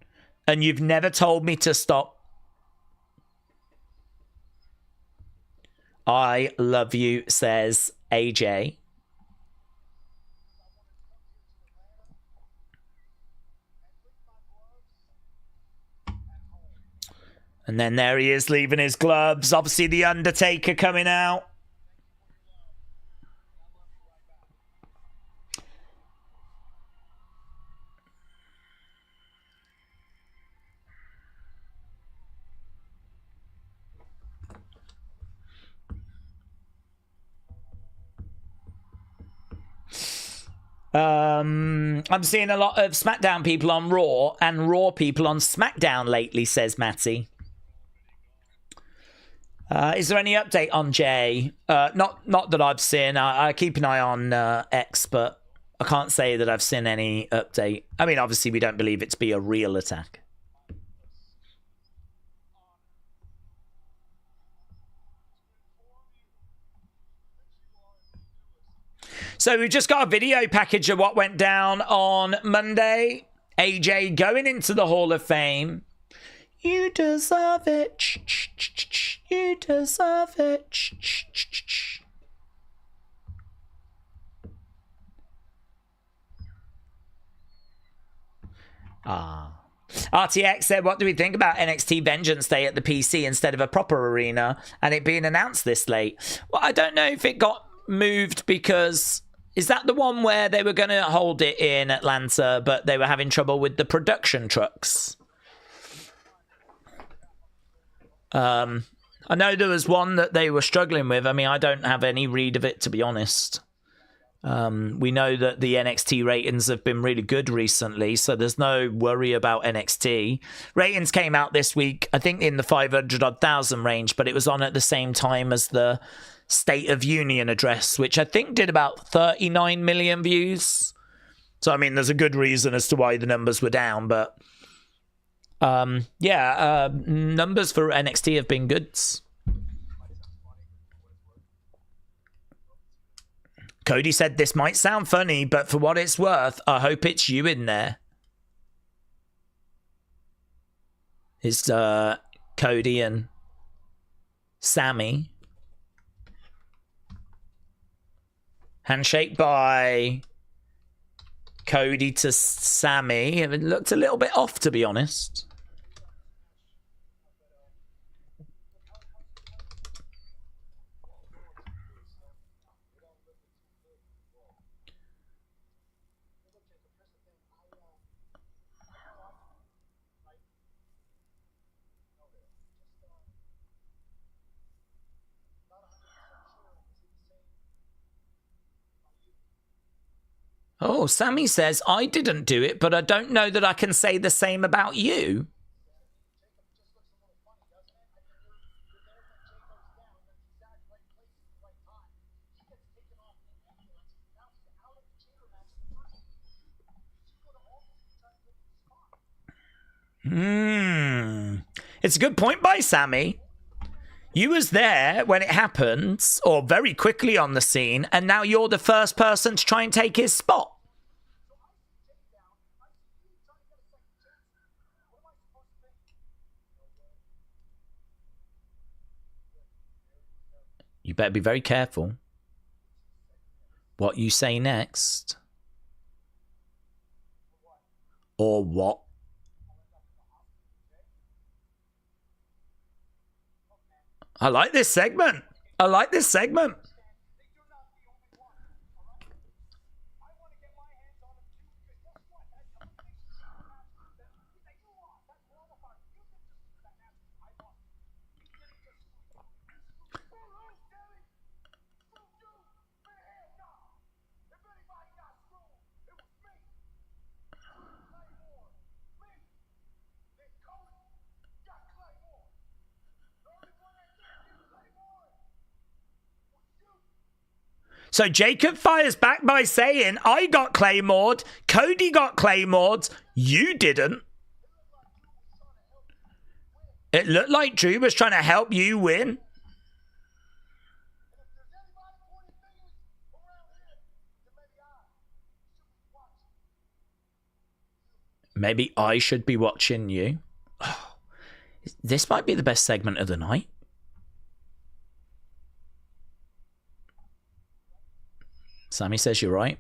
And you've never told me to stop. I love you, says AJ. And then there he is leaving his gloves. Obviously, The Undertaker coming out. I'm seeing a lot of SmackDown people on Raw and Raw people on SmackDown lately, says Matty. Is there any update on Jay? Not that I've seen. I keep an eye on X, but I can't say that I've seen any update. I mean, obviously, we don't believe it to be a real attack. So we've just got a video package of what went down on Monday. AJ going into the Hall of Fame. You deserve it. You deserve it. RTX said, what do we think about NXT Vengeance Day at the PC instead of a proper arena and it being announced this late? Well, I don't know if it got moved because... Is that the one where they were going to hold it in Atlanta, but they were having trouble with the production trucks? I know there was one that they were struggling with. I mean, I don't have any read of it, to be honest. We know that the NXT ratings have been really good recently, so there's no worry about NXT. Ratings came out this week, I think in the 500,000 range, but it was on at the same time as the State of Union address, which I think did about 39 million views. So, I mean, there's a good reason as to why the numbers were down, but numbers for NXT have been good. Cody said, this might sound funny, but for what it's worth, I hope it's you in there. It's Cody and Sammy. Handshake by Cody to Sammy. It looked a little bit off, to be honest. Oh, Sammy says, I didn't do it, but I don't know that I can say the same about you. It's a good point by Sammy. You was there when it happened, or very quickly on the scene, and now you're the first person to try and take his spot. You better be very careful what you say next. Or what? I like this segment. I like this segment. So Jacob fires back by saying, I got Claymored, Cody got Claymored, you didn't. It looked like Drew was trying to help you win. Maybe I should be watching you. Oh, this might be the best segment of the night. Sammy says you're right.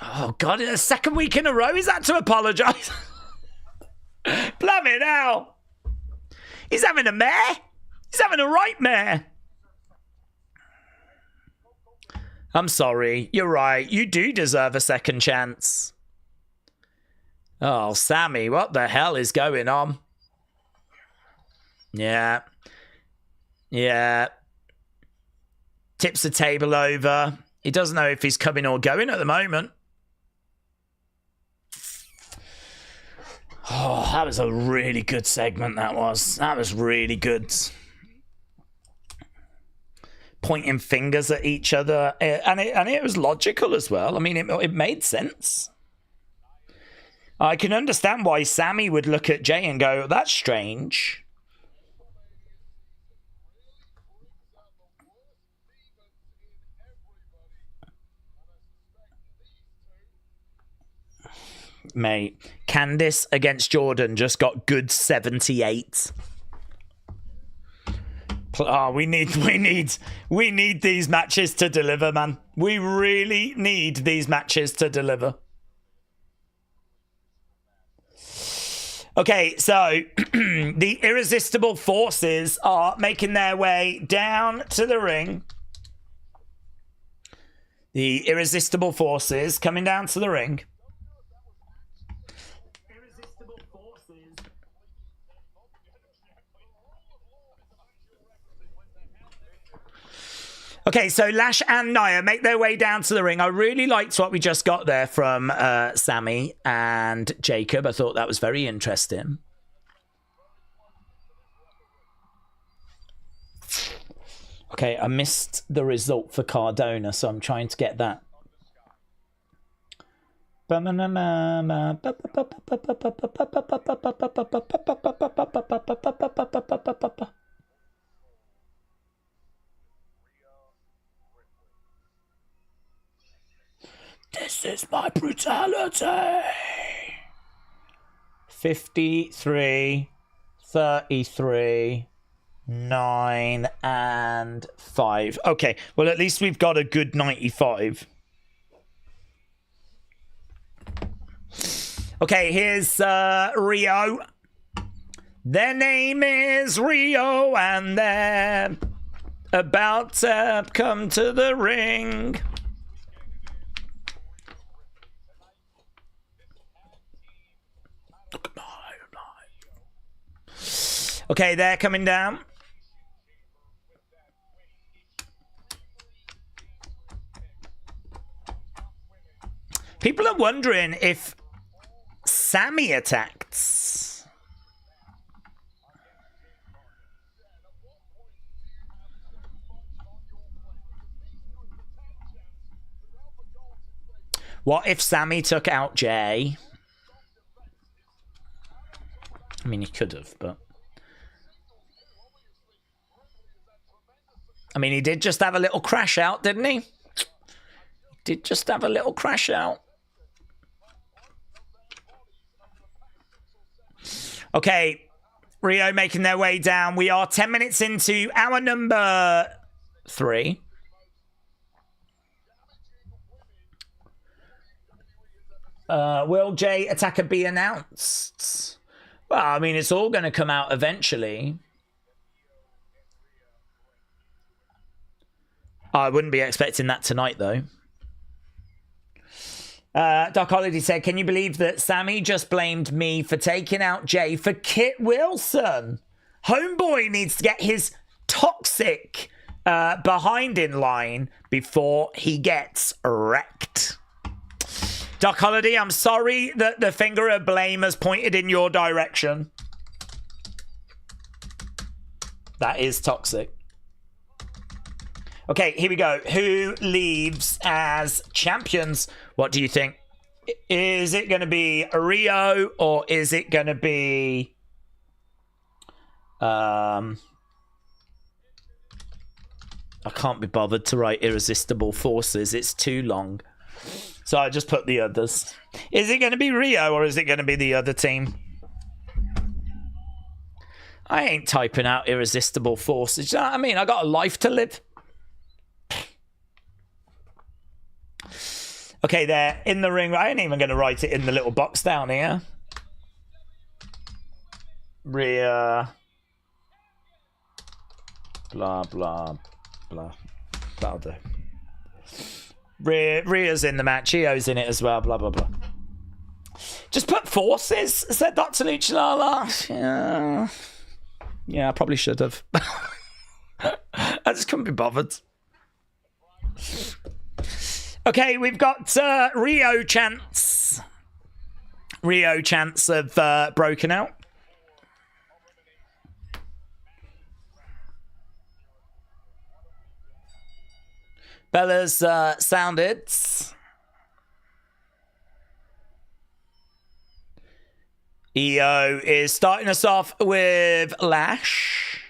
Oh, God, a second week in a row? Is that to apologise? Blimey now. He's having a mare. He's having a right mare. I'm sorry. You're right. You do deserve a second chance. Oh, Sammy, what the hell is going on? Yeah. Yeah. Tips the table over. He doesn't know if he's coming or going at the moment. Oh, that was a really good segment, that was. That was really good. Pointing fingers at each other. And it was logical as well. I mean, it made sense. I can understand why Sammy would look at Jay and go, that's strange. Mate, Candice against Jordynne just got good 78. Oh, we need these matches to deliver, man. We really need these matches to deliver. Okay, so the Irresistible Forces are making their way down to the ring. The Irresistible Forces coming down to the ring. Okay, so Lash and Nia make their way down to the ring. I really liked what we just got there from Sammy and Jacob. I thought that was very interesting. Okay, I missed the result for Cardona, so I'm trying to get that. This is my brutality. 53, 33, 9, and 5. Okay, well, at least we've got a good 95. Okay, here's RHIYO. Their name is RHIYO, and they're about to come to the ring. Okay, they're coming down. People are wondering if Sammy attacked. What if Sammy took out Jay? I mean, he could have, but... I mean, he did just have a little crash out, didn't he? Did just have a little crash out. Okay, RHIYO making their way down. We are 10 minutes into hour number 3. Will Jay attacker be announced? Well, I mean, it's all going to come out eventually. I wouldn't be expecting that tonight, though. Doc Holiday said, can you believe that Sammy just blamed me for taking out Jay for Kit Wilson? Homeboy needs to get his toxic behind in line before he gets wrecked. Doc Holiday, I'm sorry that the finger of blame has pointed in your direction. That is toxic. Okay, here we go. Who leaves as champions? What do you think? Is it going to be RHIYO or is it going to be... I can't be bothered to write Irresistible Forces. It's too long. So I just put the others. Is it going to be RHIYO or is it going to be the other team? I ain't typing out Irresistible Forces. You know what I mean? I got a life to live. Okay, they're in the ring. I ain't even going to write it in the little box down here. Rhea. Blah, blah, blah. That'll do. Rhea's in the match. Io's in it as well. Blah, blah, blah. Just put Forces, said Dr. Luchalala. Yeah, I probably should have. I just couldn't be bothered. Okay, we've got RHIYO chants. RHIYO chants have broken out. Bella's sounded. Io is starting us off with Lash.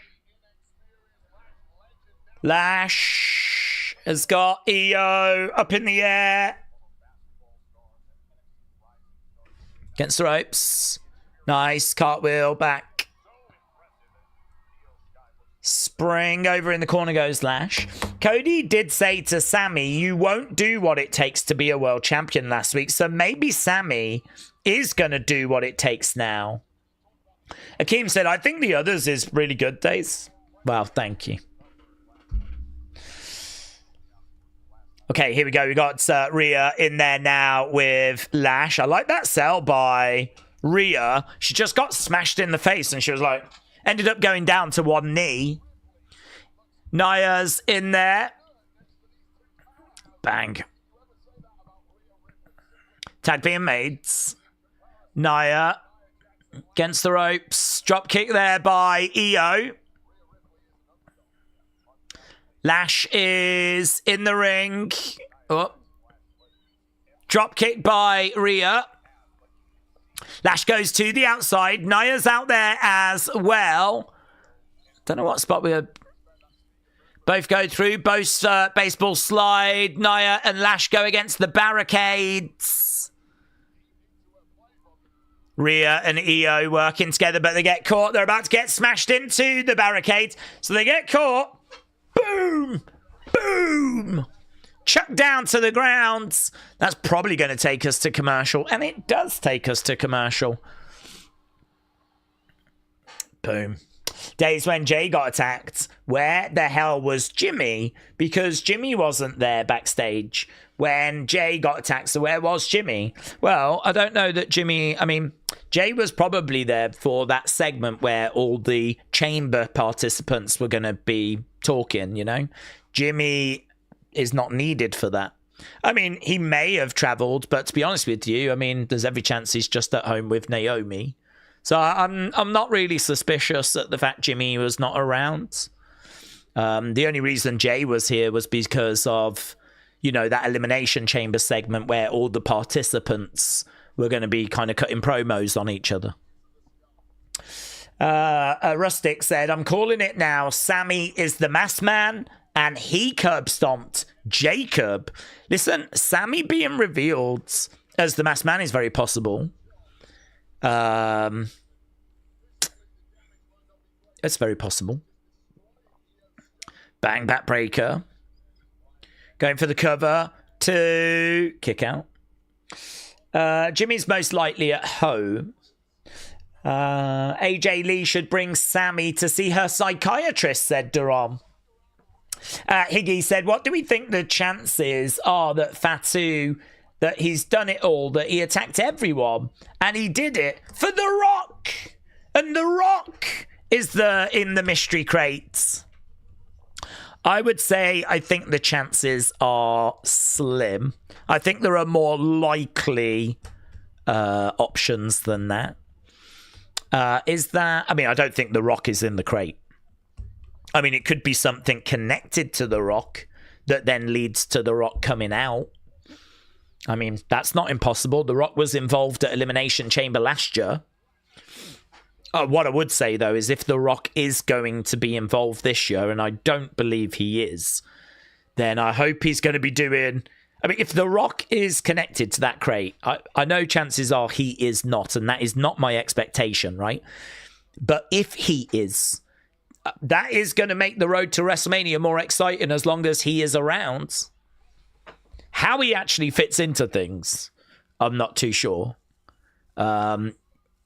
Lash has got Io up in the air. Against the ropes. Nice. Cartwheel back. Spring over in the corner goes Lash. Cody did say to Sammy, you won't do what it takes to be a world champion last week. So maybe Sammy is going to do what it takes now. Akeem said, I think the others is really good, Daze. Well, thank you. Okay, here we go. We got Rhea in there now with Lash. I like that sell by Rhea. She just got smashed in the face and she was like, ended up going down to one knee. Naya's in there. Bang. Tag being made. Naya against the ropes. Drop kick there by Io. Lash is in the ring. Oh. Drop kick by Rhea. Lash goes to the outside. Naya's out there as well. Don't know what spot we are. Both go through. Both baseball slide. Naya and Lash go against the barricades. Rhea and Io working together, but they get caught. They're about to get smashed into the barricades. So they get caught. Boom! Boom! Chucked down to the ground. That's probably going to take us to commercial. And it does take us to commercial. Boom. Days when Jay got attacked. Where the hell was Jimmy? Because Jimmy wasn't there backstage when Jay got attacked. So where was Jimmy? Well, I don't know that Jimmy... I mean, Jay was probably there for that segment where all the chamber participants were going to be talking, you know? Jimmy is not needed for that. I mean, he may have travelled, but to be honest with you, I mean, there's every chance he's just at home with Naomi. So I'm not really suspicious at the fact Jimmy was not around. The only reason Jay was here was because of, you know, that Elimination Chamber segment where all the participants were going to be kind of cutting promos on each other. Rustic said, I'm calling it now. Sammy is the masked man and he curb stomped Jacob. Listen, Sammy being revealed as the masked man is very possible. It's very possible. Bang, backbreaker. Going for the cover to kick out. Jimmy's most likely at home. AJ Lee should bring Sammy to see her psychiatrist, said Duran. Higgy said, what do we think the chances are that Fatu, that he's done it all, that he attacked everyone, and he did it for The Rock? And The Rock is in the mystery crates. I would say I think the chances are slim. I think there are more likely options than that. Is that... I mean, I don't think The Rock is in the crate. I mean, it could be something connected to The Rock that then leads to The Rock coming out. I mean, that's not impossible. The Rock was involved at Elimination Chamber last year. What I would say, though, is if The Rock is going to be involved this year, and I don't believe he is, then I hope he's going to be doing... I mean, if The Rock is connected to that crate, I know chances are he is not, and that is not my expectation, right? But if he is, that is going to make the road to WrestleMania more exciting as long as he is around. How he actually fits into things, I'm not too sure.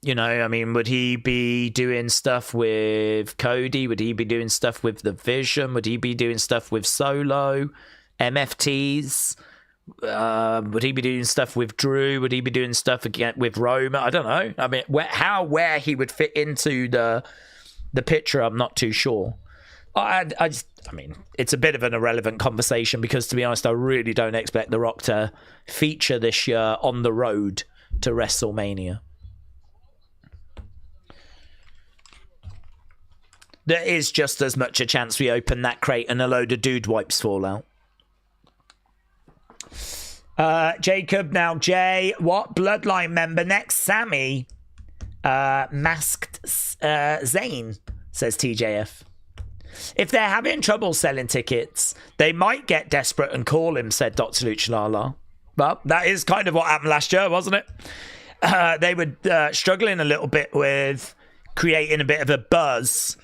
You know, I mean, would he be doing stuff with Cody? Would he be doing stuff with The Vision? Would he be doing stuff with Solo? MFTs? Would he be doing stuff with Drew? Would he be doing stuff again with Roma? I don't know. I mean, where he would fit into the picture, I'm not too sure. I mean, it's a bit of an irrelevant conversation because, to be honest, I really don't expect The Rock to feature this year on the road to WrestleMania. There is just as much a chance we open that crate and a load of dude wipes fall out. Jacob, now Jay, what bloodline member next? Sammy. Masked Zayn, says TJF. If they're having trouble selling tickets, they might get desperate and call him, said Dr. Luchalala. Well, that is kind of what happened last year, wasn't it? They were struggling a little bit with creating a bit of a buzz.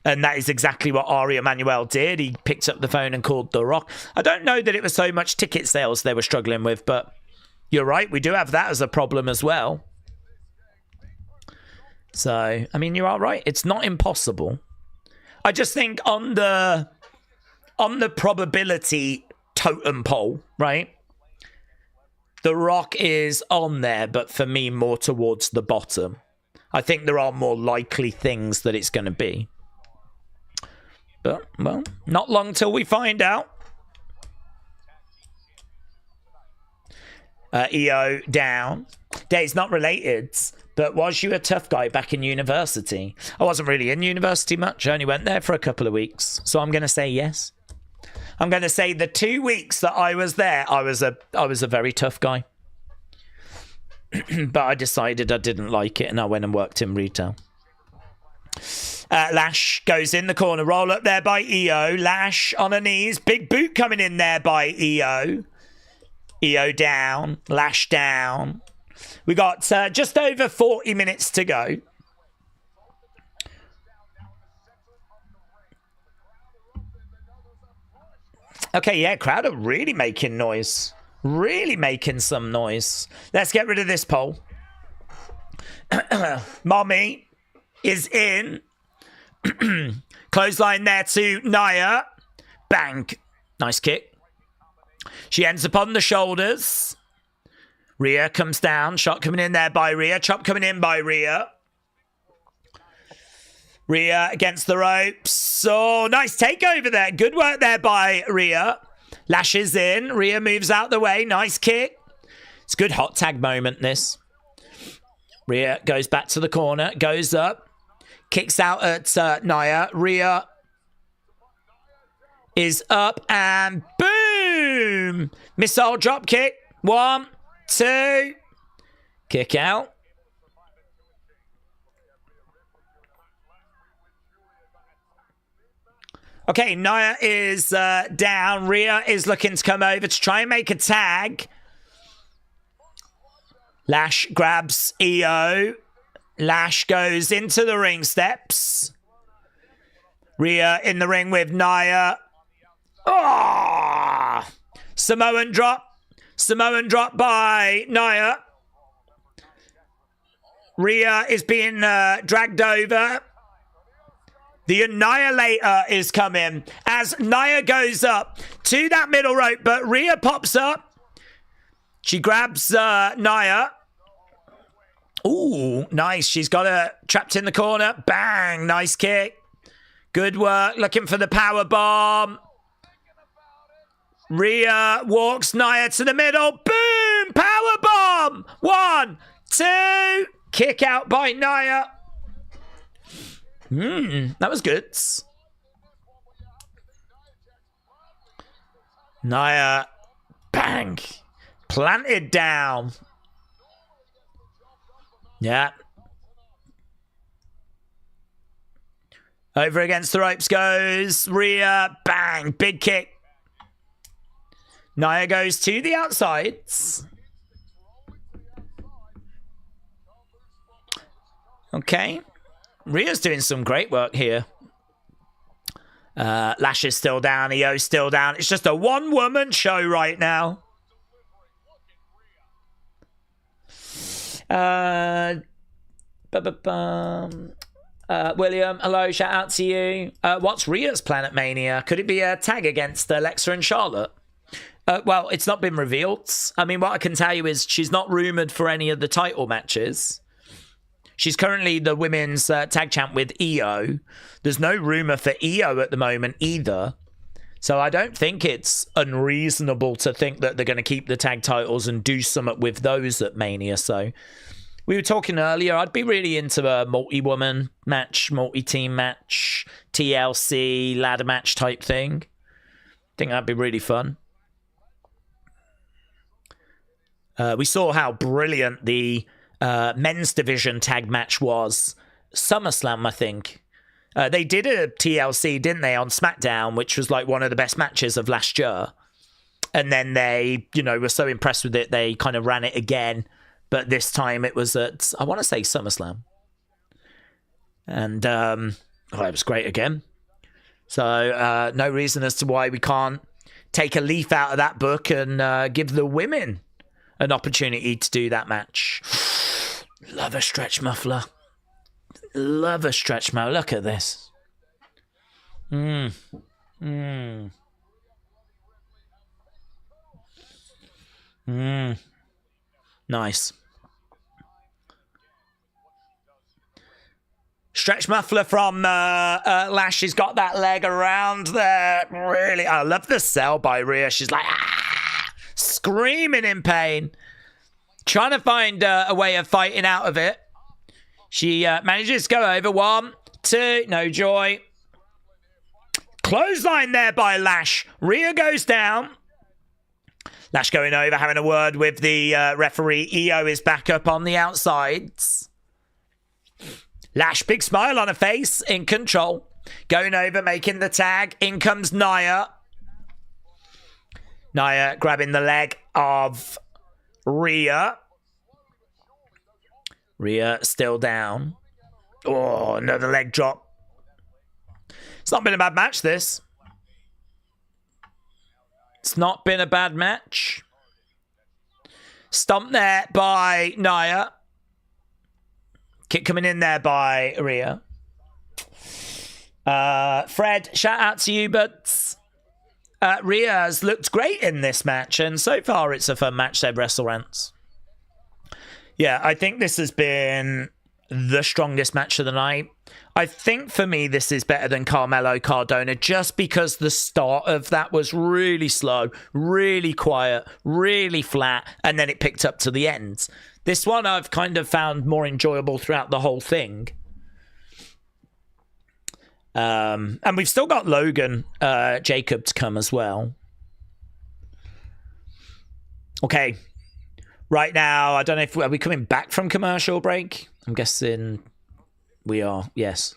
And that is exactly what Ari Emanuel did. He picked up the phone and called The Rock. I don't know that it was so much ticket sales they were struggling with, but you're right. We do have that as a problem as well. So, I mean, you are right. It's not impossible. I just think on the probability totem pole, right? The Rock is on there, but for me, more towards the bottom. I think there are more likely things that it's going to be. But, well, not long till we find out. EO down. Daze, not related, but was you a tough guy back in university? I wasn't really in university much. I only went there for a couple of weeks. So I'm going to say yes. I'm going to say the 2 weeks that I was there, I was a very tough guy. But I decided I didn't like it and I went and worked in retail. Lash goes in the corner. Roll up there by EO. Lash on her knees. Big boot coming in there by EO. EO down. Lash down. We got just over 40 minutes to go. Okay, yeah, crowd are really making noise. Really making some noise. Let's get rid of this poll. Mommy is in. Clothesline there to Nia. Bang. Nice kick. She ends up on the shoulders. Rhea comes down. Shot coming in there by Rhea. Chop coming in by Rhea. Rhea against the ropes. Oh, nice takeover there. Good work there by Rhea. Lashes in. Rhea moves out the way. Nice kick. It's a good hot tag moment, this. Rhea goes back to the corner. Goes up. Kicks out at Nia. Rhea is up and boom! Missile drop kick. 1, 2. Kick out. Okay, Nia is down. Rhea is looking to come over to try and make a tag. Lash grabs EO. Lash goes into the ring steps. Rhea in the ring with Nia. Oh! Samoan drop. Samoan drop by Nia. Rhea is being dragged over. The Annihilator is coming as Nia goes up to that middle rope, but Rhea pops up. She grabs Nia. Ooh, nice. She's got her trapped in the corner. Bang. Nice kick. Good work. Looking for the power bomb. Rhea walks Nia to the middle. Boom. Power bomb. 1, 2. Kick out by Nia. That was good. Nia. Bang. Planted down. Yeah. Over against the ropes goes Rhea. Bang. Big kick. Nia goes to the outsides. Okay. Rhea's doing some great work here. Lash is still down. EO's still down. It's just a one-woman show right now. William, hello, shout out to you. What's Rhea's plan at Mania? Could it be a tag against Alexa and Charlotte? Well, it's not been revealed. I mean, what I can tell you is she's not rumoured for any of the title matches. She's currently the women's tag champ with Io. There's no rumour for Io at the moment either. So I don't think it's unreasonable to think that they're going to keep the tag titles and do something with those at Mania. So we were talking earlier, I'd be really into a multi-woman match, multi-team match, TLC, ladder match type thing. I think that'd be really fun. We saw how brilliant the men's division tag match was. SummerSlam, I think. They did a TLC, didn't they, on SmackDown, which was like one of the best matches of last year. And then they, were so impressed with it, they kind of ran it again. But this time it was at, I want to say SummerSlam. And it was great again. So no reason as to why we can't take a leaf out of that book and give the women an opportunity to do that match. Love a stretch muffler. Love a stretch mo. Look at this. Nice. Stretch muffler from Lash. She's got that leg around there. Really, I love the sell by Rhea. She's like, screaming in pain. Trying to find a way of fighting out of it. She manages to go over. 1, 2, no joy. Clothesline there by Lash. Rhea goes down. Lash going over, having a word with the referee. Io is back up on the outsides. Lash, big smile on her face, in control. Going over, making the tag. In comes Nia. Nia grabbing the leg of Rhea. Rhea still down. Oh, another leg drop. It's not been a bad match, this. It's not been a bad match. Stomp there by Nia. Kick coming in there by Rhea. Fred, shout out to you, but Rhea's looked great in this match, and so far it's a fun match, said WrestleRants. Yeah, I think this has been the strongest match of the night. I think for me this is better than Carmelo Cardona, just because the start of that was really slow, really quiet, really flat, and then it picked up to the end. This one I've kind of found more enjoyable throughout the whole thing. And we've still got Logan Jacob to come as well. Okay. Right now, I don't know if are we coming back from commercial break? I'm guessing we are. Yes.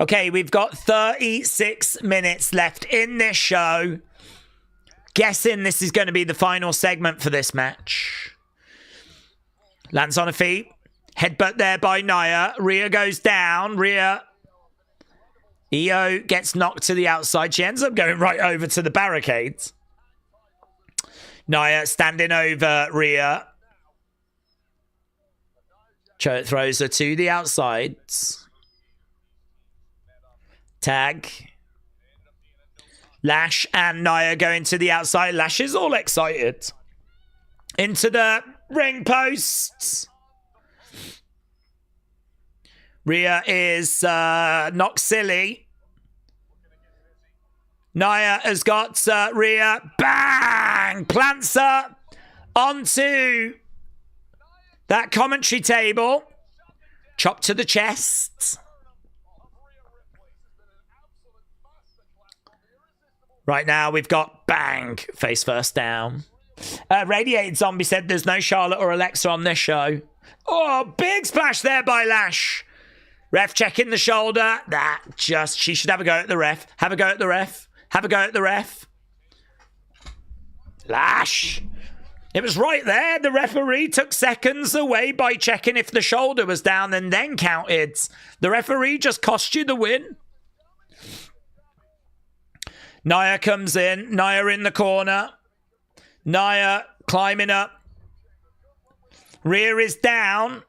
Okay, we've got 36 minutes left in this show. Guessing this is going to be the final segment for this match. Lands on her feet. Headbutt there by Nia. Rhea goes down. Io gets knocked to the outside. She ends up going right over to the barricades. Nia standing over Rhea. Throws her to the outsides. Tag. Lash and Nia going to the outside. Lash is all excited. Into the ring posts. Rhea is knocked silly. Nia has got Rhea. Bang! Plants her onto that commentary table. Chop to the chest. Right now we've got bang. Face first down. Radiated Zombie said there's no Charlotte or Alexa on this show. Oh, big splash there by Lash. Ref checking the shoulder. She should have a go at the ref. Have a go at the ref. Have a go at the ref. Lash. It was right there. The referee took seconds away by checking if the shoulder was down and then counted. The referee just cost you the win. Nia comes in. Nia in the corner. Nia climbing up. Rhea is down.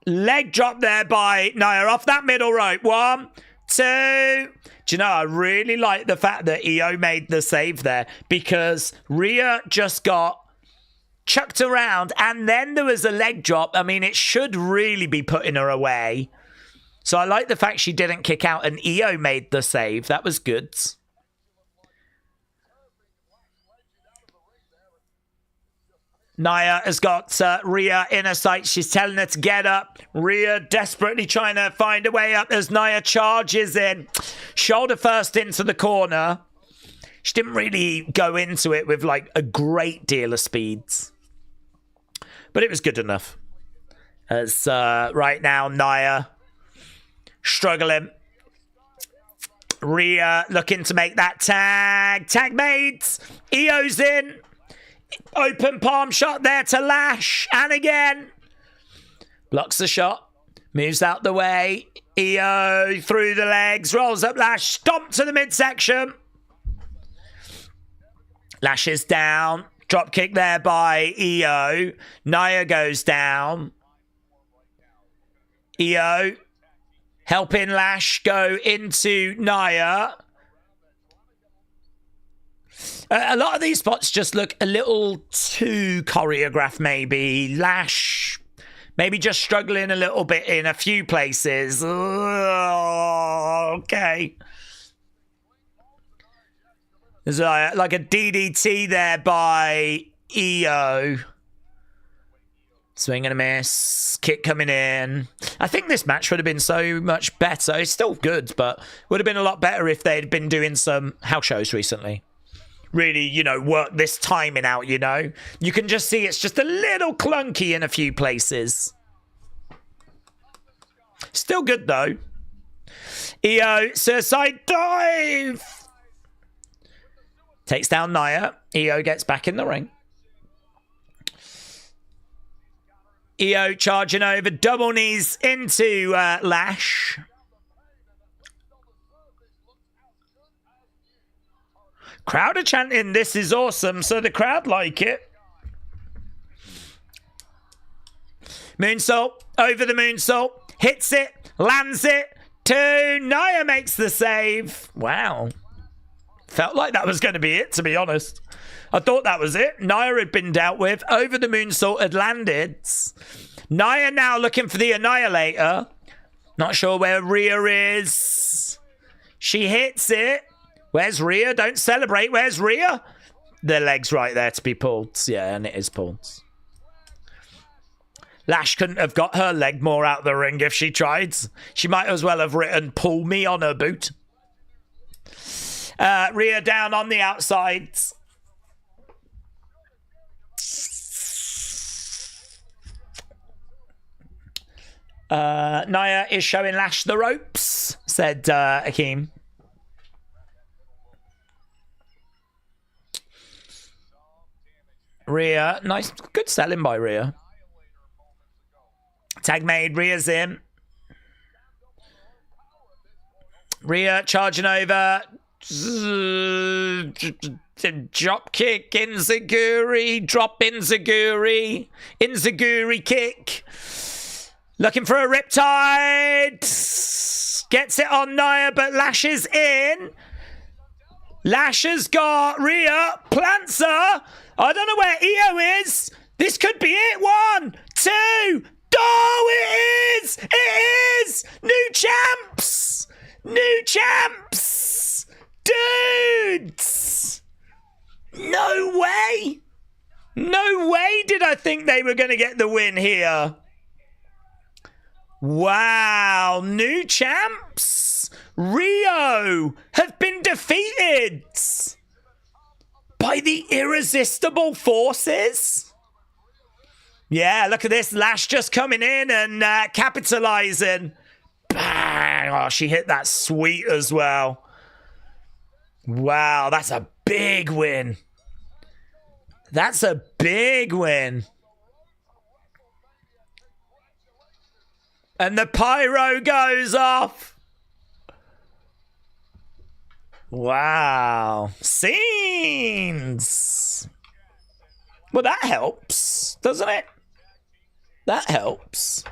Leg drop there by Nia off that middle rope. 1, 2. Do you know, I really like the fact that Io made the save there because Rhea just got chucked around and then there was a leg drop. I mean, it should really be putting her away. So I like the fact she didn't kick out and Io made the save. That was good. Nia has got Rhea in her sights. She's telling her to get up. Rhea desperately trying to find a way up as Nia charges in. Shoulder first into the corner. She didn't really go into it with like a great deal of speeds. But it was good enough. As right now, Nia struggling. Rhea looking to make that tag. Tag made. Io's in. Open palm shot there to Lash. And again. Blocks the shot. Moves out the way. Io through the legs. Rolls up Lash. Stomp to the midsection. Lash is down. Drop kick there by Io. Nia goes down. Io helping Lash go into Nia. A lot of these spots just look a little too choreographed, maybe. Lash, maybe just struggling a little bit in a few places. Oh, okay. There's like a DDT there by Io. Swing and a miss. Kick coming in. I think this match would have been so much better. It's still good, but would have been a lot better if they'd been doing some house shows recently. Really, you know, work this timing out, you know. You can just see it's just a little clunky in a few places. Still good, though. Io, suicide dive! Takes down Nia. Io gets back in the ring. Io charging over. Double knees into Lash. Crowd are chanting, "This is awesome," so the crowd like it. Moonsault, over the moonsault, hits it, lands it, 2, Nia makes the save. Wow. Felt like that was going to be it, to be honest. I thought that was it. Nia had been dealt with, over the moonsault had landed. Nia now looking for the Annihilator. Not sure where Rhea is. She hits it. Where's Rhea? Don't celebrate. Where's Rhea? The leg's right there to be pulled. Yeah, and it is pulled. Lash couldn't have got her leg more out of the ring if she tried. She might as well have written, "Pull me" on her boot. Rhea down on the outside. Nia is showing Lash the ropes, said Akeem. Rhea, nice, good selling by Rhea. Tag made, Rhea's in. Rhea charging over. Drop kick, Inzaguri, drop Inzaguri. Inzaguri kick. Looking for a riptide. Gets it on Nia, but Lash is in. Lash has got Rhea, plants her. I don't know where Io is. This could be it. 1, 2. Oh, it is! It is! New champs! New champs! Dudes! No way! No way did I think they were going to get the win here. Wow, new champs! RHIYO have been defeated by the Irresistible Forces. Yeah, look at this. Lash just coming in and capitalizing. Bang! Oh, she hit that sweet as well. Wow, that's a big win. That's a big win. And the pyro goes off. Wow. Scenes. Well, that helps, doesn't it? That helps.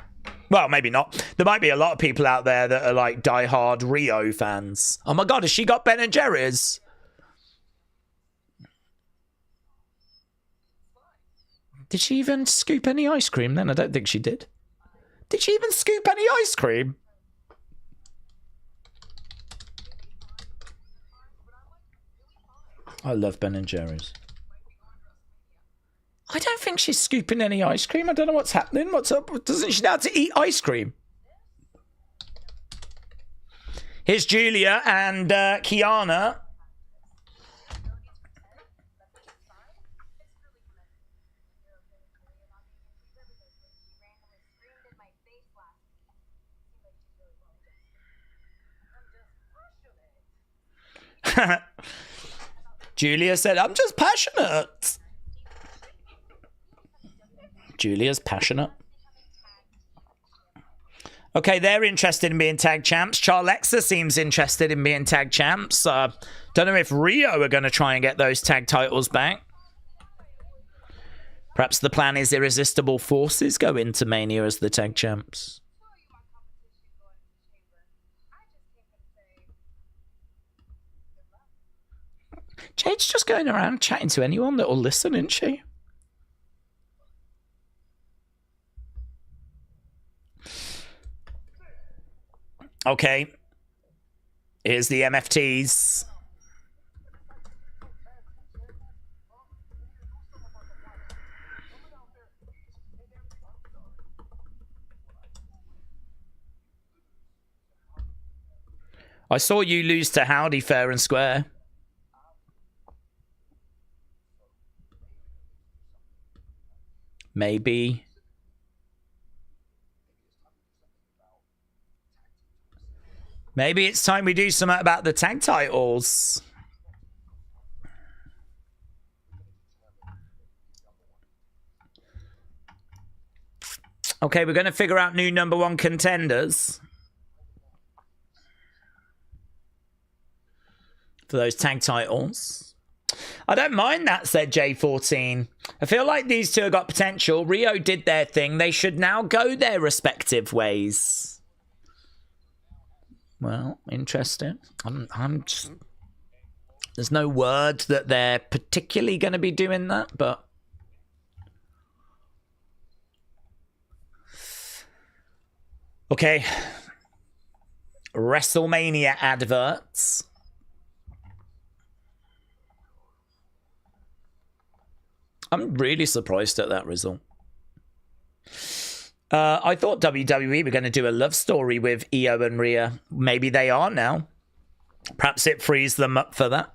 Well, maybe not. There might be a lot of people out there that are like diehard RHIYO fans. Oh my God, has she got Ben and Jerry's? Did she even scoop any ice cream then? I don't think she did. Did she even scoop any ice cream? I love Ben and Jerry's. I don't think she's scooping any ice cream. I don't know what's happening. What's up? Doesn't she know how to eat ice cream? Here's Julia and Kiana. Julia said, I'm just passionate. Julia's passionate. Okay, they're interested in being tag champs. Charlexa seems interested in being tag champs. Don't know if RHIYO are going to try and get those tag titles back. Perhaps the plan is Irresistible Forces go into Mania as the tag champs. Jade's just going around chatting to anyone that will listen, isn't she? Okay. Here's the MFTs. I saw you lose to Howdy fair and square. Maybe. Maybe it's time we do something about the tag titles. Okay, we're going to figure out new #1 contenders for those tag titles. I don't mind that, said J14. I feel like these two have got potential. RHIYO did their thing. They should now go their respective ways. Well, interesting. I'm just... There's no word that they're particularly going to be doing that, but... Okay. WrestleMania adverts. I'm really surprised at that result. I thought WWE were going to do a love story with Io and Rhea. Maybe they are now. Perhaps it frees them up for that.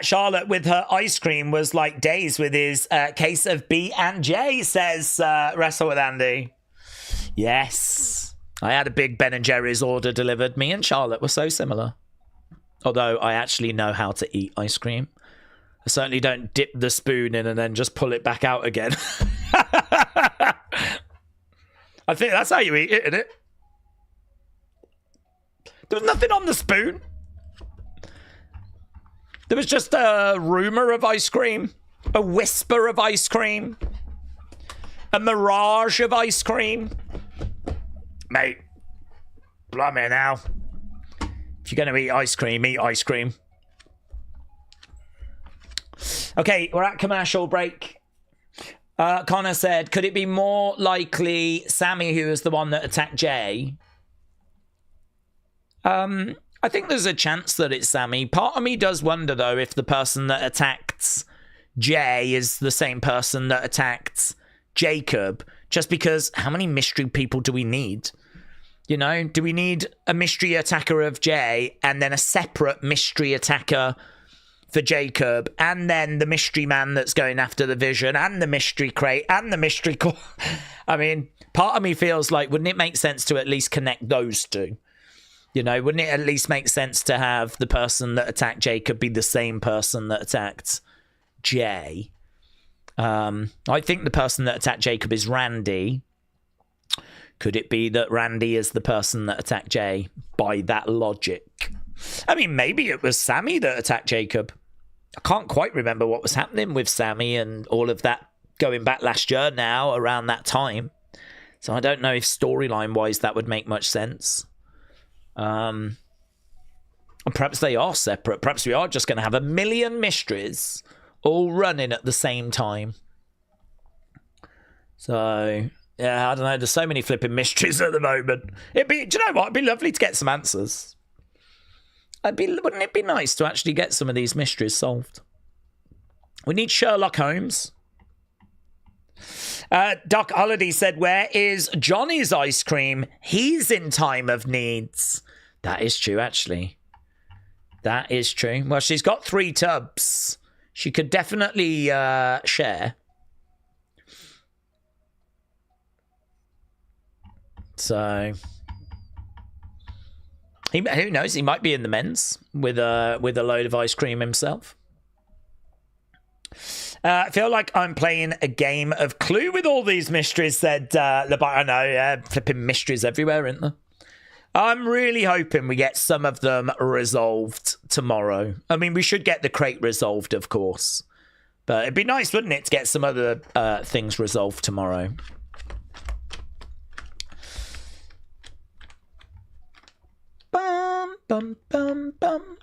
Charlotte with her ice cream was like Daze with his case of B&J, says Wrestle with Andy. Yes. I had a big Ben and Jerry's order delivered. Me and Charlotte were so similar. Although I actually know how to eat ice cream. I certainly don't dip the spoon in and then just pull it back out again. I think that's how you eat it, isn't it? There was nothing on the spoon. There was just a rumour of ice cream. A whisper of ice cream. A mirage of ice cream. Mate, blimey now. If you're going to eat ice cream, eat ice cream. Okay, we're at commercial break. Connor said, could it be more likely Sammy who was the one that attacked Jay? I think there's a chance that it's Sammy. Part of me does wonder, though, if the person that attacked Jay is the same person that attacked Jacob. Just because, how many mystery people do we need? You know, do we need a mystery attacker of Jay and then a separate mystery attacker for Jacob, and then the mystery man that's going after the Vision, and the mystery crate, and the mystery core? I mean, part of me feels like, wouldn't it make sense to at least connect those two? You know, wouldn't it at least make sense to have the person that attacked Jacob be the same person that attacked Jay? I think the person that attacked Jacob is Randy. Could it be that Randy is the person that attacked Jay by that logic? I mean, maybe it was Sammy that attacked Jacob. I can't quite remember what was happening with Sammy and all of that going back last year now, around that time. So I don't know if storyline-wise that would make much sense. And perhaps they are separate. Perhaps we are just going to have a million mysteries all running at the same time. So, yeah, I don't know. There's so many flipping mysteries at the moment. Do you know what? It'd be lovely to get some answers. Wouldn't it be nice to actually get some of these mysteries solved? We need Sherlock Holmes. Doc Holiday said, where is Johnny's ice cream? He's in time of needs. That is true, actually. That is true. Well, she's got 3 tubs. She could definitely share. So, who knows? He might be in the men's with a load of ice cream himself. I feel like I'm playing a game of Clue with all these mysteries, said LeBar. I know, flipping mysteries everywhere, isn't there? I'm really hoping we get some of them resolved tomorrow. I mean, we should get the crate resolved, of course. But it'd be nice, wouldn't it, to get some other things resolved tomorrow. Bum, bum, bum, bum.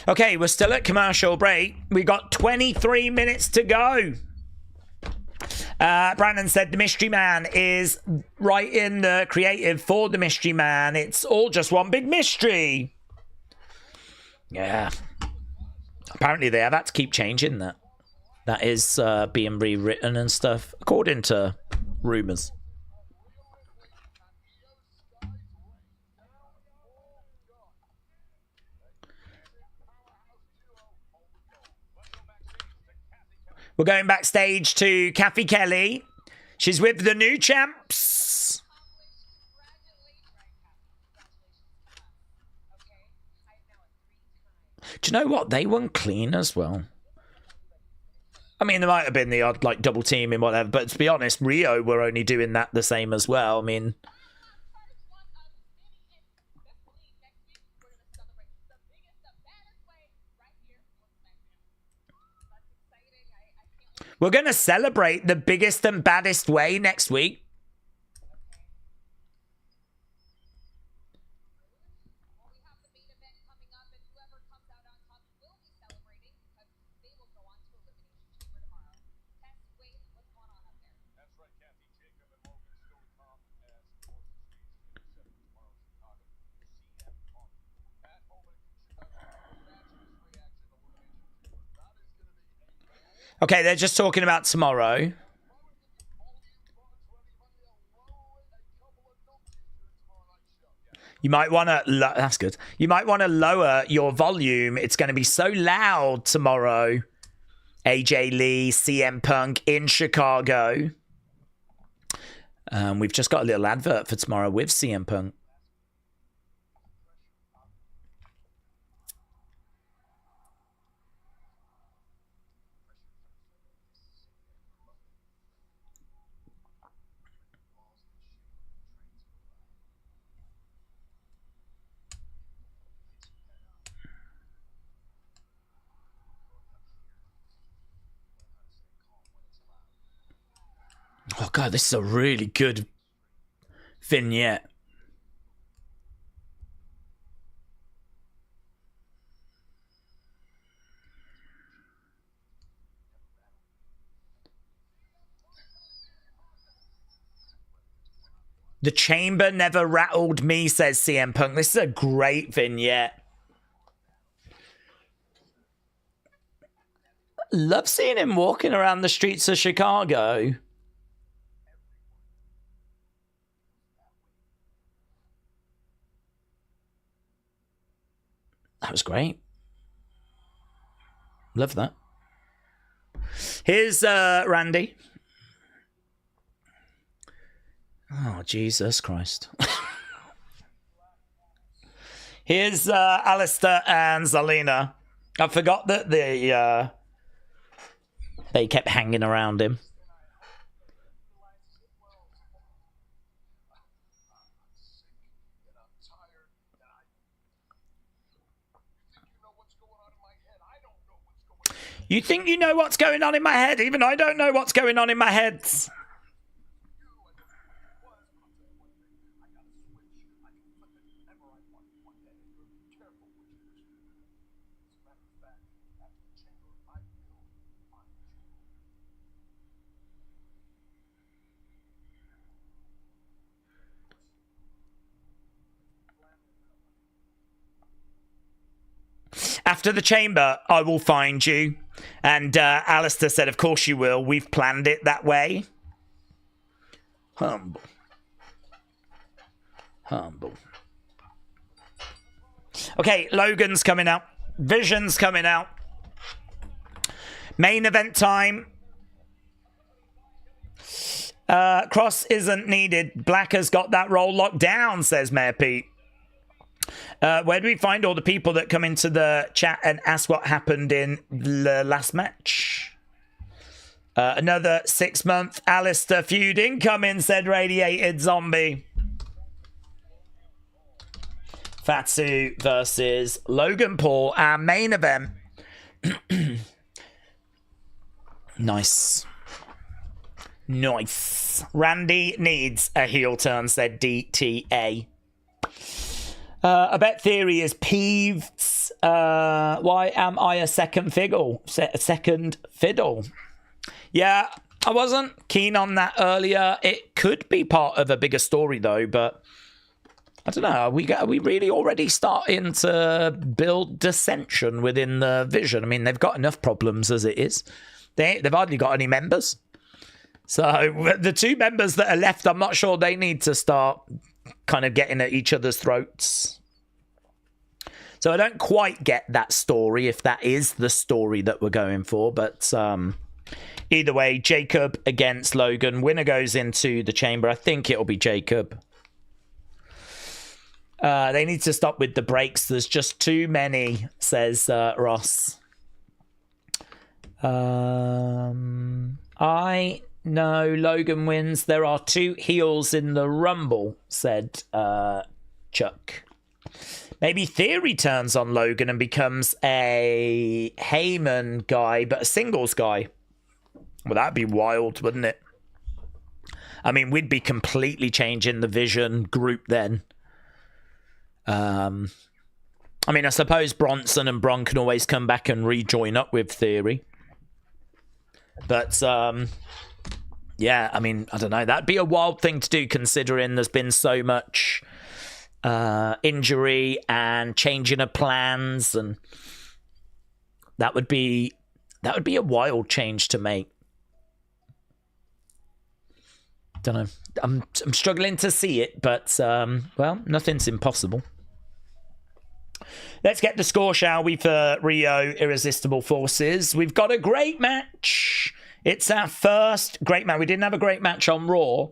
Okay, we're still at commercial break. We got 23 minutes to go. Brandon said the Mystery Man is right in the creative for the Mystery Man. It's all just one big mystery. Yeah. Apparently they have had to keep changing that. That is being rewritten and stuff, according to rumours. We're going backstage to Kathy Kelly. She's with the new champs. Do you know what? They won clean as well. I mean, there might have been the odd, like, double team and whatever, but to be honest, RHIYO were only doing that the same as well. I mean... We're going to celebrate the biggest and baddest way next week. Okay, they're just talking about tomorrow. You might want to... That's good. You might want to lower your volume. It's going to be so loud tomorrow. AJ Lee, CM Punk in Chicago. We've just got a little advert for tomorrow with CM Punk. Oh, God, this is a really good vignette. The chamber never rattled me, says CM Punk. This is a great vignette. Love seeing him walking around the streets of Chicago. That was great. Love that. Here's Randy. Oh, Jesus Christ. Here's Alistair and Zelina. I forgot that they kept hanging around him. You think you know what's going on in my head? Even I don't know what's going on in my head. After the chamber, I will find you. And Alistair said, of course you will. We've planned it that way. Humble. Humble. Okay, Logan's coming out. Vision's coming out. Main event time. Cross isn't needed. Black has got that role locked down, says Mayor Pete. Where do we find all the people that come into the chat and ask what happened in the last match? Another 6-month Alistair feud incoming, said Radiated Zombie. Fatsu versus Logan Paul, our main event. Nice. Nice. Randy needs a heel turn, said DTA. I bet Theory is peeves. Why am I a second fiddle? Second fiddle. Yeah, I wasn't keen on that earlier. It could be part of a bigger story, though, but I don't know. Are we really already starting to build dissension within the Vision? I mean, they've got enough problems as it is. They've hardly got any members. So the 2 members that are left, I'm not sure they need to start kind of getting at each other's throats. So I don't quite get that story, if that is the story that we're going for. But either way, Jacob against Logan. Winner goes into the chamber. I think it'll be Jacob. They need to stop with the breaks. There's just too many, says Ross. I know Logan wins. There are 2 heels in the Rumble, said Chuck. Maybe Theory turns on Logan and becomes a Heyman guy, but a singles guy. Well, that'd be wild, wouldn't it? I mean, we'd be completely changing the Vision group then. I mean, I suppose Bronson and Bron can always come back and rejoin up with Theory. But, yeah, I mean, I don't know. That'd be a wild thing to do, considering there's been so much injury and changing of plans, and that would be a wild change to make. Don't know. I'm struggling to see it, but well, nothing's impossible. Let's get the score, shall we, for RHIYO Irresistible Forces. We've got a great match. It's our first great match. We didn't have a great match on Raw,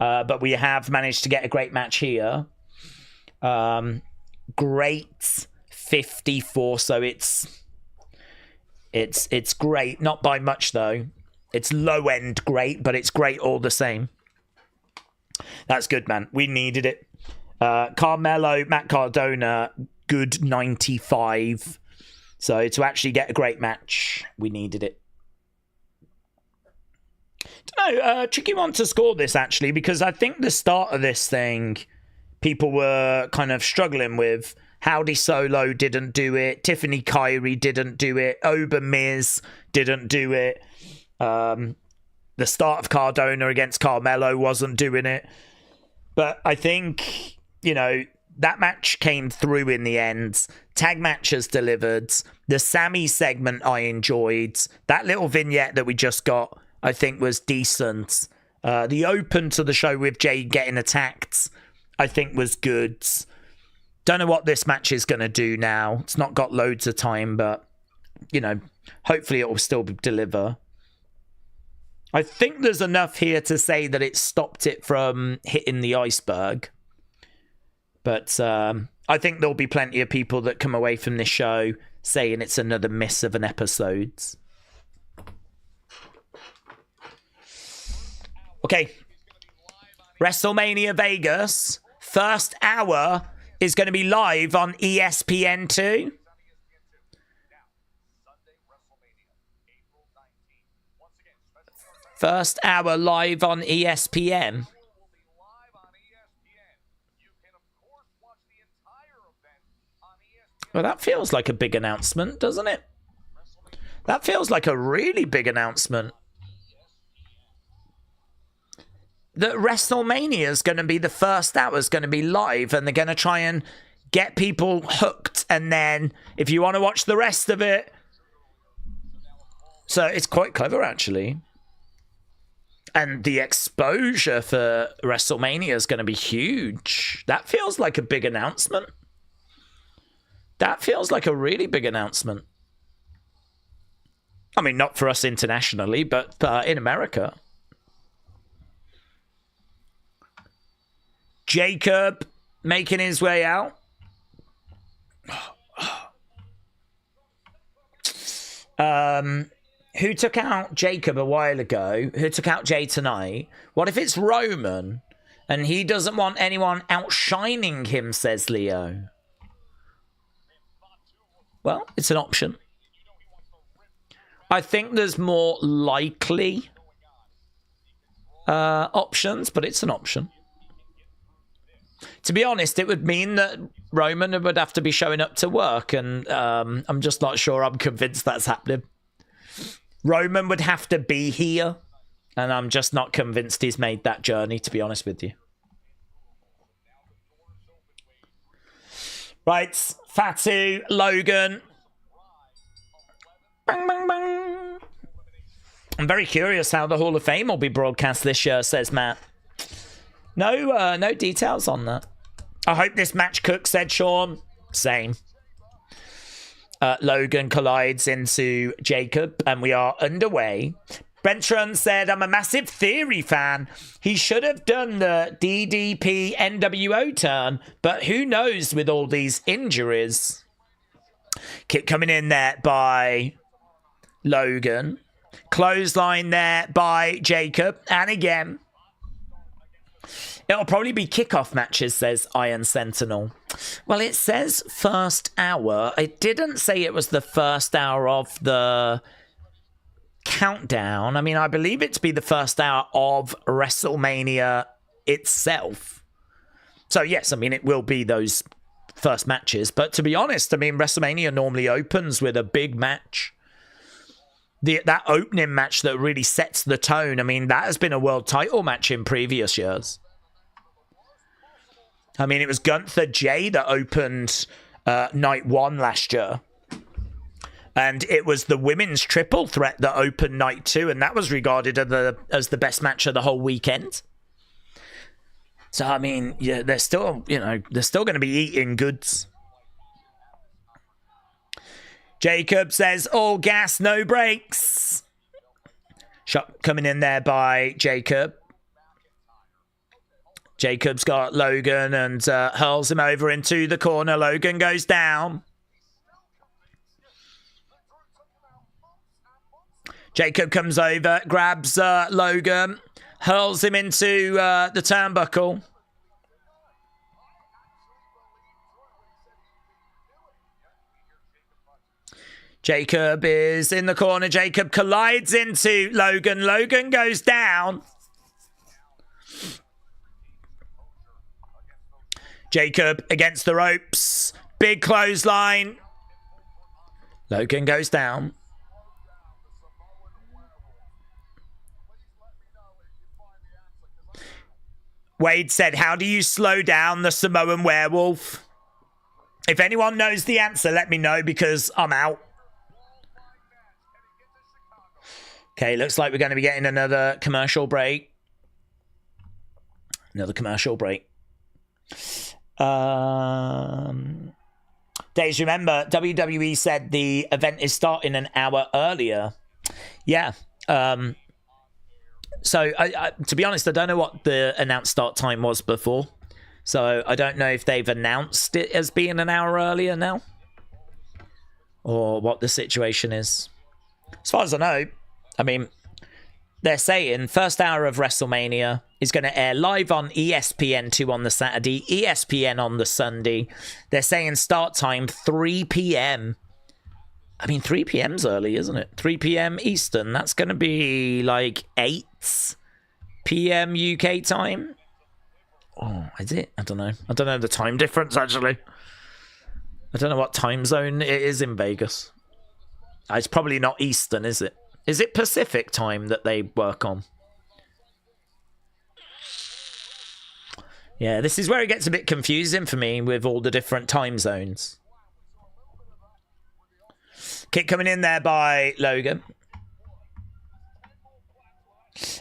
but we have managed to get a great match here. Great 54, so it's great. Not by much, though. It's low-end great, but it's great all the same. That's good, man. We needed it. Carmelo, Matt Cardona, good 95. So to actually get a great match, we needed it. Don't know, tricky one to score this, actually, because I think the start of this thing, people were kind of struggling with. Howdy Solo didn't do it. Tiffany Kyrie didn't do it. Oba Miz didn't do it. The start of Cardona against Carmelo wasn't doing it. But I think, you know, that match came through in the end. Tag matches delivered. The Sammy segment I enjoyed. That little vignette that we just got, I think, was decent. The open to the show with Jay getting attacked, I think, was good. Don't know what this match is going to do now. It's not got loads of time, but, you know, hopefully it will still deliver. I think there's enough here to say that it stopped it from hitting the iceberg. But I think there'll be plenty of people that come away from this show saying it's another miss of an episode. Okay. WrestleMania Vegas. First hour is going to be live on ESPN2. First hour live on ESPN. Well, that feels like a big announcement, doesn't it? That feels like a really big announcement. That WrestleMania is going to be the first hour, is going to be live, and they're going to try and get people hooked, and then if you want to watch the rest of it. So it's quite clever, actually. And the exposure for WrestleMania is going to be huge. That feels like a big announcement. That feels like a really big announcement. I mean, not for us internationally, but in America. Jacob making his way out. Who took out Jacob a while ago? Who took out Jay tonight? What if it's Roman and he doesn't want anyone outshining him, says Leo? Well, it's an option. I think there's more likely options, but it's an option. To be honest, it would mean that Roman would have to be showing up to work, and I'm just not sure I'm convinced that's happening. Roman would have to be here, and I'm just not convinced he's made that journey, to be honest with you. Right, Fatu, Logan. Bang, bang, bang. I'm very curious how the Hall of Fame will be broadcast this year, says Matt. No details on that. I hope this match cooks, said Sean. Same. Logan collides into Jacob, and we are underway. Brentron said, I'm a massive Theory fan. He should have done the DDP NWO turn, but who knows with all these injuries. Kick coming in there by Logan. Clothesline there by Jacob. And again, it'll probably be kickoff matches, says Iron Sentinel. Well, it says first hour. It didn't say it was the first hour of the countdown. I mean, I believe it to be the first hour of WrestleMania itself. So, yes, I mean, it will be those first matches. But to be honest, I mean, WrestleMania normally opens with a big match. That opening match that really sets the tone. I mean, that has been a world title match in previous years. I mean, it was Gunther Jay that opened night one last year. And it was the women's triple threat that opened night two, and that was regarded as the best match of the whole weekend. So, I mean, yeah, they're still going to be eating goods. Jacob says, all gas, no brakes. Shot coming in there by Jacob. Jacob's got Logan and hurls him over into the corner. Logan goes down. Jacob comes over, grabs Logan, hurls him into the turnbuckle. Jacob is in the corner. Jacob collides into Logan. Logan goes down. Jacob against the ropes. Big clothesline. Logan goes down. Wade said, how do you slow down the Samoan werewolf? If anyone knows the answer, let me know because I'm out. Okay, looks like we're going to be getting another commercial break. Another commercial break. Daze, remember, WWE said the event is starting an hour earlier. Yeah. So, to be honest, I don't know what the announced start time was before. So, I don't know if they've announced it as being an hour earlier now. Or what the situation is. As far as I know, I mean, they're saying first hour of WrestleMania is going to air live on ESPN2 on the Saturday, ESPN on the Sunday. They're saying start time 3 p.m. I mean, 3 p.m.'s early, isn't it? 3 p.m. Eastern. That's going to be like 8 p.m. UK time. Oh, is it? I don't know. I don't know the time difference, actually. I don't know what time zone it is in Vegas. It's probably not Eastern, is it? Is it Pacific time that they work on? Yeah, this is where it gets a bit confusing for me with all the different time zones. Kick coming in there by Logan.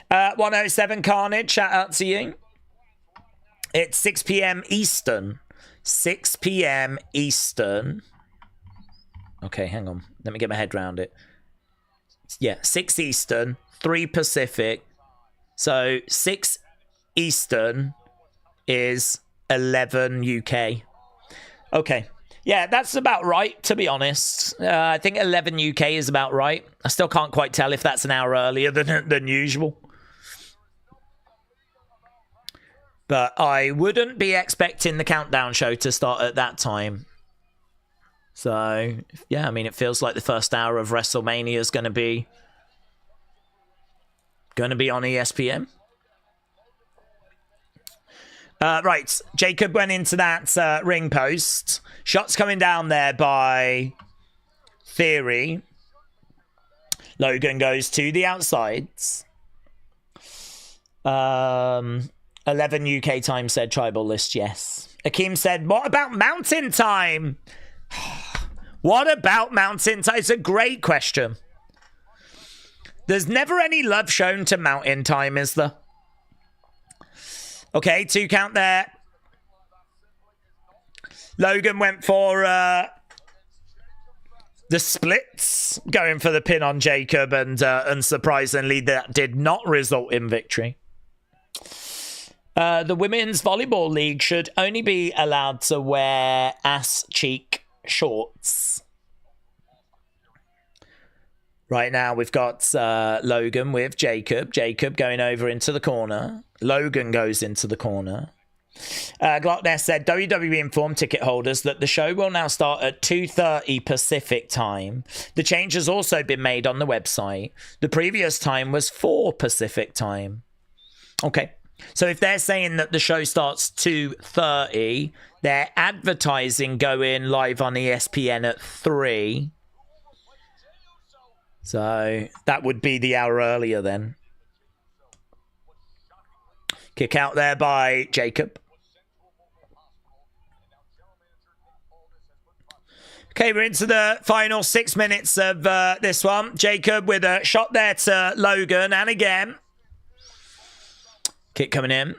107 Carnage, shout out to you. It's 6 p.m. Eastern. 6 p.m. Eastern. Okay, hang on. Let me get my head around it. Yeah, 6 Eastern, 3 Pacific. So 6 Eastern is 11 UK. Okay. Yeah, that's about right, to be honest. I think 11 UK is about right. I still can't quite tell if that's an hour earlier than usual. But I wouldn't be expecting the countdown show to start at that time. So, yeah, I mean, it feels like the first hour of WrestleMania is going to be on ESPN. Right, Jacob went into that ring post. Shots coming down there by Theory. Logan goes to the outsides. 11 UK time said tribal list, yes. Akeem said, what about mountain time? What about mountain time? It's a great question. There's never any love shown to mountain time, is there? Okay, 2 count there. Logan went for the splits, going for the pin on Jacob, and unsurprisingly, that did not result in victory. The Women's Volleyball League should only be allowed to wear ass cheek shorts. Right now, we've got Logan with Jacob. Jacob going over into the corner. Logan goes into the corner. Glockness said, WWE informed ticket holders that the show will now start at 2:30 Pacific time. The change has also been made on the website. The previous time was 4 Pacific time. Okay. So if they're saying that the show starts 2:30, they're advertising going live on ESPN at 3. So that would be the hour earlier then. Kick out there by Jacob. Okay, we're into the final 6 minutes of this one. Jacob with a shot there to Logan, and again. Kick coming in.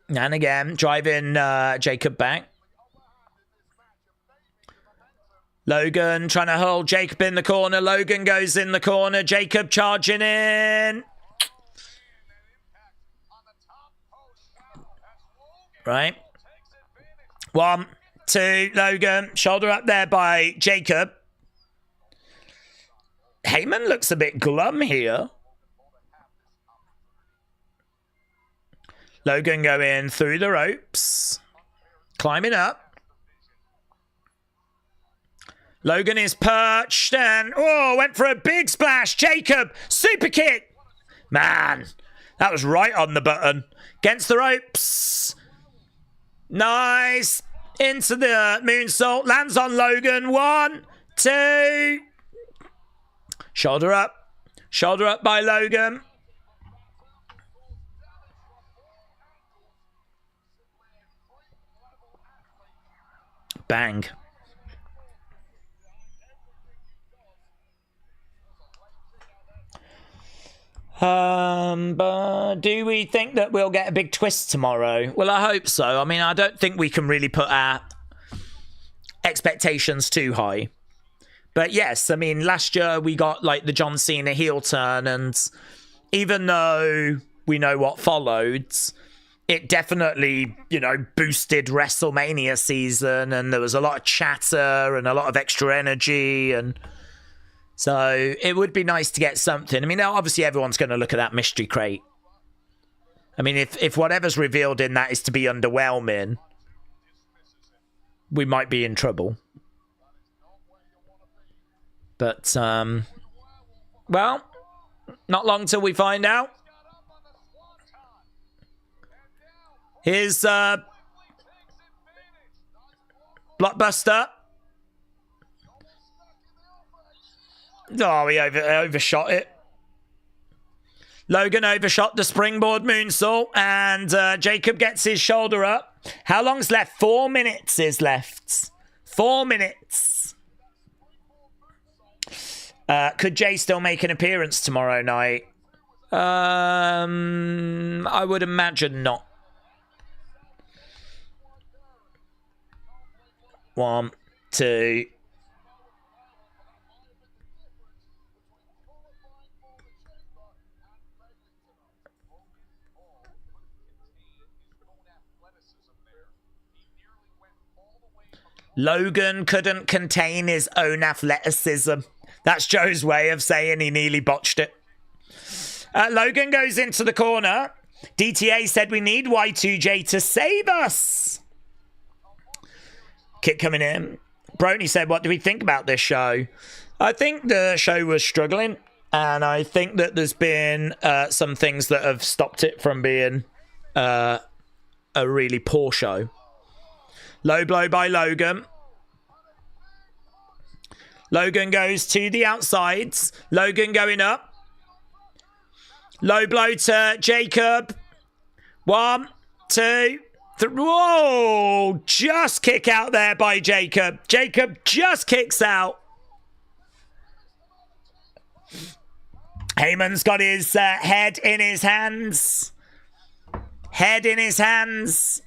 And again, driving Jacob back. Logan trying to hold Jacob in the corner. Logan goes in the corner. Jacob charging in. Right. 1, 2, Logan. Shoulder up there by Jacob. Heyman looks a bit glum here. Logan going through the ropes. Climbing up. Logan is perched and, went for a big splash. Jacob, super kick. Man, that was right on the button. Against the ropes. Nice. Into the moonsault. Lands on Logan. 1, 2. Shoulder up. Shoulder up by Logan. Bang. But do we think that we'll get a big twist tomorrow? Well, I hope so. I mean, I don't think we can really put our expectations too high. But yes, I mean, last year we got like the John Cena heel turn, and even though we know what followed, it definitely, boosted WrestleMania season, and there was a lot of chatter and a lot of extra energy, and so it would be nice to get something. I mean, obviously everyone's going to look at that mystery crate. I mean, if whatever's revealed in that is to be underwhelming, we might be in trouble. But, well, not long till we find out. Here's Blockbuster. Oh, he overshot it. Logan overshot the springboard moonsault, and Jacob gets his shoulder up. How long's left? 4 minutes is left. 4 minutes. Could Jay still make an appearance tomorrow night? I would imagine not. 1, 2. Logan couldn't contain his own athleticism. That's Joe's way of saying he nearly botched it. Logan goes into the corner. DTA said we need Y2J to save us. Kick coming in. Brony said, what do we think about this show? I think the show was struggling, and I think that there's been some things that have stopped it from being a really poor show. Low blow by Logan. Logan goes to the outsides. Logan going up. Low blow to Jacob. 1, 2, 3. Whoa! Just kick out there by Jacob. Jacob just kicks out. Heyman's got his head in his hands. Head in his hands.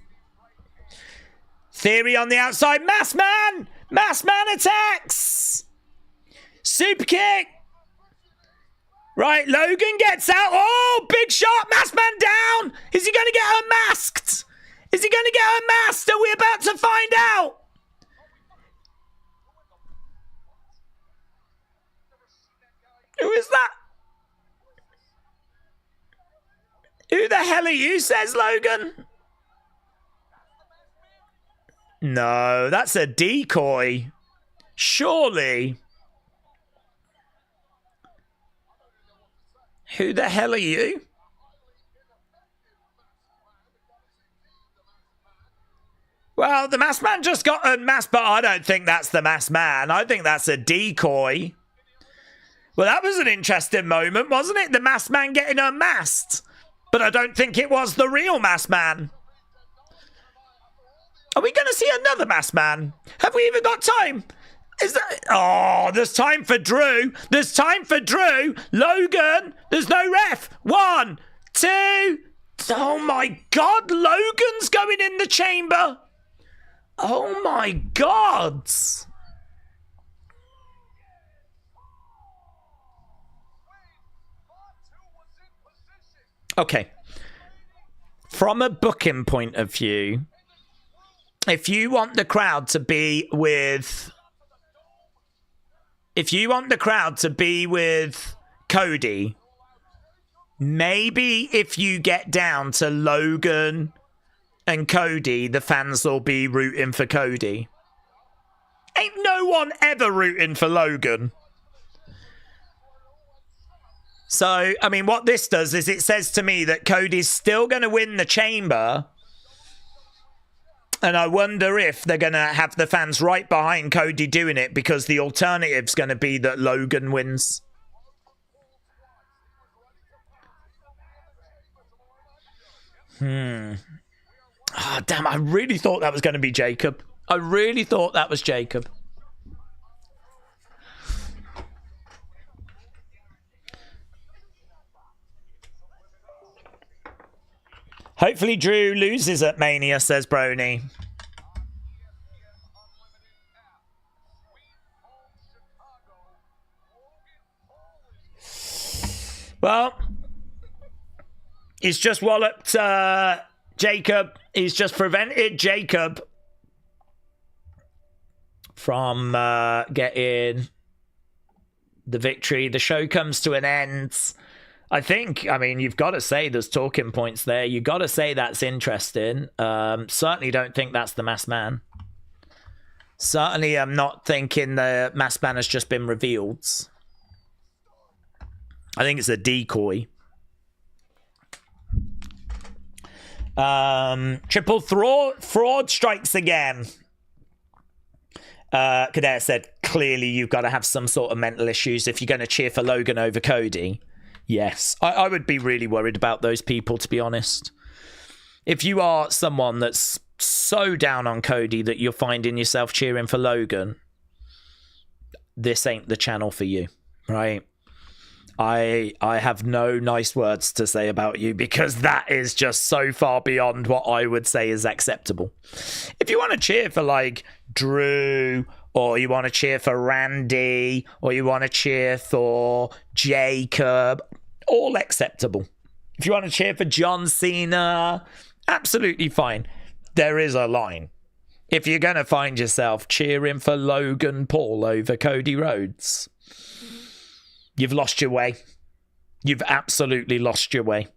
Theory on the outside. Mass man! Mass man attacks! Super kick! Right, Logan gets out. Oh, big shot! Mass man down! Is he going to get unmasked? Is he going to get unmasked? Are we about to find out? Who is that? Who the hell are you, says Logan? No, that's a decoy. Surely. Who the hell are you? Well, the masked man just got unmasked, but I don't think that's the masked man. I think that's a decoy. Well, that was an interesting moment, wasn't it? The masked man getting unmasked. But I don't think it was the real masked man. Are we going to see another masked man? Have we even got time? Is that... Oh, there's time for Drew. There's time for Drew. Logan, there's no ref. 1, 2. Oh, my God. Logan's going in the chamber. Oh, my God. Okay. From a booking point of view, if you want the crowd to be with... If you want the crowd to be with Cody, maybe if you get down to Logan and Cody, the fans will be rooting for Cody. Ain't no one ever rooting for Logan. So, I mean, what this does is it says to me that Cody's still going to win the chamber. And I wonder if they're going to have the fans right behind Cody doing it, because the alternative's going to be that Logan wins. Oh, damn, I really thought that was going to be Jacob. I really thought that was Jacob. Hopefully Drew loses at Mania, says Brony. Well, he's just walloped Jacob. He's just prevented Jacob from getting the victory. The show comes to an end. I think, I mean, you've got to say there's talking points there. You've got to say that's interesting. Certainly don't think that's the masked man. Certainly, I'm not thinking the masked man has just been revealed. I think it's a decoy. Triple fraud strikes again. Kader said, clearly you've got to have some sort of mental issues if you're going to cheer for Logan over Cody. Yes, I would be really worried about those people, to be honest. If you are someone that's so down on Cody that you're finding yourself cheering for Logan, this ain't the channel for you, right? I have no nice words to say about you, because that is just so far beyond what I would say is acceptable. If you want to cheer for like Drew, or you want to cheer for Randy, or you want to cheer for Jacob, all acceptable. If you want to cheer for John Cena, absolutely fine. There is a line. If you're going to find yourself cheering for Logan Paul over Cody Rhodes, you've lost your way. You've absolutely lost your way.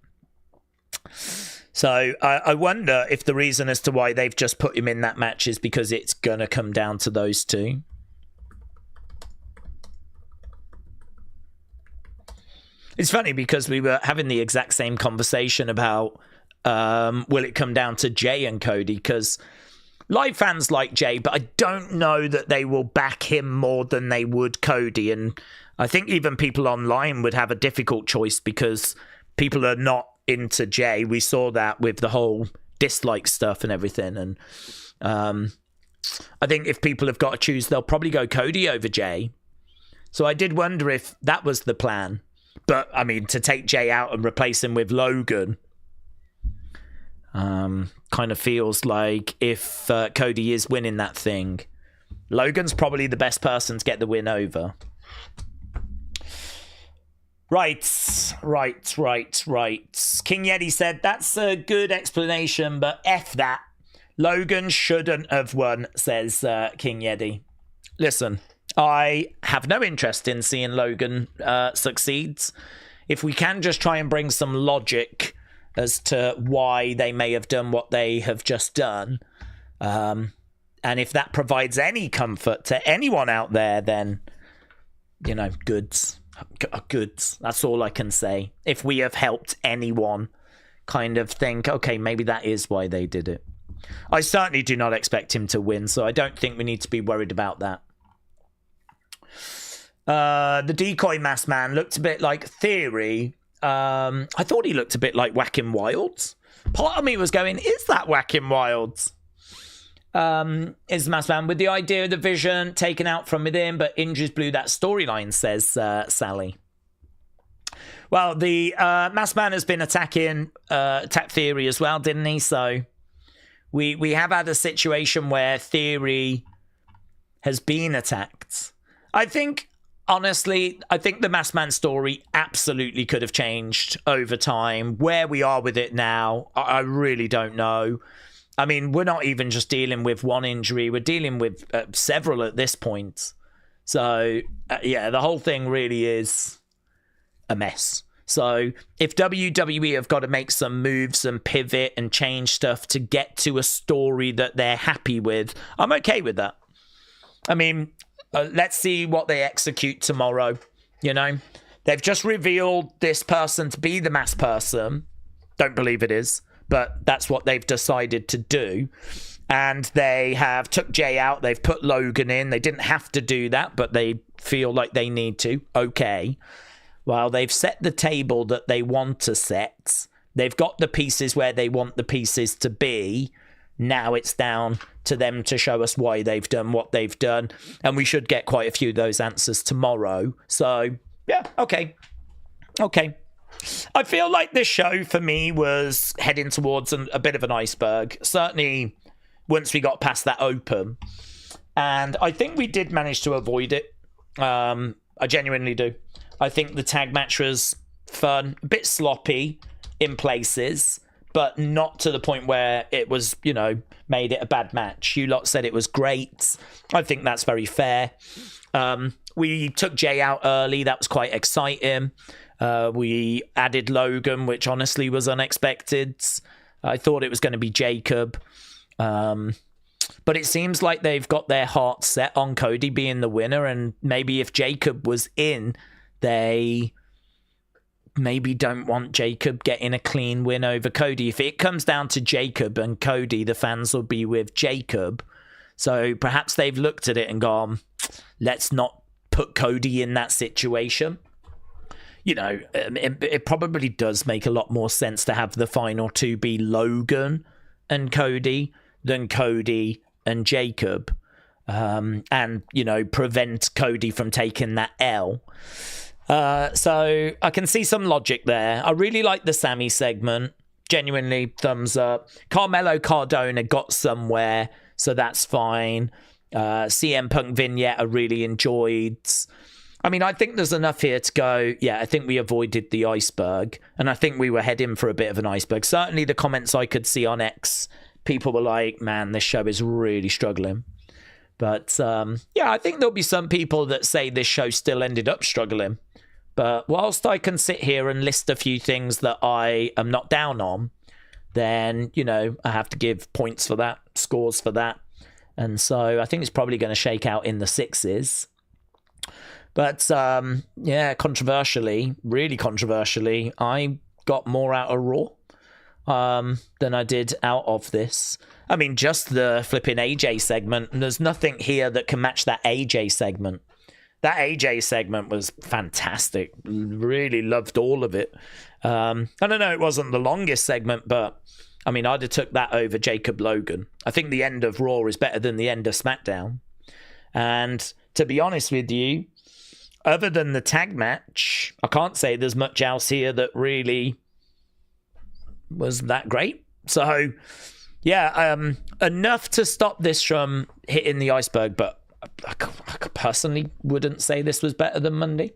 So I wonder if the reason as to why they've just put him in that match is because it's going to come down to those two. It's funny because we were having the exact same conversation about will it come down to Jay and Cody, because live fans like Jay, but I don't know that they will back him more than they would Cody. And I think even people online would have a difficult choice because people are not into Jay. We saw that with the whole dislike stuff and everything. And I think if people have got to choose, they'll probably go Cody over Jay. So I did wonder if that was the plan. But, I mean, to take Jay out and replace him with Logan kind of feels like if Cody is winning that thing, Logan's probably the best person to get the win over. Right. King Yeti said, that's a good explanation, but F that. Logan shouldn't have won, says King Yeti. Listen, I have no interest in seeing Logan succeed. If we can just try and bring some logic as to why they may have done what they have just done, and if that provides any comfort to anyone out there, then, you know, goods. That's all I can say. If we have helped anyone kind of think, okay, maybe that is why they did it. I certainly do not expect him to win, so I don't think we need to be worried about that. The decoy masked man looked a bit like Theory. I thought he looked a bit like Whacking Wilds. Part of me was going, is that Whacking Wilds? Is the masked man with the idea of the vision taken out from within, but injuries blew that storyline, says Sally. Well, the masked man has been attacking Attack Theory as well, didn't he? So we have had a situation where Theory has been attacked. I think, honestly, the masked man story absolutely could have changed over time. Where we are with it now, I really don't know. I mean, we're not even just dealing with one injury. We're dealing with several at this point. So, yeah, the whole thing really is a mess. So, if WWE have got to make some moves and pivot and change stuff to get to a story that they're happy with, I'm okay with that. I mean, let's see what they execute tomorrow, you know? They've just revealed this person to be the masked person. Don't believe it is. But that's what they've decided to do. And they have took Jay out. They've put Logan in. They didn't have to do that, but they feel like they need to. Okay. Well, they've set the table that they want to set. They've got the pieces where they want the pieces to be. Now it's down to them to show us why they've done what they've done. And we should get quite a few of those answers tomorrow. So, yeah, okay. Okay. I feel like this show for me was heading towards a bit of an iceberg. Certainly once we got past that open. And I think we did manage to avoid it. I genuinely do. I think the tag match was fun, a bit sloppy in places, but not to the point where it was, you know, made it a bad match. You lot said it was great. I think that's very fair. We took Jay out early. That was quite exciting. We added Logan, which honestly was unexpected. I thought it was going to be Jacob. But it seems like they've got their heart set on Cody being the winner, and maybe if Jacob was in, they maybe don't want Jacob getting a clean win over Cody. If it comes down to Jacob and Cody, the fans will be with Jacob. So perhaps they've looked at it and gone, let's not put Cody in that situation. You know, it probably does make a lot more sense to have the final two be Logan and Cody than Cody and Jacob. And, you know, prevent Cody from taking that L. So I can see some logic there. I really like the Sammy segment. Genuinely, thumbs up. Carmelo Cardona got somewhere, so that's fine. CM Punk vignette I really enjoyed. I mean, I think there's enough here to go, yeah, I think we avoided the iceberg, and I think we were heading for a bit of an iceberg. Certainly the comments I could see on X, people were like, man, this show is really struggling. But, yeah, I think there'll be some people that say this show still ended up struggling. But whilst I can sit here and list a few things that I am not down on, then, you know, I have to give points for that, scores for that. And so I think it's probably going to shake out in the 6s. But, yeah, controversially, really controversially, I got more out of Raw than I did out of this. I mean, just the flipping AJ segment, and there's nothing here that can match that AJ segment. That AJ segment was fantastic. Really loved all of it. I don't know, it wasn't the longest segment, but I mean, I'd have took that over Jacob Logan. I think the end of Raw is better than the end of SmackDown. And to be honest with you, other than the tag match, I can't say there's much else here that really was that great. So, yeah, enough to stop this from hitting the iceberg, but I personally wouldn't say this was better than Monday.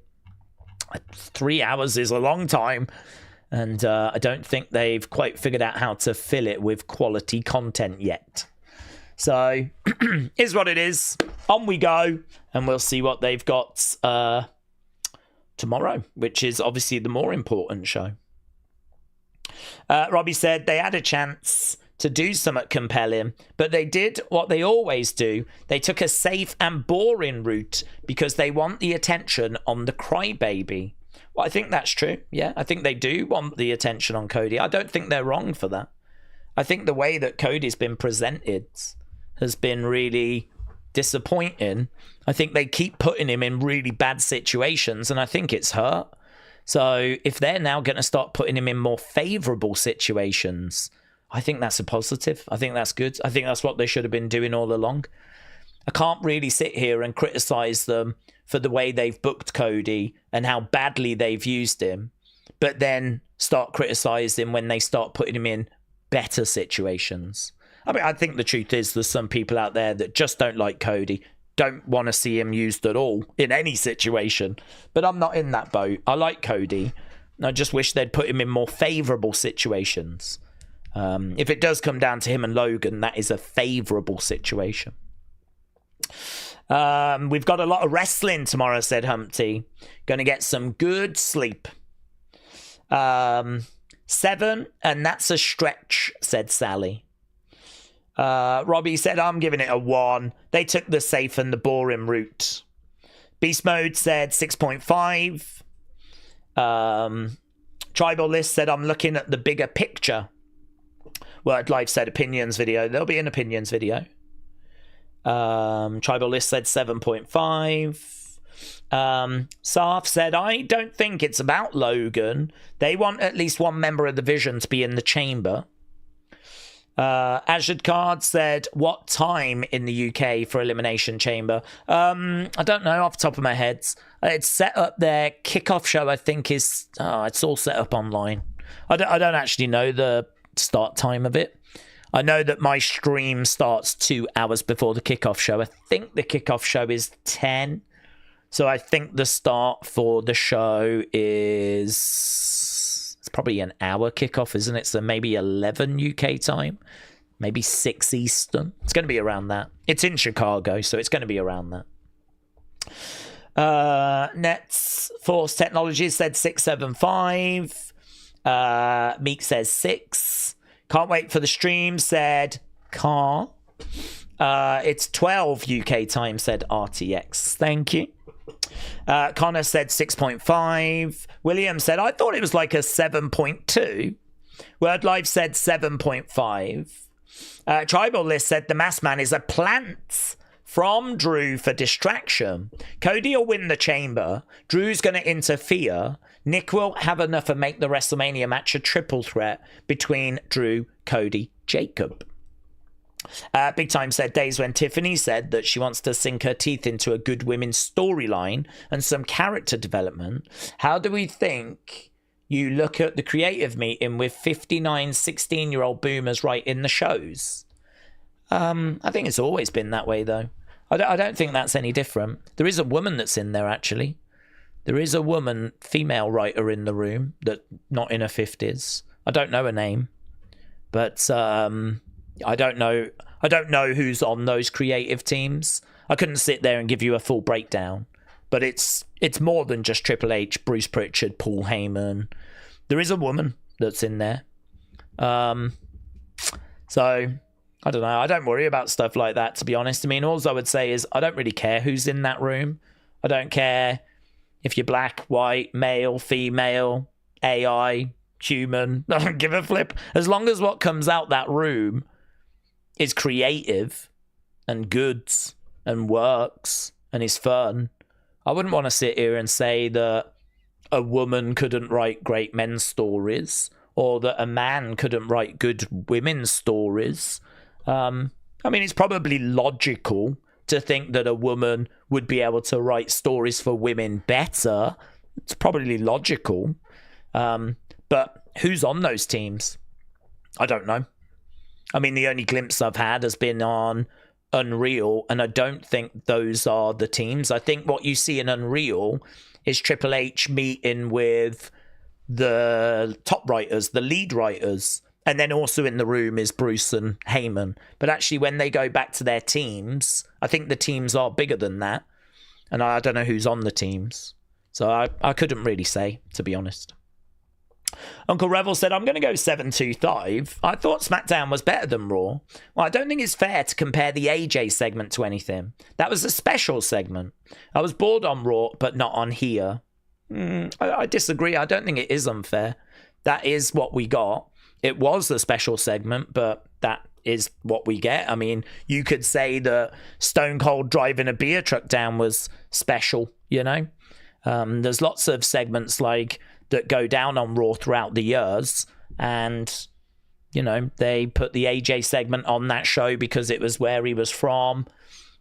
3 hours is a long time, and I don't think they've quite figured out how to fill it with quality content yet. So, is what it is. On we go, and we'll see what they've got tomorrow, which is obviously the more important show. Robbie said they had a chance to do something compelling, but they did what they always do. They took a safe and boring route because they want the attention on the crybaby. Well, I think that's true. Yeah, I think they do want the attention on Cody. I don't think they're wrong for that. I think the way that Cody's been presented has been really disappointing. I think they keep putting him in really bad situations, and I think it's hurt. So if they're now going to start putting him in more favourable situations, I think that's a positive. I think that's good. I think that's what they should have been doing all along. I can't really sit here and criticise them for the way they've booked Cody and how badly they've used him, but then start criticising when they start putting him in better situations. I mean, I think the truth is there's some people out there that just don't like Cody, don't want to see him used at all in any situation, but I'm not in that boat. I like Cody. I just wish they'd put him in more favourable situations. If it does come down to him and Logan, that is a favourable situation. We've got a lot of wrestling tomorrow, said Humpty. Going to get some good sleep. 7, and that's a stretch, said Sally. Robbie said, I'm giving it a 1. They took the safe and the boring route. Beast Mode said 6.5. Tribal List said, I'm looking at the bigger picture. Word Life said opinions video. There'll be an opinions video. Tribal List said 7.5. Sarf said, I don't think it's about Logan. They want at least one member of the Vision to be in the chamber. Azure Card said, what time in the UK for Elimination Chamber? I don't know off the top of my head. It's set up there. Kickoff show, I think, is... it's all set up online. I don't actually know the start time of it. I know that my stream starts 2 hours before the kickoff show. I think the kickoff show is 10. So I think the start for the show is... It's probably an hour kickoff, isn't it? So maybe 11 UK time. Maybe 6 Eastern. It's going to be around that. It's in Chicago, so it's going to be around that. Nets Force Technologies said 675. Meek says 6. Can't wait for the stream, said Car. It's 12 UK time, said RTX. Thank you. Connor said 6.5. William said, I thought it was like a 7.2. Word Live said 7.5. Tribal List said the Masked Man is a plant from Drew for distraction. Cody will win the chamber. Drew's going to interfere. Nick will have enough and make the WrestleMania match a triple threat between Drew, Cody, Jacob. Big Time said Daze when Tiffany said that she wants to sink her teeth into a good women's storyline and some character development. How do we think you look at the creative meeting with 59 16-year-old boomers writing the shows? I think it's always been that way, though. I don't think that's any different. There is a woman that's in there, actually. There is a woman, female writer in the room, that not in her 50s. I don't know her name, but I don't know who's on those creative teams. I couldn't sit there and give you a full breakdown, but it's more than just Triple H, Bruce Pritchard, Paul Heyman. There is a woman that's in there. So I don't know. I don't worry about stuff like that, to be honest. I mean, all I would say is I don't really care who's in that room. I don't care if you're black, white, male, female, AI, human. I don't give a flip. As long as what comes out that room is creative and good and works and is fun. I wouldn't want to sit here and say that a woman couldn't write great men's stories or that a man couldn't write good women's stories. I mean, it's probably logical to think that a woman would be able to write stories for women better. It's probably logical. But who's on those teams? I don't know. I mean, the only glimpse I've had has been on Unreal, and I don't think those are the teams. I think what you see in Unreal is Triple H meeting with the top writers, the lead writers, and then also in the room is Bruce and Heyman. But actually, when they go back to their teams, I think the teams are bigger than that, and I don't know who's on the teams. So I couldn't really say, to be honest. Uncle Revel said, I'm going to go 725. I thought SmackDown was better than Raw. Well, I don't think it's fair to compare the AJ segment to anything. That was a special segment. I was bored on Raw, but not on here. I disagree. I don't think it is unfair. That is what we got. It was a special segment, but that is what we get. I mean, you could say that Stone Cold driving a beer truck down was special, you know? There's lots of segments like that go down on Raw throughout the years, and you know, they put the AJ segment on that show because it was where he was from.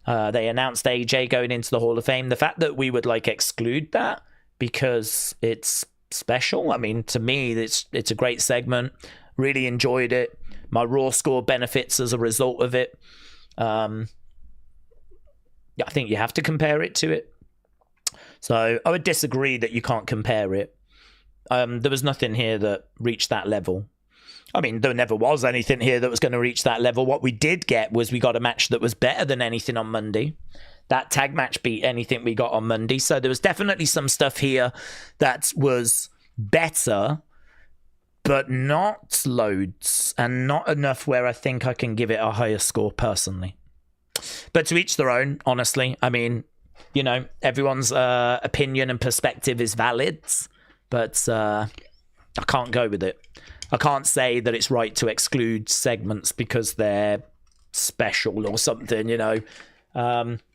They announced AJ going into the Hall of Fame. The fact that we would like exclude that because it's special, I mean, to me it's a great segment. Really enjoyed it. My Raw score benefits as a result of it. I think you have to compare it to it. So I would disagree that you can't compare it. There was nothing here that reached that level. I mean, there never was anything here that was going to reach that level. What we did get was we got a match that was better than anything on Monday. That tag match beat anything we got on Monday. So there was definitely some stuff here that was better, but not loads, and not enough where I think I can give it a higher score personally. But to each their own, honestly. I mean, you know, everyone's opinion and perspective is valid. But I can't go with it. I can't say that it's right to exclude segments because they're special or something, you know.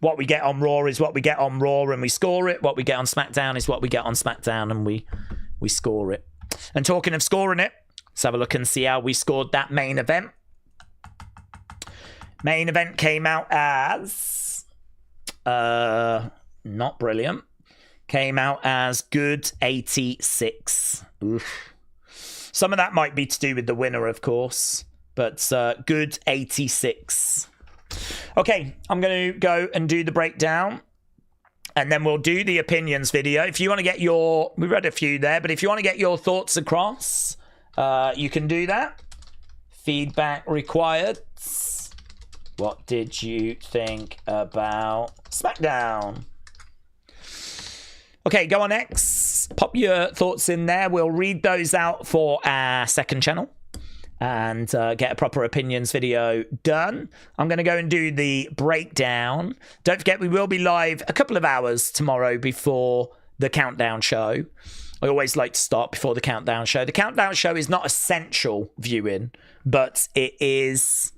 What we get on Raw is what we get on Raw and we score it. What we get on SmackDown is what we get on SmackDown and we score it. And talking of scoring it, let's have a look and see how we scored that main event. Main event came out as... not brilliant. Came out as good 86. Oof. Some of that might be to do with the winner, of course, but good 86. Okay, I'm going to go and do the breakdown, and then we'll do the opinions video. If you want to get your... We read a few there, but if you want to get your thoughts across, you can do that. Feedback required. What did you think about SmackDown? Okay, go on X. Pop your thoughts in there. We'll read those out for our second channel. and get a proper opinions video done. I'm going to go and do the breakdown. Don't forget, we will be live a couple of hours tomorrow before the countdown show. I always like to start before the countdown show. The countdown show is not essential viewing, but it is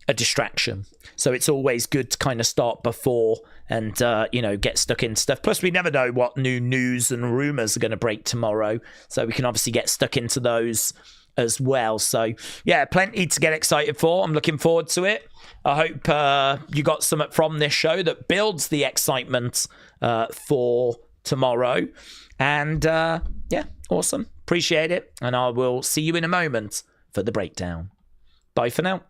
a distraction. So it's always good to kind of start before and, you know, get stuck in stuff. Plus, we never know what new news and rumors are going to break tomorrow. So we can obviously get stuck into those as well. So, yeah, plenty to get excited for. I'm looking forward to it. I hope you got something from this show that builds the excitement for tomorrow. And, yeah, awesome. Appreciate it. And I will see you in a moment for the breakdown. Bye for now.